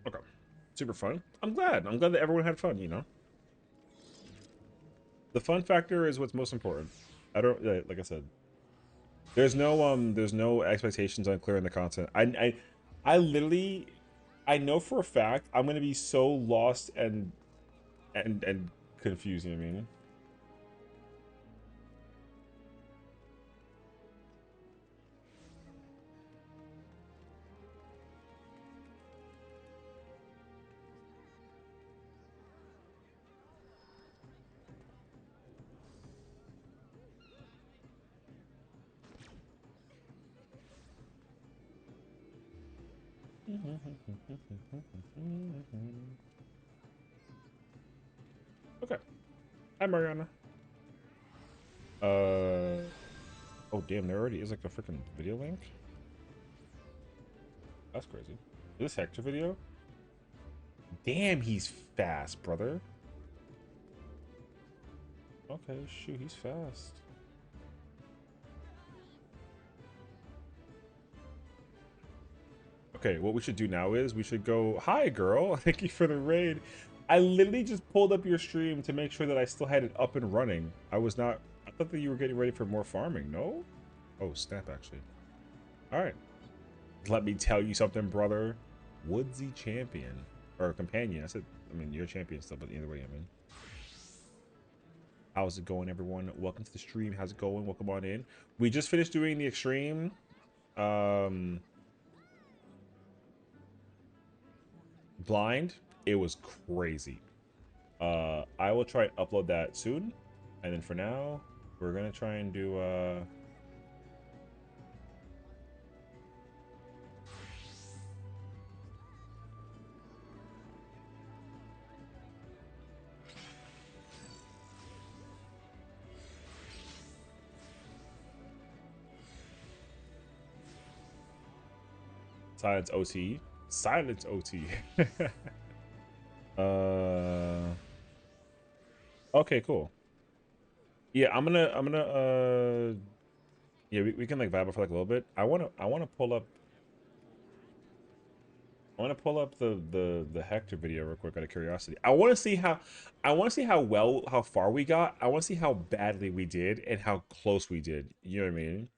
Okay. Super fun. I'm glad that everyone had fun, you know. The fun factor is what's most important. I don't, like I said, there's no expectations on clearing the content. I literally, I know for a fact I'm gonna be so lost and confused, you know what I mean? Okay. Hi, Mariana. Oh damn, there already is like a freaking video link. That's crazy. Is this Hector video? Damn, he's fast, brother. Okay, shoot, he's fast. Okay, what we should do now is we should go, hi girl, thank you for the raid. I literally just pulled up your stream to make sure that I still had it up and running. I thought that you were getting ready for more farming, no? Oh, snap, actually. All right. Let me tell you something, brother. Woodsy champion, or companion. I mean, you're a champion still, but either way, I mean. How's it going, everyone? Welcome to the stream. How's it going? Welcome on in. We just finished doing the extreme. blind, it was crazy. I will try and upload that soon, and then for now, we're gonna try and do Silence OT. Silence OT. Okay, cool. Yeah, yeah, we can like vibe for like a little bit. I wanna pull up the Hector video real quick out of curiosity. I wanna see how far we got. I wanna see how badly we did and how close we did. You know what I mean?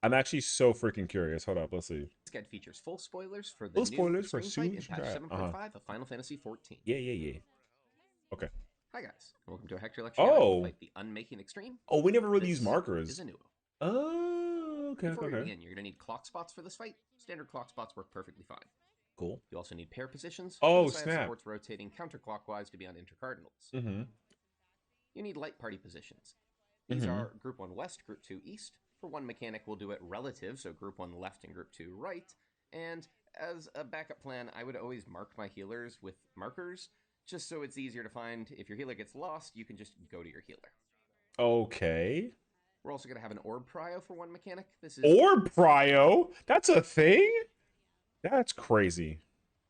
I'm actually so freaking curious. Hold up, let's see. This guide features full spoilers for the Full new spoilers for extreme fight in Sue's patch Draft. 7.5 of Final Fantasy XIV. Yeah. Okay. Hi guys, and welcome to a Hector lecture guide Oh. to fight the Unmaking Extreme. Oh, we never really This used markers. is a new. Oh, okay, Before we okay. begin, you're going to need clock spots for this fight. Standard clock spots work perfectly fine. Cool. You also need pair positions. Oh, This I have snap. supports rotating counterclockwise to be on intercardinals. Mm-hmm. You need light party positions. These are Group 1 West, Group 2 East. For one mechanic, we'll do it relative, so Group 1 left and Group 2 right. And as a backup plan, I would always mark my healers with markers, just so it's easier to find. If your healer gets lost, you can just go to your healer. Okay. We're also going to have an orb prio for one mechanic. This is Orb prio? That's a thing? That's crazy.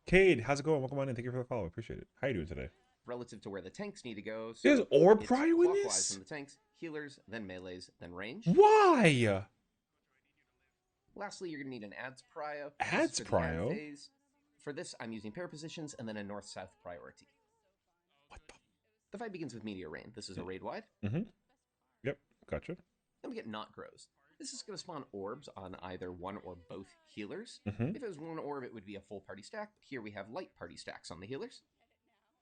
Cade, how's it going? Welcome on in. Thank you for the follow. Appreciate it. How you doing today? relative to where the tanks need to go. So There's orb it's prio in clockwise this? from the tanks, healers, then melees, then range. Why? Lastly, you're going to need an adds prio. Adds for the add prio? phase. For this, I'm using pair positions and then a north-south priority. What the? The fight begins with Meteor Rain. This is a raid wide. Mm-hmm. Yep, gotcha. Then we get Knot Grows. This is going to spawn orbs on either one or both healers. Mm-hmm. If it was one orb, it would be a full party stack. Here we have light party stacks on the healers.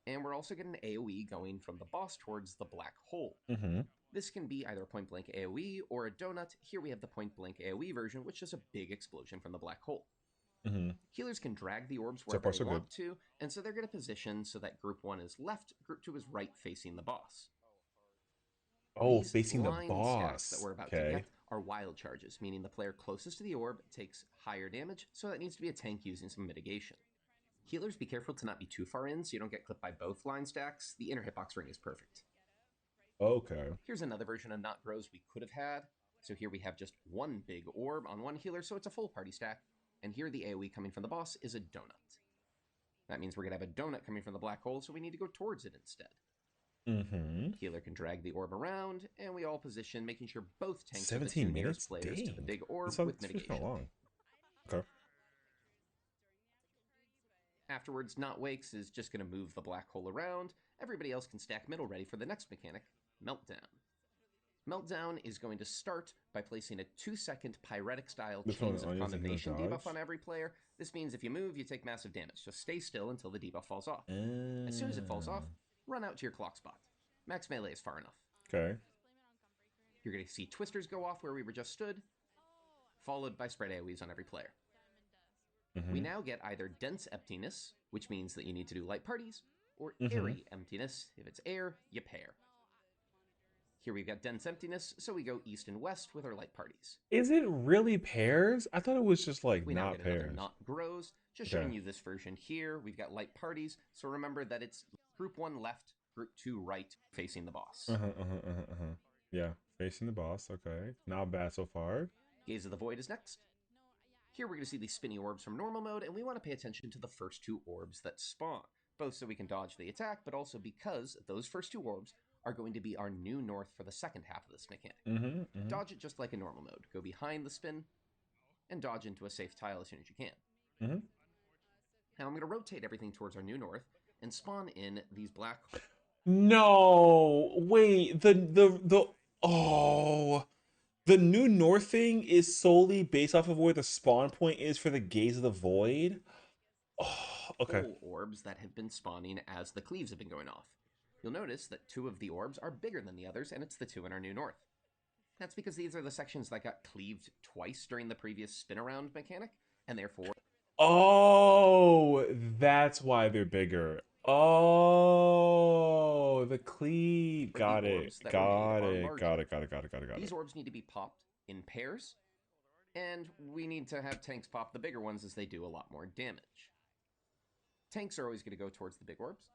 And we're also getting an AoE going from the boss towards the black hole. Mm-hmm. This can be either a point-blank AoE or a donut. Here we have the point-blank AoE version, which is a big explosion from the black hole. Mm-hmm. Healers can drag the orbs So wherever far, they so want to, and so they're going to position so that Group 1 is left, Group 2 is right facing the boss. Oh, These facing the line boss. stacks that we're about to get are wild charges, meaning the player closest to the orb takes higher damage, so that needs to be a tank using some mitigation. Healers, be careful to not be too far in so you don't get clipped by both line stacks. The inner hitbox ring is perfect. Okay. Here's another version of Knot Grows we could have had. So here we have just one big orb on one healer, so it's a full party stack. And here the AoE coming from the boss is a donut. That means we're going to have a donut coming from the black hole, so we need to go towards it instead. Mm-hmm. Healer can drag the orb around, and we all position, making sure both tanks are the 17 two minutes? nearest players to the Dang. big orb This with feels mitigation. kinda long. Okay. Afterwards, Not Wakes is just going to move the black hole around. Everybody else can stack middle ready for the next mechanic, Meltdown. Meltdown is going to start by placing a 2-second pyretic-style This one Chains of only has a Condemnation dodge? debuff on every player. This means if you move, you take massive damage, so stay still until the debuff falls off. As soon as it falls off, run out to your clock spot. Max melee is far enough. Okay. You're going to see Twisters go off where we were just stood, followed by spread AoEs on every player. Mm-hmm. We now get either Dense Emptiness, which means that you need to do light parties, or Mm-hmm. Airy Emptiness. If it's air, you pair. Here we've got Dense Emptiness, so we go east and west with our light parties. Is it really pairs? I thought it was just like We now not get another pairs. Knot Grows. Just Okay. showing you this version here. We've got light parties, so remember that it's Group 1 left, Group 2 right, facing the boss. Yeah, facing the boss. Okay, not bad so far. Gaze of the Void is next. Here we're going to see these spinny orbs from normal mode, and we want to pay attention to the first two orbs that spawn, both so we can dodge the attack, but also because those first two orbs are going to be our new north for the second half of this mechanic. Dodge it just like a normal mode. Go behind the spin, and dodge into a safe tile as soon as you can. Now I'm going to rotate everything towards our new north, and spawn in these black... No, wait. The new north thing is solely based off of where the spawn point is for the Gaze of the Void. Oh, okay. Whole orbs that have been spawning as the cleaves have been going off. You'll notice that 2 of the orbs are bigger than the others, and it's the 2 in our new north. That's because these are the sections that got cleaved twice during the previous spin-around mechanic, and therefore... Oh, that's why they're bigger. Oh, the cleat. For the Got it. orbs that were made Got are it. larger. Got it. Got it. Got it. Got it. Got These it. orbs need to be popped in pairs, and we need to have tanks pop the bigger ones as they do a lot more damage. Tanks are always going to go towards the big orbs,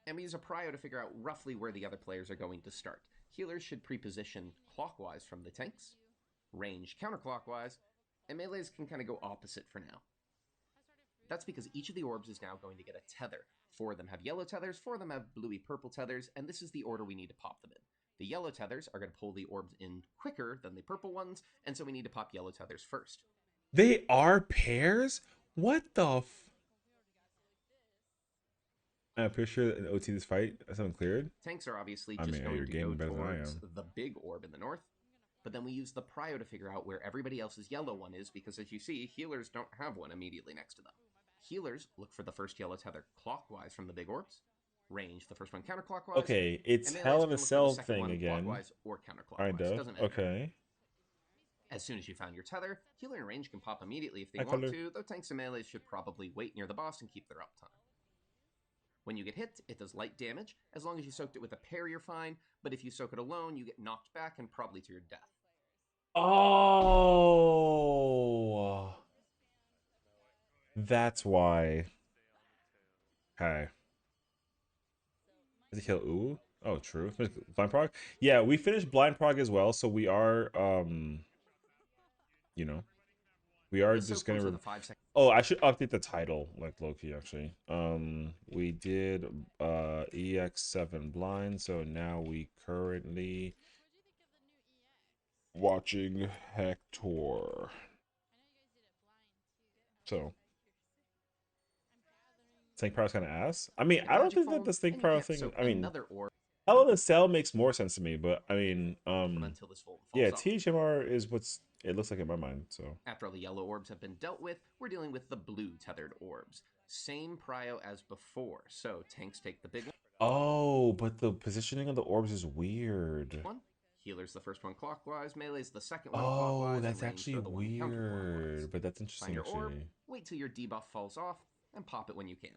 and we use a prio to figure out roughly where the other players are going to start. Healers should pre-position clockwise from the tanks, range counterclockwise, and melees can kind of go opposite for now. That's because each of the orbs is now going to get a tether. 4 of them have yellow tethers, 4 of them have bluey-purple tethers, and this is the order we need to pop them in. The yellow tethers are going to pull the orbs in quicker than the purple ones, and so we need to pop yellow tethers first. They are pairs? What the I'm pretty sure in OT this fight, that's not cleared. Tanks are obviously I just mean, going you're to go gaming better than I towards am. the big orb in the north, but then we use the prio to figure out where everybody else's yellow one is, because as you see, healers don't have one immediately next to them. Healers look for the first yellow tether clockwise from the big orbs, range the first one counterclockwise. Okay, it's and Hell melees in can a look for the Cell second thing one again. clockwise or counterclockwise. Kind of. Doesn't matter. Okay. As soon as you found your tether, healer and range can pop immediately if they Hi, want Tether. to, though tanks and melees should probably wait near the boss and keep their uptime. When you get hit, it does light damage. As long as you soaked it with a pair, you're fine, but if you soak it alone, you get knocked back and probably to your death. Oh, that's why. Okay. Does it kill Ooh? Oh, true. Blind Prog? Yeah, we finished Blind Prog as well, so we are, you know, we are The just soak comes gonna. with a 5-second. Oh, I should update the title, like low-key, actually. We did EX7 Blind, so now we currently watching Hector. So, Snake Power's kind of ass. I mean, I don't Magic think that Foam, the Snake and you Power can't thing. soak I mean, another orb Hell in a Cell makes more sense to me, but I mean, until this foam falls yeah, off. THMR is what's it looks like in my mind. So After all the yellow orbs have been dealt with, we're dealing with the blue tethered orbs. Same prio as before, so tanks take the big oh, but the positioning of the orbs is weird. one, healers the first one clockwise, melee's the second one Oh, clockwise, that's and range actually throw the one counterclockwise. weird, but that's Find interesting your orb, actually. wait till your debuff falls off, and pop it when you can.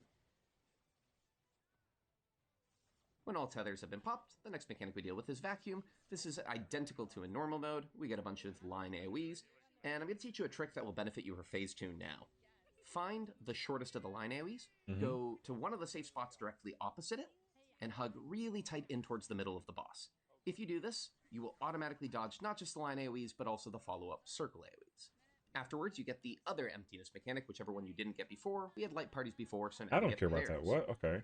When all tethers have been popped, the next mechanic we deal with is Vacuum. This is identical to in normal mode. We get a bunch of line AoEs, and I'm going to teach you a trick that will benefit you for Phase 2 now. Find the shortest of the line AoEs, go to one of the safe spots directly opposite it, and hug really tight in towards the middle of the boss. If you do this, you will automatically dodge not just the line AoEs, but also the follow-up circle AoEs. Afterwards, you get the other emptiness mechanic, whichever one you didn't get before. We had light parties before, so now I we don't get care about pairs. that. What? Okay.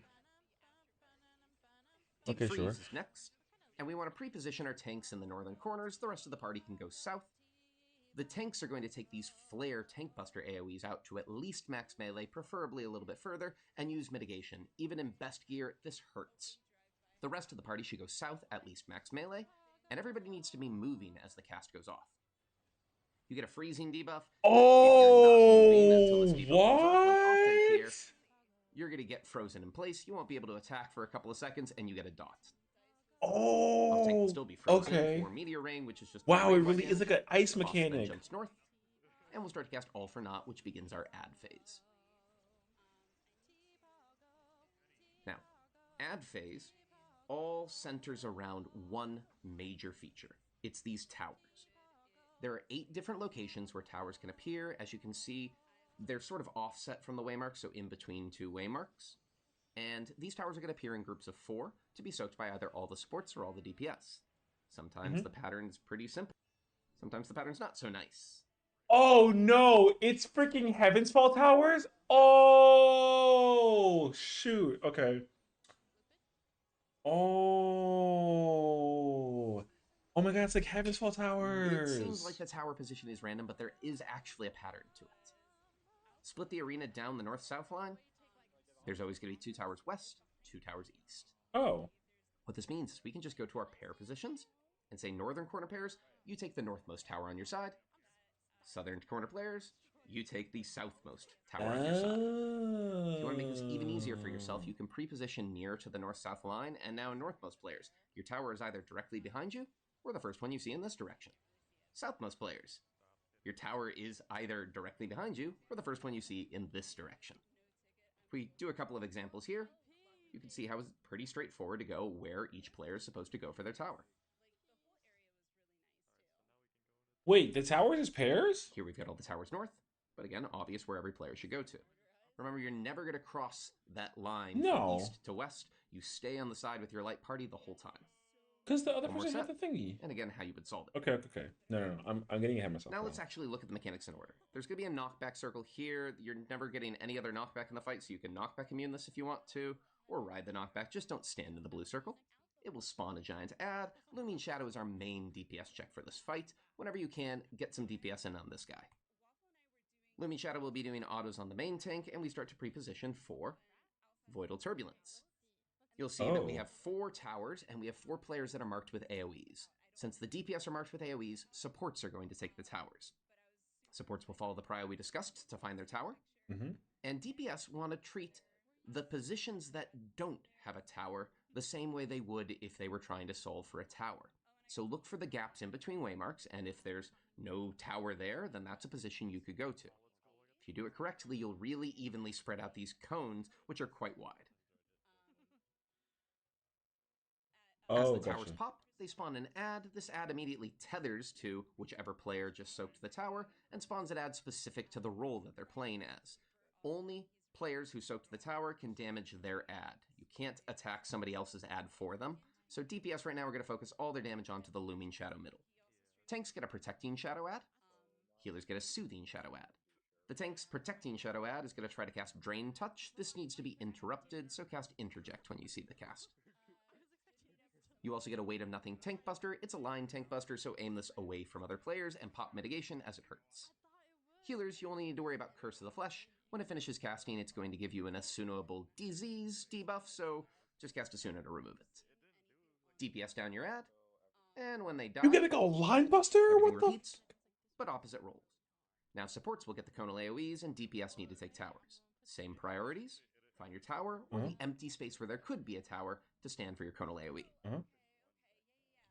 Deep Okay, Freeze sure. is next, and we want to pre-position our tanks in the northern corners. The rest of the party can go south. The tanks are going to take these Flare Tank Buster AoEs out to at least max melee, preferably a little bit further, and use mitigation. Even in best gear, this hurts. The rest of the party should go south at least max melee, and everybody needs to be moving as the cast goes off. You get a freezing debuff. Oh, Here, what? you're going to get frozen in place. You won't be able to attack for a couple of seconds, and you get a dot. Oh, Tank will still be frozen okay. for Meteor Rain, which is just Wow, rain it really again. is like an ice The boss then mechanic. jumps north, and we'll start to cast All for Naught, which begins our add phase. Now, add phase all centers around one major feature. It's these towers. There are 8 different locations where towers can appear. As you can see, they're sort of offset from the waymarks, so in between 2 waymarks. And these towers are going to appear in groups of 4 to be soaked by either all the supports or all the DPS. Sometimes the pattern's pretty simple. Sometimes the pattern's not so nice. Oh no, it's freaking Heaven's Fall Towers? Oh, shoot. Okay. Oh. Oh my god, it's like Heaven's Fall Towers. It seems like the tower position is random, but there is actually a pattern to it. Split the arena down the north-south line. There's always going to be 2 towers west, 2 towers east. Oh. What this means is we can just go to our pair positions and say northern corner pairs, you take the northmost tower on your side. Southern corner players, you take the southmost tower on your side. If you want to make this even easier for yourself, you can pre-position near to the north-south line, and now northmost players, your tower is either directly behind you or the first one you see in this direction. Southmost players, Your tower is either directly behind you, or the first one you see in this direction. If we do a couple of examples here, you can see how it's pretty straightforward to go where each player is supposed to go for their tower. Wait, the towers is pairs? Here we've got all the towers north, but again, obvious where every player should go to. Remember, you're never going to cross that line from east to west. You stay on the side with your light party the whole time. Because the other One more person had set, the thingy. and again, how you would solve it. Okay. No. I'm getting ahead of myself. Now let's actually look at the mechanics in order. There's going to be a knockback circle here. You're never getting any other knockback in the fight, so you can knockback immune this if you want to, or ride the knockback. Just don't stand in the blue circle. It will spawn a giant ad. Looming Shadow is our main DPS check for this fight. Whenever you can, get some DPS in on this guy. Looming Shadow will be doing autos on the main tank, and we start to pre-position for Voidal Turbulence. You'll see that we have 4 towers, and we have 4 players that are marked with AoEs. Since the DPS are marked with AoEs, supports are going to take the towers. Supports will follow the prio we discussed to find their tower. And DPS want to treat the positions that don't have a tower the same way they would if they were trying to solve for a tower. So look for the gaps in between waymarks, and if there's no tower there, then that's a position you could go to. If you do it correctly, you'll really evenly spread out these cones, which are quite wide. As the towers pop, they spawn an ad. This ad immediately tethers to whichever player just soaked the tower and spawns an ad specific to the role that they're playing as. Only players who soaked the tower can damage their ad. You can't attack somebody else's ad for them. So DPS right now are going to focus all their damage onto the Looming Shadow middle. Tanks get a Protecting Shadow ad. Healers get a Soothing Shadow ad. The tank's Protecting Shadow ad is going to try to cast Drain Touch. This needs to be interrupted, so cast Interject when you see the cast. You also get a Weight of Nothing Tank Buster. It's a line Tank Buster, so aim this away from other players and pop mitigation as it hurts. Healers, you only need to worry about Curse of the Flesh. When it finishes casting, it's going to give you an Assunable Disease debuff, so just cast Asuna to remove it. DPS down your ad, and when they die... You get like a Line Buster? Everything What repeats, but opposite rolls. Now supports will get the Conal AoEs, and DPS need to take towers. Same priorities. Find your tower, or the empty space where there could be a tower, to stand for your Conal AoE.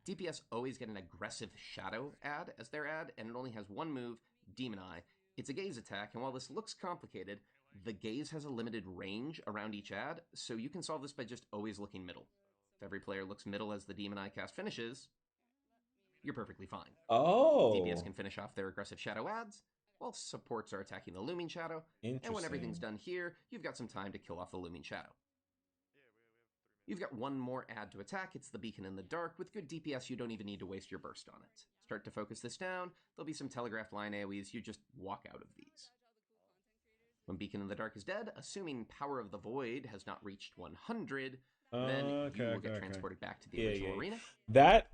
DPS always get an aggressive Shadow ad as their ad, and it only has one move, Demon Eye. It's a gaze attack, and while this looks complicated, the gaze has a limited range around each ad, so you can solve this by just always looking middle. If every player looks middle as the Demon Eye cast finishes, you're perfectly fine. DPS can finish off their aggressive Shadow ads, while supports are attacking the Looming Shadow, and when everything's done here, you've got some time to kill off the Looming Shadow. You've got one more ad to attack. It's the Beacon in the Dark. With good DPS, you don't even need to waste your burst on it. Start to focus this down. There'll be some telegraphed line AoEs. You just walk out of these. When Beacon in the Dark is dead, assuming Power of the Void has not reached 100, then you will get transported back to the original arena. That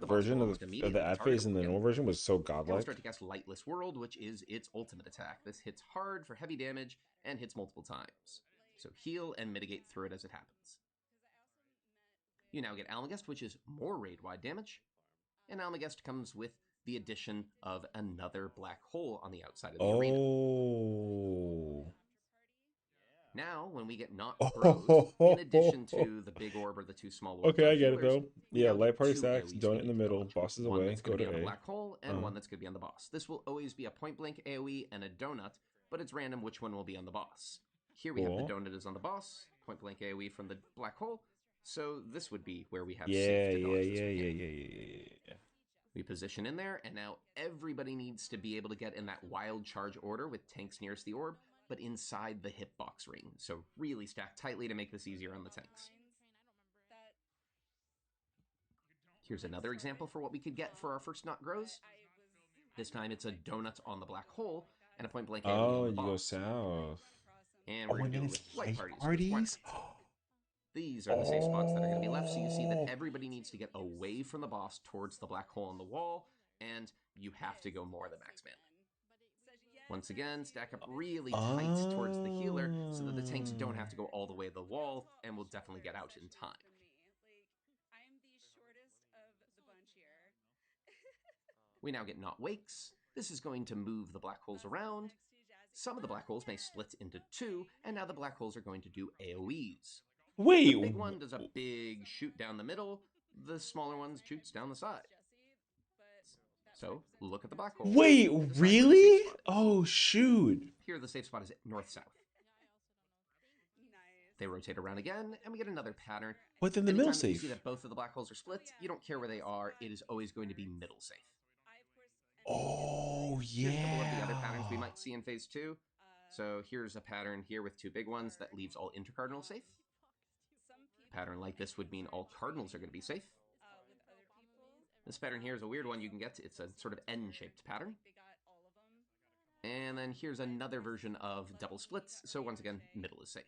version of the ad phase in the normal version was so godlike. You'll start to cast Lightless World, which is its ultimate attack. This hits hard for heavy damage and hits multiple times. So heal and mitigate through it as it happens. You now get Almagest, which is more raid-wide damage. And Almagest comes with the addition of another black hole on the outside of the arena. Now, when we get not bros, in addition to the big orb or the 2 small orbs, I get it though. Yeah, light party stacks, donut in the middle, bosses away, that's going go to be to on A. the black hole, and one that's going to be on the boss. This will always be a point-blank AoE and a donut, but it's random which one will be on the boss. Here we have the donut is on the boss, point-blank AoE from the black hole, so this would be where we have safe to dodge this. We position in there, and now everybody needs to be able to get in that wild charge order with tanks nearest the orb, but inside the hitbox ring. So really stack tightly to make this easier on the tanks. Here's another example for what we could get for our first Not Grows. This time it's a donut on the black hole and a point blank AoE on the boss. You go south. And we're going to do it with light parties. These are the safe spots that are going to be left, so you see that everybody needs to get away from the boss towards the black hole on the wall, and you have to go more than max mana. Once again, stack up really tight towards the healer so that the tanks don't have to go all the way to the wall and will definitely get out in time. We now get Not Wakes. This is going to move the black holes around. Some of the black holes may split into 2, and now the black holes are going to do AoEs. Wait! The big one does a big shoot down the middle. The smaller one shoots down the side. So look at the black hole. Wait, and decide where the safe really? spot is. Oh, shoot. Here, the safe spot is north-south. They rotate around again, and we get another pattern. But then the middle Anytime that you see safe. that both of the black holes are split, you don't care where they are. It is always going to be middle safe. Oh, Here's a couple of the other yeah. patterns we might see in phase 2. So here's a pattern here with 2 big ones that leaves all intercardinal safe. A pattern like this would mean all cardinals are going to be safe. This pattern here is a weird one you can get. It's a sort of N-shaped pattern. And then here's another version of double splits. So once again, middle is safe.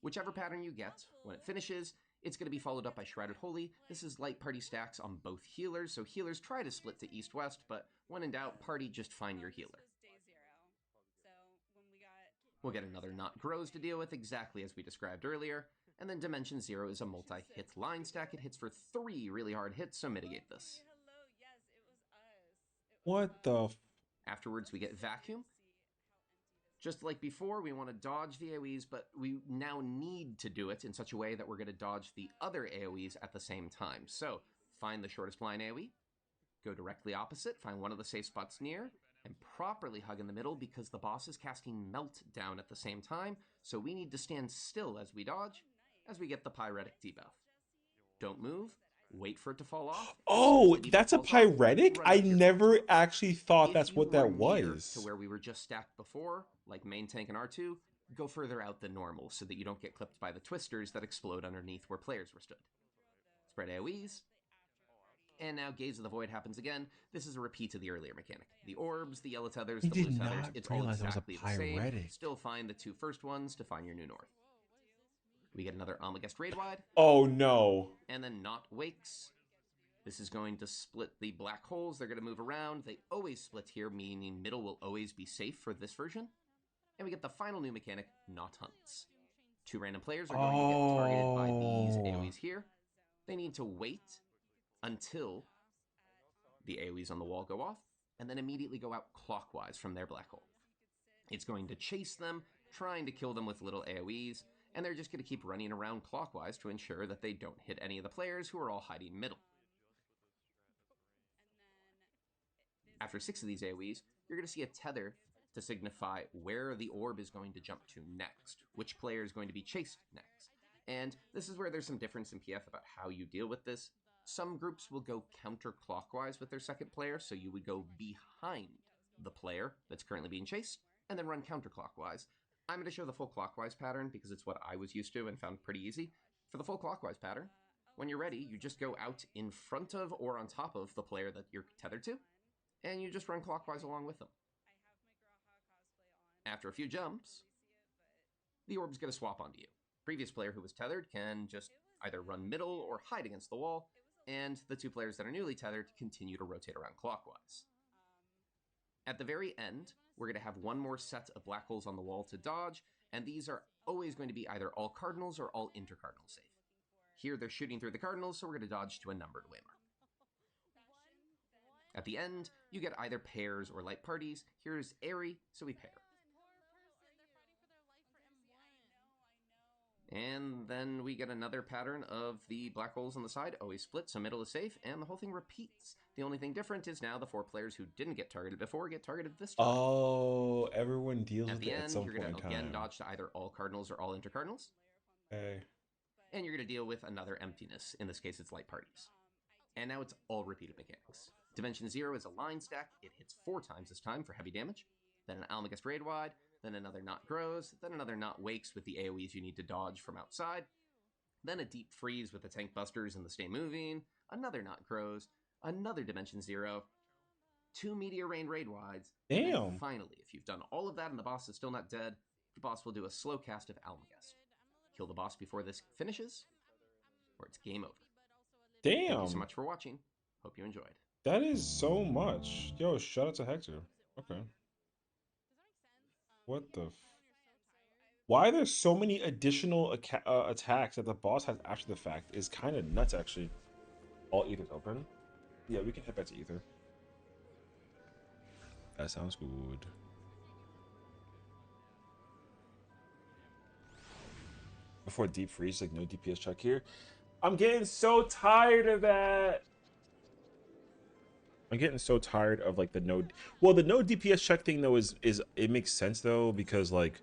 Whichever pattern you get, when it finishes, it's going to be followed up by Shrouded Holy. This is light party stacks on both healers, so healers try to split to east-west, but when in doubt, party just find your healer. We'll get another Not Grows to deal with, exactly as we described earlier, and then Dimension Zero is a multi-hit line stack. It hits for 3 really hard hits, so mitigate this. What the Afterwards, we get Vacuum. Just like before, we want to dodge the AoEs, but we now need to do it in such a way that we're going to dodge the other AoEs at the same time. So, find the shortest line AoE, go directly opposite, find one of the safe spots near, and properly hug in the middle because the boss is casting Melt down at the same time, so we need to stand still as we dodge, as we get the Pyretic debuff. Don't move, wait for it to fall off. Oh, The debuff that's a falls off, pyretic? run I up your never crossbow. actually thought If that's you what that were near was. to where we were just stacked before, like main tank and R2, go further out than normal so that you don't get clipped by the twisters that explode underneath where players were stood. Spread AoEs. And now Gaze of the Void happens again. This is a repeat of the earlier mechanic. The orbs, the yellow tethers, I the blue did tethers, not it's all realize it was a exactly the same. pyretic. Still find the 2 first ones to find your new north. We get another Almagest Raid Wide. Oh, no. And then Not Wakes. This is going to split the black holes. They're going to move around. They always split here, meaning middle will always be safe for this version. And we get the final new mechanic, Not Hunts. 2 random players are going to get targeted by these AoEs here. They need to wait until the AoEs on the wall go off, and then immediately go out clockwise from their black hole. It's going to chase them, trying to kill them with little AoEs, and they're just going to keep running around clockwise to ensure that they don't hit any of the players who are all hiding middle. After 6 of these AoEs, you're going to see a tether to signify where the orb is going to jump to next, which player is going to be chased next. And this is where there's some difference in PF about how you deal with this. Some groups will go counterclockwise with their second player, so you would go behind the player that's currently being chased, and then run counterclockwise. I'm going to show the full clockwise pattern because it's what I was used to and found pretty easy. For the full clockwise pattern, when you're ready, you just go out in front of or on top of the player that you're tethered to, and you just run clockwise along with them. After a few jumps, the orb's going to swap onto you. Previous player who was tethered can just either run middle or hide against the wall, and the 2 players that are newly tethered continue to rotate around clockwise. At the very end, we're going to have 1 more set of black holes on the wall to dodge, and these are always going to be either all cardinals or all intercardinal safe. Here they're shooting through the cardinals, so we're going to dodge to a numbered whimmer. At the end, you get either pairs or light parties. Here's Airy, so we pair. And then we get another pattern of the black holes on the side, always split, so middle is safe, and the whole thing repeats. The only thing different is now the 4 players who didn't get targeted before get targeted this time. Oh, everyone deals with it at some you're point in going to again time. dodge to either all cardinals or all intercardinals. Okay. And you're going to deal with another emptiness. In this case, it's light parties. And now it's all repeated mechanics. Dimension Zero is a line stack. It hits 4 times this time for heavy damage. Then an Almagest Raid Wide. Then another Not Grows. Then another Not Wakes with the AoEs you need to dodge from outside. Then a Deep Freeze with the Tank Busters and the Stay Moving. Another Not Grows. Another Dimension Zero. 2 Meteor Rain Raid Wides. Damn. And then finally, if you've done all of that and the boss is still not dead, the boss will do a slow cast of Almagest. Kill the boss before this finishes, or it's game over. Damn. Thank you so much for watching. Hope you enjoyed. That is so much. Yo, shout out to Hector. Okay. What the Why there's so many additional attacks that the boss has after the fact is kind of nuts, actually. All Ether's open. Yeah, we can head back to Ether. That sounds good. Before Deep Freeze, like no DPS check here. I'm getting so tired of that. I'm getting so tired of like the no. Well, the no DPS check thing though is it makes sense though, because like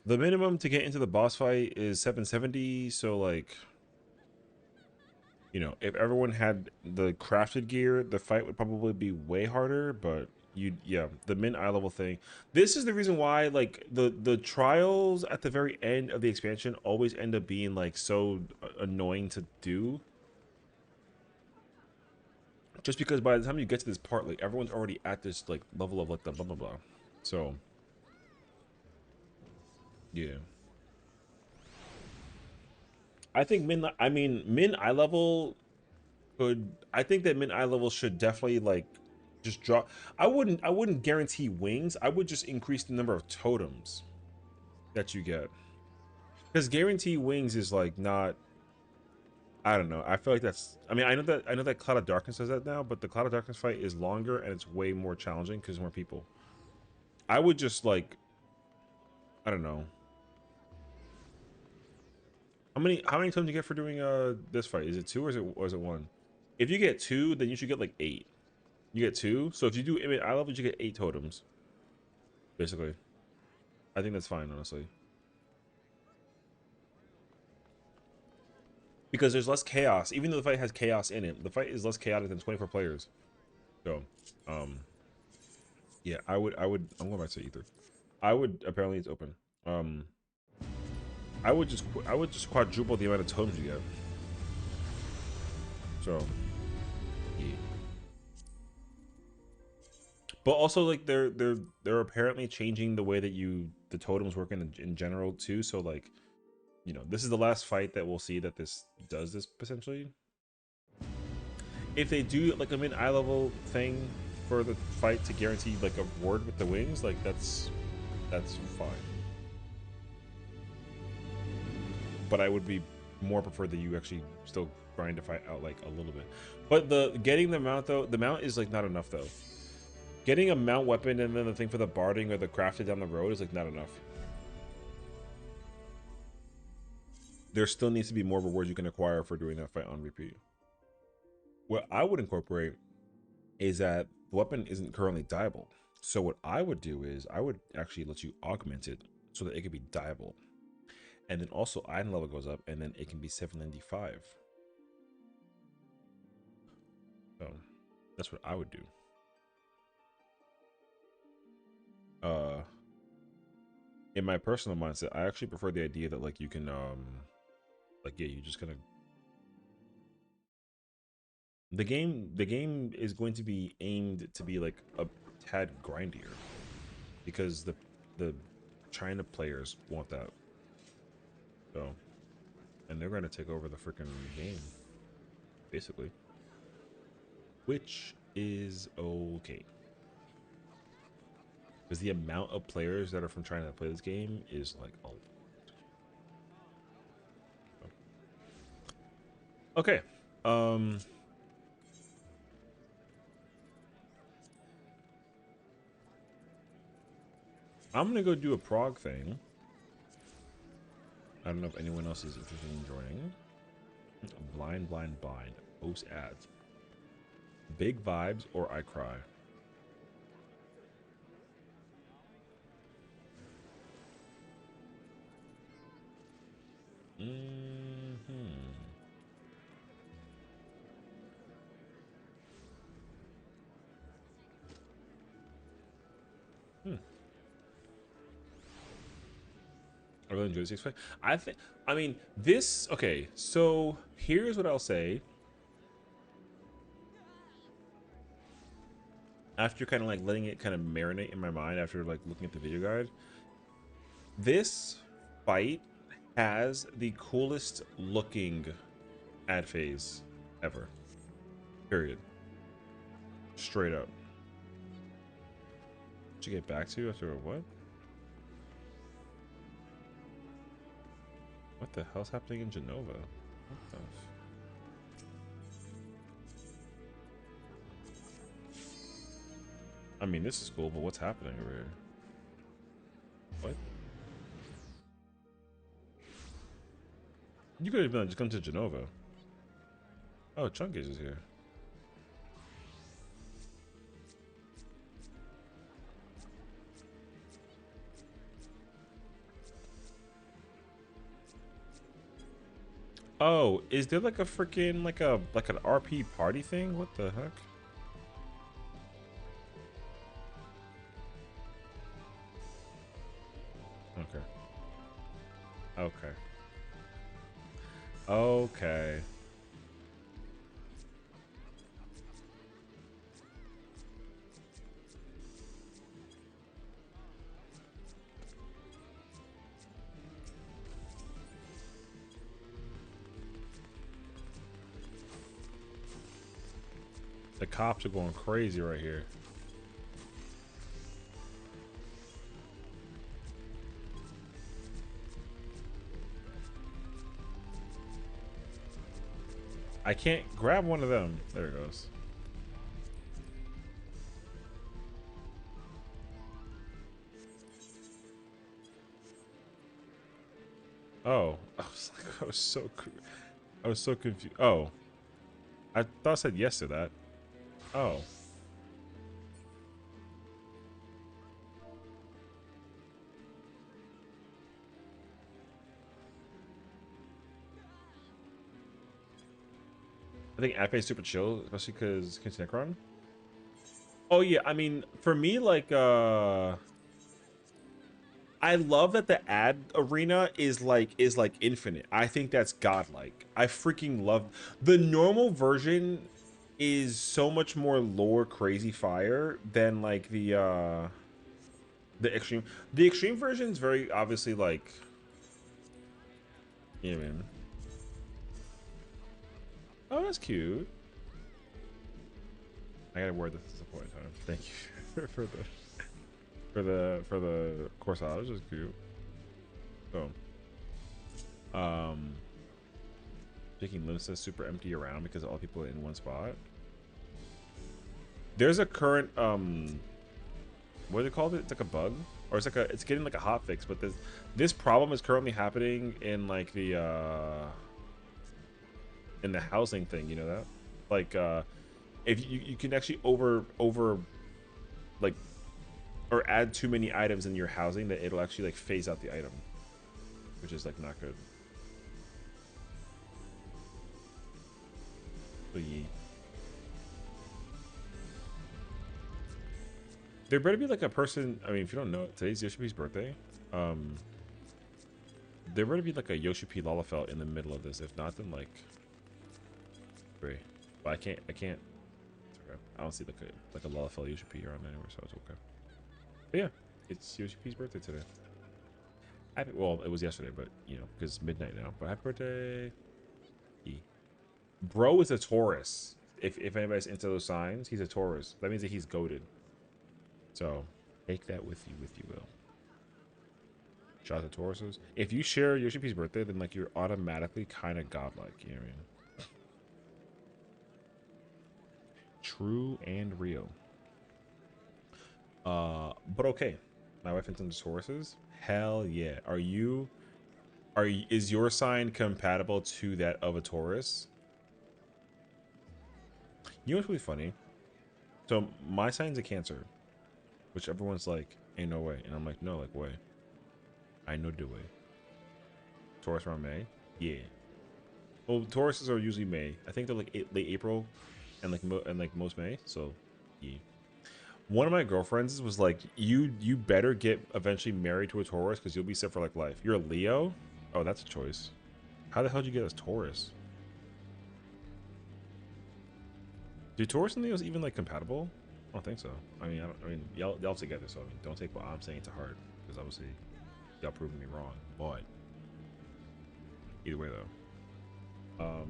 the minimum to get into the boss fight is 770. So like, you know, if everyone had the crafted gear, the fight would probably be way harder. But yeah, the min eye level thing. This is the reason why like the trials at the very end of the expansion always end up being like so annoying to do. Just because by the time you get to this part, like everyone's already at this like level of like the blah blah blah. So yeah, I think min eye level could. I think that min eye level should definitely like just drop. I wouldn't guarantee wings. I would just increase the number of totems that you get, because guarantee wings is like not. I don't know. I feel like that's. I mean, I know that Cloud of Darkness does that now, but the Cloud of Darkness fight is longer and it's way more challenging because more people. I would just like. I don't know. How many times do you get for doing this fight? Is it 2 or is it 1? If you get 2, then you should get like 8. You get 2. So if you do eye level, you get 8 totems. Basically, I think that's fine, honestly. Because there's less chaos. Even though the fight has chaos in it, the fight is less chaotic than 24 players. So, yeah, I'm going back to Ether. Apparently it's open. I would just quadruple the amount of totems you get. So, yeah. But also, like, they're apparently changing the way that the totems work in general too. So, like, you know, this is the last fight that we'll see that this does this potentially. If they do like a min eye level thing for the fight to guarantee like a ward with the wings, like that's fine. But I would be more preferred that you actually still grind to fight out like a little bit. But getting the mount though, the mount is like not enough though. Getting a mount weapon and then the thing for the barding or the crafted down the road is like not enough. There still needs to be more rewards you can acquire for doing that fight on repeat. What I would incorporate is that the weapon isn't currently dyeable. So what I would do is I would actually let you augment it so that it could be dyeable. And then also item level goes up and then it can be 795. So that's what I would do. In my personal mindset, I actually prefer the idea that like you can like yeah, you just kind of the game is going to be aimed to be like a tad grindier because the China players want that. So, and they're going to take over the freaking game basically, which is okay. Because the amount of players that are from China that play this game is like a lot. Okay. I'm gonna go do a prog thing. I don't know if anyone else is interested in joining. Blind. Post ads. Big vibes or I cry. I really enjoy the 6 fight. I mean, this, okay, so here's what I'll say. After kind of like letting it kind of marinate in my mind after like looking at the video guide, this fight has the coolest looking ad phase ever. Period. Straight up. Did you get back to after a what? What the hell's happening in Genova? What the I mean, this is cool, but what's happening over here? What? You could have just come to Genova. Oh, Chunk is here. Oh, is there like a freaking like an RP party thing? What the heck? Okay. Okay. Okay. The cops are going crazy right here. I can't grab one of them. There it goes. Oh, I was so confused. Oh, I thought I said yes to that. Oh. I think Ape is super chill, especially because Necron. Oh yeah, I mean, for me, like, I love that the ad arena is like infinite. I think that's godlike. I freaking love the normal version is so much more lore crazy fire than like the extreme. The extreme version is very obviously like, yeah, man. Oh, that's cute. I gotta wear this at some point in time. Thank you for the corsage. Is cute. So, making Limsa super empty around because all people are in one spot. There's a current what do they call it? It's like a bug, or it's getting like a hot fix. But this problem is currently happening in like the in the housing thing. You know that, like if you can actually over like or add too many items in your housing, that it'll actually like phase out the item, which is like not good. So yeah. There better be like a person. I mean, if you don't know, today's Yoshipi's birthday. There better be like a Yoshi P Lalafell in the middle of this. If not, then like, great. But I can't. It's okay. I don't see like a Lalafell Yoshi P around anywhere, so it's okay. But yeah, it's Yoshi P's birthday today. Happy. Well, it was yesterday, but you know, because it's midnight now. But happy birthday. Bro is a Taurus. If anybody's into those signs, he's a Taurus. That means that he's goated. So take that with you will. Shout out to Tauruses. If you share Yoshi P's birthday, then like you're automatically kind of godlike. You know what I mean? True and real. But okay. My wife into Tauruses. Hell yeah. Is your sign compatible to that of a Taurus? You know what's really funny? So my sign's a Cancer, which everyone's like, ain't no way. And I'm like, no, like, way. I know the way. Taurus around May? Yeah. Well, Tauruses are usually May. I think they're like late April and like most May. So, yeah. One of my girlfriends was like, you better get eventually married to a Taurus because you'll be set for like life. You're a Leo? Oh, that's a choice. How the hell did you get as Taurus? Do Taurus and Leos even like compatible? I don't think so. I mean, y'all together, so I mean, don't take what I'm saying to heart because obviously y'all proving me wrong. But either way, though,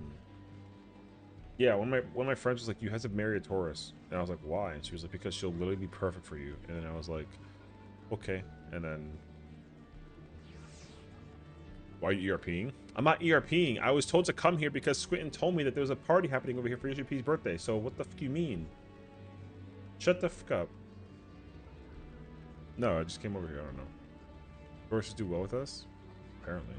yeah, one of my friends was like, "You have to marry a Taurus," and I was like, "Why?" And she was like, "Because she'll literally be perfect for you." And then I was like, "Okay." And then, why are you ERPing? I'm not ERPing. I was told to come here because Squinton told me that there was a party happening over here for HP's birthday. So what the fuck you mean? Shut the fuck up. No, I just came over here. I don't know. Tauruses do well with us? Apparently.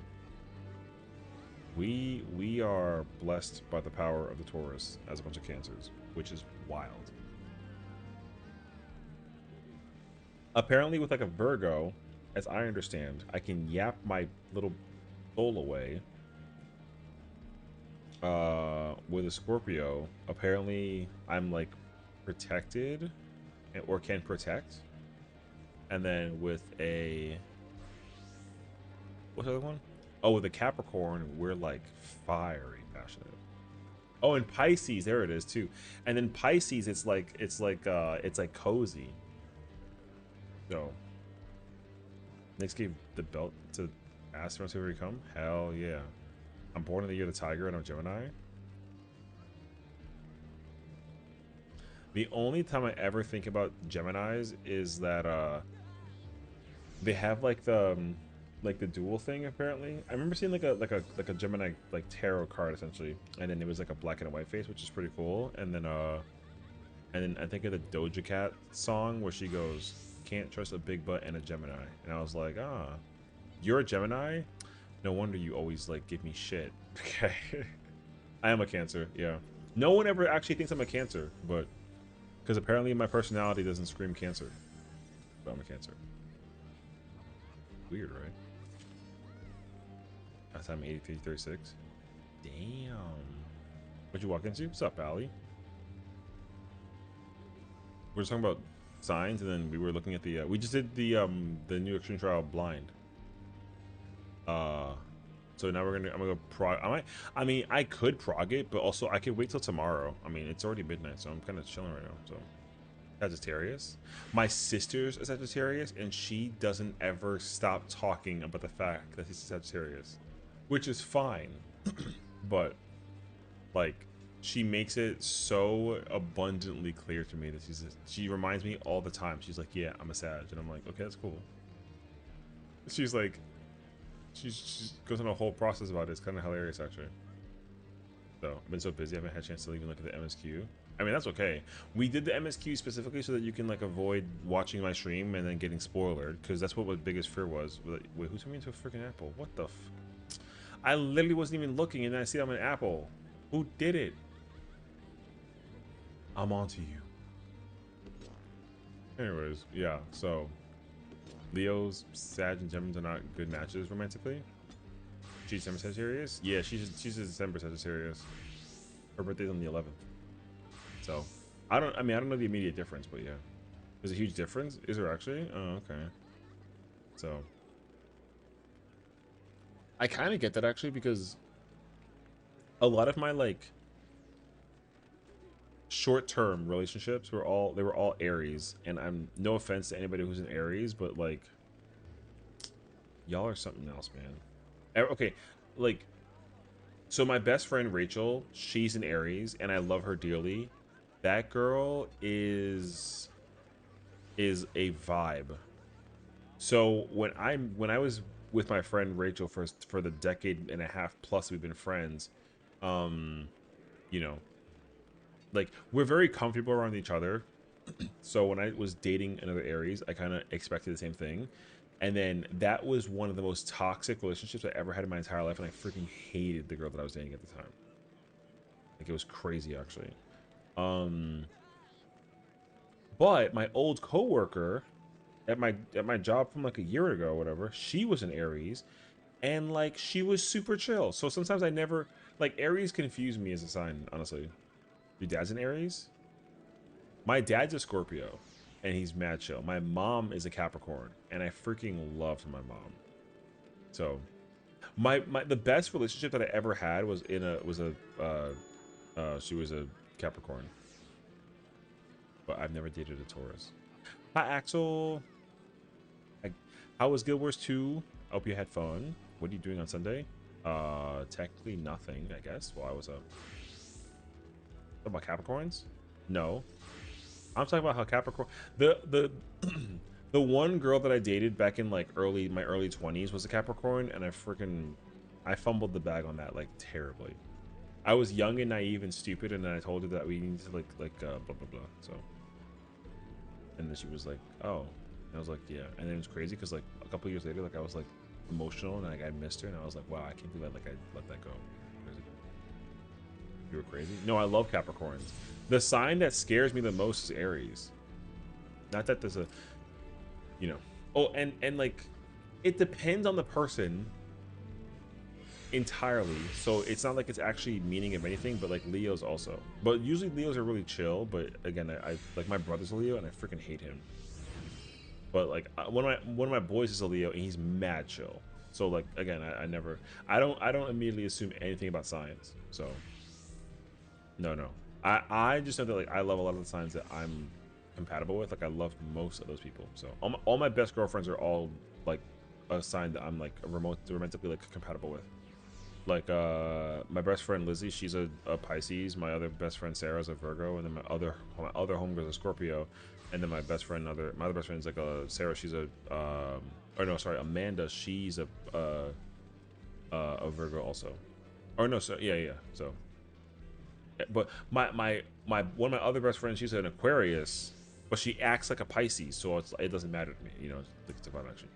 We are blessed by the power of the Taurus as a bunch of Cancers, which is wild. Apparently with like a Virgo, as I understand, I can yap my little soul away with a Scorpio, apparently I'm like protected or can protect. And then with a, what's the other one? Oh, with a Capricorn, we're like fiery passionate. Oh, and Pisces, there it is too. And then Pisces, it's like cozy. So Nick gave the belt to astronauts who come. Hell yeah. I'm born in the year of the tiger and I'm Gemini. The only time I ever think about Geminis is that they have like the dual thing apparently. I remember seeing like a Gemini like tarot card essentially, and then it was like a black and a white face, which is pretty cool. And then I think of the Doja Cat song where she goes, "Can't trust a big butt and a Gemini," and I was like, ah, you're a Gemini? No wonder you always like give me shit. Okay. I am a Cancer, yeah. No one ever actually thinks I'm a Cancer, but because apparently my personality doesn't scream Cancer. But I'm a Cancer. Weird, right? Last time 8336. Damn. What'd you walk into? What's up, Allie? We're just talking about signs, and then we were looking at the we just did the new extreme trial blind. So now I'm gonna go prog. I mean I could prog it, but also I could wait till tomorrow. I mean it's already midnight, so I'm kind of chilling right now. So Sagittarius. My sister's a Sagittarius, and she doesn't ever stop talking about the fact that she's a Sagittarius, which is fine. But like she makes it so abundantly clear to me that she reminds me all the time. She's like, yeah, I'm a Sag, and I'm like, okay, that's cool. She's like, she goes on a whole process about it. It's kind of hilarious actually. So I've been so busy, I haven't had a chance to even look at the MSQ. I mean, that's okay. We did the MSQ specifically so that you can like avoid watching my stream and then getting spoilered, because that's what my biggest fear was. Wait, who turned me into a freaking apple? What the I literally wasn't even looking, and then I see I'm an apple. Who did it? I'm on to you. Anyways, yeah, so Leo's, Sag, and Gemini are not good matches romantically. She's December Sagittarius? Yeah, she's a December Sagittarius. Her birthday's on the 11th. So, I don't know the immediate difference, but yeah. There's a huge difference? Is there actually? Oh, okay. So, I kind of get that actually, because a lot of my like short-term relationships were all Aries, and I'm no offense to anybody who's an Aries, but like y'all are something else, man. Okay, like so my best friend Rachel, she's an Aries, and I love her dearly. That girl is a vibe. So when I was with my friend Rachel for the decade and a half plus we've been friends, you know, like we're very comfortable around each other. So when I was dating another Aries, I kind of expected the same thing. And then that was one of the most toxic relationships I ever had in my entire life, and I freaking hated the girl that I was dating at the time. Like it was crazy actually. But my old coworker at my job from like a year ago or whatever, she was an Aries, and like she was super chill. So sometimes I never like Aries confuse me as a sign, honestly. Your dad's an Aries? My dad's a Scorpio, and he's mad chill. My mom is a Capricorn, and I freaking loved my mom. So the best relationship that I ever had was she was a Capricorn. But I've never dated a Taurus. Hi, Axel. How was Guild Wars 2? I hope you had fun. What are you doing on Sunday? Technically nothing, I guess. Well, I was about Capricorns? No. I'm talking about how Capricorn the the one girl that I dated back in like my early 20s was a Capricorn, and I fumbled the bag on that like terribly. I was young and naive and stupid, and then I told her that we need to blah blah blah. So, and then she was like, "Oh," and I was like, "Yeah." And then it was crazy because like a couple years later, like I was like emotional and like I missed her, and I was like, "Wow, I can't believe that like I let that go." Crazy. You were crazy? No, I love Capricorns. The sign that scares me the most is Aries. Not that there's a, you know. Oh, and like, it depends on the person. entirely. So it's not like it's actually meaning of anything, but like Leos also. But usually Leos are really chill. But again, I like my brother's a Leo and I freaking hate him. But like one of my boys is a Leo and he's mad chill. So like again, I don't immediately assume anything about signs. So no. I just know that like I love a lot of the signs that I'm compatible with. Like I love most of those people. So all my best girlfriends are all like a sign that I'm like romantically like compatible with. Like my best friend Lizzie, she's a Pisces. My other best friend Sarah's a Virgo, and then my other homegirl's a Scorpio, and then my other best friend is like a Sarah. She's a or no, sorry, Amanda. She's a Virgo also. Or no, so yeah. So, but my one of my other best friends, she's an Aquarius, but she acts like a Pisces, so it doesn't matter to me. You know, it's a fun action.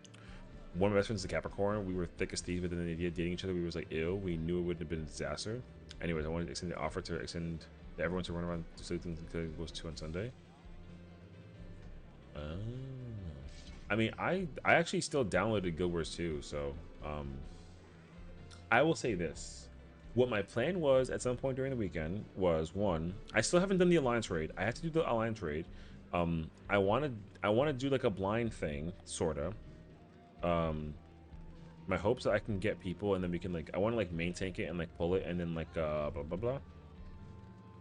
One of my best friends is a Capricorn. We were thick as thieves, but then the idea of dating each other, we was like, ew. We knew it would have been a disaster. Anyways, I wanted to extend the offer to extend everyone to run around to sleep until it goes 2 on Sunday. I mean, I actually still downloaded Guild Wars 2, so I will say this. What my plan was at some point during the weekend was, one, I still haven't done the Alliance raid. I have to do the Alliance raid. I want to do like a blind thing, sorta. My hopes that I can get people and then we can like I want to like main tank it and like pull it and then like blah blah blah.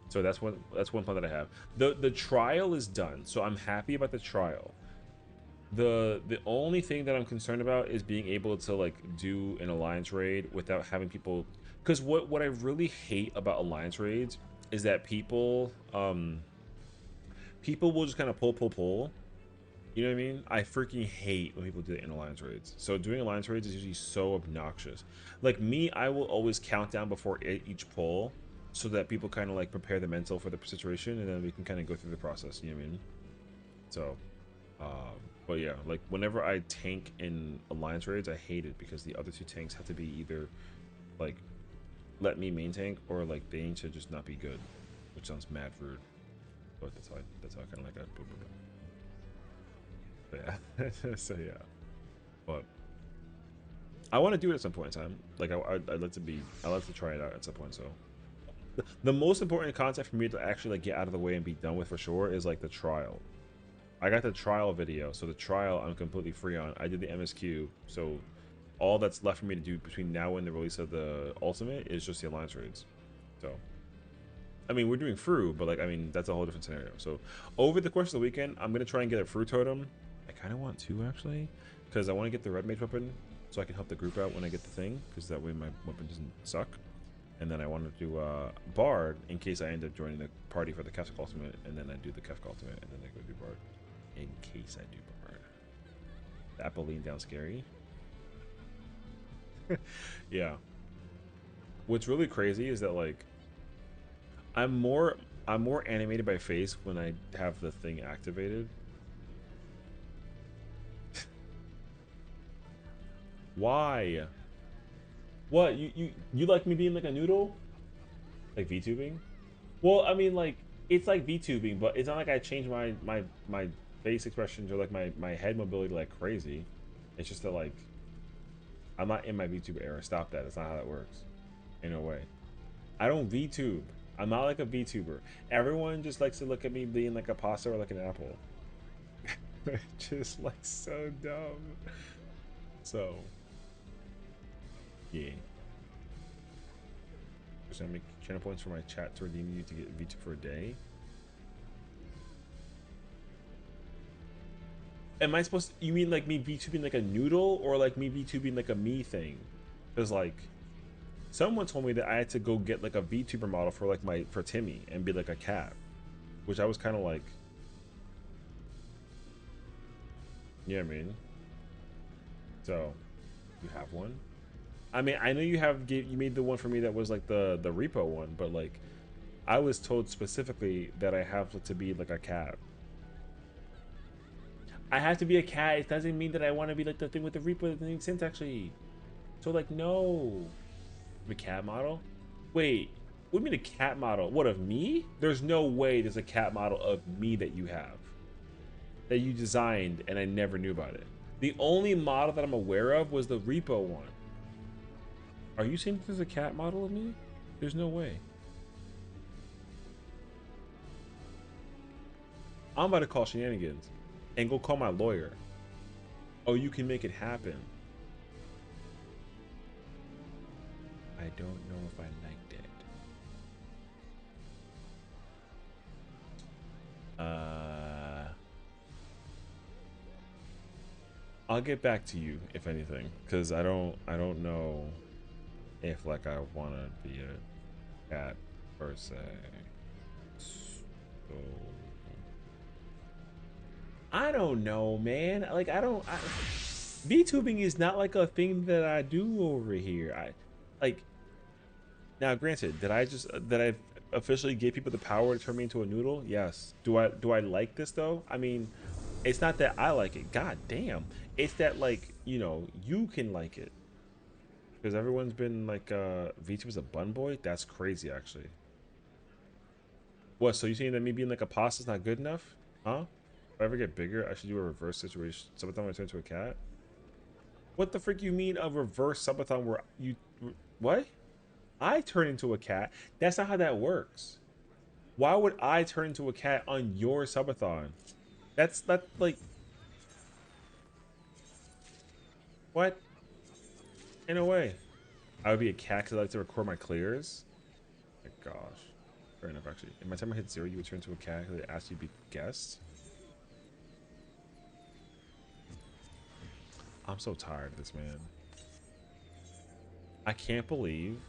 So that's one plan that I have. The trial is done, so I'm happy about the trial. The only thing that I'm concerned about is being able to like do an alliance raid without having people, because what I really hate about alliance raids is that people will just kind of pull. You know what I mean? I freaking hate when people do it in alliance raids. So doing alliance raids is usually so obnoxious. Like me, I will always count down before each pull so that people kind of like prepare the mental for the situation and then we can kind of go through the process. You know what I mean? So, but yeah, like whenever I tank in alliance raids, I hate it because the other two tanks have to be either like let me main tank or like they need to just not be good, which sounds mad rude. But that's how I kind of like that. Yeah. So yeah, but I want to do it at some point in time. Like I'd like to try it out at some point. So the most important content for me to actually like get out of the way and be done with for sure is like the trial. I got the trial video, so the trial I'm completely free on. I did the MSQ, so all that's left for me to do between now and the release of the ultimate is just the alliance raids. So I mean, we're doing Fru, but like I mean that's a whole different scenario. So over the course of the weekend, I'm gonna try and get a Fru totem. I kind of want to actually, because I want to get the red mage weapon so I can help the group out when I get the thing, because that way my weapon doesn't suck. And then I want to do Bard in case I end up joining the party for the Kefka ultimate, and then I do the Kefka ultimate, and then I go do Bard in case I do Bard. The apple lean down scary. Yeah. What's really crazy is that like I'm more animated by face when I have the thing activated. Why? What, you like me being like a noodle? Like VTubing? Well, I mean like it's like VTubing, but it's not like I change my face expressions or like my head mobility like crazy. It's just that like I'm not in my VTuber era. Stop that. That's not how that works. In no way. I don't VTube. I'm not like a VTuber. Everyone just likes to look at me being like a pasta or like an apple. Just like so dumb. So yeah. Just gonna make channel points for my chat to redeem you to get VTube for a day. Am I supposed to, you mean like me VTubing like a noodle or like me VTubing like a me thing? Because like someone told me that I had to go get like a VTuber model for like for Timmy and be like a cat, which I was kind of like, you know what I mean? So you have one? I mean, I know you made the one for me that was like the repo one, but like I was told specifically that I have to be like a cat. I have to be a cat. It doesn't mean that I want to be like the thing with the repo. That doesn't make sense actually. So like no. The cat model? Wait, what do you mean a cat model? What, of me? There's no way there's a cat model of me that you have. That you designed and I never knew about it. The only model that I'm aware of was the repo one. Are you saying there's a cat model of me? There's no way. I'm about to call shenanigans and go call my lawyer. Oh, you can make it happen. I don't know if I liked it. I'll get back to you if anything, because I don't know if like I want to be a cat per se. So I don't know, man. Like VTubing is not like a thing that I do over here. Now granted, did I officially give people the power to turn me into a noodle? Yes. Do I like this though? I mean, it's not that I like it. God damn. It's that like, you know, you can like it. Because everyone's been like VTuber's a bun boy? That's crazy actually. What, so you saying that me being like a pasta is not good enough? Huh? If I ever get bigger, I should do a reverse situation. Subathon when I turn into a cat? What the frick you mean a reverse subathon where you... What? I turn into a cat? That's not how that works. Why would I turn into a cat on your subathon? That's like... What? In a way. I would be a cat because I like to record my clears? Oh my gosh. Fair enough, actually. In my time I hit 0, you would turn into a cat because they asked you to be guest? I'm so tired of this, man. I can't believe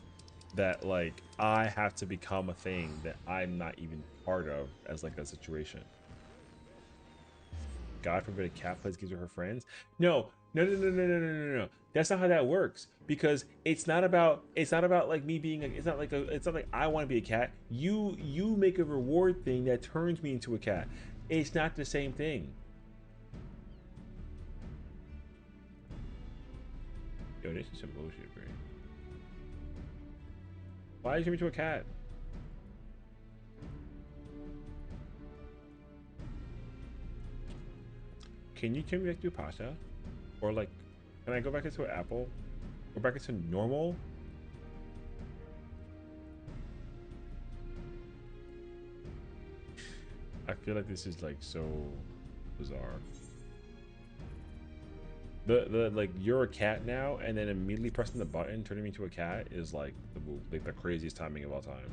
that, like, I have to become a thing that I'm not even part of as, like, a situation. God forbid a cat plays games with her friends. No. That's not how that works. Because it's not about like me being it's not like I want to be a cat. You make a reward thing that turns me into a cat. It's not the same thing. Yo, this is some bullshit, bro. Why did you turn me into a cat? Can you turn me back to pasta? Or like, can I go back into an apple? Or back into normal? I feel like this is like so bizarre. The like you're a cat now, and then immediately pressing the button turning me into a cat is like the craziest timing of all time.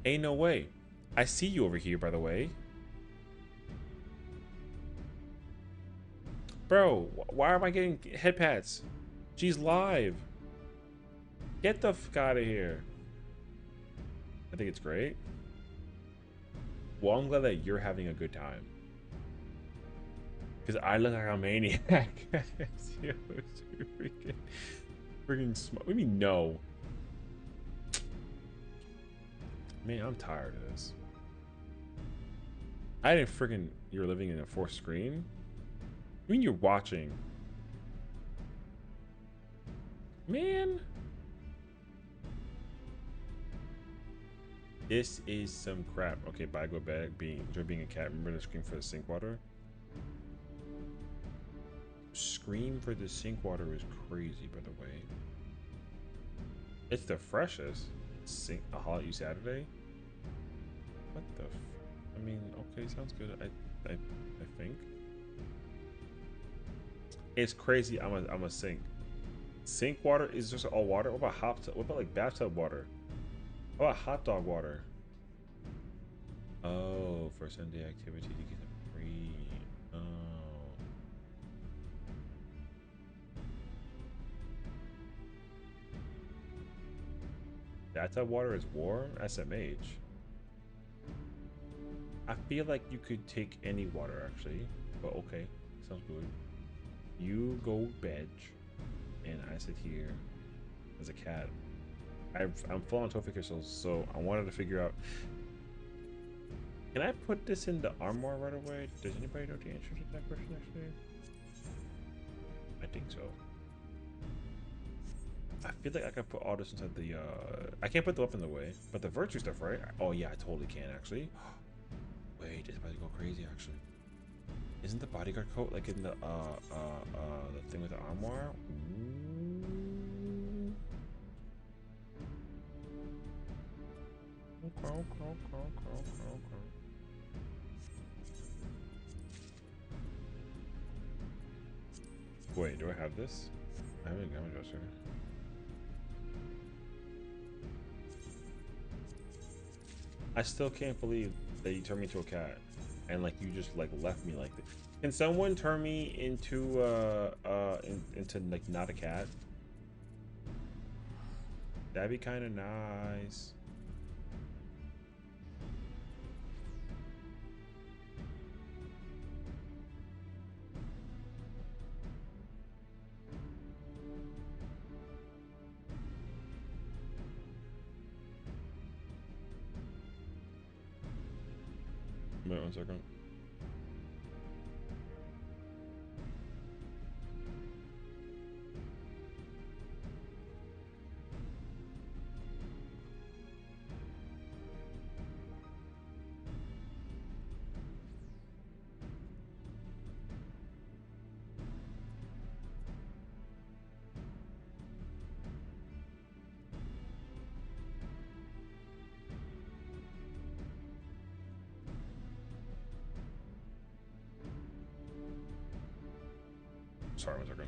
Ain't no way. I see you over here, by the way. Bro, why am I getting head pats? She's live. Get the fuck out of here. I think it's great. Well, I'm glad that you're having a good time. Because I look like a maniac. Freaking smart. What do you mean, no? Man, I'm tired of this. I didn't freaking... You're living in a forced screen? I mean, you're watching. Man. This is some crap. Okay, bye, go back. Enjoy being a cat. Remember to scream for the sink water? Scream for the sink water is crazy, by the way. It's the freshest. I'll holler at you Saturday? What the I mean, okay, sounds good. I think. It's crazy. I'm a sink. Sink water is just all water? What about what about like bathtub water? What about hot dog water? Oh, for Sunday activity to get it free. Oh. Bathtub water is warm? SMH. I feel like you could take any water actually, but okay, sounds good. You go bed, and I sit here as a cat. I'm full on tofu crystals, so I wanted to figure out. Can I put this in the armoire right away? Does anybody know the answer to that question actually? I think so. I feel like I can put all this inside the I can't put the weapon in the way, but the virtue stuff, right? Oh yeah, I totally can actually. Wait, this about to go crazy actually. Isn't the bodyguard coat like in the thing with the armoire? Ooh. Okay. Wait, do I have this? I haven't got my dresser. I still can't believe that you turned me into a cat, and like you just like left me like this. Can someone turn me into into like not a cat? That'd be kind of nice. Wait 1 second. Sorry, 1 second.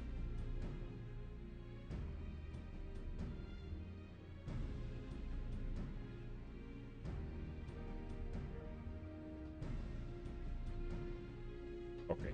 Okay.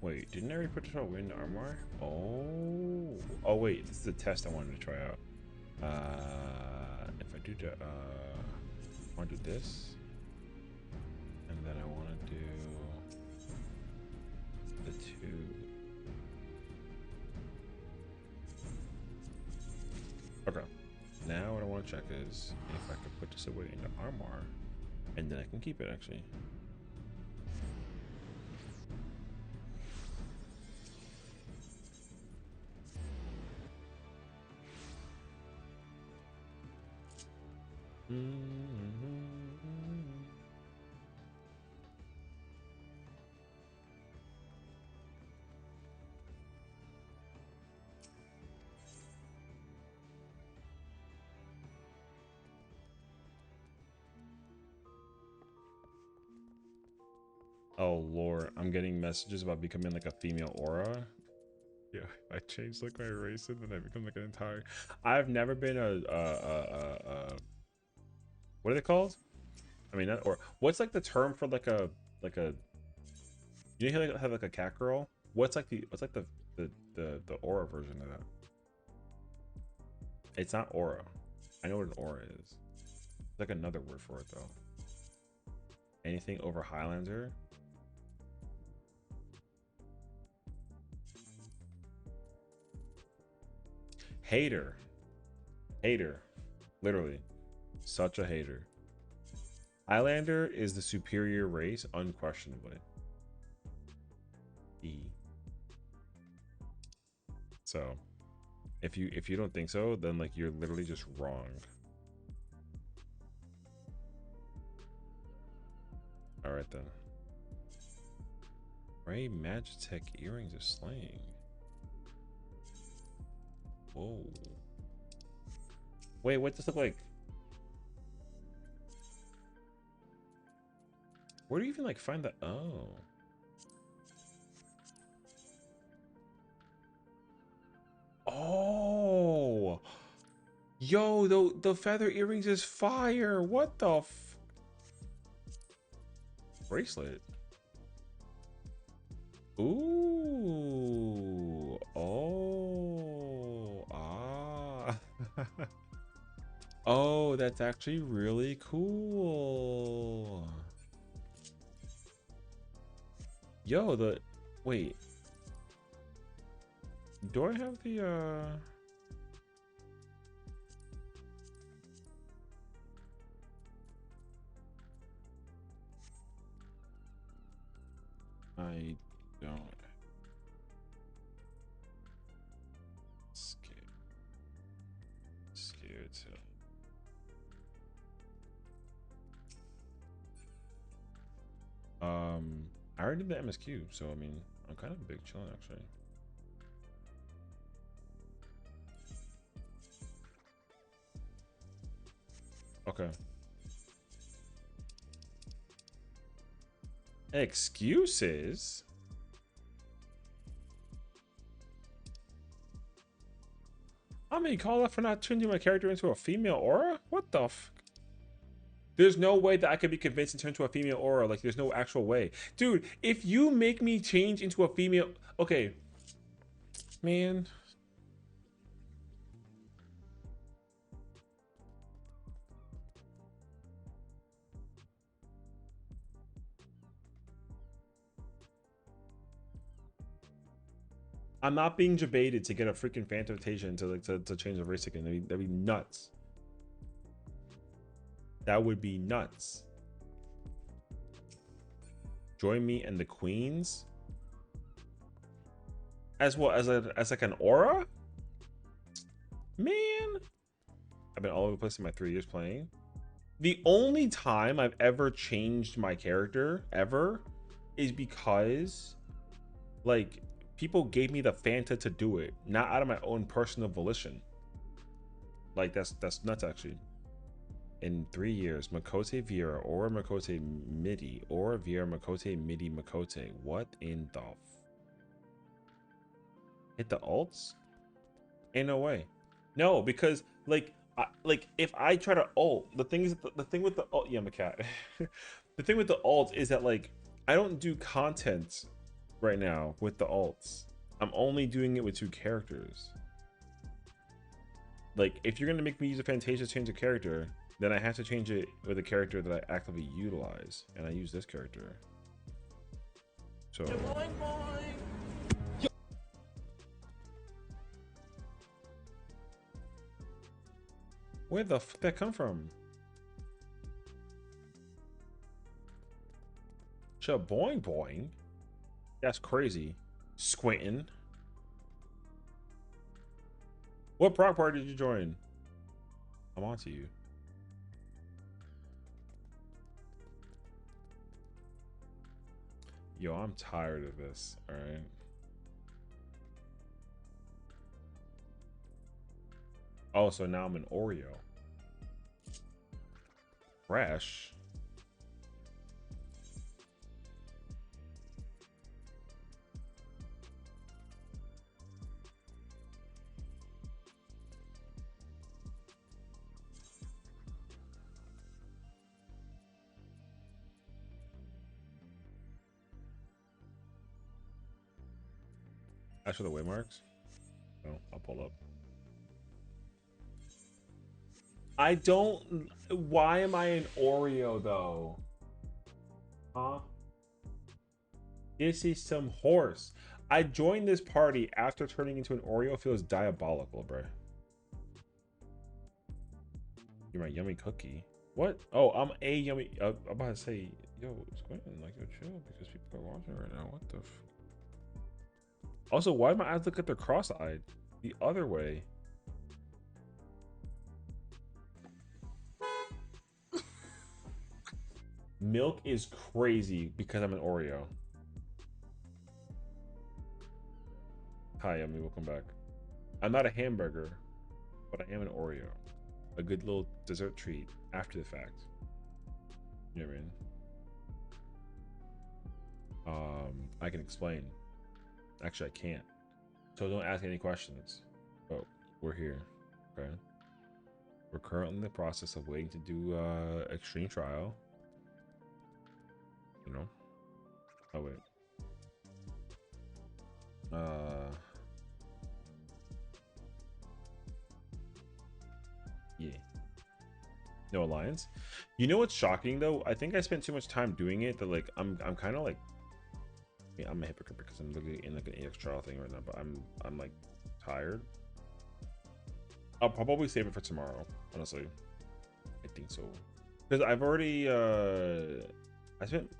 Wait, didn't I already put this on wind armor? Oh. Oh wait, this is a test I wanted to try out. If I do the I want to do this, and then I want to do the two. Okay. Now what I want to check is if I can put this away into armor, and then I can keep it actually. Oh lord, I'm getting messages about becoming like a female aura. Yeah, I changed like my race and then I become like an entire. I've never been what are they called? I mean, not, or what's like the term for like a you know, have like a cat girl. What's like the aura version of that? It's not aura. I know what an aura is. It's like another word for it though. Anything over Highlander. Hater. Hater. Literally. Such a hater. Highlander is the superior race, unquestionably. So, if you don't think so, then like you're literally just wrong. All right then. Ray Magitech earrings are slaying. Whoa. Wait, what does this look like? Where do you even like find that? Oh. Oh. Yo, the feather earrings is fire. What the f bracelet? Ooh. Oh. Ah. Oh, that's actually really cool. Yo, wait. Do I have the right. I already did the MSQ, so I mean, I'm kind of big chilling actually. Okay. Excuses? I mean, call out for not changing my character into a female aura? What the f? There's no way that I could be convinced and turn into a female aura. Like, there's no actual way. Dude, if you make me change into a female... Okay. Man. I'm not being debated to get a freaking Phantasmatation to like to change the race again. That'd be nuts. That would be nuts. Join me and the queens. As well as like an aura? Man. I've been all over the place in my 3 years playing. The only time I've ever changed my character ever is because like people gave me the Fanta to do it, not out of my own personal volition. Like that's nuts actually. In 3 years, Makote Viera or Makote Midi or Viera Makote Midi Makote. What in the hit the alts? Ain't no way. No, because like if I try to ult, the thing is the thing with the ult, yeah, I'm a cat. The thing with the ult is that like I don't do content right now with the alts. I'm only doing it with 2 characters. Like if you're gonna make me use a Fantasia to change a character, then I have to change it with a character that I actively utilize, and I use this character. So where the f that come from? Boing boing. That's crazy. Squinting. What proc party did you join? I'm on to you. Yo, I'm tired of this, alright? Oh, so now I'm an Oreo. Fresh. As for the waymarks? No, I'll pull up. I don't... Why am I an Oreo, though? Huh? This is some horse. I joined this party after turning into an Oreo feels diabolical, bruh. You're my yummy cookie. What? Oh, I'm a yummy... I'm about to say, yo, Squintin, like, yo, chill, because people are watching right now. What the f... Also, why do my eyes look like they're cross-eyed? The other way. Milk is crazy because I'm an Oreo. Hi, Yummy, welcome back. I'm not a hamburger, but I am an Oreo. A good little dessert treat after the fact. You know what I mean? I can explain. Actually, I can't. So don't ask any questions. But we're here, okay? We're currently in the process of waiting to do extreme trial. You know? Oh wait. Yeah. No alliance. You know what's shocking though? I think I spent too much time doing it that like I'm kind of like, I mean, I'm a hypocrite because I'm literally in like an EX trial thing right now, but I'm like tired. I'll probably save it for tomorrow, honestly. I think so. Because I've already I spent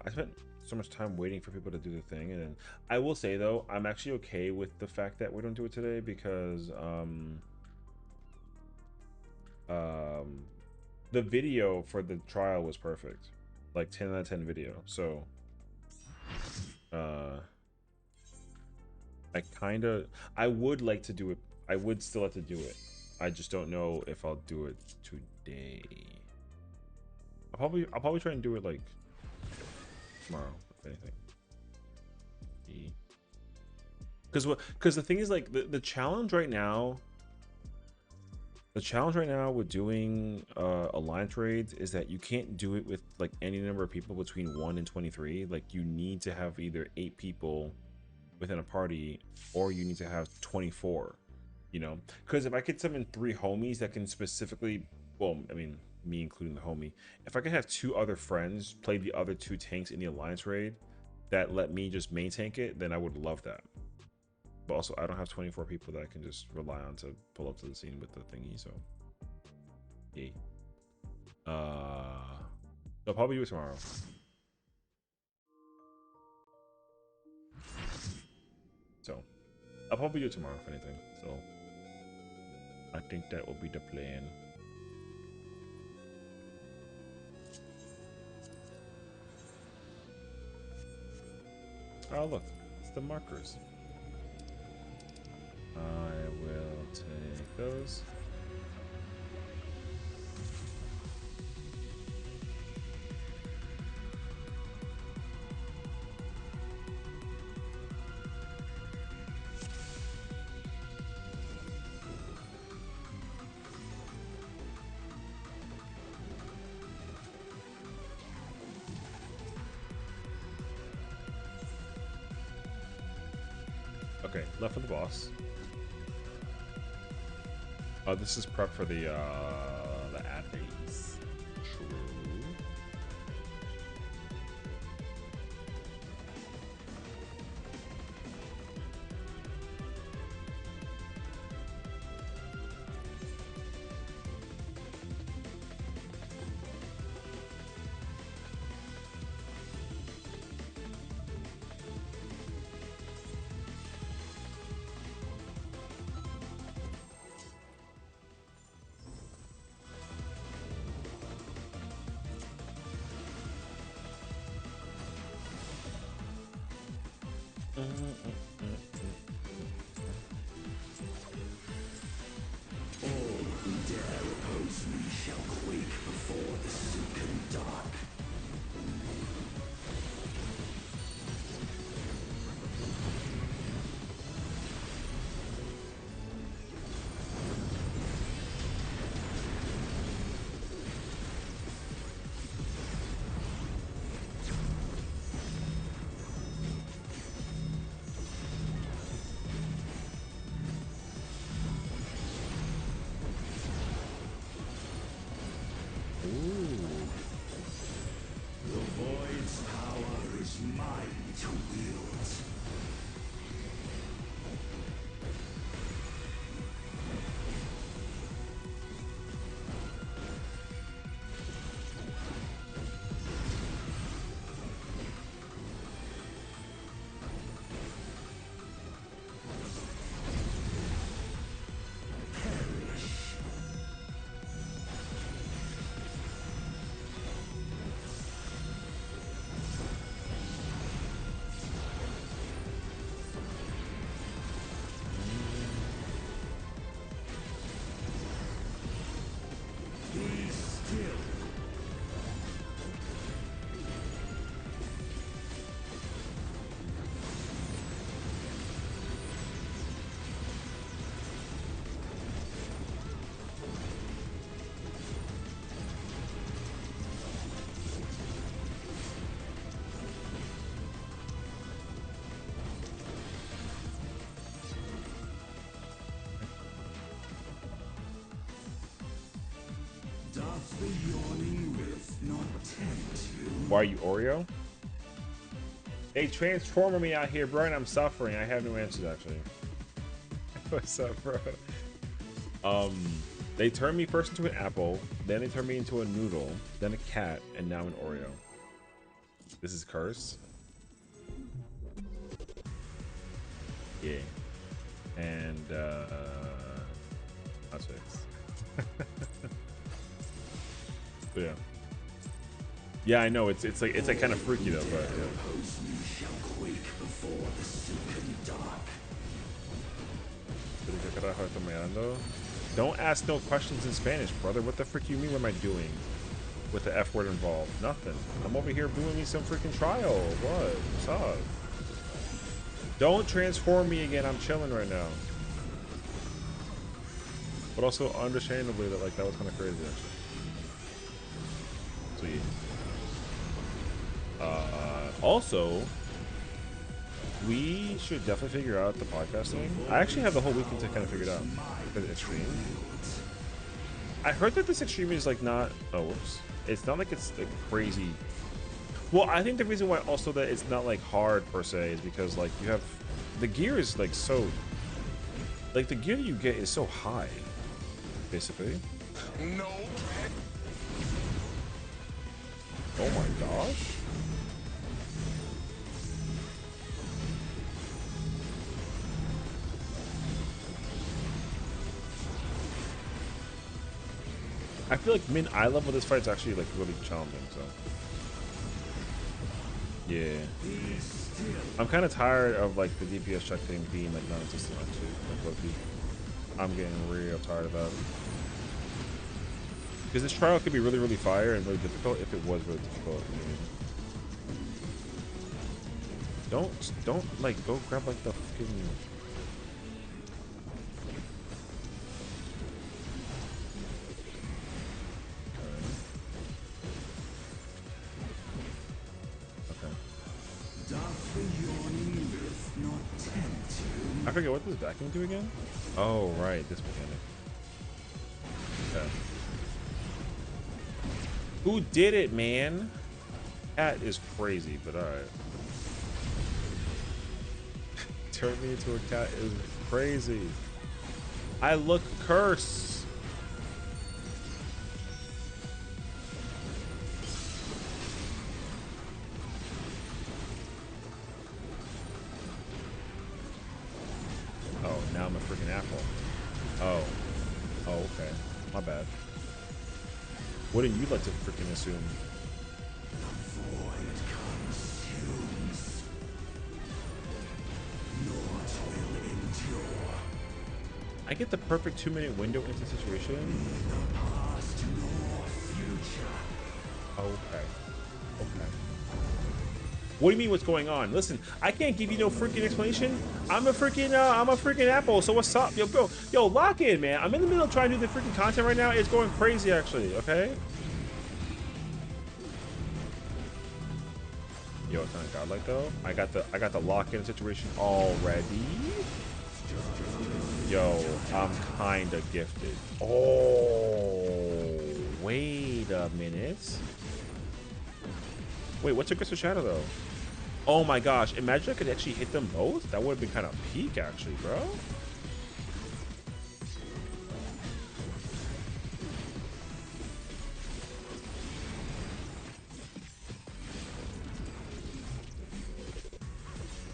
so much time waiting for people to do the thing, and then I will say though, I'm actually okay with the fact that we don't do it today because the video for the trial was perfect, like 10 out of 10 video. So I would like to do it. I would still like to do it. I just don't know if I'll do it today. I'll probably try and do it like tomorrow, if anything. Because the thing is, like, the challenge right now. The challenge right now with doing alliance raids is that you can't do it with like any number of people between 1 and 23. Like, you need to have either 8 people within a party, or you need to have 24. You know, because if I could summon 3 homies that can specifically, well, I mean, me including the homie, if I could have 2 other friends play the other 2 tanks in the alliance raid that let me just main tank it, then I would love that. But also, I don't have 24 people that I can just rely on to pull up to the scene with the thingy, so yay. I'll probably do it tomorrow. So I'll probably do it tomorrow, if anything. So I think that will be the plan. Oh, look, it's the markers. I will take those. Okay, left for the boss. Oh, this is prep for the ad phase. True. All who dare oppose me shall quake before the silken dark. The void's power is mine to wield. Be still. Doth the yawning rift not tempt you? Why are you Oreo? They transformer me out here, bro, and I'm suffering. I have no answers, actually. What's up, bro? They turned me first into an apple, then they turned me into a noodle, then a cat, and now an Oreo. This is cursed. Yeah. And that's fixed. But yeah. Yeah, I know it's like kind of freaky though, but yeah. Don't ask no questions in Spanish, brother. What the frick you mean? What am I doing with the F word involved? Nothing. I'm over here doing me some freaking trial. What? What's up? Don't transform me again. I'm chilling right now. But also, understandably, that like that was kind of crazy actually. Sweet. Also, we should definitely figure out the podcast thing. I actually have the whole weekend to kind of figure it out. For the extreme. I heard that this extreme is like not. Oh, whoops. It's not like it's like crazy. Well, I think the reason why also that it's not like hard per se is because like you have the gear is like so. Like the gear you get is so high, basically. No. Oh my gosh. I feel like min eye level this fight's actually like really challenging, so yeah. I'm kind of tired of like the DPS check thing being like non-existent actually, like low-key. I'm getting real tired of that. Because this trial could be really, really fire and really difficult if it was really difficult. You know? Don't like go grab like the fucking. I forget what this vacuum do again. Oh right, this mechanic. Okay. Who did it, man? That is crazy, but alright. Turn me into a cat is crazy. I look cursed. Oh, now I'm a freaking apple. Oh. Oh, okay. My bad. Wouldn't you like to freaking assume? I get the perfect 2-minute window into situation. Okay. Okay. What do you mean what's going on? Listen, I can't give you no freaking explanation. I'm a freaking apple. So what's up? Yo, bro. Yo, lock in, man. I'm in the middle of trying to do the freaking content right now. It's going crazy actually, okay? Yo, it's kind of godlike though. I got the lock-in situation already. Yo, I'm kinda gifted. Oh, wait a minute. Wait, what's Aggressive Shadow though? Oh my gosh, imagine I could actually hit them both. That would have been kind of peak actually, bro.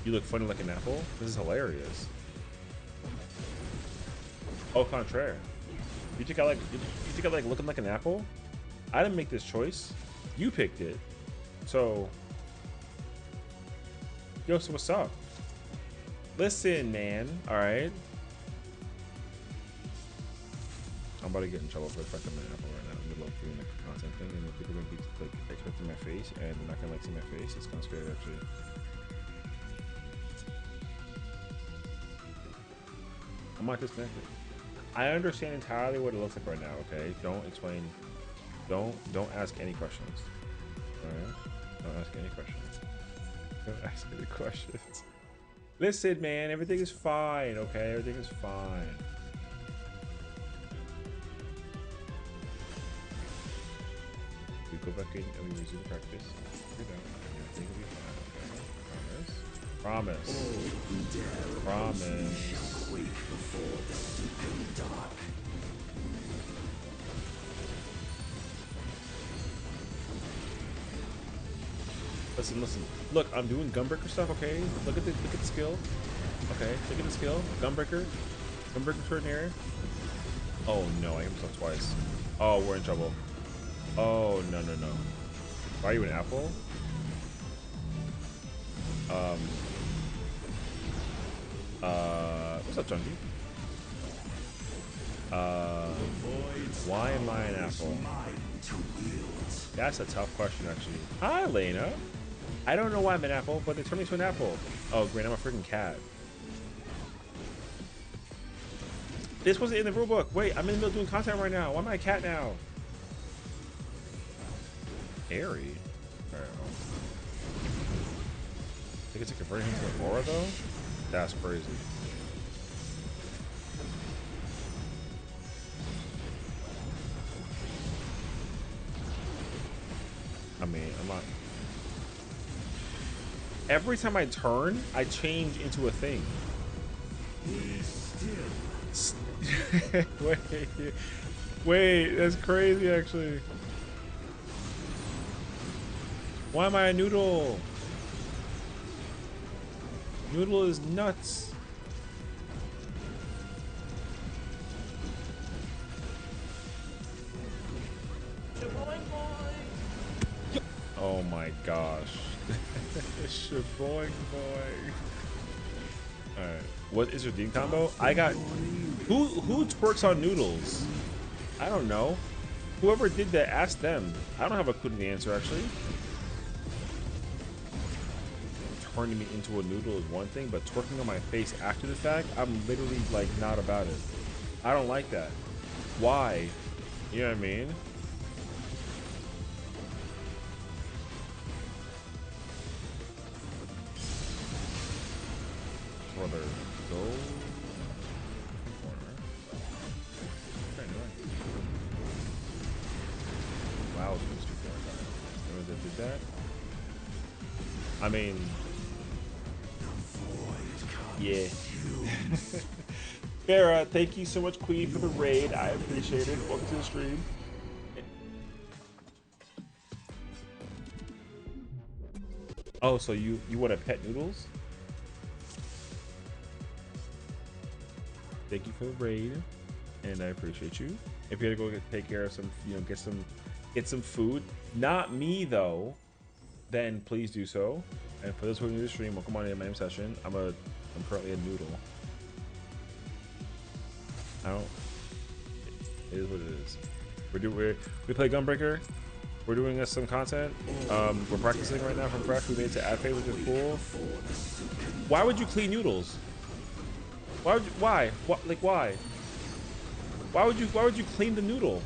You look funny like an apple. This is hilarious. Au contraire. You think I like looking like an apple? I didn't make this choice. You picked it. So, yo, so what's up? Listen, man. All right. I'm about to get in trouble for fucking my apple right now in the middle of doing like a content thing, and people are gonna be like expecting my face, and they're not gonna like see my face. It's kind of scary actually. I'm not disconnected. I understand entirely what it looks like right now, okay? Don't explain. Don't ask any questions. Alright? Don't ask any questions. Don't ask any questions. Listen, man, everything is fine, okay? Everything is fine. We go back in and we resume practice. You're down. Everything will be fine, okay? Promise. Promise. Listen. Look, I'm doing gunbreaker stuff, okay? Look at the skill. Okay, look at the skill. Gunbreaker extraordinary. Oh no, I hit myself twice. Oh, we're in trouble. Oh, no, no, no. Are you an apple? What's up, Chunky? Why am I an apple? That's a tough question, actually. Hi, Lena. I don't know why I'm an apple, but they turned me into an apple. Oh, great, I'm a freaking cat. This wasn't in the rule book. Wait, I'm in the middle of doing content right now. Why am I a cat now? Airy? Alright, I think it's a conversion to an aura, though? That's crazy. I mean, I'm not... Every time I turn, I change into a thing. Wait, that's crazy, actually. Why am I a noodle? Noodle is nuts. Oh my gosh. Shaboing boy. Alright. What is your Dean combo? I got... Who twerks on noodles? I don't know. Whoever did that, ask them. I don't have a clue to the answer, actually. Turning me into a noodle is one thing, but twerking on my face after the fact, I'm literally, like, not about it. I don't like that. Why? You know what I mean? Brother, go... corner. Okay, no. Wow, it's too far. Remember that did that? I mean... Yeah. Farah, thank you so much, Queen, for the raid. I appreciate it. Welcome to the stream. Oh, so you want to pet noodles? Thank you for the raid, and I appreciate you. If you had to go take care of some, get some food. Not me though. Then please do so. And for those who are new to the stream, welcome on in my name session. I'm currently a noodle. I don't. It is what it is. We play Gunbreaker. We're doing some content. We're practicing right now from fresh. We made it to ad phase, which is cool. Why would you clean noodles? Why would you, why? What, like why? Why would you clean the noodle?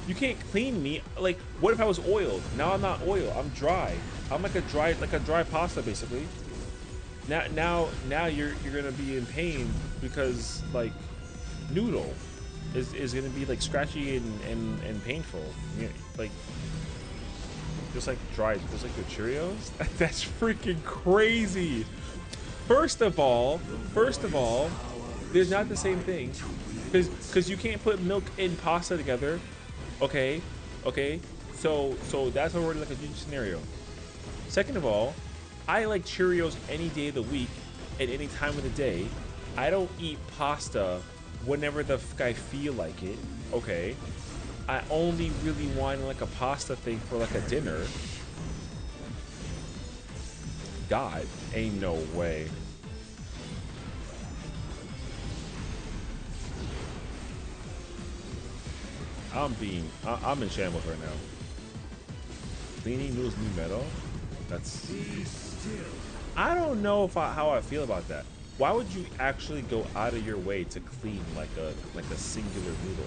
You can't clean me. Like, what if I was oiled? Now I'm not oil. I'm dry. I'm like a dry pasta basically. Now you're gonna be in pain because like noodle is gonna be like scratchy and painful. Yeah, like just like your Cheerios. That's freaking crazy. First of all, there's not the same thing, because you can't put milk and pasta together. Okay, so that's already like a huge scenario. Second of all, I like Cheerios any day of the week, at any time of the day. I don't eat pasta whenever the fuck I feel like it. Okay, I only really want like a pasta thing for like a dinner. God, ain't no way. I'm in shambles right now. Cleaning noodles new metal? That's... I don't know how I feel about that. Why would you actually go out of your way to clean like a singular noodle?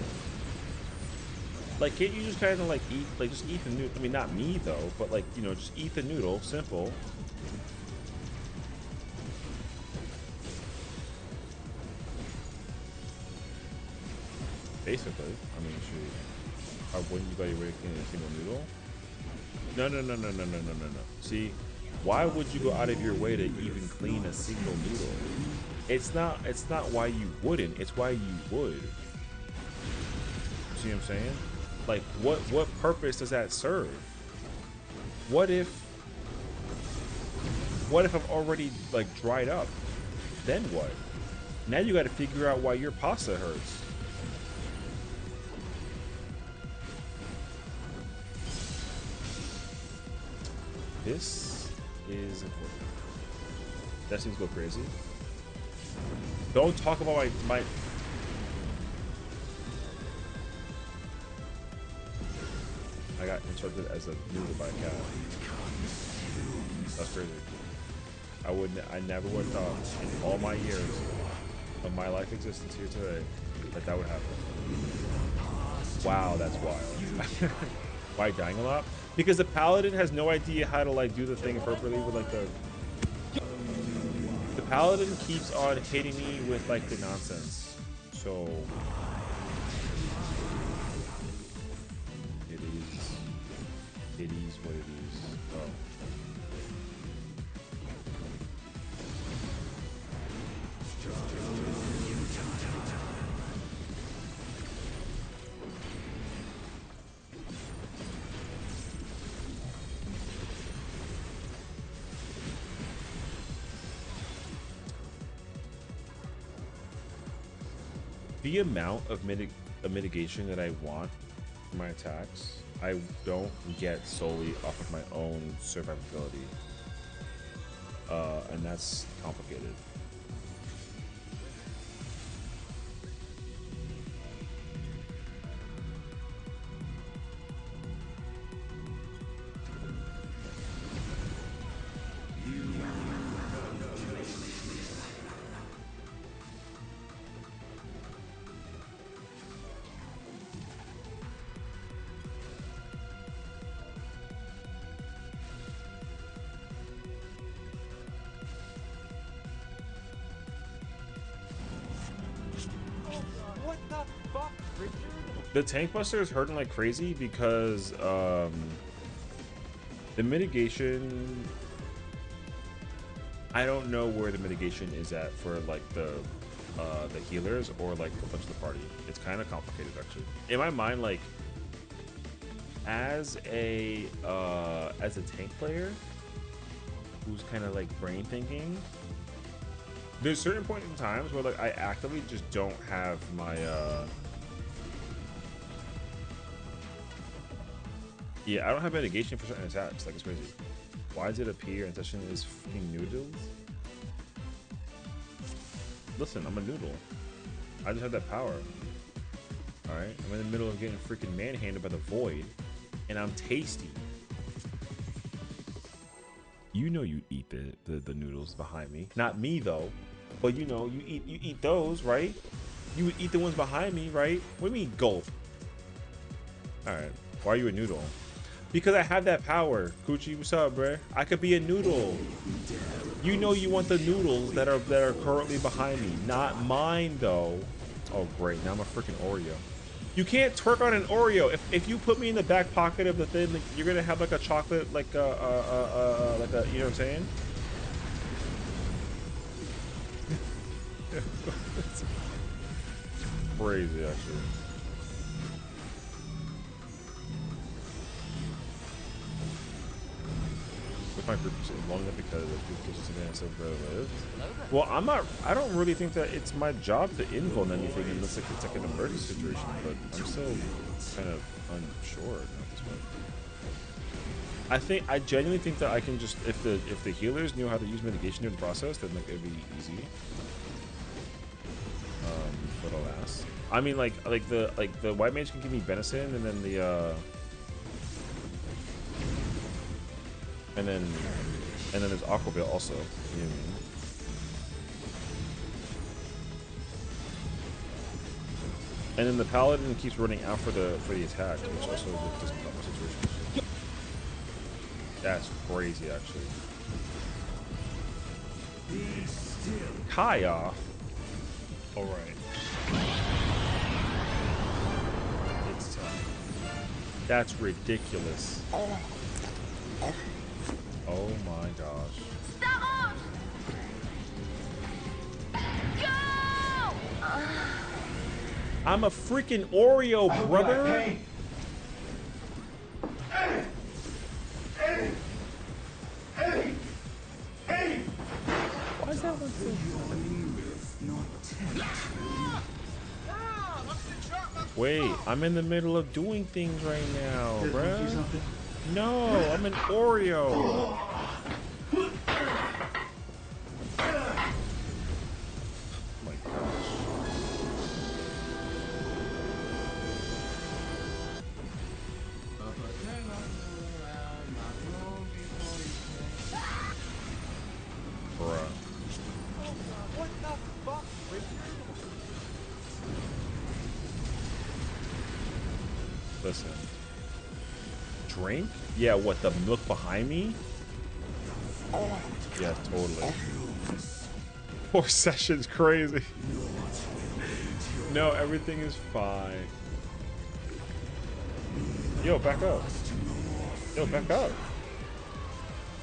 Like, can't you just kind of like just eat the noodle? I mean, not me though, but like, just eat the noodle, simple. Basically, I mean, wouldn't you go your way to clean a single noodle? No. See, why would you go out of your way to even clean a single noodle? It's not why you wouldn't, it's why you would. See what I'm saying? Like, what purpose does that serve? What if I've already like dried up? Then what? Now you got to figure out why your pasta hurts. This is important. That seems to go crazy. Don't talk about my I got interrupted as a noodle by a cat. That's crazy. I never would have thought in all my years of my life existence here today that that would happen. Wow, that's wild. Why dying a lot? Because the paladin has no idea how to like do the thing appropriately with like the paladin keeps on hitting me with like the nonsense. So it is what it is. Oh. The amount of mitigation that I want for my attacks, I don't get solely off of my own survivability, and that's complicated. What the fuck, Richard? The tank buster is hurting like crazy because the mitigation, I don't know where the mitigation is at for like the healers or like a bunch of the party. It's kind of complicated actually. In my mind, like as a tank player who's kind of like brain thinking, there's certain points in times where like I actively just don't have my yeah, I don't have mitigation for certain attacks. Like, it's crazy. Why does it appear in session is fucking noodles? Listen, I'm a noodle. I just have that power. Alright? I'm in the middle of getting freaking manhandled by the void, and I'm tasty. You know you eat the noodles behind me. Not me though. But you know, you eat those, right? You would eat the ones behind me, right? What do you mean gulp? Alright. Why are you a noodle? Because I have that power. Coochie, what's up, bruh? I could be a noodle. You know you want the noodles that are currently behind me. Not mine, though. Oh, great. Now I'm a freaking Oreo. You can't twerk on an Oreo. If you put me in the back pocket of the thing, like, you're gonna have like a chocolate, like a, you know what I'm saying? It's crazy, actually. My group is long enough because it's advanced of where I live. Well, I don't really think that it's my job to invul anything unless like it's like an emergency situation, but I'm still kind of unsure at this point. I genuinely think that I can just if the healers knew how to use mitigation during the process, then like it'd be easy. But alas. I mean like the white mage can give me venison and then the and then there's Aquaville also. You know what I mean? And then the paladin keeps running out for the attack, which also doesn't help my situation. That's crazy, actually. Kai off. All right. It's tough. That's ridiculous. Oh my gosh. Stop! Go! I'm a freaking Oreo, brother. Why is that one so Wait, I'm in the middle of doing things right now, bruh. No, I'm an Oreo. My gosh. Bruh. What the fuck, Richard? Listen. Drink? Yeah, what, the milk behind me? Yeah, totally. 4 sessions, crazy. No, everything is fine. Yo, back up. Yo, back up.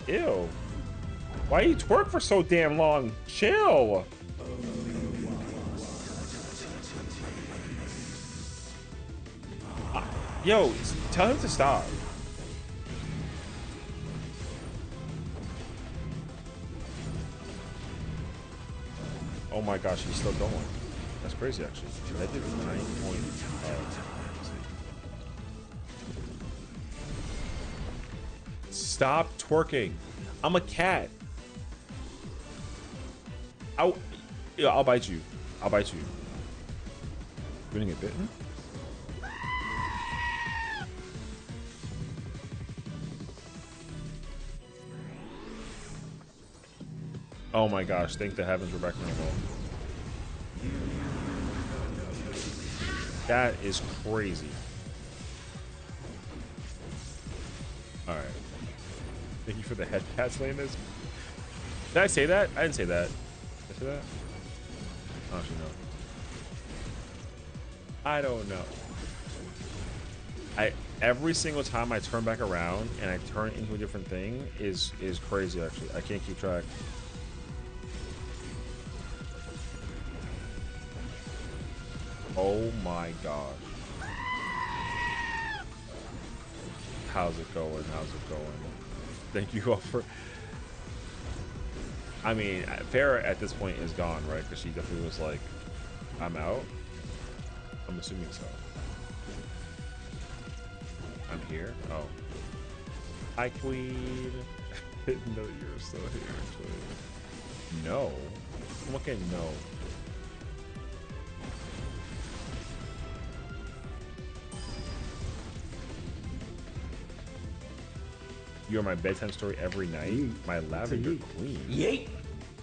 Ew. Why you twerk for so damn long? Chill. Yo, tell him to stop. Oh my gosh, he's still going. That's crazy, actually. That did 9 points. Stop twerking. I'm a cat. I'll bite you. I'll bite you. You're gonna get bitten? Oh my gosh, thank the heavens we're back to normal. That is crazy. Alright. Thank you for the head pats, Landis. Did I say that? I didn't say that. Did I say that? Honestly, no. I don't know. Every single time I turn back around and I turn into a different thing is crazy, actually. I can't keep track. Oh my gosh. How's it going? How's it going? Thank you all for... I mean, Farrah at this point is gone, right? Because she definitely was like, I'm out. I'm assuming so. I'm here? Oh. Hi, Queen. Didn't know you were still here, actually. No? What can no? You're my bedtime story every night. My Lavender Queen. Yeet.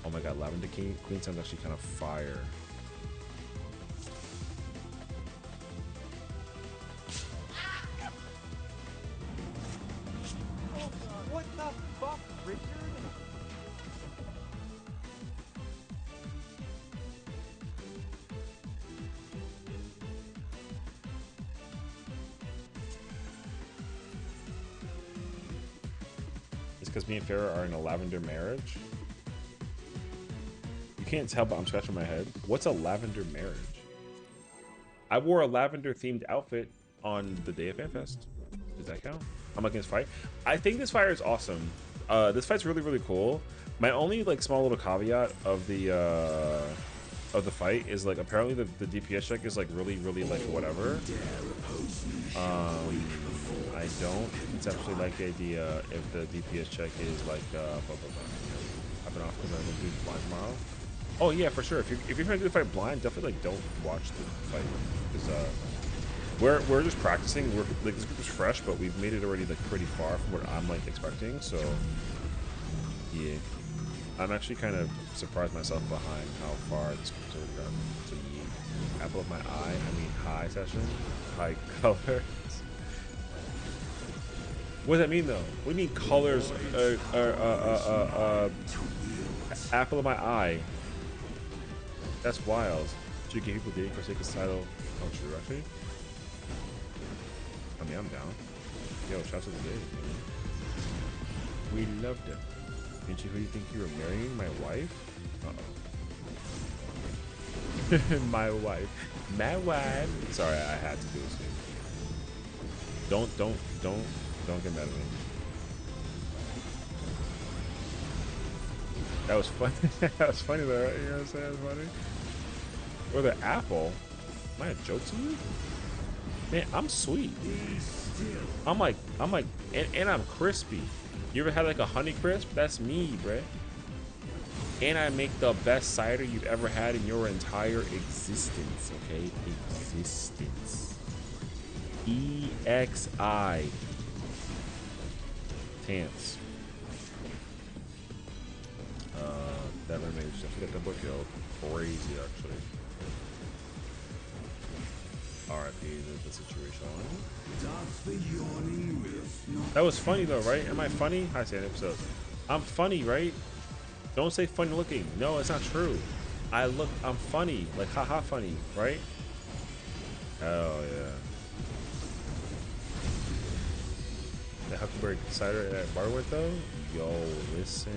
Oh my god, Lavender Queen sounds actually kind of fire. What the fuck, Richard? It's because me and Farrah are in a lavender marriage. You can't tell, but I'm scratching my head. What's a lavender marriage? I wore a lavender themed outfit on the day of FanFest. Does that count? I'm against fight. I think this fire is awesome. This fight's really, really cool. My only like small little caveat of the fight is like apparently the DPS check is like really, really like whatever. I don't conceptually like the idea if the DPS check is like I've been off because I'm gonna do blind tomorrow. Oh yeah, for sure. If you're trying to do the fight blind, definitely like don't watch the fight because we're just practicing. We're like this group is fresh, but we've made it already like pretty far from what I'm like expecting. So yeah, I'm actually kind of surprised myself behind how far this group's already gotten. So yeah, apple of my eye. I mean high session, high color. What does that mean though? What do you mean colors? Apple of my eye. That's wild. Should give people dating for sake of title. Oh, true, actually. I mean, I'm down. Yo, shout out to the day, man. We loved it. Didn't you? Who do you think you were marrying? My wife? Uh-oh. My wife. My wife. Sorry, I had to do this. Don't get mad at me. That was funny. That was funny though, right? You know what I'm saying? That was funny. Or the apple. Am I a joke to you? Man, I'm sweet. I'm like, and I'm crispy. You ever had like a honey crisp? That's me, bruh. And I make the best cider you've ever had in your entire existence, okay? Existence. EXI. Tans. That remains. I forget the book, yo. Crazy, actually. R.I.P. the situation. That was funny though, right? Am I funny? Hi, Sand episode. I'm funny, right? Don't say funny looking. No, it's not true. I'm funny. Like, haha funny, right? Oh, yeah. The Huckleberry cider at Barwood, though? Yo, listen.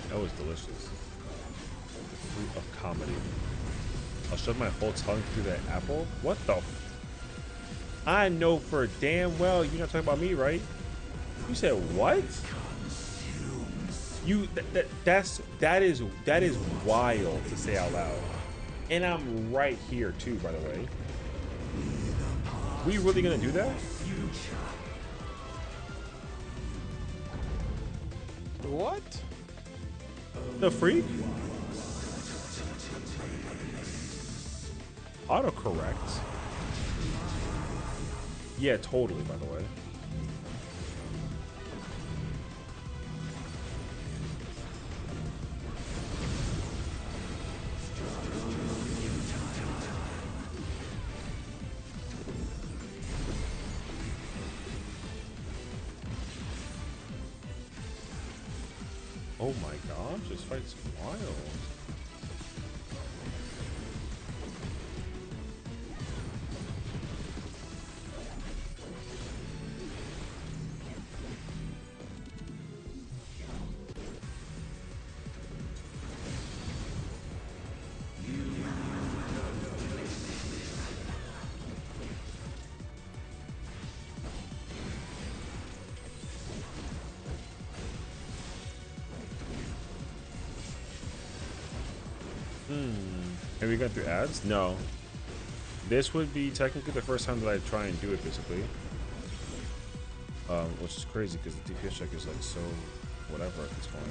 That was delicious. The fruit of comedy. I'll shove my whole tongue through that apple? What the f— I know for damn well you're not talking about me, right? You said what? That is wild to say out loud. And I'm right here too, by the way. We really gonna do that? What? The freak? Autocorrect? Yeah, totally, by the way. Oh my gosh, this fight's wild. Have we gone through ads? No. This would be technically the first time that I try and do it, basically. Which is crazy because the DPS check is like so whatever at this point.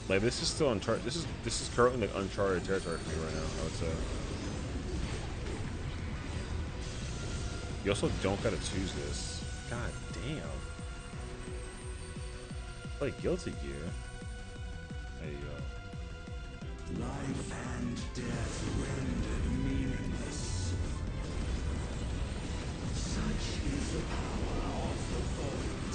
Like this is still uncharted. This is currently like uncharted territory for me right now, I would say. You also don't gotta choose this. God damn. Play Guilty Gear. There you go. Life and death rendered meaningless. Such is the power of the void.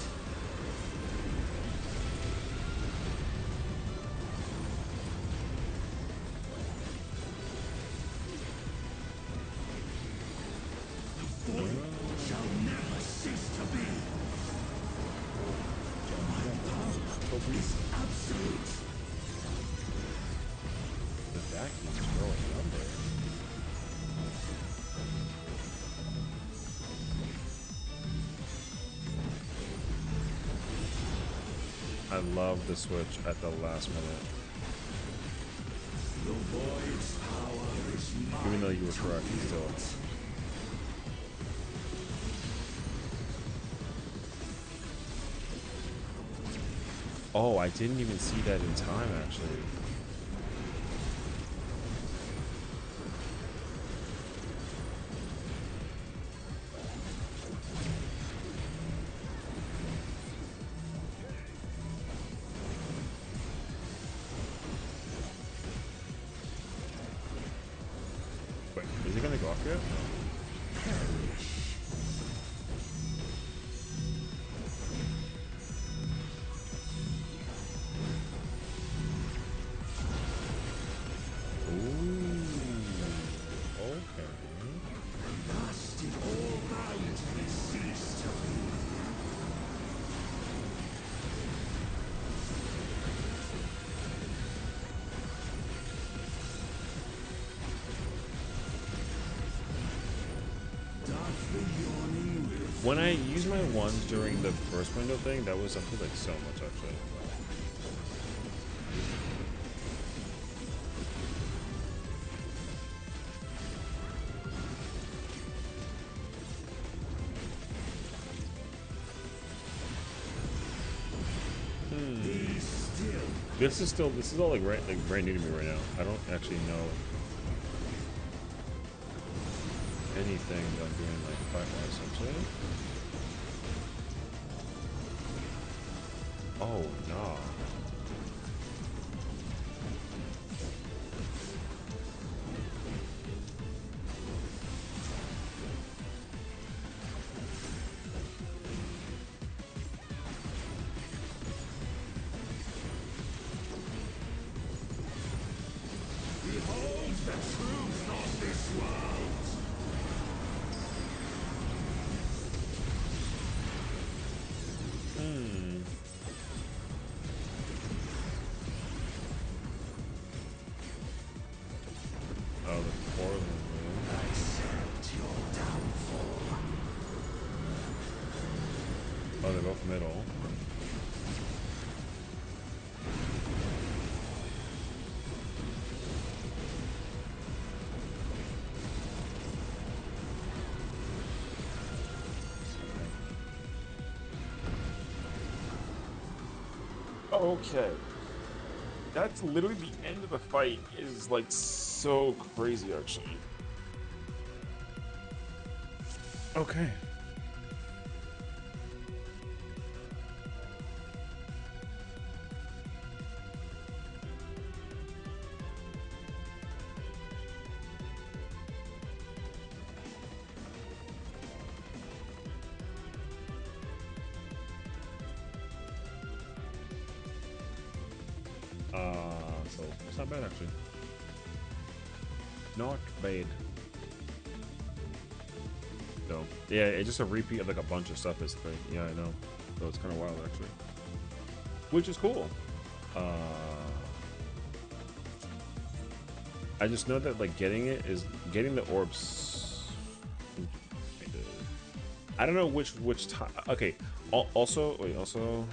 The void shall never cease to be. My power is absolute. The vacuum is growing number. I love the switch at the last minute. The void's power is mine. Even though you were correct, still. Oh, I didn't even see that in time, actually. Wait, is it gonna go off yet? using my ones during the first window thing, that was, I feel like, so much actually. This is all like brand new to me right now. I don't actually know anything that I'm doing like fight-wise essentially. Oh no. Oh, the portal. I served your downfall. Oh, they're both middle. Okay. That's literally the end of the fight. It is like so crazy actually. Okay. So it's not bad actually. Not bad. So yeah, it's just a repeat of like a bunch of stuff basically. Yeah, I know. So it's kind of wild actually. Which is cool. I just know that like getting the orbs. I don't know which time. Okay. Also, wait. Also.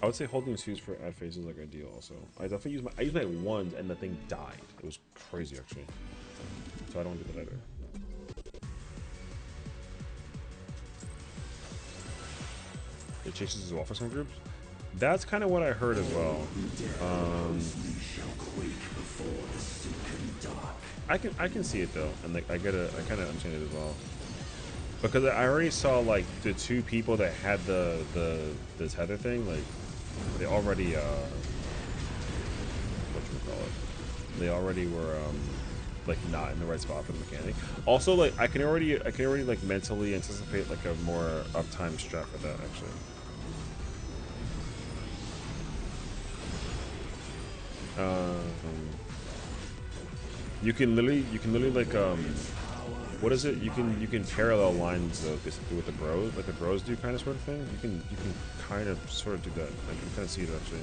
I would say holding twos for ad phase is like ideal. Also, I definitely use my ones and the thing died. It was crazy actually. So I don't do that either. It chases as well for some groups. That's kind of what I heard as well. I can see it though, and like I kind of understand it as well. Because I already saw like the two people that had the tether thing, like they already whatchamacallit, they already were like not in the right spot for the mechanic. Also, like I can already like mentally anticipate like a more uptime strat for that actually. You can literally like what is it? You can parallel lines basically with the bros, like the bros do kind of sort of thing. You can kind of sort of do that. I can kind of see it actually.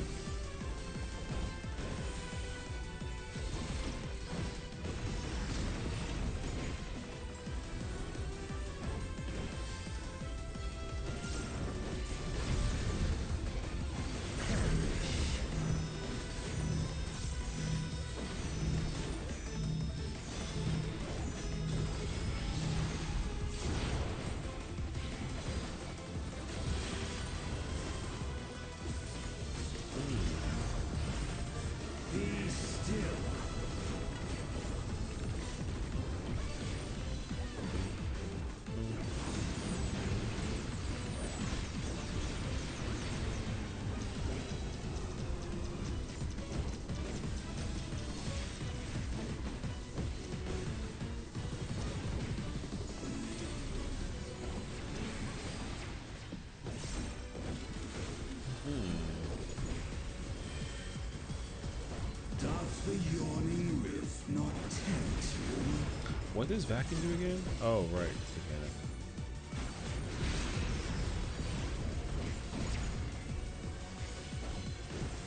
What does vacuum do again? Oh, right. It's mechanic.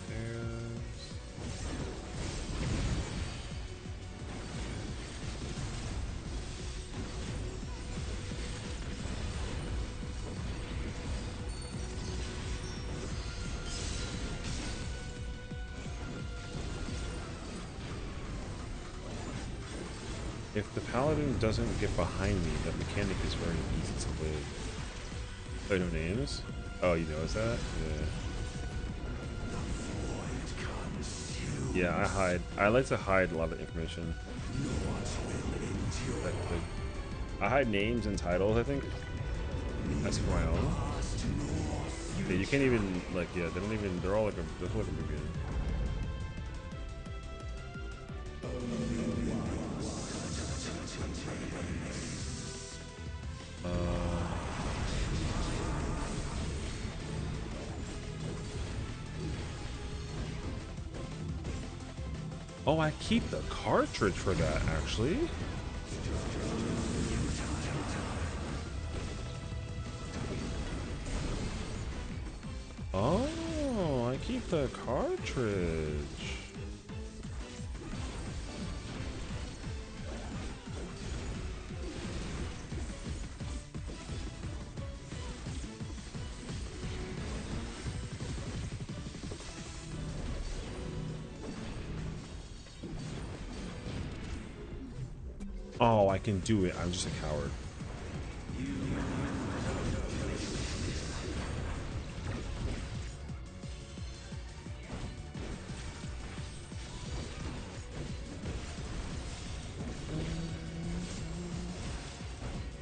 There's... If the paladin doesn't get behind me, that mechanic is very easy to live. Oh, no names? Oh, you notice that? Yeah. Yeah, I hide. I like to hide a lot of information. I hide names and titles, I think. That's for my own. Yeah, you can't even, like, yeah, they don't even, they're all like they're like abbreviated. Oh, I keep the cartridge for that, actually. Oh, I keep the cartridge. Oh, I can do it. I'm just a coward.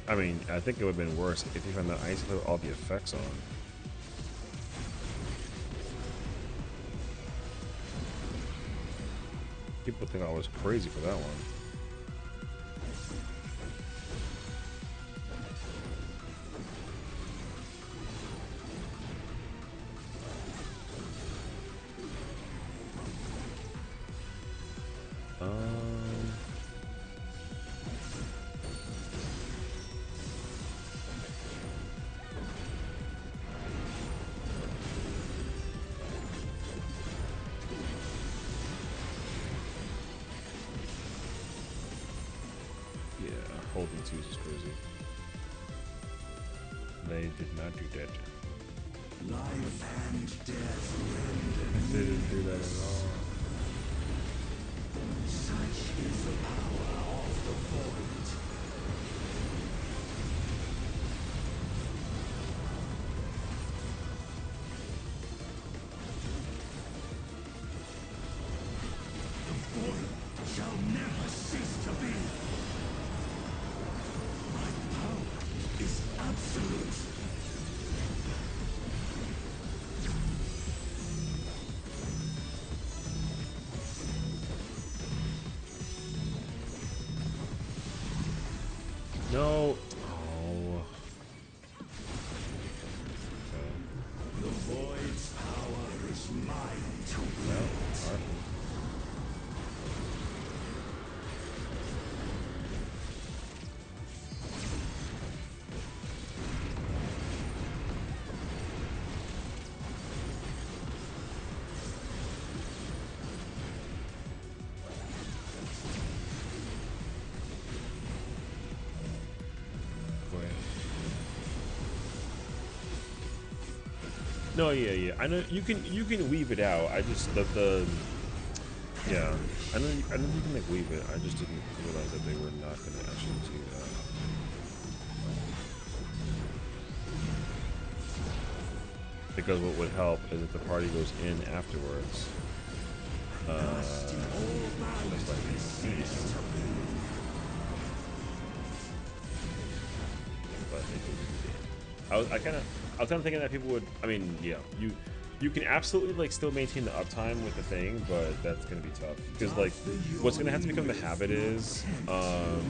I mean, I think it would have been worse if you found that ice put all the effects on. People think I was crazy for that one. Holding twos is crazy. They did not do that. Life and death. They didn't do that at all. Such is the power of the void. The void shall never cease to be. My power is absolute. No. Oh. Okay. The void's power is mine to wield. Well, alright. No, yeah. I know you can weave it out. I just the yeah. I know you can like weave it. I just didn't realize that they were not gonna actually do that. Because what would help is if the party goes in afterwards. Just like but they didn't. I was kind of thinking that people would. I mean, yeah, you can absolutely like still maintain the uptime with the thing, but that's gonna be tough because like what's gonna have to become the habit is I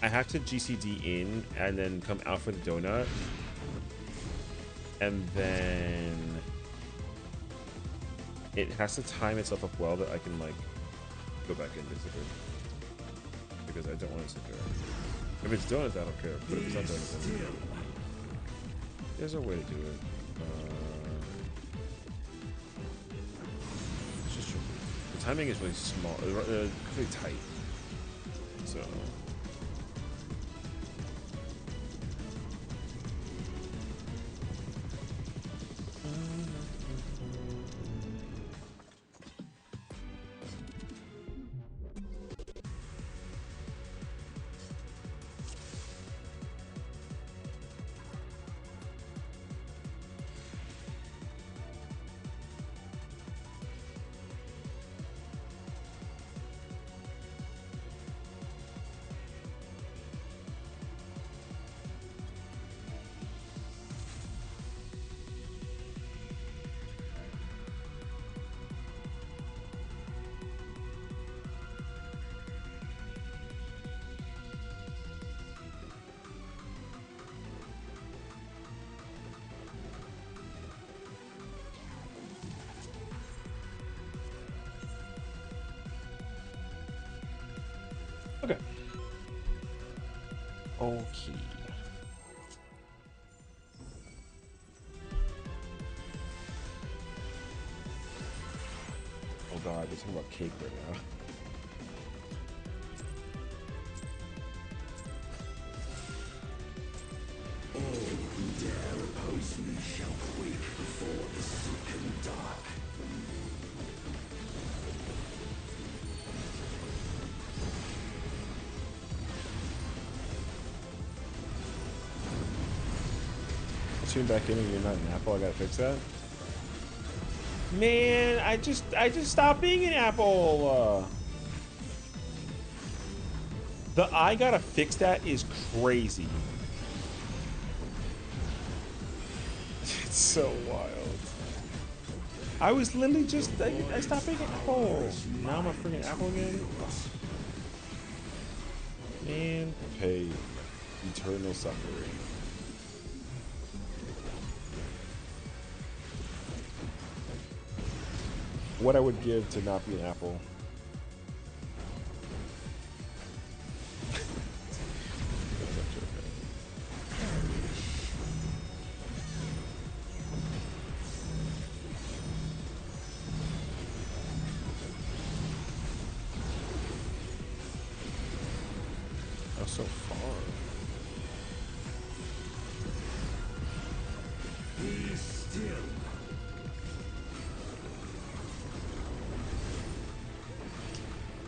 have to GCD in and then come out for the donut, and then it has to time itself up well that I can like go back in basically because I don't want to sit there. If it's donuts, I don't care, but if it's not donuts, then there's a way to do it. It's just tricky. The timing is really small, it's really tight. So. Okay. Oh god, we're talking about cake right now. All who dare oppose me shall quake before the sick and dark. Tune back in and you're not an apple. I gotta fix that. Man, I just stopped being an apple. The I gotta fix that is crazy. It's so wild. I was literally just I stopped being an apple. Now I'm a freaking apple again. Man, pay eternal suffering. What I would give to not be an apple. That's so far. Be still.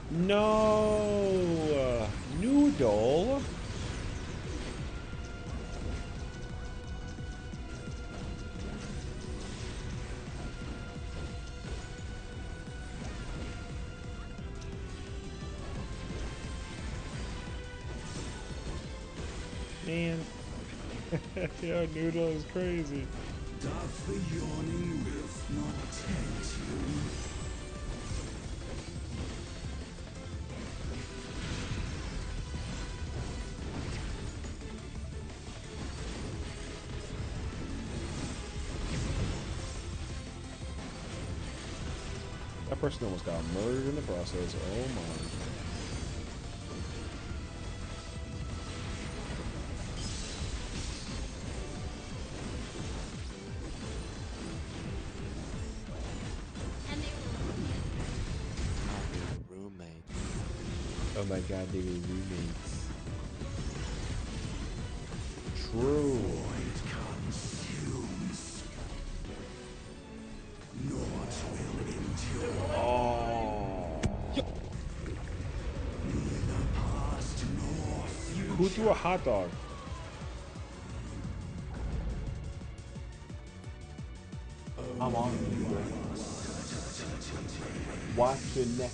No, noodle. Man, yo, noodle is crazy. Doth the yawning rift not tempt you? That person almost got murdered in the process. Oh my. Oh my god, they were roommates. True. Void consumes. Naught will endure. Oh. Neither past nor future. Who threw a hot dog? I'm on it, bro. Watch your neck.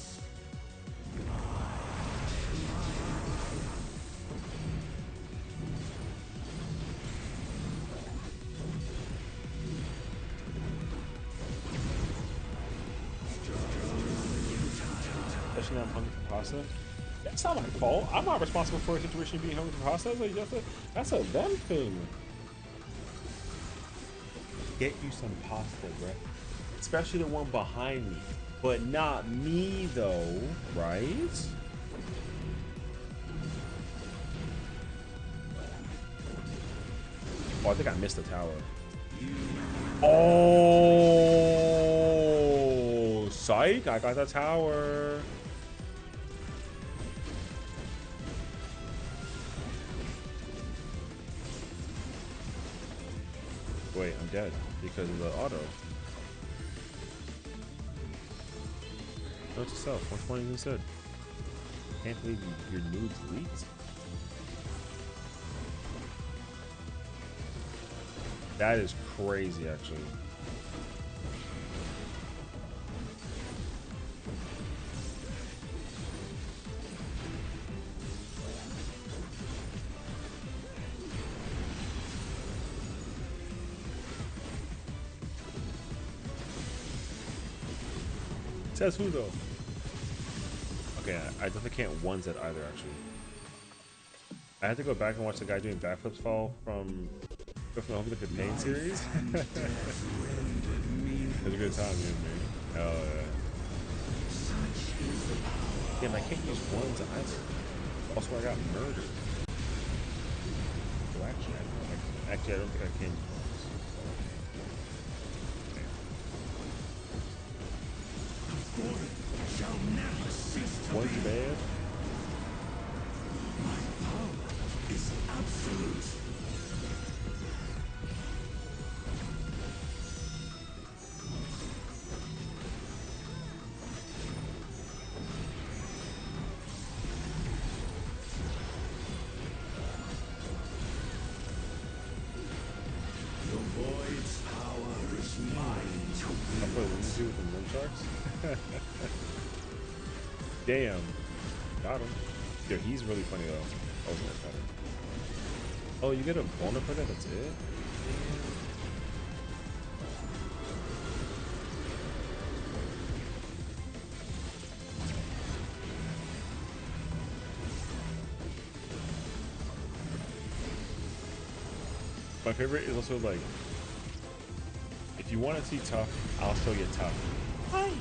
Especially now I'm hungry for pasta. That's not my fault. I'm not responsible for a situation being hungry for pasta. Like, that's a them thing. Get you some pasta, bro. Especially the one behind me. But not me, though, right? Oh, I think I missed the tower. Oh, psych! I got the tower. Wait, I'm dead because of the auto. Note to self, 120 instead. Can't believe your nudes leaked. That is crazy, actually. Says who though? Okay, I definitely can't ones it either. Actually, I had to go back and watch the guy doing backflips fall from the Home the Pain series. It was a good time, man. Oh yeah. Damn, I can't use ones either. Also, I got murdered. Actually, I don't think I can use bonus. One's bad. Is absolute. The void's power is mine to I'll put Lindsay with the Moonsharks. Damn. Got him. Yo, he's really funny though. Oh, no, got him. Oh, you get a bonus for that? That's it? My favorite is also like, if you want to see tough, I'll show you tough. Hi.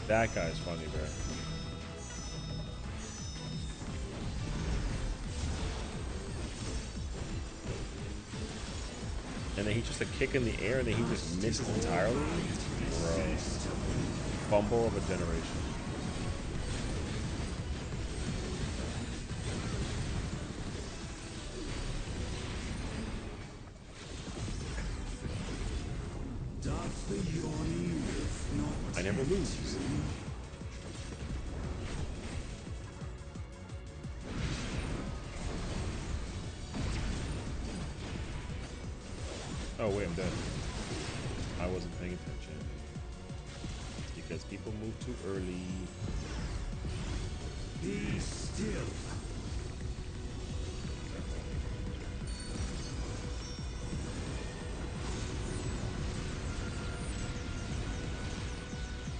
That guy's funny, bro. And then he just a kick in the air and then he just misses entirely. Bro. Fumble of a generation. I never lose. Oh wait, I'm dead. I wasn't paying attention. Because people move too early. be still.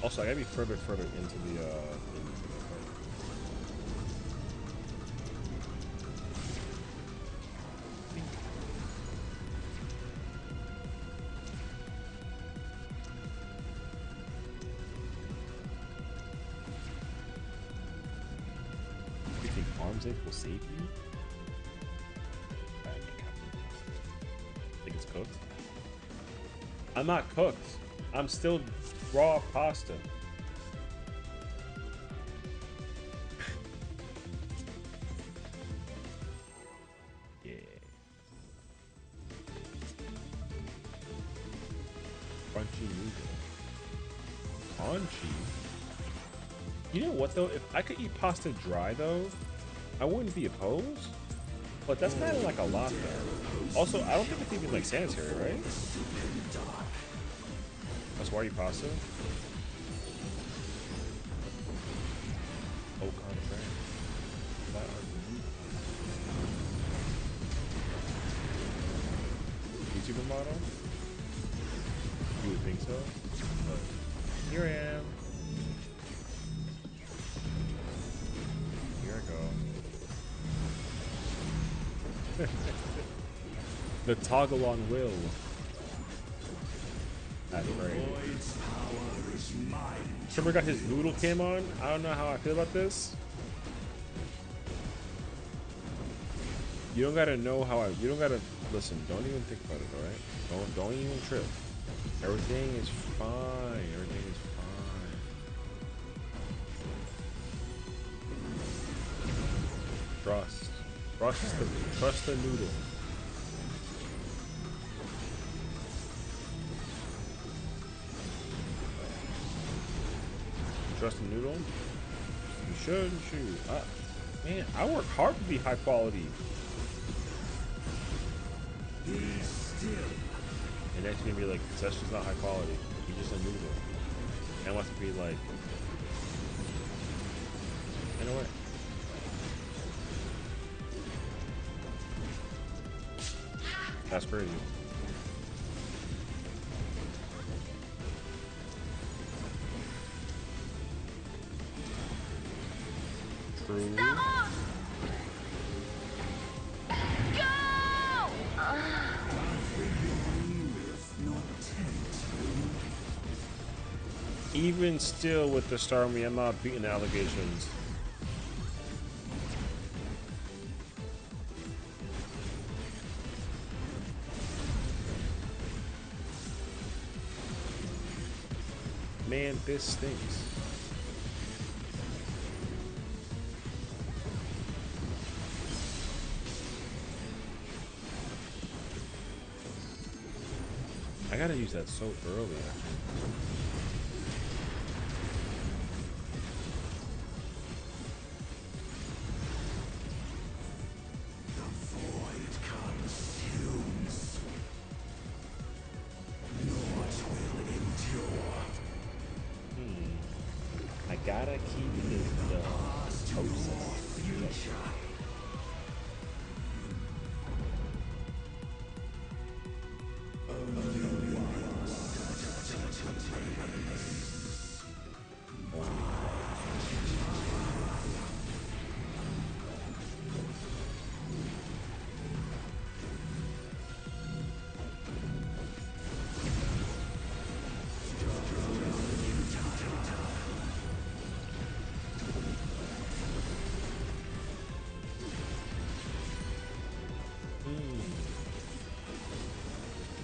Also, I gotta be further into the You think arms ache will save you? I think it's cooked. I'm not cooked. I'm still raw pasta. Yeah. Crunchy noodle. Crunchy? You know what though? If I could eat pasta dry though, I wouldn't be opposed. But that's kind of like a lot though. Also, I don't think it's even like sanitary, right? That's why you pasta. Oh, contract. YouTuber model? You would think so, but here I am. Here I go. The toggle on will. That's crazy. Trimmer got his noodle cam on. I don't know how I feel about this. You don't gotta know how I. You don't gotta listen. Don't even think about it. All right. Don't even trip. Everything is fine. Everything is fine. Trust the noodle. Trust the noodle? You should. Shoot. Man, I work hard to be high quality. Be still. And next gonna be like, that's just not high quality. He's just a noodle. And wants to be like, you know what? That's crazy. True. Even still with the star me, I'm not beating the allegations. Man, this stinks. I gotta use that so early, actually. I gotta keep the process.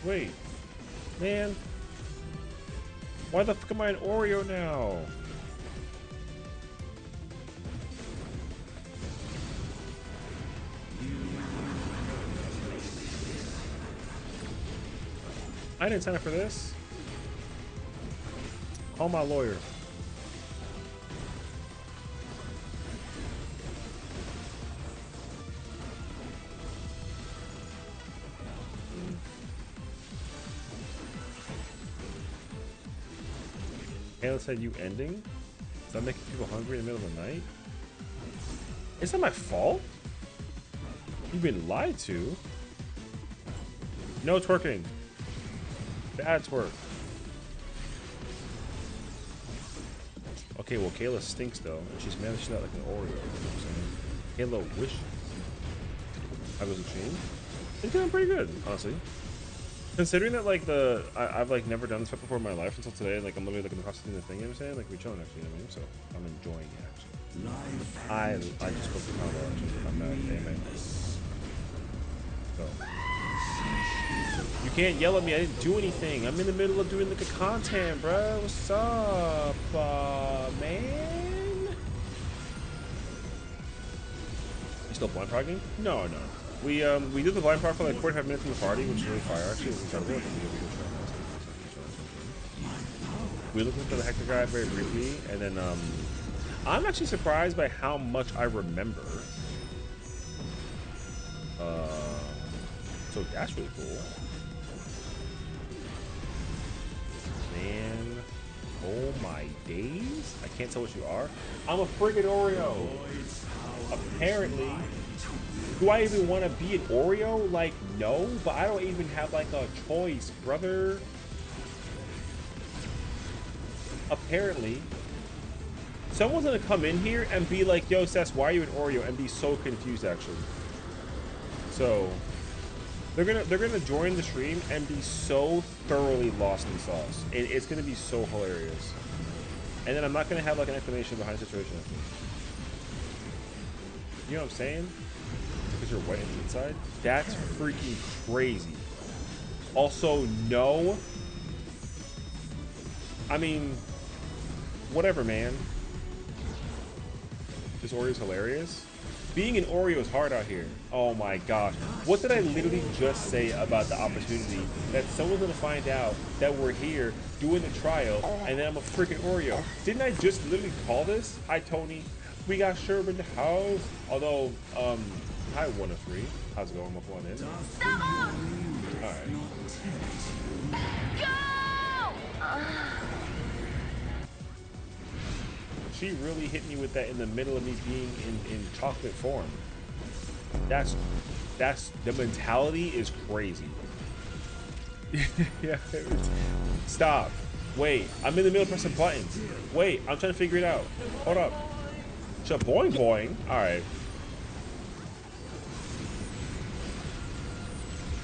Wait, man, why the fuck am I an Oreo now? I didn't sign up for this. Call my lawyer. Kayla said you ending? Is that making people hungry in the middle of the night? Is that my fault? You've been lied to. No twerking. Bad twerk. Okay, well Kayla stinks though, and she's mad that she's not like an Oreo. You know what I'm saying? Kayla wishes. How goes the change? It's going pretty good, honestly. Considering that like I've like never done this before in my life until today, like I'm literally like in the process of doing the thing, you know what I'm saying? Like we're chilling actually, you know what I mean? So I'm enjoying it actually. I just spoke to Combo actually. I'm not amen. So you can't yell at me, I didn't do anything. I'm in the middle of doing like a content, bro. What's up, man? You still blind progging? No. We did the blind prog for like 45 minutes in the party, which is really fire actually. It was incredible. We looked into the Hector guide very briefly, and then I'm actually surprised by how much I remember. So that's really cool. Man, oh my days! I can't tell what you are. I'm a friggin' Oreo. Apparently. Do I even want to be an Oreo? Like, no, but I don't even have like a choice, brother. Apparently, someone's gonna come in here and be like, yo, Sess, why are you an Oreo? And be so confused, actually. So they're gonna join the stream and be so thoroughly lost in sauce. It's gonna be so hilarious. And then I'm not gonna have like an explanation behind the situation. You know what I'm saying? Because you're wet inside. That's freaking crazy. Also, no. I mean, whatever, man. This Oreo is hilarious. Being an Oreo is hard out here. Oh my gosh. What did I literally just say about the opportunity that someone's gonna find out that we're here doing the trial and then I'm a freaking Oreo? Didn't I just literally call this? Hi, Tony. We got Sherb in the house. Although, hi, 103. How's it going? Welcome on in. Alright. She really hit me with that in the middle of me being in chocolate form. That's the mentality is crazy. Yeah. Stop. Wait. I'm in the middle of pressing buttons. Wait. I'm trying to figure it out. Hold up. Boing boing. All right.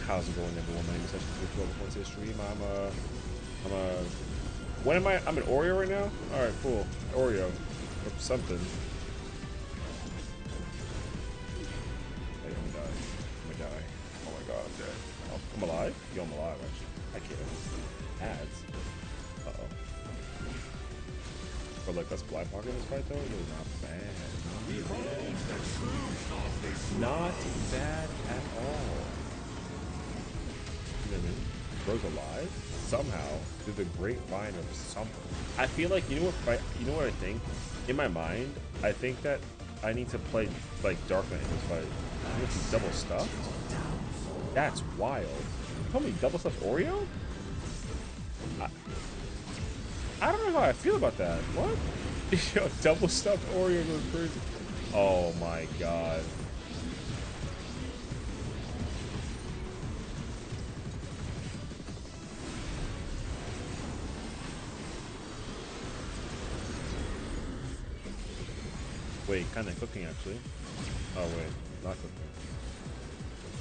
How's it going, everyone? My name is Session stream. When am I? I'm an Oreo right now. All right, cool. Oreo or something. Wait, I'm gonna die. I'm gonna die. Oh my god, I'm dead. Oh, I'm alive. Yo, I'm alive actually. I can't. Ads. Uh oh. But like us blind pocket this fight though, it was not bad. Not bad at all. You know what I mean? Bro's alive somehow through the grapevine of something. I feel like you know what I think? In my mind, I think that I need to play like Dark Knight in this fight. I'm gonna be double stuffed? That's wild. You told me double stuffed Oreo? I don't know how I feel about that. What? Yo, double stuffed Oreo goes crazy. Oh my god. Wait, kind of cooking actually. Oh wait, not cooking.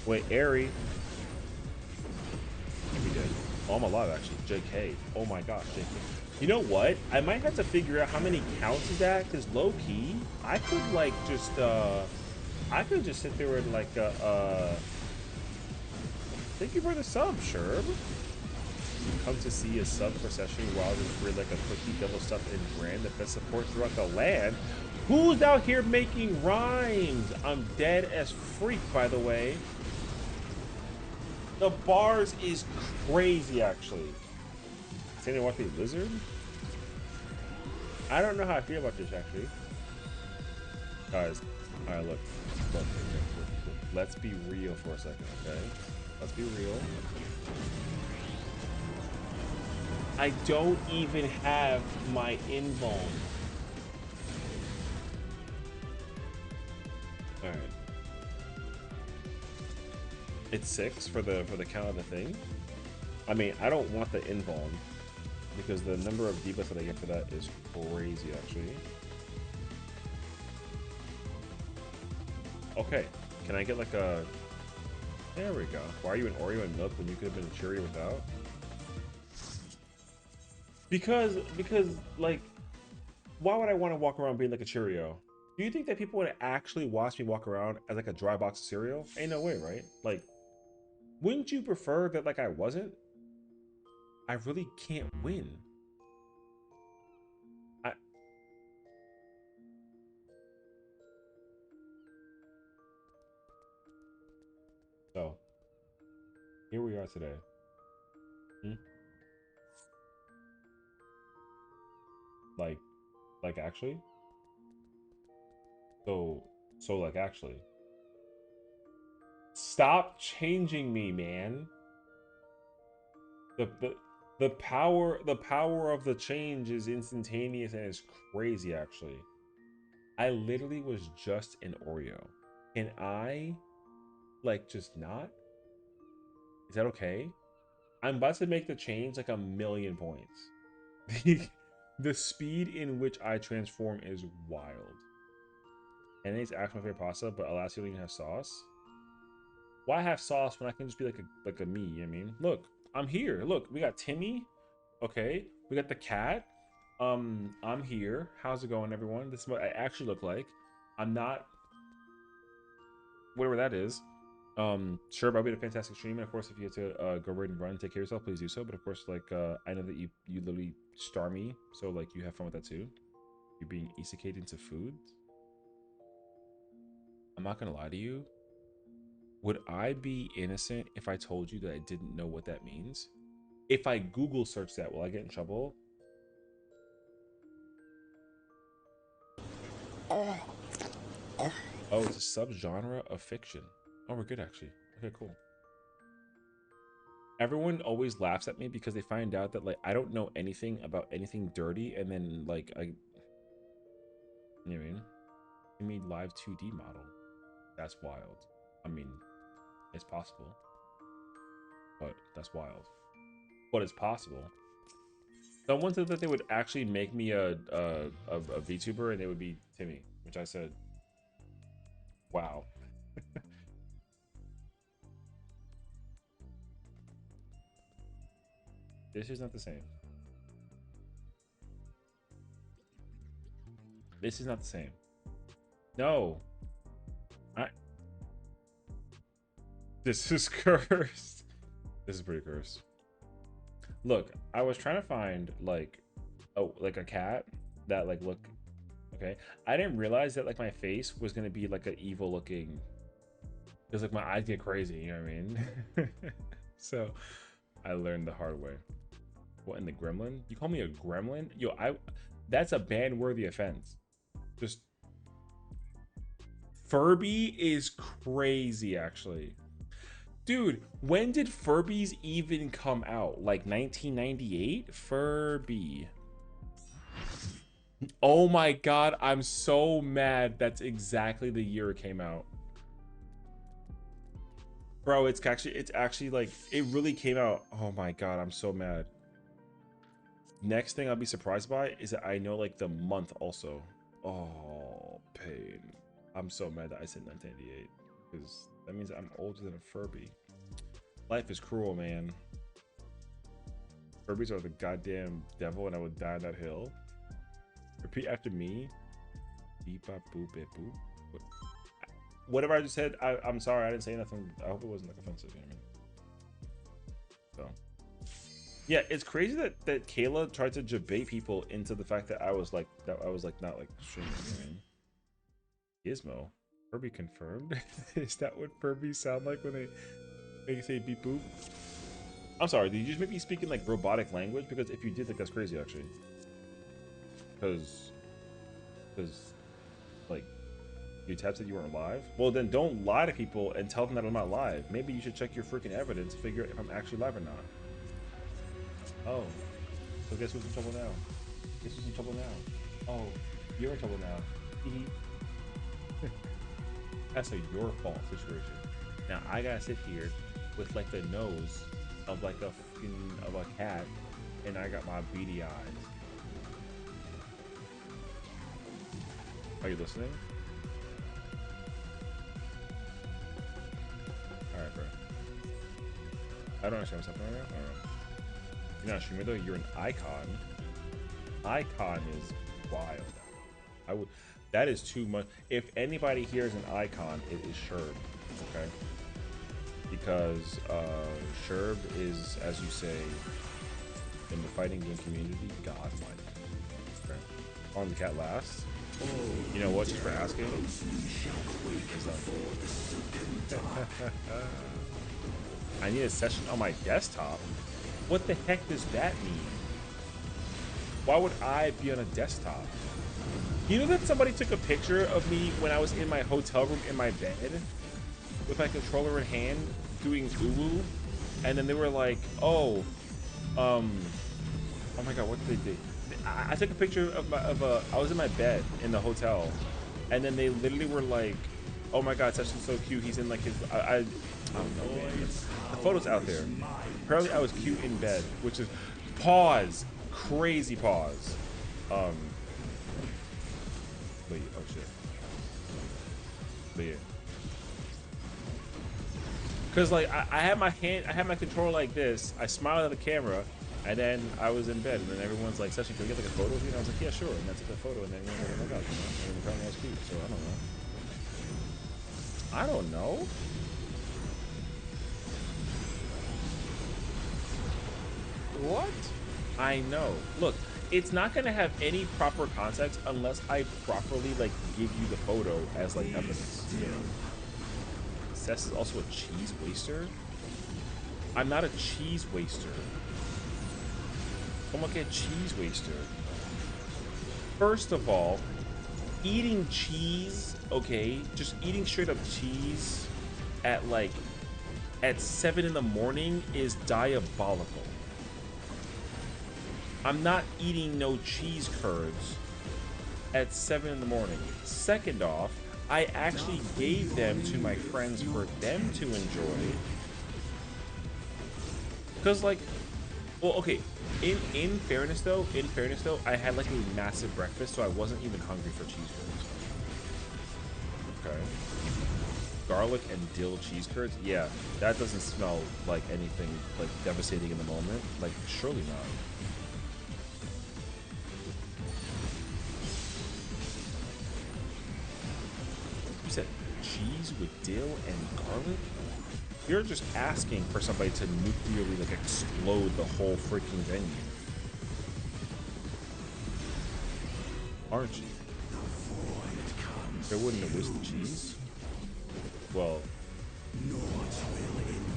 Wait, Airy. We did. Oh, I'm alive actually. JK. Oh my gosh, JK. You know what? I might have to figure out how many counts is that, because low key, I could like just sit there and like thank you for the sub, Sherb. Come to see a sub for session while we're like a cookie double stuff and brand the best support throughout the land. Who's out here making rhymes? I'm dead as freak, by the way. The bars is crazy, actually. Does anyone want to be lizard? I don't know how I feel about this, actually. Guys, all right, look. Let's be real for a second, okay? Let's be real. I don't even have my invuln. All right. It's 6 for the count of the thing. I mean, I don't want the invuln because the number of debuffs that I get for that is crazy, actually. Okay, can I get like a... There we go. Why are you an Oreo and milk when you could have been a Cheerio without? Because like, why would I want to walk around being like a Cheerio? Do you think that people would actually watch me walk around as like a dry box of cereal? Ain't no way, right? Like, wouldn't you prefer that like I wasn't? I really can't win. So, here we are today. Like actually? So like actually. Stop changing me, man. The power of the change is instantaneous and it's crazy, actually. I literally was just an Oreo. Can I like just not? Is that okay? I'm about to make the change like 1,000,000 points. The speed in which I transform is wild. And it's actually my favorite pasta, but alas, you don't even have sauce. Why have sauce when I can just be like a me? You know what I mean? Look, I'm here. Look, we got Timmy. Okay, we got the cat. I'm here. How's it going, everyone? This is what I actually look like. I'm not whatever that is. Sure, I'll be a fantastic stream, and of course, if you have to go raid and run, take care of yourself, please do so. But of course, like I know that you literally star me, so like you have fun with that too. You're being isekai into food. I'm not gonna lie to you. Would I be innocent if I told you that I didn't know what that means? If I Google search that, will I get in trouble? Oh, it's a subgenre of fiction. Oh, we're good, actually. Okay, cool. Everyone always laughs at me because they find out that, like, I don't know anything about anything dirty, and then, like, you know what I mean? I mean, live 2D model. That's wild. I mean, it's possible. But that's wild. But it's possible. Someone said that they would actually make me a VTuber, and it would be Timmy, which I said, wow. This is not the same. This is not the same. No. This is cursed. This is pretty cursed. Look, I was trying to find like a cat that like look. Okay, I didn't realize that like my face was gonna be like an evil looking, because like my eyes get crazy, you know what I mean? So I learned the hard way. What in the gremlin? You call me a gremlin? Yo, that's a ban-worthy offense. Just Furby is crazy, actually. Dude, when did Furbies even come out? Like 1998? Furby. Oh my god, I'm so mad. That's exactly the year it came out. Bro, it's actually like, it really came out. Oh my god, I'm so mad. Next thing I'll be surprised by is that I know like the month also. Oh, pain. I'm so mad that I said 1998, because that means I'm older than a Furby. Life is cruel, man. Furbies are the goddamn devil, and I would die on that hill. Repeat after me. Beep bop boop bip boop. Whatever I just said, I'm sorry, I didn't say nothing. I hope it wasn't like offensive, you know what I mean? So yeah, it's crazy that Kayla tried to debate people into the fact that I was like not like streaming, you know what I mean? Gizmo. Furby confirmed. Is that what Furbies sound like when they say beep boop? I'm sorry, did you just make me speak in like robotic language? Because if you did, like, that's crazy actually. Because like you tapped said you weren't live. Well, then don't lie to people and tell them that I'm not live. Maybe you should check your freaking evidence to figure out if I'm actually live or not. Oh, so guess who's in trouble now? Guess who's in trouble now? Oh, you're in trouble now. That's a your fault situation. Now I gotta sit here with like the nose of like a cat, and I got my beady eyes. Are you listening? Alright, bro. I don't understand what's happening right now. I don't know. You're not streaming though, you're an icon. Icon is wild. That is too much. If anybody here is an icon, it is Sherb. Okay? Because Sherb is, as you say, in the fighting game community, godlike. Okay? On the cat last. You know what, just for asking? I need a session on my desktop? What the heck does that mean? Why would I be on a desktop? You know that somebody took a picture of me when I was in my hotel room in my bed with my controller in hand doing uwu, and then they were like, oh my god, what did they do? I took a picture of I was in my bed in the hotel, and then they literally were like, oh my god, Session's so cute, he's in like his I don't know, man. The photos out there. Apparently I was cute in bed, which is pause. Crazy pause. Wait, oh shit. But yeah. Cause like I had my controller like this, I smiled at the camera, and then I was in bed, and then everyone's like, Session, can we get like a photo of you? And I was like, yeah, sure. And I took a photo, and then everyone was like, oh my god, you know? And apparently I was cute, so I don't know. What? I know. Look, it's not gonna have any proper context unless I properly like give you the photo as like evidence. Cess is also a cheese waster. I'm not a cheese waster. I'm like a cheese waster. First of all, eating cheese, okay, just eating straight up cheese at 7 in the morning is diabolical. I'm not eating no cheese curds at 7 in the morning. Second off, I actually gave them to my friends for them to enjoy. Cause like, well, okay, in fairness though, I had like a massive breakfast, so I wasn't even hungry for cheese curds. Okay. Garlic and dill cheese curds? Yeah, that doesn't smell like anything like devastating in the moment. Like, surely not. You said cheese with dill and garlic? You're just asking for somebody to nuclearly like explode the whole freaking venue. aren't you? Trey wouldn't have wished the cheese. Well,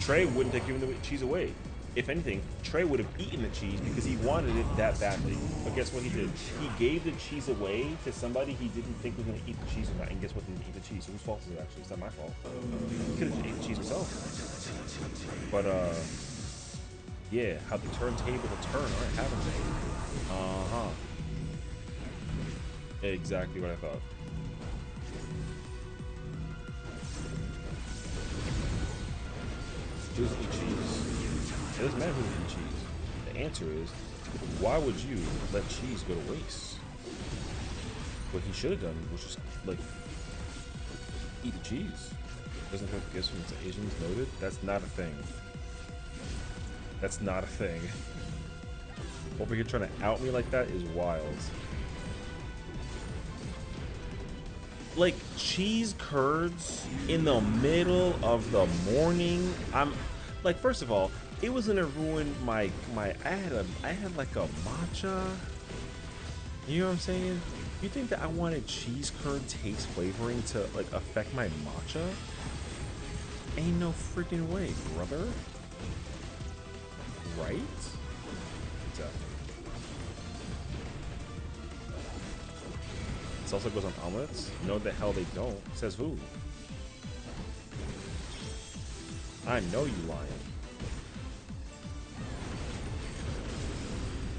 Trey wouldn't have given the cheese away. If anything, Trey would have eaten the cheese because he wanted it that badly. But guess what he did? He gave the cheese away to somebody he didn't think was going to eat the cheese or not. And guess what? They didn't eat the cheese. So whose fault is it actually? It's not my fault. He could have just ate the cheese himself. But, yeah, how the turntable will turn. All right, haven't they? Uh-huh. Exactly what I thought. Who's eat cheese? It doesn't matter who eat cheese. The answer is, why would you let cheese go to waste? What he should have done was just, like, eat the cheese. Doesn't have gifts from the Asians noted? That's not a thing. That's not a thing. Over here trying to out me like that is wild. Like, cheese curds in the middle of the morning. I'm like, first of all, it was gonna ruin my I had like a matcha. You know what I'm saying? You think that I wanted cheese curd taste flavoring to like affect my matcha? Ain't no freaking way, brother. Right? Exactly. Salsa goes on omelets? No, the hell they don't. Says who? I know you lying.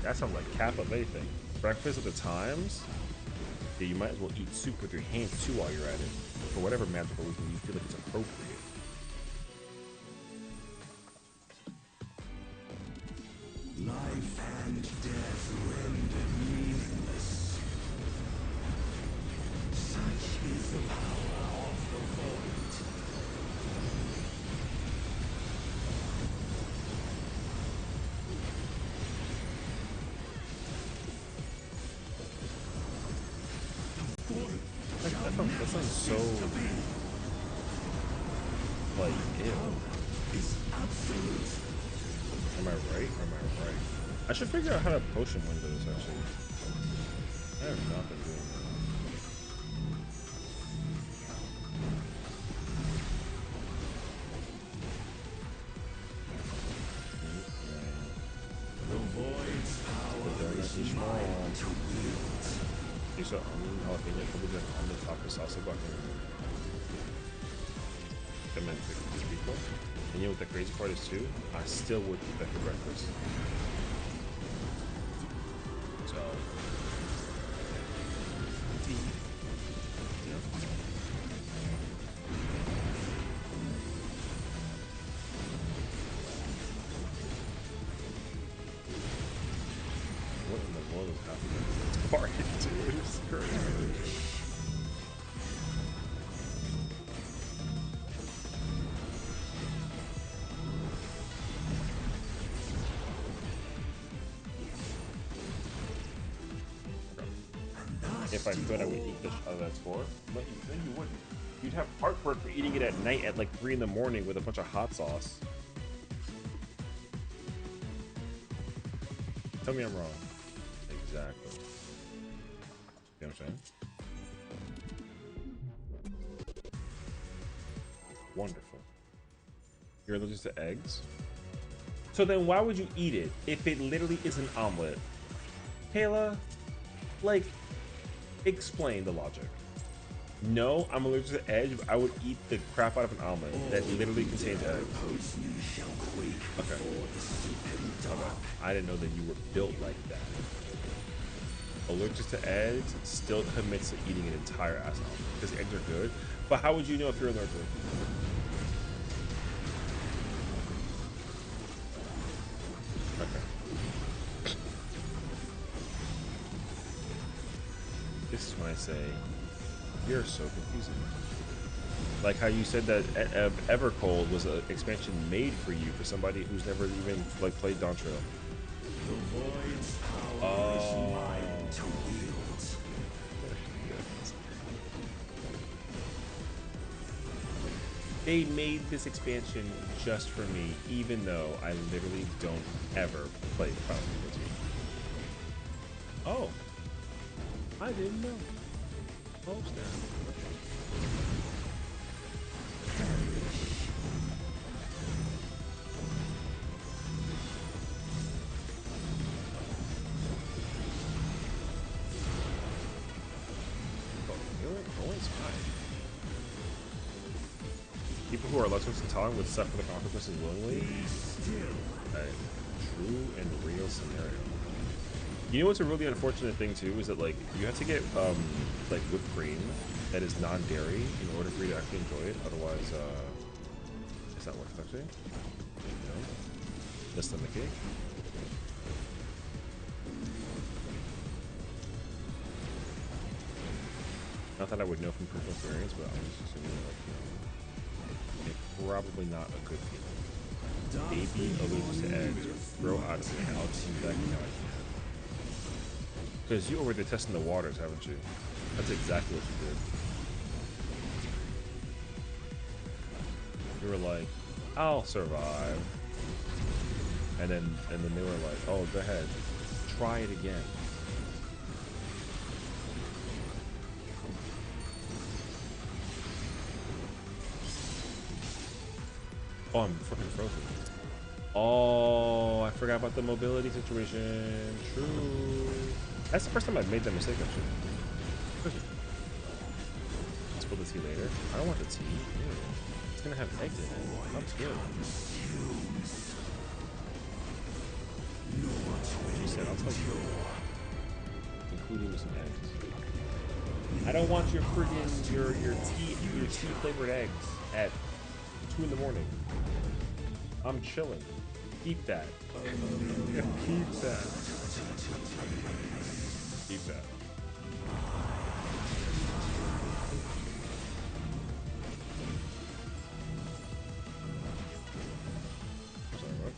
That sounds like cap of anything. Breakfast at the Times? Yeah, you might as well eat soup with your hands too while you're at it. For whatever magical reason you feel like it's appropriate. Life and death rendered meaningless. Such is the power of the void. That sounds so like ew. Am I right? Or am I right? I should figure out how to potion windows actually. I have not been doing that. The void's power is mine to wield. You saw onion, jalapeno, cabbage, and on the top of salsa guacamole. Them and pico. And you know what the crazy part is too? I still would eat that for breakfast. So, yeah. What in the world is happening? Party, dude. It's crazy. If I could, I would eat this out of that score. But then you wouldn't. You'd have heartburn for eating it at night at like 3 in the morning with a bunch of hot sauce. Tell me I'm wrong. Exactly. You know what I'm saying? Wonderful. You're allergic to eggs? So then why would you eat it if it literally is an omelet? Kayla, like, explain the logic. No, I'm allergic to eggs, but I would eat the crap out of an omelet that literally contains eggs. Okay. Okay. I didn't know that you were built like that. Allergic to eggs still commits to eating an entire ass omelet because eggs are good. But how would you know if you're allergic? Okay. This is when I say, you're so confusing. Like how you said that Evercold was an expansion made for you for somebody who's never even like played Dawn Trail. The void's power is mine to wield. They made this expansion just for me, even though I literally don't ever play Final Fantasy 14. Oh. I didn't know. Oh, snap. Always fine. People who are less intolerant would suffer the consequences willingly. A true and real scenario. You know what's a really unfortunate thing too is that like you have to get like whipped cream that is non-dairy in order for you to actually enjoy it. Otherwise, it's not worth it actually. You know, less than the cake. Not that I would know from personal experience, but I'm just assuming that, like, you know, it's probably not a good feeling. Baby allergic to eggs or grow out of the couch. In fact, no, I can't. Because you over there testing the waters, haven't you? That's exactly what you did. You were like, I'll survive. And then they were like, oh, go ahead. Try it again. Oh, I'm freaking frozen. Oh, I forgot about the mobility situation. True. That's the first time I've made that mistake, actually. Spill the tea later. I don't want the tea. Ew. It's gonna have eggs in it. Sounds good. She said, I'll tell you. Including with some eggs. I don't want your friggin' your tea flavored eggs at 2 in the morning. I'm chilling. Keep that. Keep that. Keep that. Sorry, what?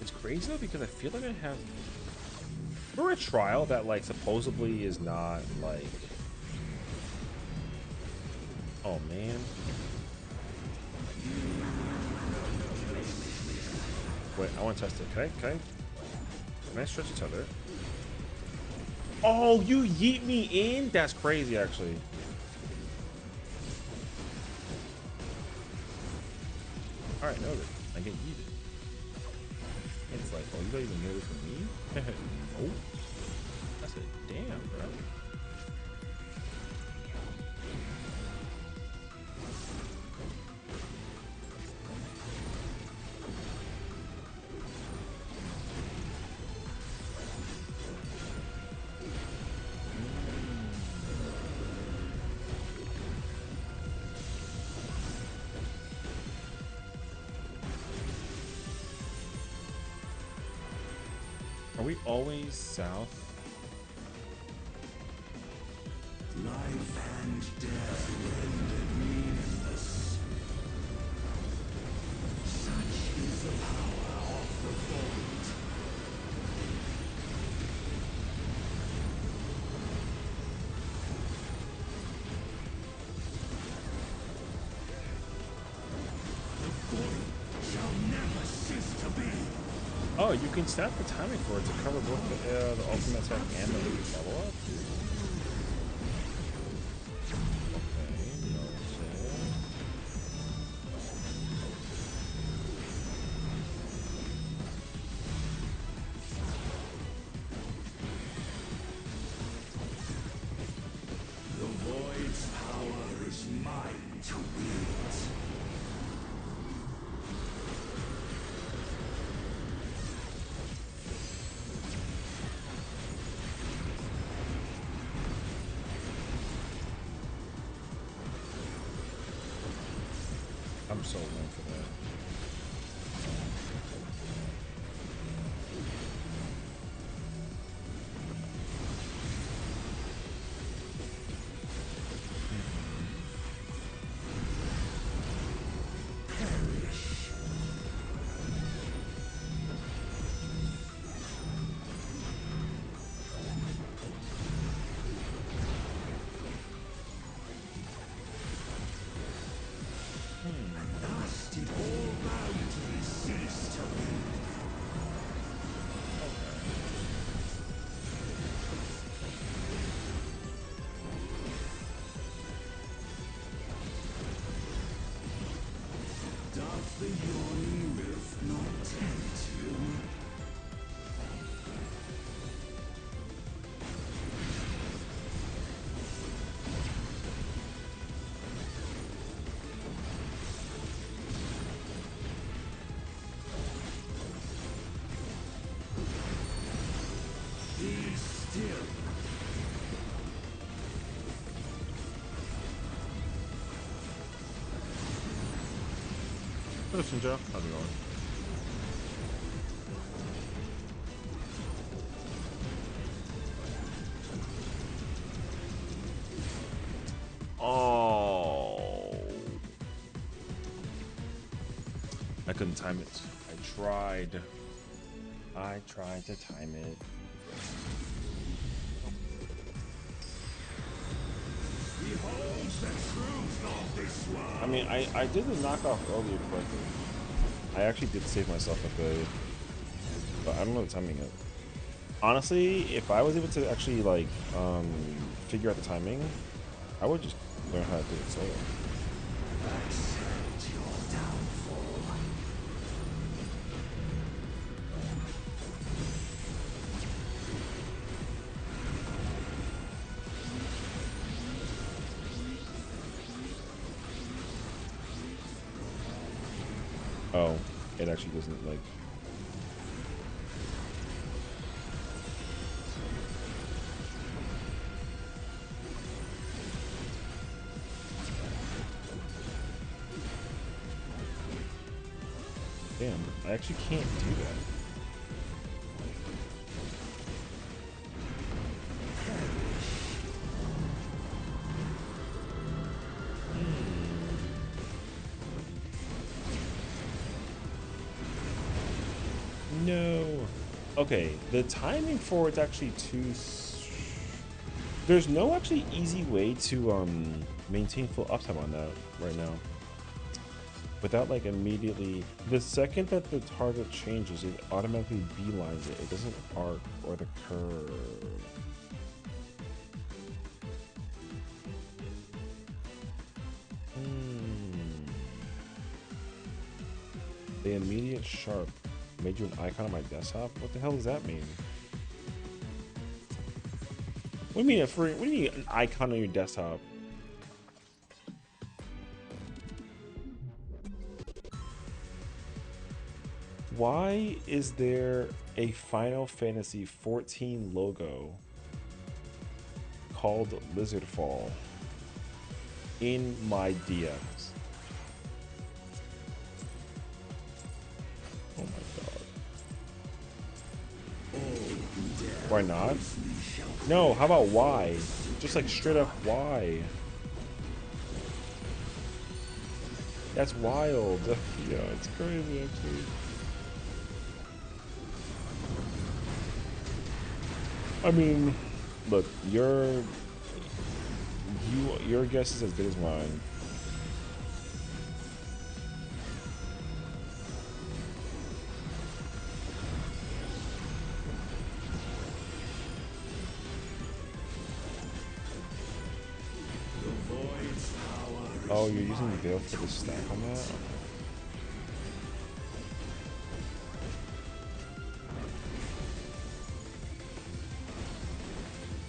It's crazy though because I feel like I have. Remember a trial that like supposedly is not like. Oh man. Wait, I want to test it. Can I stretch each other? Oh, you yeet me in? That's crazy, actually. All right, noted. I get yeeted. It's like, oh, you don't even know this from me? Oh, I said, damn, bro. Are we always south? Life and death rendered meaningless. Such is the power of the Void. The Void shall never cease to be. Oh, you can set the timing for it to cover both the ultimate attack and the level up. Okay, noted. The Void's power is mine to wield. I'm so wrong for that. Listen, Joe. How's it going? Oh, I couldn't time it. I tried to time it. I mean, I did the knockoff earlier correctly. I actually did save myself a bit, but I don't know the timing yet. Honestly, if I was able to actually like figure out the timing, I would just learn how to do it solo. Oh, it actually doesn't like. Damn, I actually can't do that. No. Okay, the timing for it's actually too. There's no actually easy way to maintain full uptime on that right now. Without like immediately, the second that the target changes, it automatically beelines it. It doesn't arc or the curve. The immediate sharp made you an icon on my desktop? What the hell does that mean? What do you mean what do you mean an icon on your desktop? Why is there a Final Fantasy 14 logo called Lizardfall in my DMs? Oh my god. Why not? No, how about why? Just like straight up why? That's wild. Yeah, it's crazy actually. I mean, look, your guess is as good as mine. Oh, you're using Veil for the stack on that? Okay.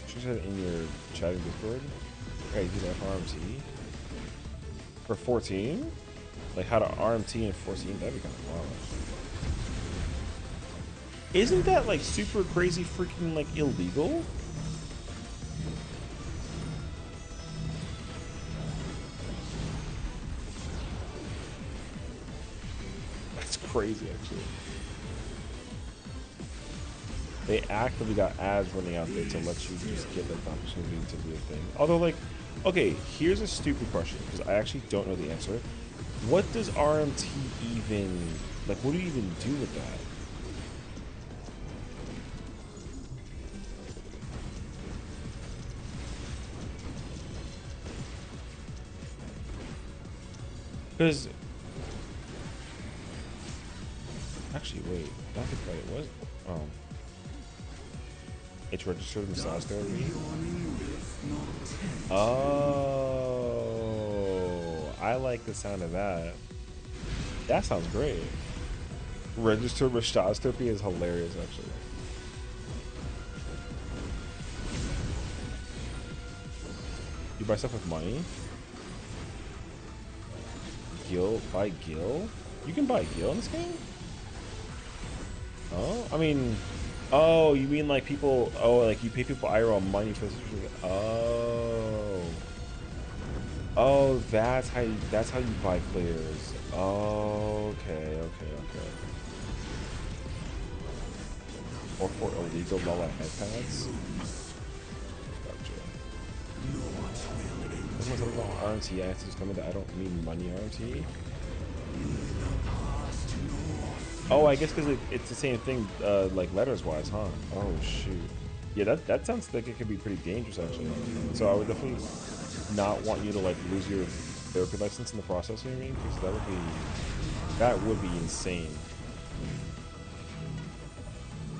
She said in your chatting Discord. Hey, you do FRMT for 14? Like how to RMT in 14? That'd be kind of wild. Isn't that like super crazy freaking like illegal? That's crazy actually. They actively got ads running out there to let you just get like the opportunity to do a thing. Although like, okay, here's a stupid question because I actually don't know the answer. What does RMT even, like what do you even do with that? Because actually, wait, I think it was. It's registered massage therapy. Oh, I like the sound of that. That sounds great. Registered massage therapy is hilarious, actually. You buy stuff with money. Buy Gil? You can buy Gil in this game? Oh, I mean, Oh, you mean like people? Oh, like you pay people IRL money for this? Oh, oh, that's how you buy clears. Oh, okay, okay, okay. Or for illegal Lola headpads. Gotcha. Someone said about RMT. I have to just tell me that I don't mean money RMT. Oh, I guess because it's the same thing, like letters-wise, huh? Oh, shoot. Yeah, that sounds like it could be pretty dangerous, actually. So I would definitely not want you to, like, lose your therapy license in the process, you know what I mean? Because that would be insane.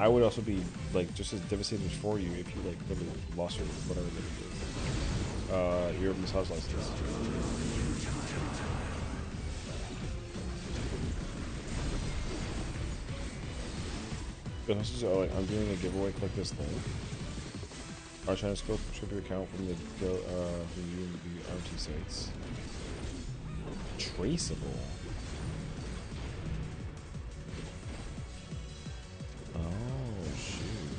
I would also be, like, just as devastated for you if you, like, really lost your, whatever that is. Your massage license. But also, like, I'm doing a giveaway, click this link. I'm trying to scope your account from the RT sites. Traceable. Oh shoot.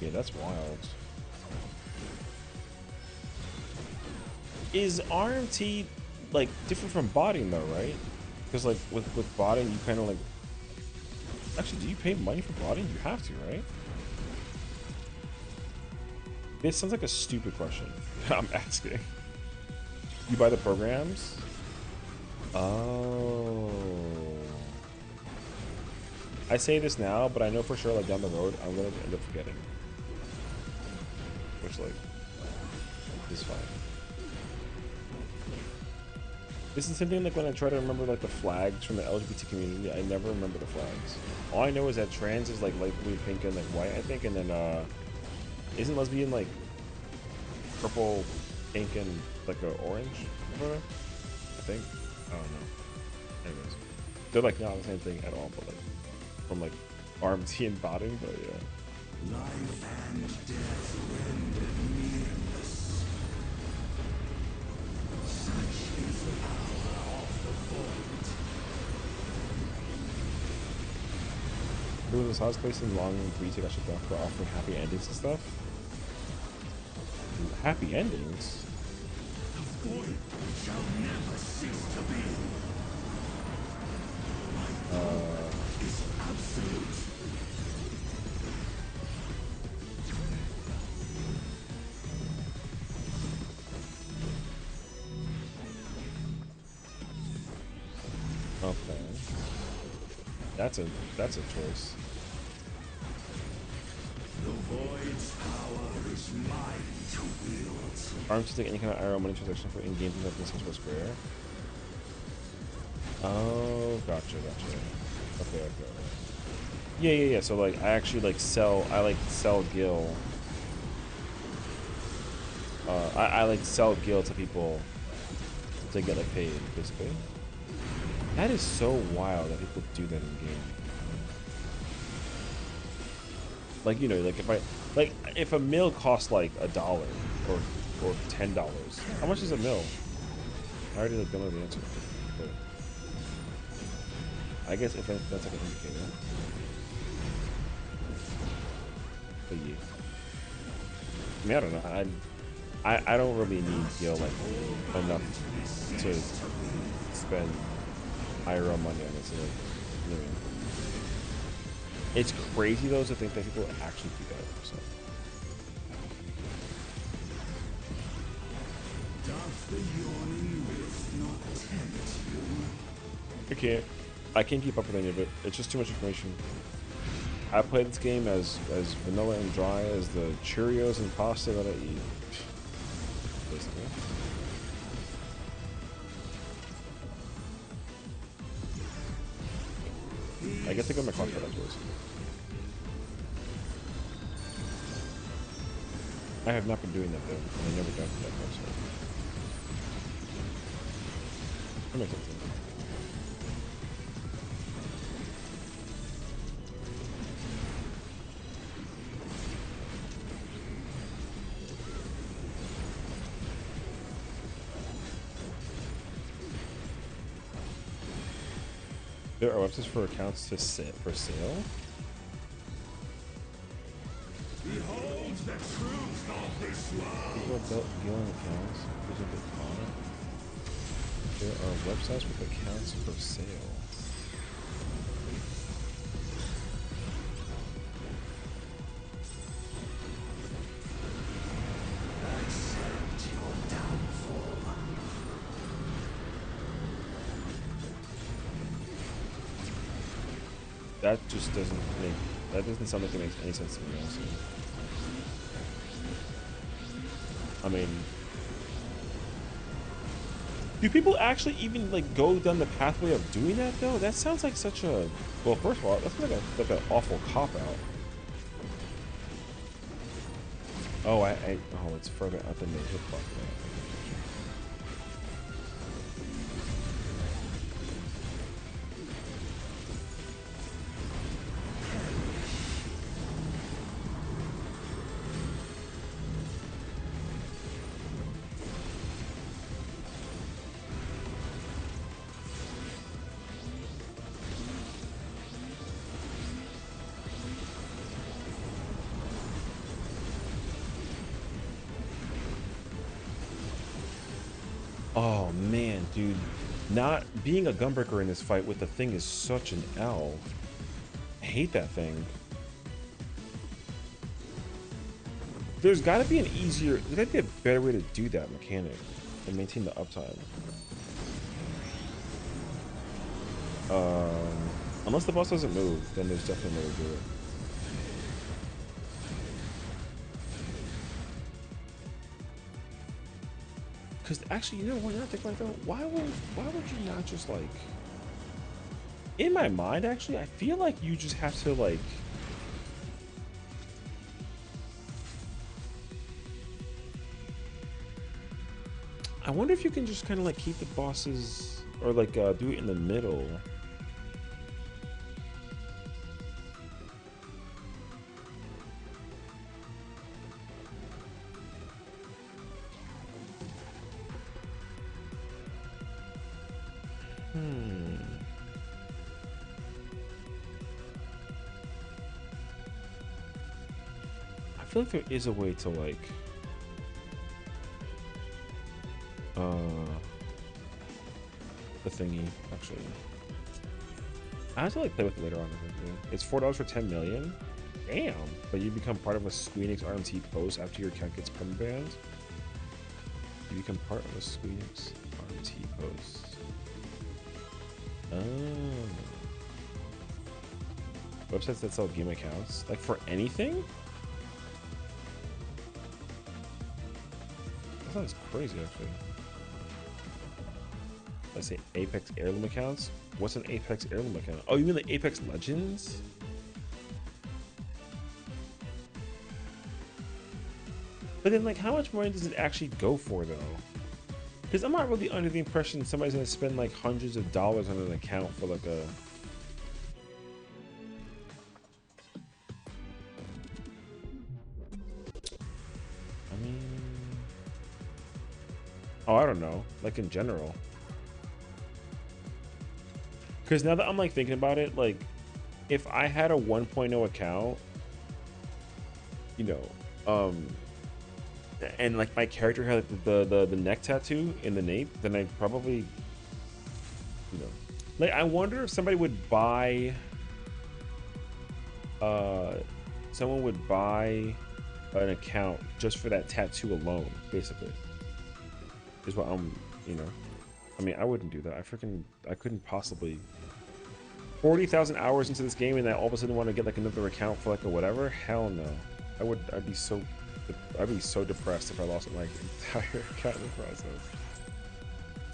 Yeah, that's wild. Is RMT like different from botting though, right? Because like with botting, you kind of like. Actually, do you pay money for botting? You have to, right? This sounds like a stupid question. I'm asking. You buy the programs? Oh. I say this now, but I know for sure, like down the road, I'm gonna end up forgetting. Which, like, is fine. This is the same thing like when I try to remember like the flags from the LGBT community. I never remember the flags. All I know is that trans is like light blue, pink, and like white, I think, and then isn't lesbian like purple, pink, and like a orange? I think. I don't know. Anyways, they're like not the same thing at all, but like from like RMT and botting, but yeah. Life and death rendered meaningless. Such is the power of the void. There was this house place in Long Beach that got shut down for offering happy endings and stuff. Happy endings? The void shall never cease to be. Life is absolute. Okay. That's a choice. The void's power is mine to wield. Arms to take any kind of IRL money transaction for in-game things like this for Square. Oh, gotcha. Okay. Yeah. So like, I actually like sell. I like sell Gil. I like sell Gil to people to get like paid, basically. That is so wild that people do that in game. Like, you know, like if a mill costs like $1 or $10, how much is a mill? I already like don't know the answer, but I guess if that's like an indicator. But yeah, I mean, I don't know. I don't really need, you know, like enough to spend IRL money on this. Like, you know what I mean? It's crazy though to think that people actually do that. So. Doth the yawning rift not tempt you? I can't keep up with any of it. It's just too much information. I play this game as vanilla and dry as the Cheerios and pasta that I eat. Basically. I guess I got my clock for afterwards. I have not been doing that though, and I never got to that part, so. That makes sense. There are websites for accounts to sit for sale. Behold the truth of this world. People are built dealing accounts. Those are get caught. There are websites with accounts for sale. Accept your downfall. That just doesn't make. That doesn't sound like it makes any sense to me. Also, I mean, do people actually even like go down the pathway of doing that though? That sounds like such a. Well, first of all, that's like an awful cop out. Oh, oh, it's further up than the hitbox. Oh man, dude, not being a gunbreaker in this fight with the thing is such an L. I hate that thing. There's got to be an easier, there's got to be a better way to do that mechanic and maintain the uptime. Unless the boss doesn't move, then there's definitely no way to do it. Because actually, you know what? Not think about it though. Why would you not just like? In my mind, actually, I feel like you just have to like. I wonder if you can just kind of like keep the bosses or like do it in the middle. I feel like there is a way to like the thingy actually. I have to like play with it later on. It's $4 for 10 million. Damn! But you become part of a Squeenix RMT post after your account gets permabanned. You become part of a Squeenix RMT post. Oh. Websites that sell game accounts, like for anything. That sounds crazy, actually. Let's say Apex Heirloom accounts. What's an Apex Heirloom account? Oh, you mean like Apex Legends? But then, like, how much money does it actually go for, though? Because I'm not really under the impression somebody's gonna spend like hundreds of dollars on an account for like a. I mean, oh, I don't know. Like in general. Because now that I'm like thinking about it, like, if I had a 1.0 account, you know, and like my character had the neck tattoo in the nape, then I'd probably, you know, like I wonder if somebody would buy, someone would buy an account just for that tattoo alone, basically. Is what I'm, you know, I mean, I wouldn't do that. I couldn't possibly. 40,000 hours into this game and I all of a sudden want to get like another account for like a whatever? Hell no. I'd be so depressed if I lost my entire account in the process.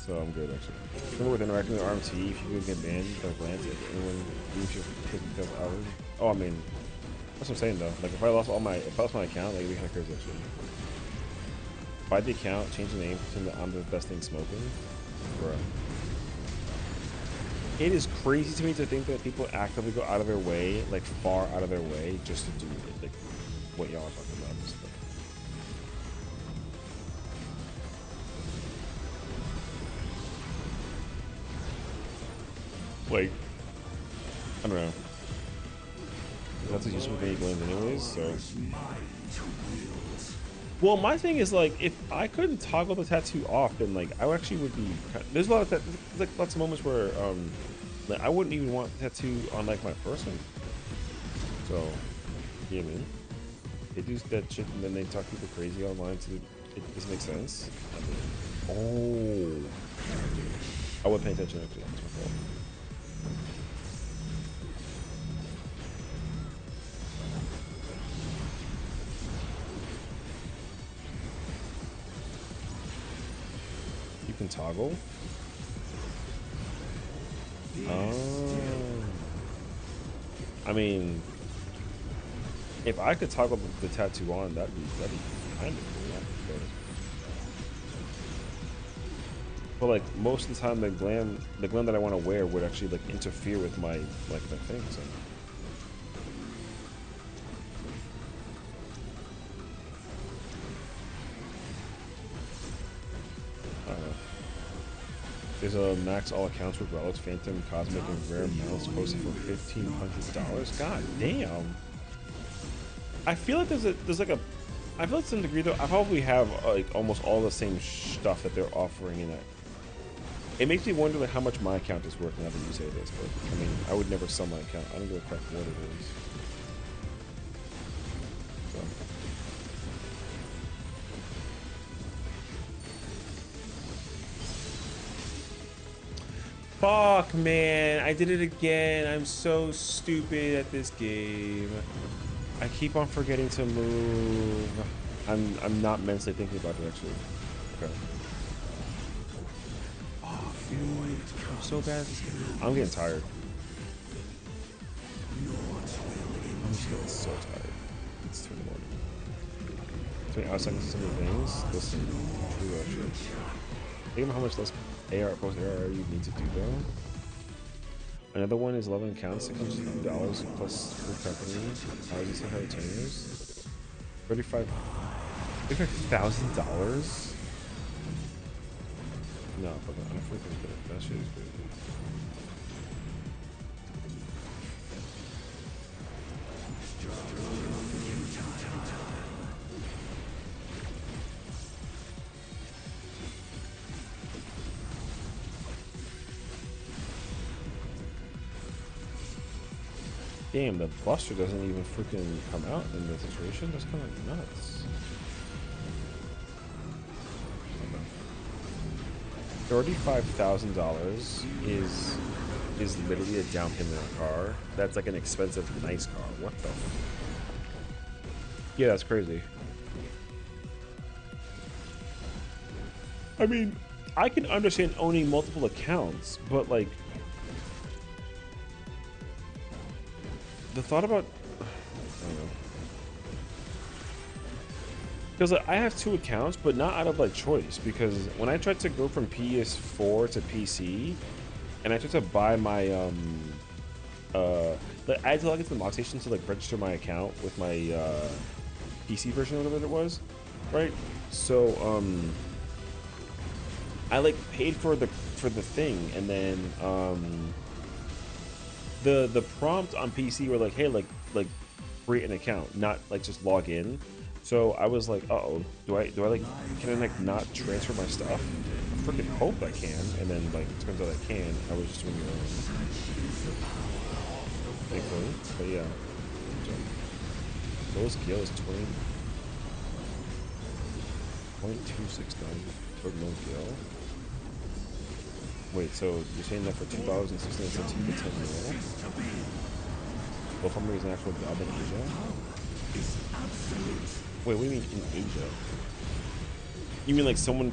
So I'm good actually. Remember with interacting with RMT, if you get banned by glance if anyone leaves you 50,000 hours. Oh, I mean, that's what I'm saying though. Like if I lost my account, like it'd be kind of crazy actually. Buy the account, change the name, pretend that I'm the best thing smoking, bro. It is crazy to me to think that people actively go out of their way, like far out of their way, just to do it, like what y'all are talking about. Like, I don't know. That's a useful thing glands anyways, so. Well, my thing is like, if I couldn't toggle the tattoo off, then like I actually would be. There's a lot of there's like lots of moments where like I wouldn't even want the tattoo on like my person. So, you know what I mean? They do that shit and then they talk people crazy online. So it doesn't make sense. I mean, oh, I wasn't paying attention actually. That's my fault. You can toggle. Oh. I mean, if I could toggle the tattoo on, that'd be kind of cool. But like most of the time, the gland that I want to wear would actually like interfere with my the thing. So. I don't know. There's a max all accounts with relics, phantom, cosmic, and rare mounts posted for $1,500. God damn. I feel like there's like a. I feel like to some degree though, I probably have like almost all the same stuff that they're offering in that. It makes me wonder like how much my account is worth now that you say this, but I mean, I would never sell my account. I don't give a crap what it is. So. Fuck, man, I did it again. I'm so stupid at this game. I keep on forgetting to move. I'm not mentally thinking about it actually. Okay. Oh, dude, I'm so bad at this game. I'm getting tired. I'm just getting so tired. It's 2 in the morning. 20 hours seconds to some of the things. Listen, true actually. Think about how much less AR post AR you need to do though. Another one is 11 accounts, $650 plus free company. Hours you still have retainers. $35,000? No, but I'm freaking good. That shit is crazy. Damn, the Buster doesn't even freaking come out in this situation. That's kind of nuts. $35,000 is literally a down payment on a car. That's like an expensive, nice car. What the? Yeah, that's crazy. I mean, I can understand owning multiple accounts, but like. The thought about, I don't know, because like, I have 2 accounts, but not out of like choice. Because when I tried to go from PS4 to PC, and I tried to buy my like I had to log into the Mock Station to like register my account with my PC version or whatever it was, right? So I like paid for the thing, and then the prompt on PC were like, hey, like create an account, not like just log in. So I was like, uh-oh, do I like, can I like not transfer my stuff? I freaking hope I can. And then like turns out I can. I was just doing it wrong. Thankfully, but yeah. Lowest skill is 20.269 for no skill. Wait, so you're saying that for $2.69 you get 10 mil? Well, for me, is an actual job in Asia? Wait, what do you mean in Asia? You mean like someone,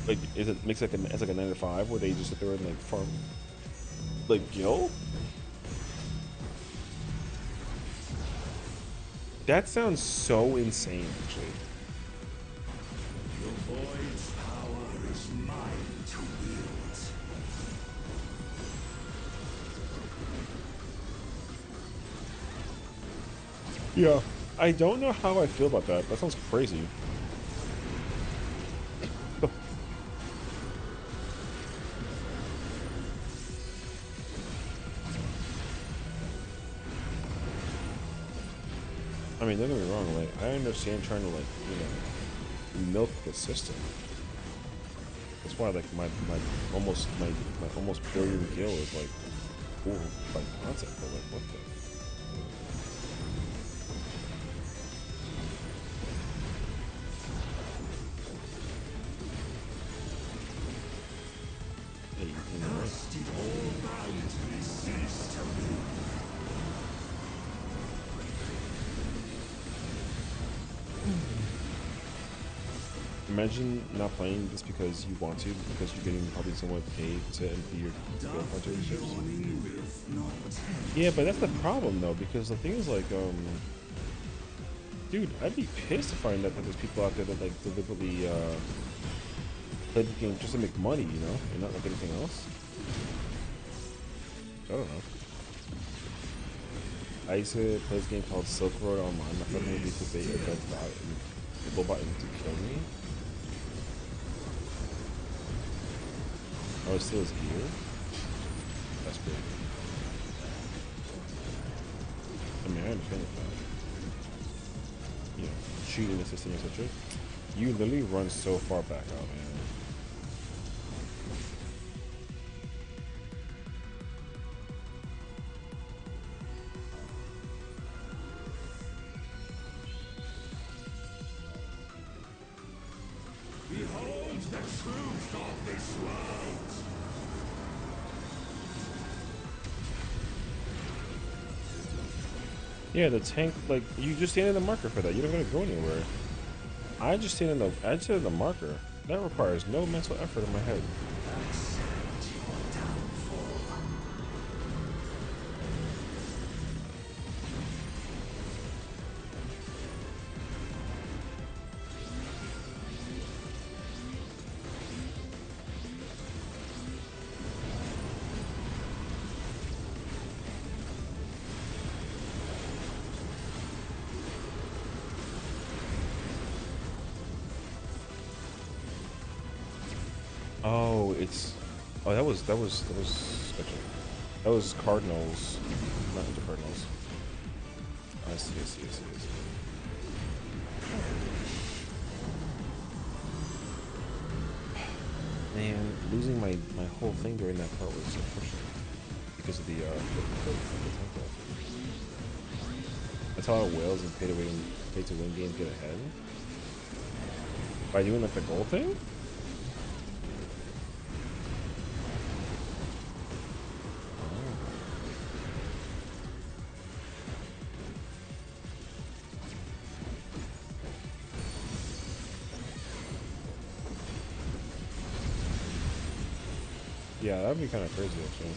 like, is it makes like it's like a 9 to 5 where they just sit there and like farm, like Gil? That sounds so insane, actually. The void's power is mine to wield. Yeah, I don't know how I feel about that. That sounds crazy. I mean, don't get me wrong. Like, I understand trying to like, you know, milk the system. That's why like my almost billion gil is like cool by concept, but like what the. Hey, you know what? Imagine not playing this because you want to, because you're getting probably somewhat paid to empty your build frontier ships. Yeah, but that's the problem though, because the thing is like, dude, I'd be pissed to find out that there's people out there that like deliberately play the game just to make money, you know, and not like anything else. I don't know. I used to play this game called Silk Road Online. My friend made me debate against bot and people bot to kill me. I would steal his gear. That's crazy. I mean, I understand it, but you know, cheating the system, etc. You literally run so far back out, man. Behold the truth of this world. Yeah, the tank, like, you just stand in the marker for that. You don't gotta go anywhere. I just stand in the marker. That requires no mental effort in my head. Accept your downfall. Oh, it's. Oh, that was actually. That was Cardinals, not the Cardinals. I see, I see, I see, I see. Man, losing my whole thing during that part was unfortunate because of the tank wall. That's how whales and pay to win games get ahead by doing like the gold thing. Yeah, that'd be kind of crazy actually.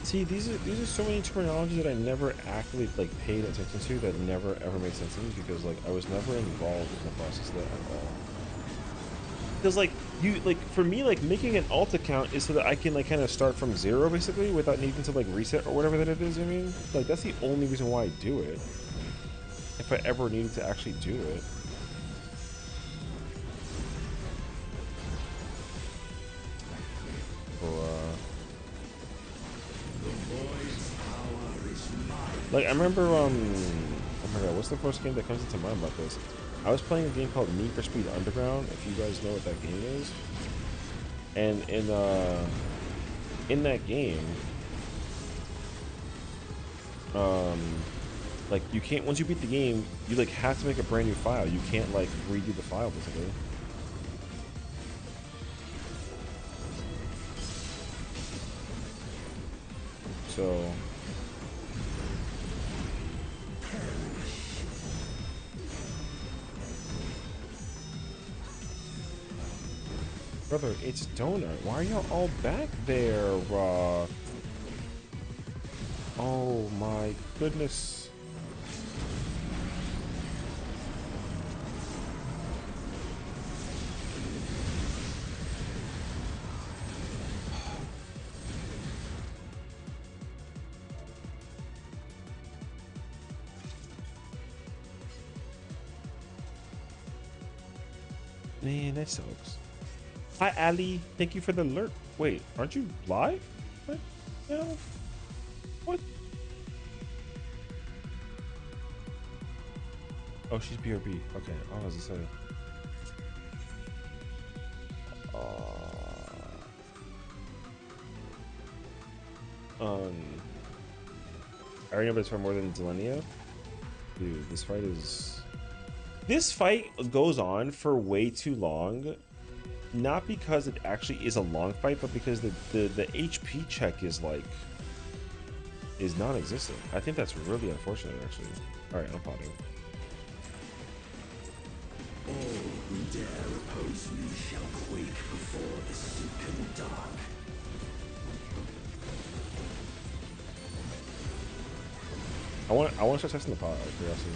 See, these are so many terminologies that I never actively like paid attention to, that never ever made sense to me, because like I was never involved in the process of that at all. Because like you like for me, like making an alt account is so that I can like kind of start from zero basically without needing to like reset or whatever that it is. I mean, like that's the only reason why I do it. If I ever needed to actually do it. Like I remember, oh my god, what's the first game that comes into mind about this? I was playing a game called Need for Speed Underground, if you guys know what that game is. And in that game, like you can't, once you beat the game, you like have to make a brand new file. You can't like redo the file basically. So brother, it's Donut. Why are y'all all back there? Oh my goodness. Man, that sucks. Hi, Ali. Thank you for the alert. Wait, aren't you live? What? No. What? Oh, she's BRB. Okay. Oh, I was just saying. I already know this for more than Zelenia. Dude, this fight is... This fight goes on for way too long. Not because it actually is a long fight, but because the HP check is like... is non-existent. I think that's really unfortunate, actually. Alright, I'm potting. All who dare oppose me shall quake before the silken dark. I want to start testing the pot out of curiosity.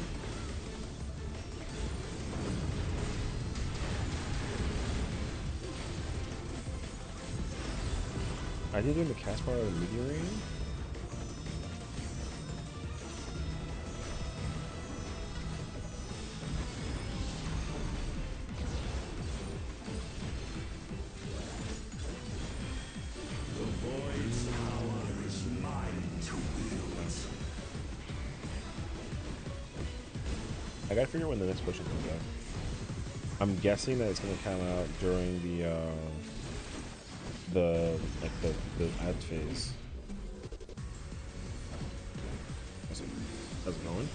I did it in the cast bar of the media ring. The void's power is mine to wield. I gotta figure out when the next potion comes out. I'm guessing that it's gonna come out during the ad phase. How's it going?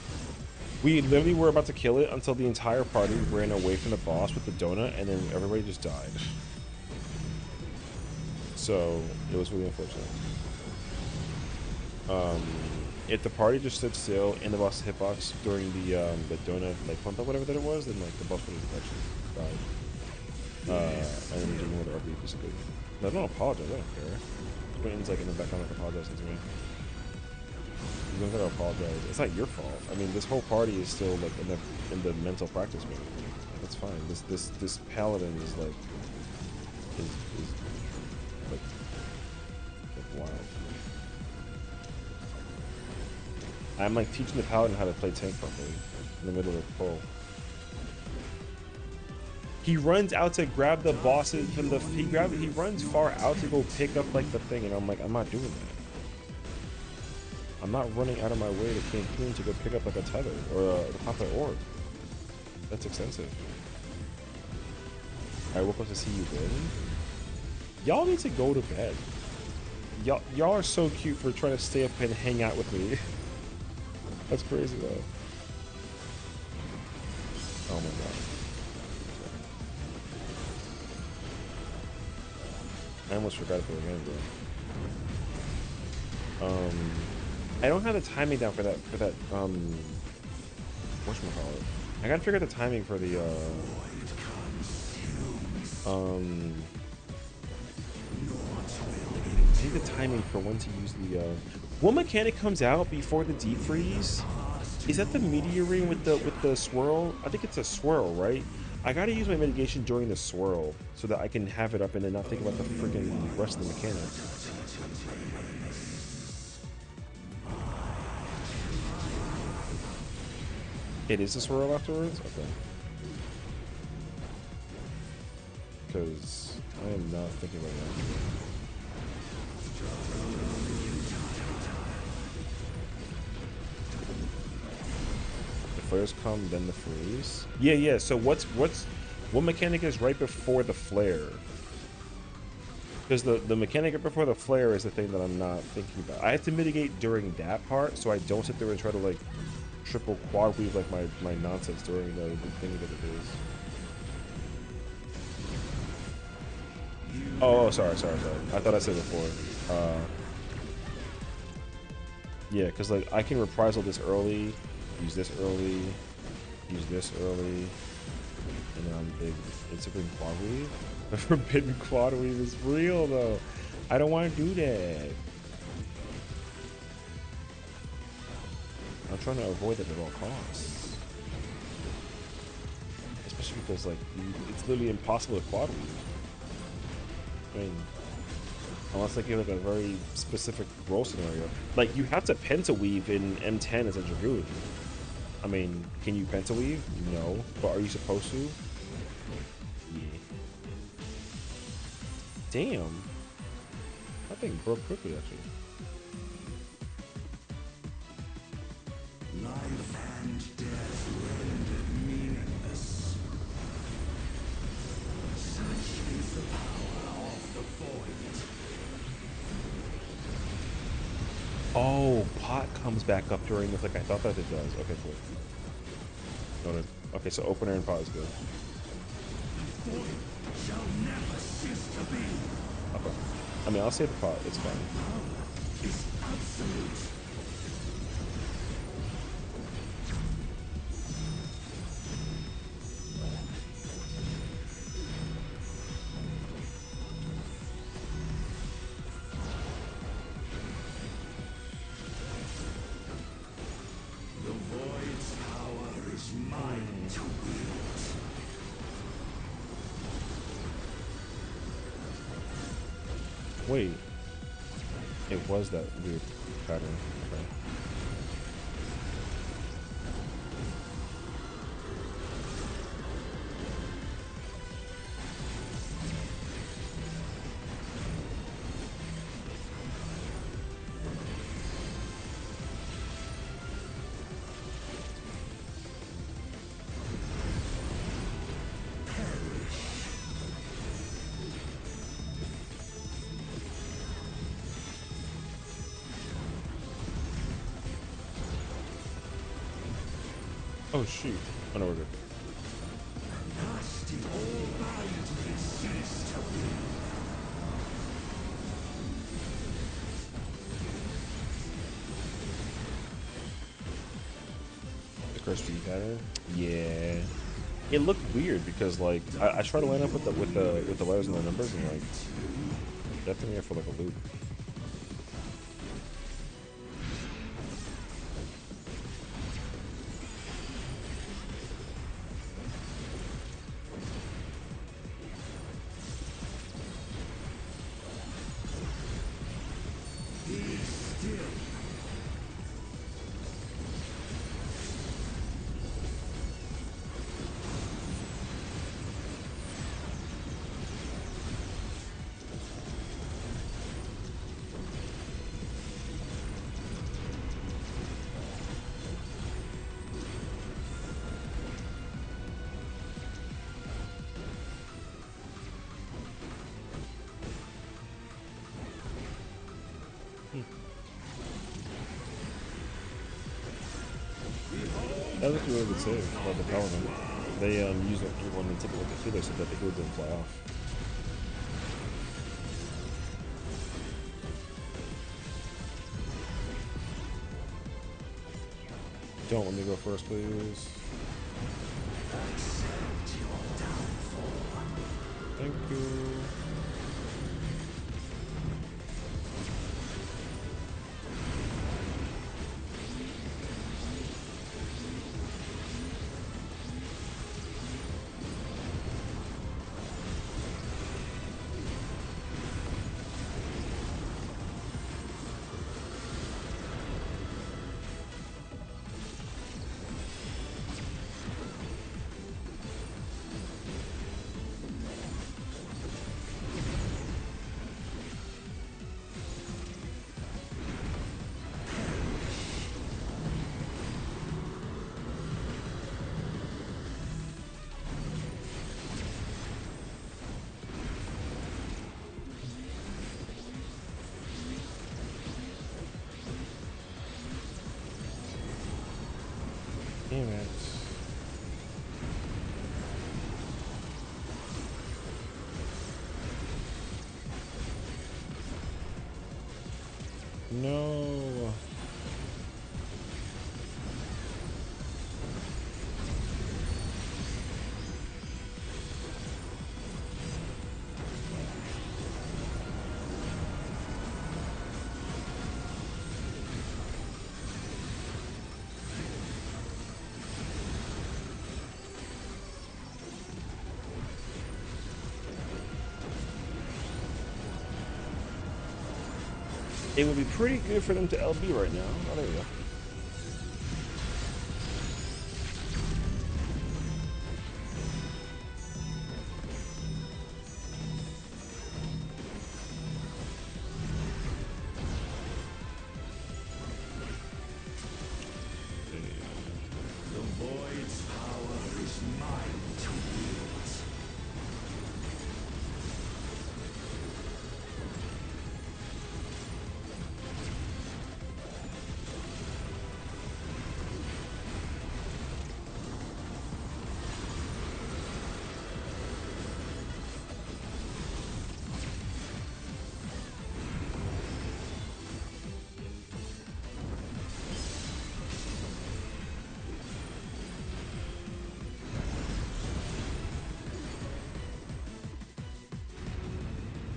We literally were about to kill it until the entire party ran away from the boss with the donut, and then everybody just died. So it was really unfortunate. If the party just stood still in the boss hitbox during the donut like pump up, whatever that it was, then like the boss would have actually died. And then just another ugly basically. No, don't apologize. I don't care. Quentin's like in the background like apologizing to me. You don't gotta apologize. It's not your fault. I mean, this whole party is still like in the mental practice mode. That's fine. This paladin is like like wild. I'm like teaching the paladin how to play tank properly in the middle of the pull. He runs out to grab the bosses from the he runs far out to go pick up like the thing, and I'm like, I'm not doing that. I'm not running out of my way to campaign to go pick up like a tether or the pop an orb. That's expensive. I woke up to see you win. Y'all need to go to bed. Y'all are so cute for trying to stay up and hang out with me. That's crazy though. Oh my god. I almost forgot about the game, bro. I don't have the timing down for that whatchamacallit. I gotta figure out the timing for the I think the timing for when to use the what mechanic comes out before the deep freeze? Is that the meteor ring with the swirl? I think it's a swirl, right? I gotta use my mitigation during the swirl so that I can have it up and then not think about the freaking rest of the mechanic. It is a swirl afterwards? Okay. Because I am not thinking about that. The flares come, then the freeze? Yeah, so what mechanic is right before the flare? Because the mechanic right before the flare is the thing that I'm not thinking about. I have to mitigate during that part so I don't sit there and try to like triple quad weave like my nonsense during the thing that it is. Oh, sorry. I thought I said before. Yeah, because like I can reprisal this early, use this early, use this early, and then I'm big. It's a big quad weave. The forbidden quad weave is real though. I don't want to do that. I'm trying to avoid it at all costs. Especially because like it's literally impossible to quad weave. I mean, unless they give like a very specific role scenario. Like you have to pentaweave in M10 as a Dragoon. I mean, can you pentaweave? No. But are you supposed to? Yeah. Damn. That thing broke quickly, actually. Life and death rendered meaningless. Such is the power of the void. Oh, pot comes back up during this like I thought that it does. Okay, cool. Noted. Okay, so opener and pot is good. Void shall never cease to be. Okay. I mean, I'll say the pot. It's fine. Power is absolute. The void's power is mine to wield. Wait. It was that weird pattern. Okay. Oh shoot. Oh no, we're good. Thus did all boundaries cease to be. The crispy pattern. Yeah. It looked weird because like I tried to line up with the letters and the numbers and like that thing there for like a loop. Be still. That was a really good save about the paladin. They used it when they took it like a healer so that the healer didn't fly off. Don't let me go first, please. Accept your downfall. Thank you. Damn it. No. It would be pretty good for them to LB right now. Oh, there we go.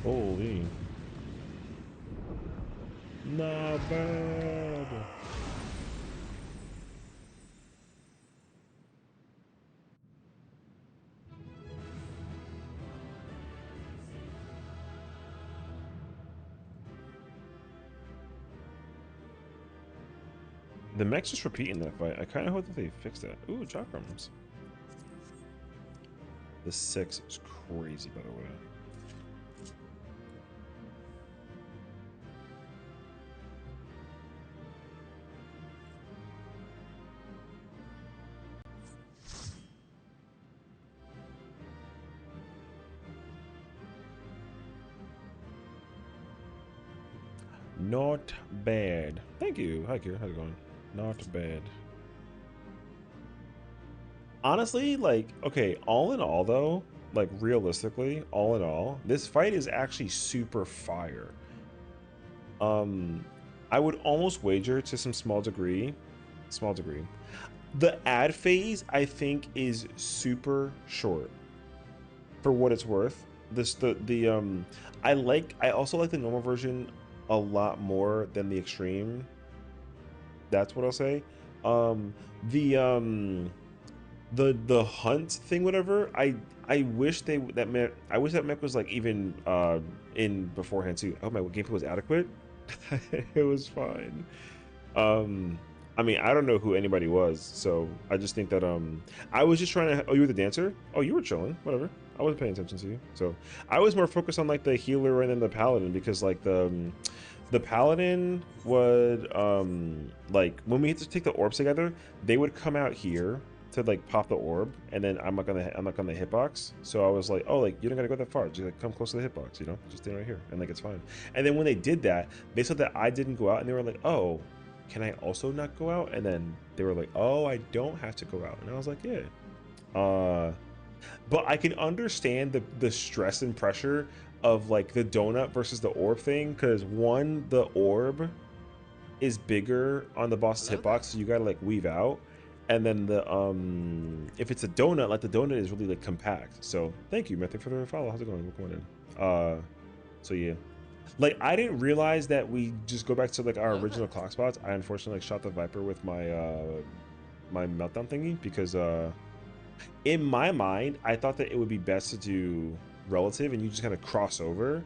Holy. Not bad. The mech's just repeating that fight. I kind of hope that they fix that. Ooh, chakrams. The 6 is crazy, by the way. Not bad. Thank you. Hi, Kira. How's it going? Not bad. Honestly, like, okay, all in all, though, like, realistically, all in all, this fight is actually super fire. I would almost wager to some small degree, the ad phase, I think, is super short for what it's worth. I also like the normal version a lot more than the extreme. That's what I'll say. The hunt thing, whatever. I wish I wish that mech was like even in beforehand too. I hope my gameplay was adequate. It was fine. I mean, I don't know who anybody was, so I just think that I was just trying to. Oh, you were the dancer? Oh, you were chilling. Whatever. I wasn't paying attention to you, so I was more focused on like the healer and then the paladin, because like the paladin would like when we had to take the orbs together, they would come out here to like pop the orb, and then I'm not on the hitbox. So I was like, oh, like you don't gotta go that far, just like come close to the hitbox, you know, just stay right here, and like it's fine. And then when they did that, they said that I didn't go out, and they were like, oh, can I also not go out? And then they were like, oh, I don't have to go out, and I was like, yeah. But I can understand the stress and pressure of like the donut versus the orb thing, because one, the orb is bigger on the boss's hitbox, so you gotta like weave out. And then the if it's a donut, like the donut is really like compact. So thank you, Method, for the follow. How's it going? What's going in? So yeah. Like I didn't realize that we just go back to like our original clock spots. I unfortunately like shot the Viper with my my meltdown thingy, because in my mind I thought that it would be best to do relative and you just kind of cross over.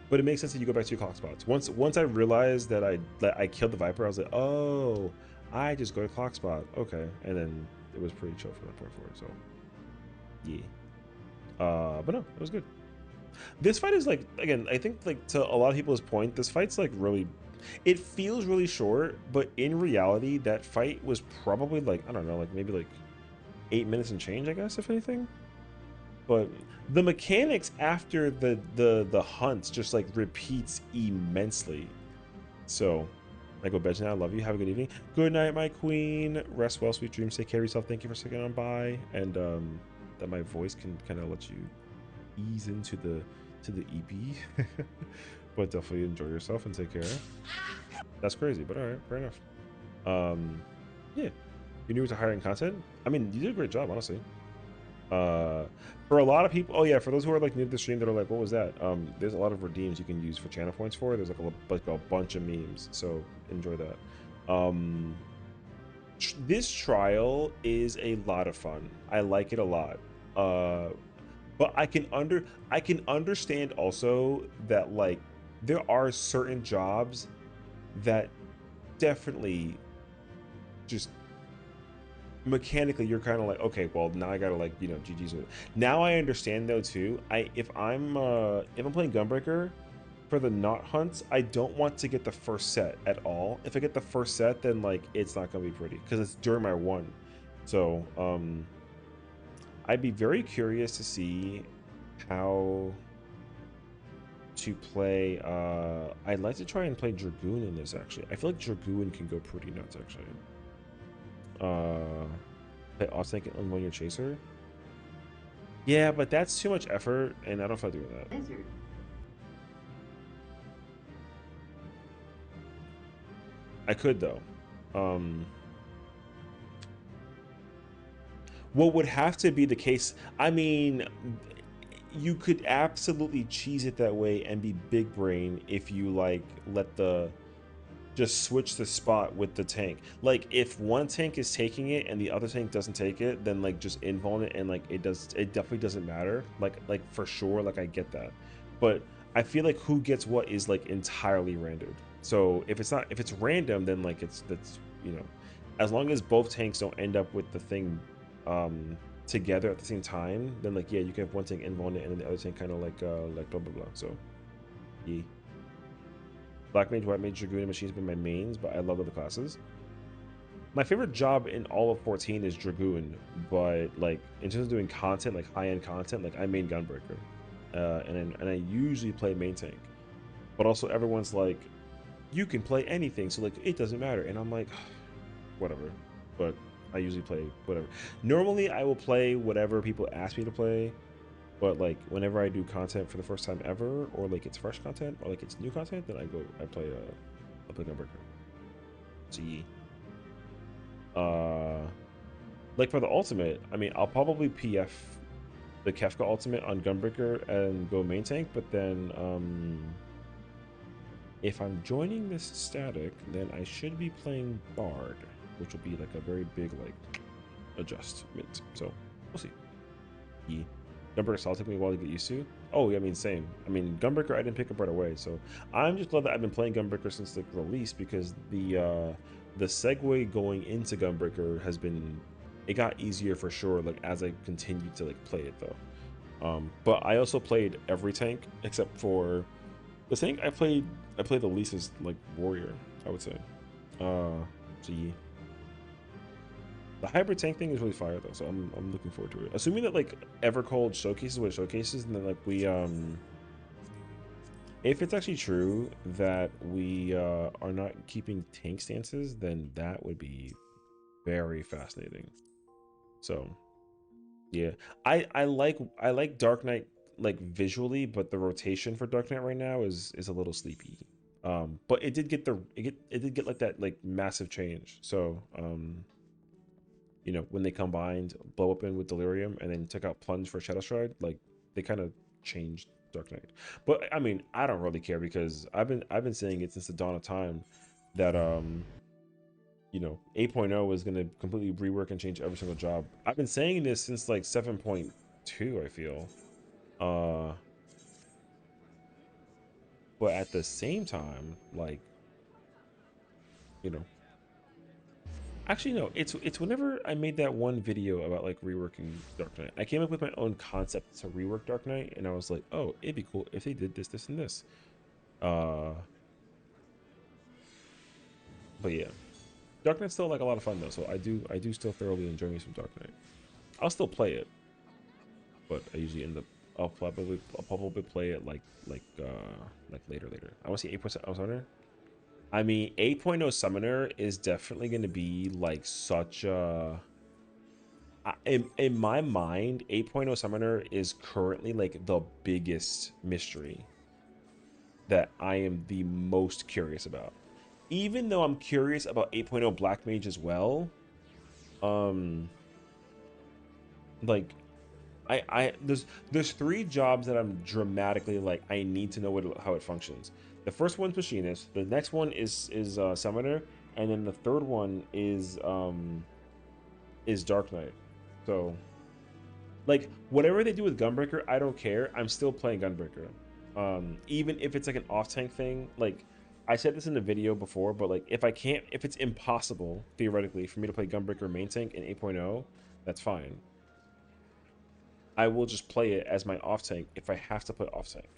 But it makes sense that you go back to your clock spots. Once I realized that I killed the Viper, I was like, oh, I just go to clock spot. Okay. And then it was pretty chill from that point forward. So yeah. But no, it was good. This fight is like, again, I think like to a lot of people's point, this fight's like really, it feels really short, but in reality, that fight was probably like, I don't know, like maybe like 8 minutes and change, I guess, if anything. But the mechanics after the hunts just like repeats immensely. So I go bed now. I love you. Have a good evening. Good night, my queen. Rest well, sweet dreams. Take care of yourself. Thank you for sticking on by, and that my voice can kind of let you ease into the EP. But definitely enjoy yourself and take care. That's crazy, but all right, fair enough. Yeah, you knew to hiring content. I mean, you did a great job, honestly. For a lot of people, oh yeah, for those who are like new to the stream that are like, what was that? There's a lot of redeems you can use for channel points for. There's like a bunch of memes, so enjoy that. This trial is a lot of fun. I like it a lot. But I can understand also that like there are certain jobs that definitely just mechanically you're kind of like, okay, well now I gotta like, you know, GG's with it. Now I understand though too. If I'm playing Gunbreaker for the not hunts, I don't want to get the first set at all. If I get the first set, then like it's not gonna be pretty because it's during my one. So I'd be very curious to see how to play. I'd like to try and play Dragoon in this actually. I feel like Dragoon can go pretty nuts actually. Play Off-Tank and Unwind Your Chaser. Yeah, but that's too much effort, and I don't feel like doing that. I could though. What would have to be the case? I mean, you could absolutely cheese it that way and be big brain if you like let the just switch the spot with the tank. Like if one tank is taking it and the other tank doesn't take it, then like just invuln it and like it definitely doesn't matter. Like for sure, like I get that. But I feel like who gets what is like entirely random. So if it's random, then like that's you know, as long as both tanks don't end up with the thing together at the same time, then like yeah, you can have one tank invuln it and then the other tank kind of like blah blah blah. So yeah. Black Mage, White Mage, Dragoon, and Machines have been my mains, but I love other classes. My favorite job in all of 14 is Dragoon, but like in terms of doing content, like high-end content, like I main Gunbreaker, and I usually play main tank. But also everyone's like, you can play anything, so like it doesn't matter, and I'm like, whatever. But I usually play whatever. Normally I will play whatever people ask me to play. But like whenever I do content for the first time ever, or like it's fresh content, or like it's new content, then I play Gunbreaker. See, like for the ultimate, I mean, I'll probably PF the Kefka ultimate on Gunbreaker and go main tank. But then, if I'm joining this static, then I should be playing Bard, which will be like a very big like adjustment. So we'll see. Yeah. Gunbreaker solid took me a while to get used to. Oh, yeah, I mean, same. I mean, Gunbreaker, I didn't pick up right away. So I'm just glad that I've been playing Gunbreaker since the release, because the segue going into Gunbreaker has been, it got easier for sure, like as I continued to like play it though. But I also played every tank except for the tank I played the least is like Warrior, I would say. So yeah. The hybrid tank thing is really fire though, so I'm looking forward to it. Assuming that like Evercold showcases what it showcases, and then like we if it's actually true that we are not keeping tank stances, then that would be very fascinating. So yeah, I like Dark Knight like visually, but the rotation for Dark Knight right now is a little sleepy. But it did get it did get like that like massive change. So you know, when they combined Blow Up In with Delirium and then took out Plunge for Shadow Stride, like they kind of changed Dark Knight. But I mean, I don't really care because I've been saying it since the dawn of time that you know, 8.0 is going to completely rework and change every single job. I've been saying this since like 7.2, I feel. But at the same time, like, you know, actually, no. It's whenever I made that one video about like reworking Dark Knight. I came up with my own concept to rework Dark Knight, and I was like, oh, it'd be cool if they did this, this, and this. But yeah, Dark Knight's still like a lot of fun though, so I do still thoroughly enjoy me some Dark Knight. I'll still play it, but I usually end up I'll probably play it like later. I want to see 8% Summoner. I mean, 8.0 Summoner is definitely going to be like such a in my mind, 8.0 Summoner is currently like the biggest mystery that I am the most curious about. Even though I'm curious about 8.0 Black Mage as well, like there's three jobs that I'm dramatically like I need to know how it functions. The first one's Machinist, the next one is Summoner, and then the third one is Dark Knight. So like whatever they do with Gunbreaker, I don't care. I'm still playing Gunbreaker. Even if it's like an off tank thing, like I said this in the video before, but like if it's impossible theoretically for me to play Gunbreaker main tank in 8.0, that's fine. I will just play it as my off tank if I have to play off tank.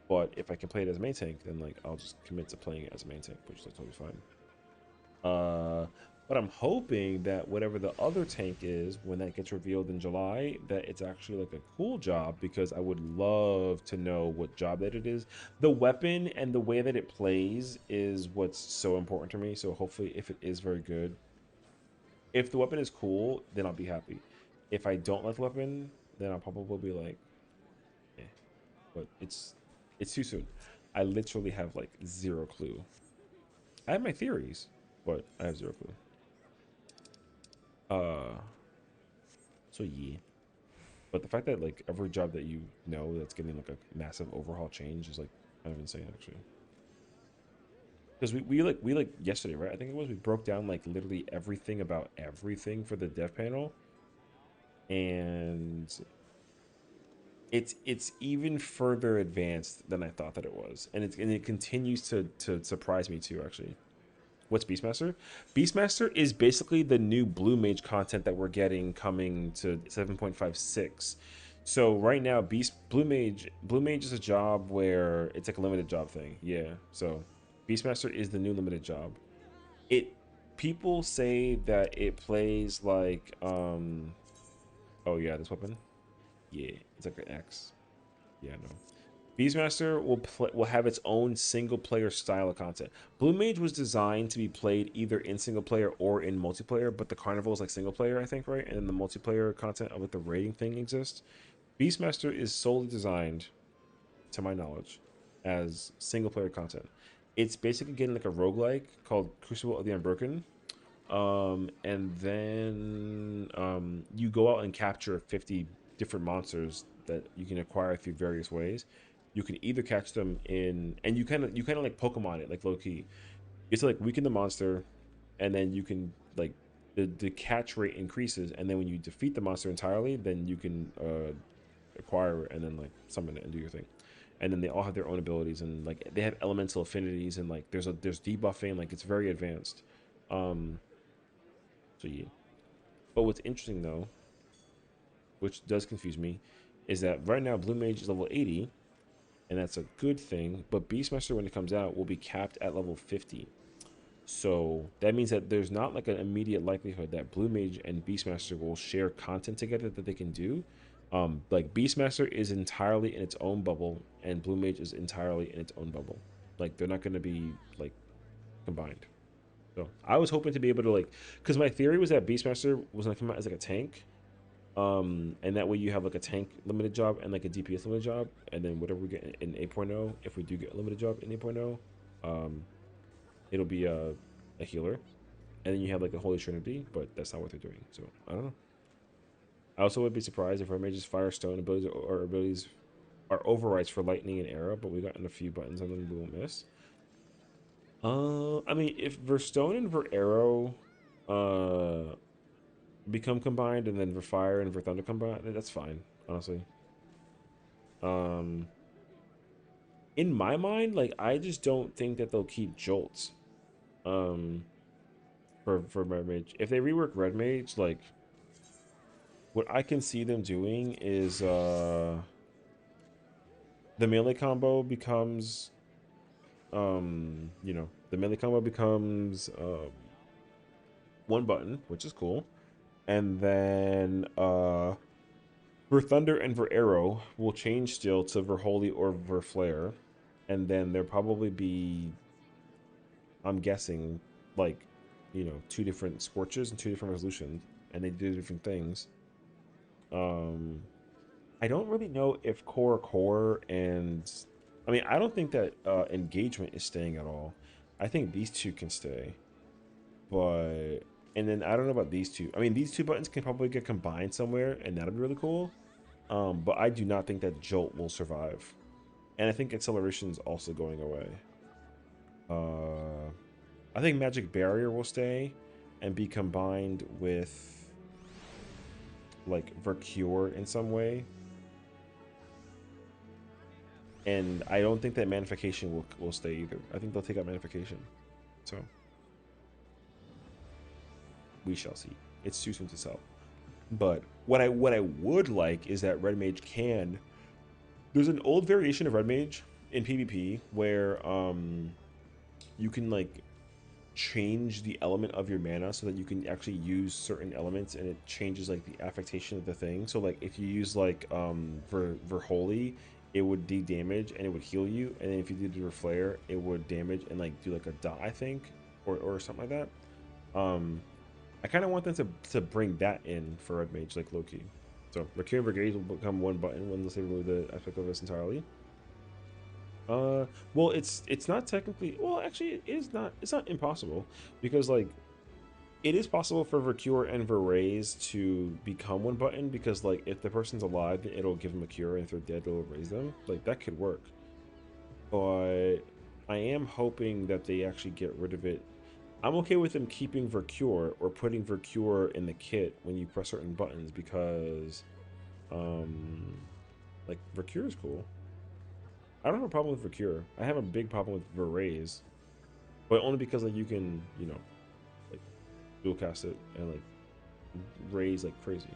But if I can play it as main tank, then like I'll just commit to playing it as a main tank, which is totally fine. But I'm hoping that whatever the other tank is, when that gets revealed in July, that it's actually like a cool job, because I would love to know what job that it is. The weapon and the way that it plays is what's so important to me. So hopefully if it is very good, if the weapon is cool, then I'll be happy. If I don't like the weapon, then I'll probably be like, eh. But it's too soon. I literally have like zero clue. I have my theories, but I have zero clue. So yeah. But the fact that like every job that you know that's getting like a massive overhaul change is like kind of insane actually. Because we yesterday, right? I think it was we broke down like literally everything about everything for the dev panel, and it's even further advanced than I thought that it was, and it continues to surprise me too actually. What's Beastmaster? Beastmaster is basically the new Blue Mage content that we're getting coming to 7.56. So right now, Blue Mage is a job where it's like a limited job thing. Yeah. So Beastmaster is the new limited job. It People say that it plays like oh yeah, this weapon. Yeah, it's like an X. Yeah, no. Beastmaster will have its own single player style of content. Blue Mage was designed to be played either in single player or in multiplayer, but the Carnival is like single player, I think, right? And then the multiplayer content with the rating thing exists. Beastmaster is solely designed, to my knowledge, as single player content. It's basically getting like a roguelike called Crucible of the Unbroken. And then you go out and capture 50 different monsters that you can acquire through various ways. You can either catch them in, and you kind of like Pokemon it, like low key. It's like weaken the monster, and then you can like the catch rate increases, and then when you defeat the monster entirely, then you can acquire it and then like summon it and do your thing. And then they all have their own abilities, and like they have elemental affinities, and like there's debuffing, like it's very advanced. So yeah. But what's interesting though, which does confuse me, is that right now Blue Mage is level 80, and that's a good thing. But Beastmaster, when it comes out, will be capped at level 50. So that means that there's not like an immediate likelihood that Blue Mage and Beastmaster will share content together that they can do. Like Beastmaster is entirely in its own bubble, and Blue Mage is entirely in its own bubble. Like they're not going to be like combined. So I was hoping to be able to like, because my theory was that Beastmaster was gonna come out as like a tank, and that way you have like a tank limited job and like a DPS limited job, and then whatever we get in 8.0, if we do get a limited job in 8.0, it'll be a healer, and then you have like a Holy Trinity, but that's not what they're doing. So I don't know. I also would be surprised if our mage's Firestone abilities or abilities are overrides for lightning and arrow, but we got in a few buttons on them we won't miss. I mean, if Verstone and Verarrow become combined, and then Verfire and Verthunder combine, that's fine, honestly. In my mind, like I just don't think that they'll keep Jolts. For Red Mage, if they rework Red Mage, like what I can see them doing is the melee combo becomes the melee combo becomes one button, which is cool. And then Thunder and Arrow will change still to Verholy or Verflare. And then there'll probably be, I'm guessing, like, two different Scorches and two different resolutions, and they do different things. I don't really know if Core and I mean, I don't think that Engagement is staying at all. I think these two can stay, but and then I don't know about these two. I mean, these two buttons can probably get combined somewhere, and that'd be really cool. But I do not think that Jolt will survive, and I think Acceleration is also going away. I think Magic Barrier will stay and be combined with like Vercure in some way. And I don't think that Magnification will stay either. I think they'll take out Magnification. So we shall see. It's too soon to tell. But what I would like is that Red Mage can. There's an old variation of Red Mage in PvP where you can like change the element of your mana so that you can actually use certain elements, and it changes like the affectation of the thing. So like if you use like Verholy, it would de-damage and it would heal you, and then if you did your Flare, it would damage and like do like a dot, I think, or something like that. I kind of want them to bring that in for Red Mage, like low key. So Mercurian Brigade will become one button once they remove the aspect of this entirely. Well, it's not technically, well, actually it is not, it's not impossible, because like it is possible for Vercure and Verraise to become one button because, like, if the person's alive, then it'll give them a cure, and if they're dead, it'll raise them. Like, that could work. But I am hoping that they actually get rid of it. I'm okay with them keeping Vercure or putting Vercure in the kit when you press certain buttons because, like, Vercure is cool. I don't have a problem with Vercure. I have a big problem with Verraise, but only because, like, you can, you know, like, dual cast it and, like, raise like crazy.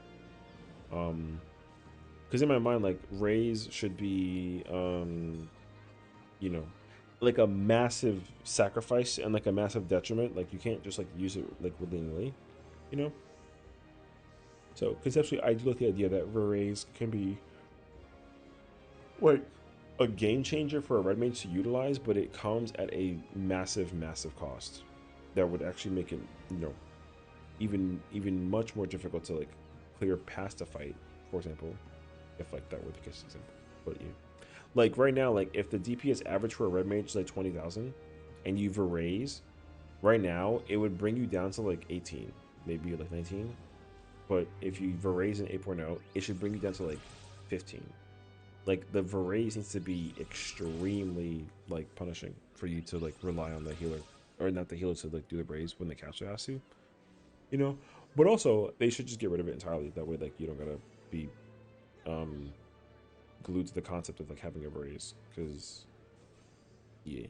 Because in my mind, like, raise should be, you know, like a massive sacrifice and like a massive detriment. Like, you can't just like use it like willingly, you know. So conceptually, I do like the idea that raise can be like a game changer for a red mage to utilize, but it comes at a massive, massive cost that would actually make it, you know, even much more difficult to like clear past a fight, for example, if like that were the case example. But yeah, like right now, like if the DPS average for a red mage is like 20,000 and you've a raise right now, it would bring you down to like 18, maybe like 19. But if you Veraze in 8.0, it should bring you down to like 15. Like the Veraze needs to be extremely like punishing for you to like rely on the healer, or not the healer to like do the raise when the caster has to, you know. But also they should just get rid of it entirely. That way, like, you don't gotta be glued to the concept of like having a raise, because yeah,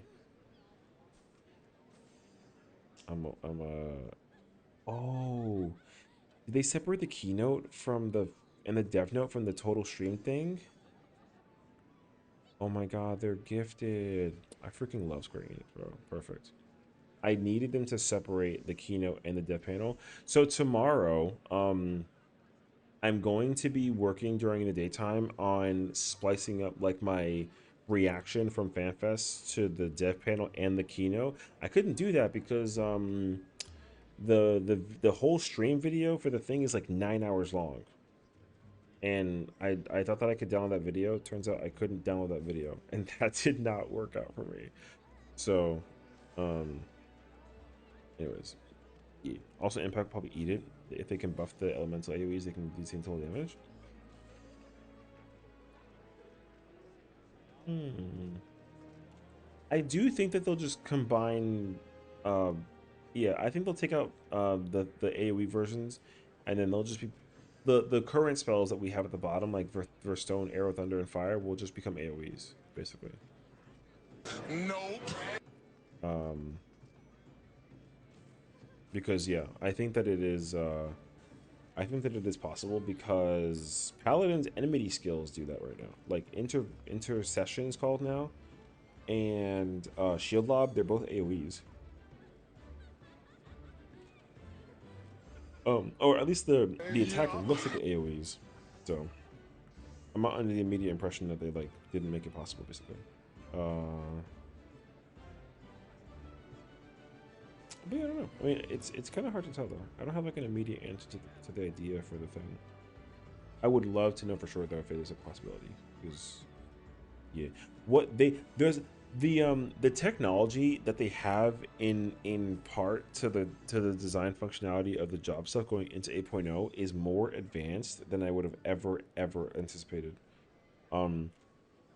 oh, did they separate the keynote from the and the dev note from the total stream thing? Oh my god, they're gifted. I freaking love Square Enix, bro. Perfect. I needed them to separate the keynote and the dev panel. So tomorrow, I'm going to be working during the daytime on splicing up like my reaction from FanFest to the dev panel and the keynote. I couldn't do that because the whole stream video for the thing is like 9 hours long. And I thought that I could download that video. Turns out I couldn't download that video, and that did not work out for me. So, anyways, yeah. Also, Impact will probably eat it. If they can buff the elemental AoEs, they can do the same total damage. I do think that they'll just combine. Yeah, I think they'll take out the AoE versions, and then they'll just be the current spells that we have at the bottom, like Stone, Arrow, Thunder, and Fire, will just become AoEs basically. Nope. Because yeah, I think that it is. I think that it is possible because Paladin's enmity skills do that right now. Like Intercession is called now, and Shield Lob, they're both AoEs. Or at least the attack looks like AoEs. So I'm not under the immediate impression that they like didn't make it possible, basically. But yeah, I don't know. I mean, it's kind of hard to tell though. I don't have like an immediate answer to the idea for the thing. I would love to know for sure though if it is a possibility, because yeah, what there's the technology that they have in part to the design functionality of the job stuff going into 8.0 is more advanced than I would have ever anticipated.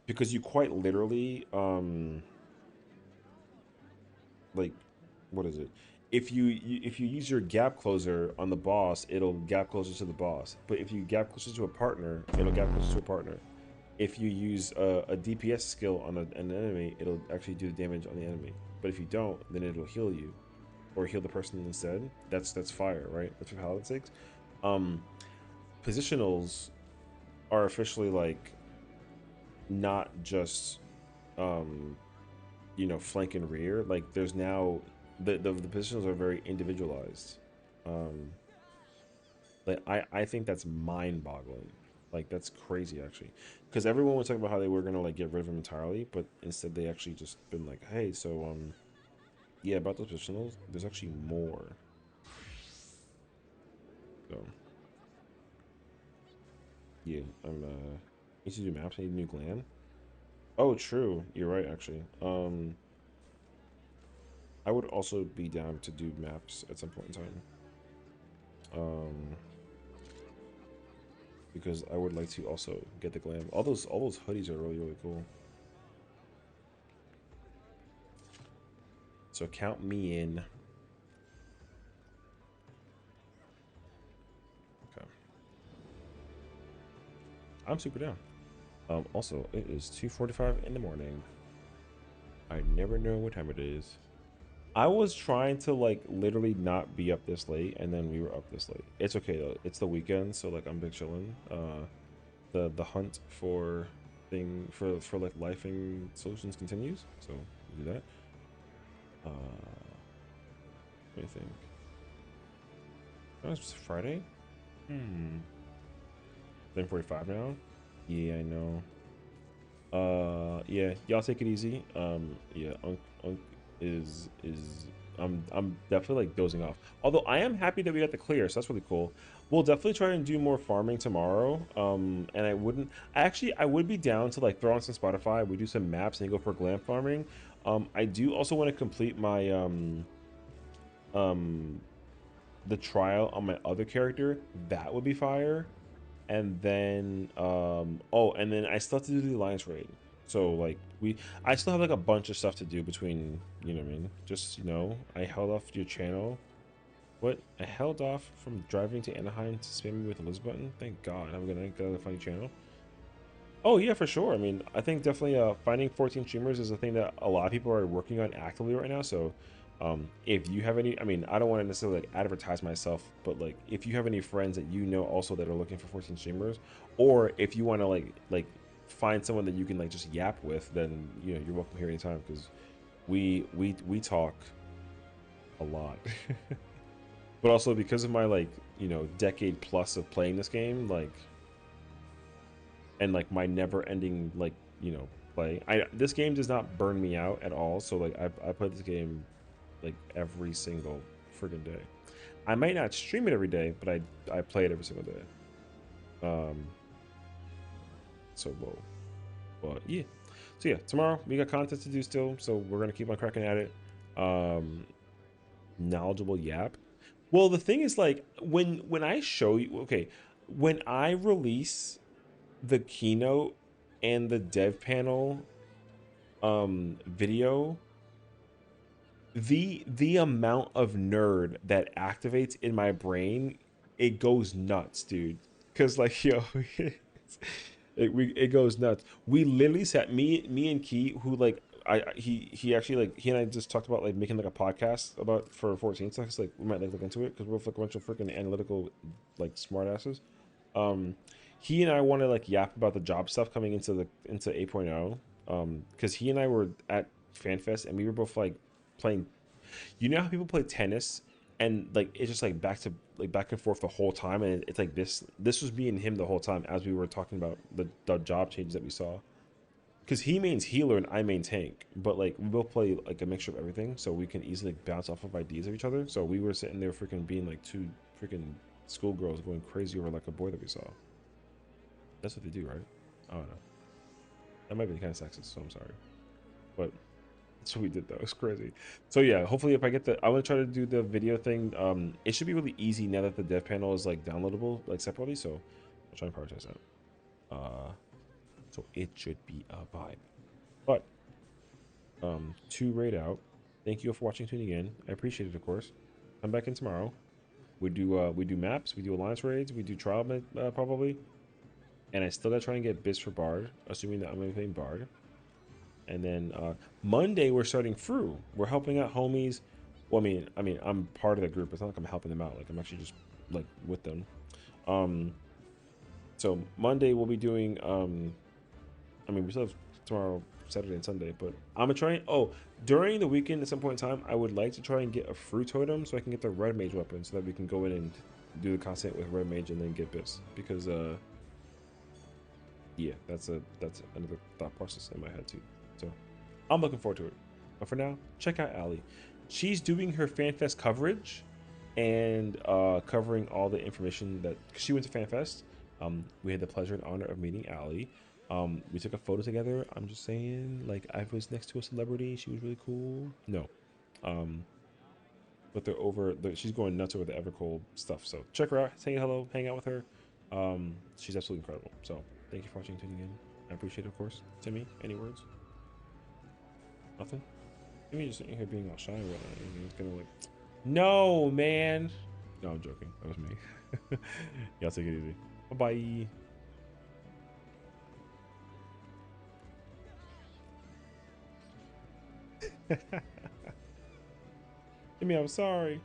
Because you quite literally like, what is it? If you use your gap closer on the boss, it'll gap closer to the boss. But if you gap closer to a partner, it'll gap closer to a partner. If you use a DPS skill on an enemy, it'll actually do the damage on the enemy. But if you don't, then it'll heal you, or heal the person instead. That's fire, right? That's what Paladin takes. Positionals are officially like not just you know, flank and rear. Like there's now the positionals are very individualized. Like I think that's mind-boggling. Like that's crazy actually, because everyone was talking about how they were gonna like get rid of them entirely, but instead they actually just been like, hey, so yeah, about those positionals, there's actually more. So yeah, I'm need to do maps. I need a new gland. Oh, true. You're right, actually. I would also be down to do maps at some point in time. Because I would like to also get the glam. All those hoodies are really cool. So count me in. Okay. I'm super down. Also, it is 2:45 in the morning. I never know what time it is. I was trying to like literally not be up this late, and then we were up this late. It's okay though. It's the weekend, so like I'm big chilling. The hunt for like lifing solutions continues, so we do that. What do you think? Oh, it's Friday. 10:45 now. Yeah, I know. Yeah, y'all take it easy. Yeah, Unk is I'm definitely like dozing off. Although I am happy that we got the clear, so that's really cool. We'll definitely try and do more farming tomorrow. And I would be down to like throw on some Spotify. We do some maps and go for glam farming. I do also want to complete my the trial on my other character. That would be fire. And then and then I still have to do the alliance raid. So like I still have like a bunch of stuff to do between, you know what I mean, just, you know, I held off your channel. What? I held off from driving to Anaheim to spam me with the Liz button. Thank God. I'm gonna get a funny channel. Oh yeah, for sure. I mean, I think definitely finding 14 streamers is a thing that a lot of people are working on actively right now. So if you have any, I mean, I don't want to necessarily like advertise myself, but like if you have any friends that you know also that are looking for 14 streamers, or if you want to like find someone that you can like just yap with, then you know you're welcome here anytime, because we talk a lot. But also because of my like, you know, decade plus of playing this game, like, and like my never ending like, you know, play, this game does not burn me out at all. So like I play this game like every single friggin' day. I might not stream it every day, but I play it every single day. So whoa. But yeah. So yeah, tomorrow we got content to do still, so we're gonna keep on cracking at it. Knowledgeable yap. Well, the thing is, like, when I show you, okay, when I release the keynote and the dev panel video, the amount of nerd that activates in my brain, it goes nuts, dude. Cause like, yo, it goes nuts. We literally sat, me and Key, who like he actually, like, he and I just talked about like making like a podcast about for 14 seconds. Like we might like look into it, because we're like a bunch of freaking analytical like smartasses. He and I want to like yap about the job stuff coming into 8.0. Because he and I were at FanFest and we were both like playing. You know how people play tennis and like it's just like back and forth the whole time, and it's like this was me and him the whole time as we were talking about the job changes that we saw. Because he mains healer and I main tank, but like we both play like a mixture of everything, so we can easily like bounce off of ideas of each other. So we were sitting there freaking being like two freaking schoolgirls going crazy over like a boy that we saw. That's what they do, right? I don't know. That might be kind of sexist, so I'm sorry, but that's what we did though. It's crazy. So yeah, hopefully if I get I'm gonna try to do the video thing. It should be really easy now that the dev panel is like downloadable like separately, so I'll try and prioritize that. So it should be a vibe. But to raid out, thank you all for watching, tuning in. I appreciate it, of course. Come back in tomorrow. We do maps, we do alliance raids, we do trial probably, and I still gotta try and get bits for Bard, assuming that I'm gonna be playing Bard. And then Monday we're starting Fru. We're helping out homies. Well, I mean, I'm part of the group. It's not like I'm helping them out. Like I'm actually just like with them. So Monday we'll be doing. I mean, we still have tomorrow, Saturday, and Sunday. But I'm gonna try. During the weekend at some point in time, I would like to try and get a Fru totem so I can get the red mage weapon, so that we can go in and do the content with red mage and then get bits. Because yeah, that's another thought process in my head too. So I'm looking forward to it. But for now, check out Allie. She's doing her FanFest coverage and covering all the information that, cause she went to FanFest. We had the pleasure and honor of meeting Allie. We took a photo together. I'm just saying, like, I was next to a celebrity. She was really cool. No. But but they're over. She's going nuts over the Evercold stuff. So check her out. Say hello. Hang out with her. She's absolutely incredible. So thank you for watching, tuning in. I appreciate it, of course. Timmy, any words? Nothing. Timmy just sitting here being all shy. And he's gonna like, no, man. No, I'm joking. That was me. Y'all take it easy. Bye bye. Timmy, I'm sorry.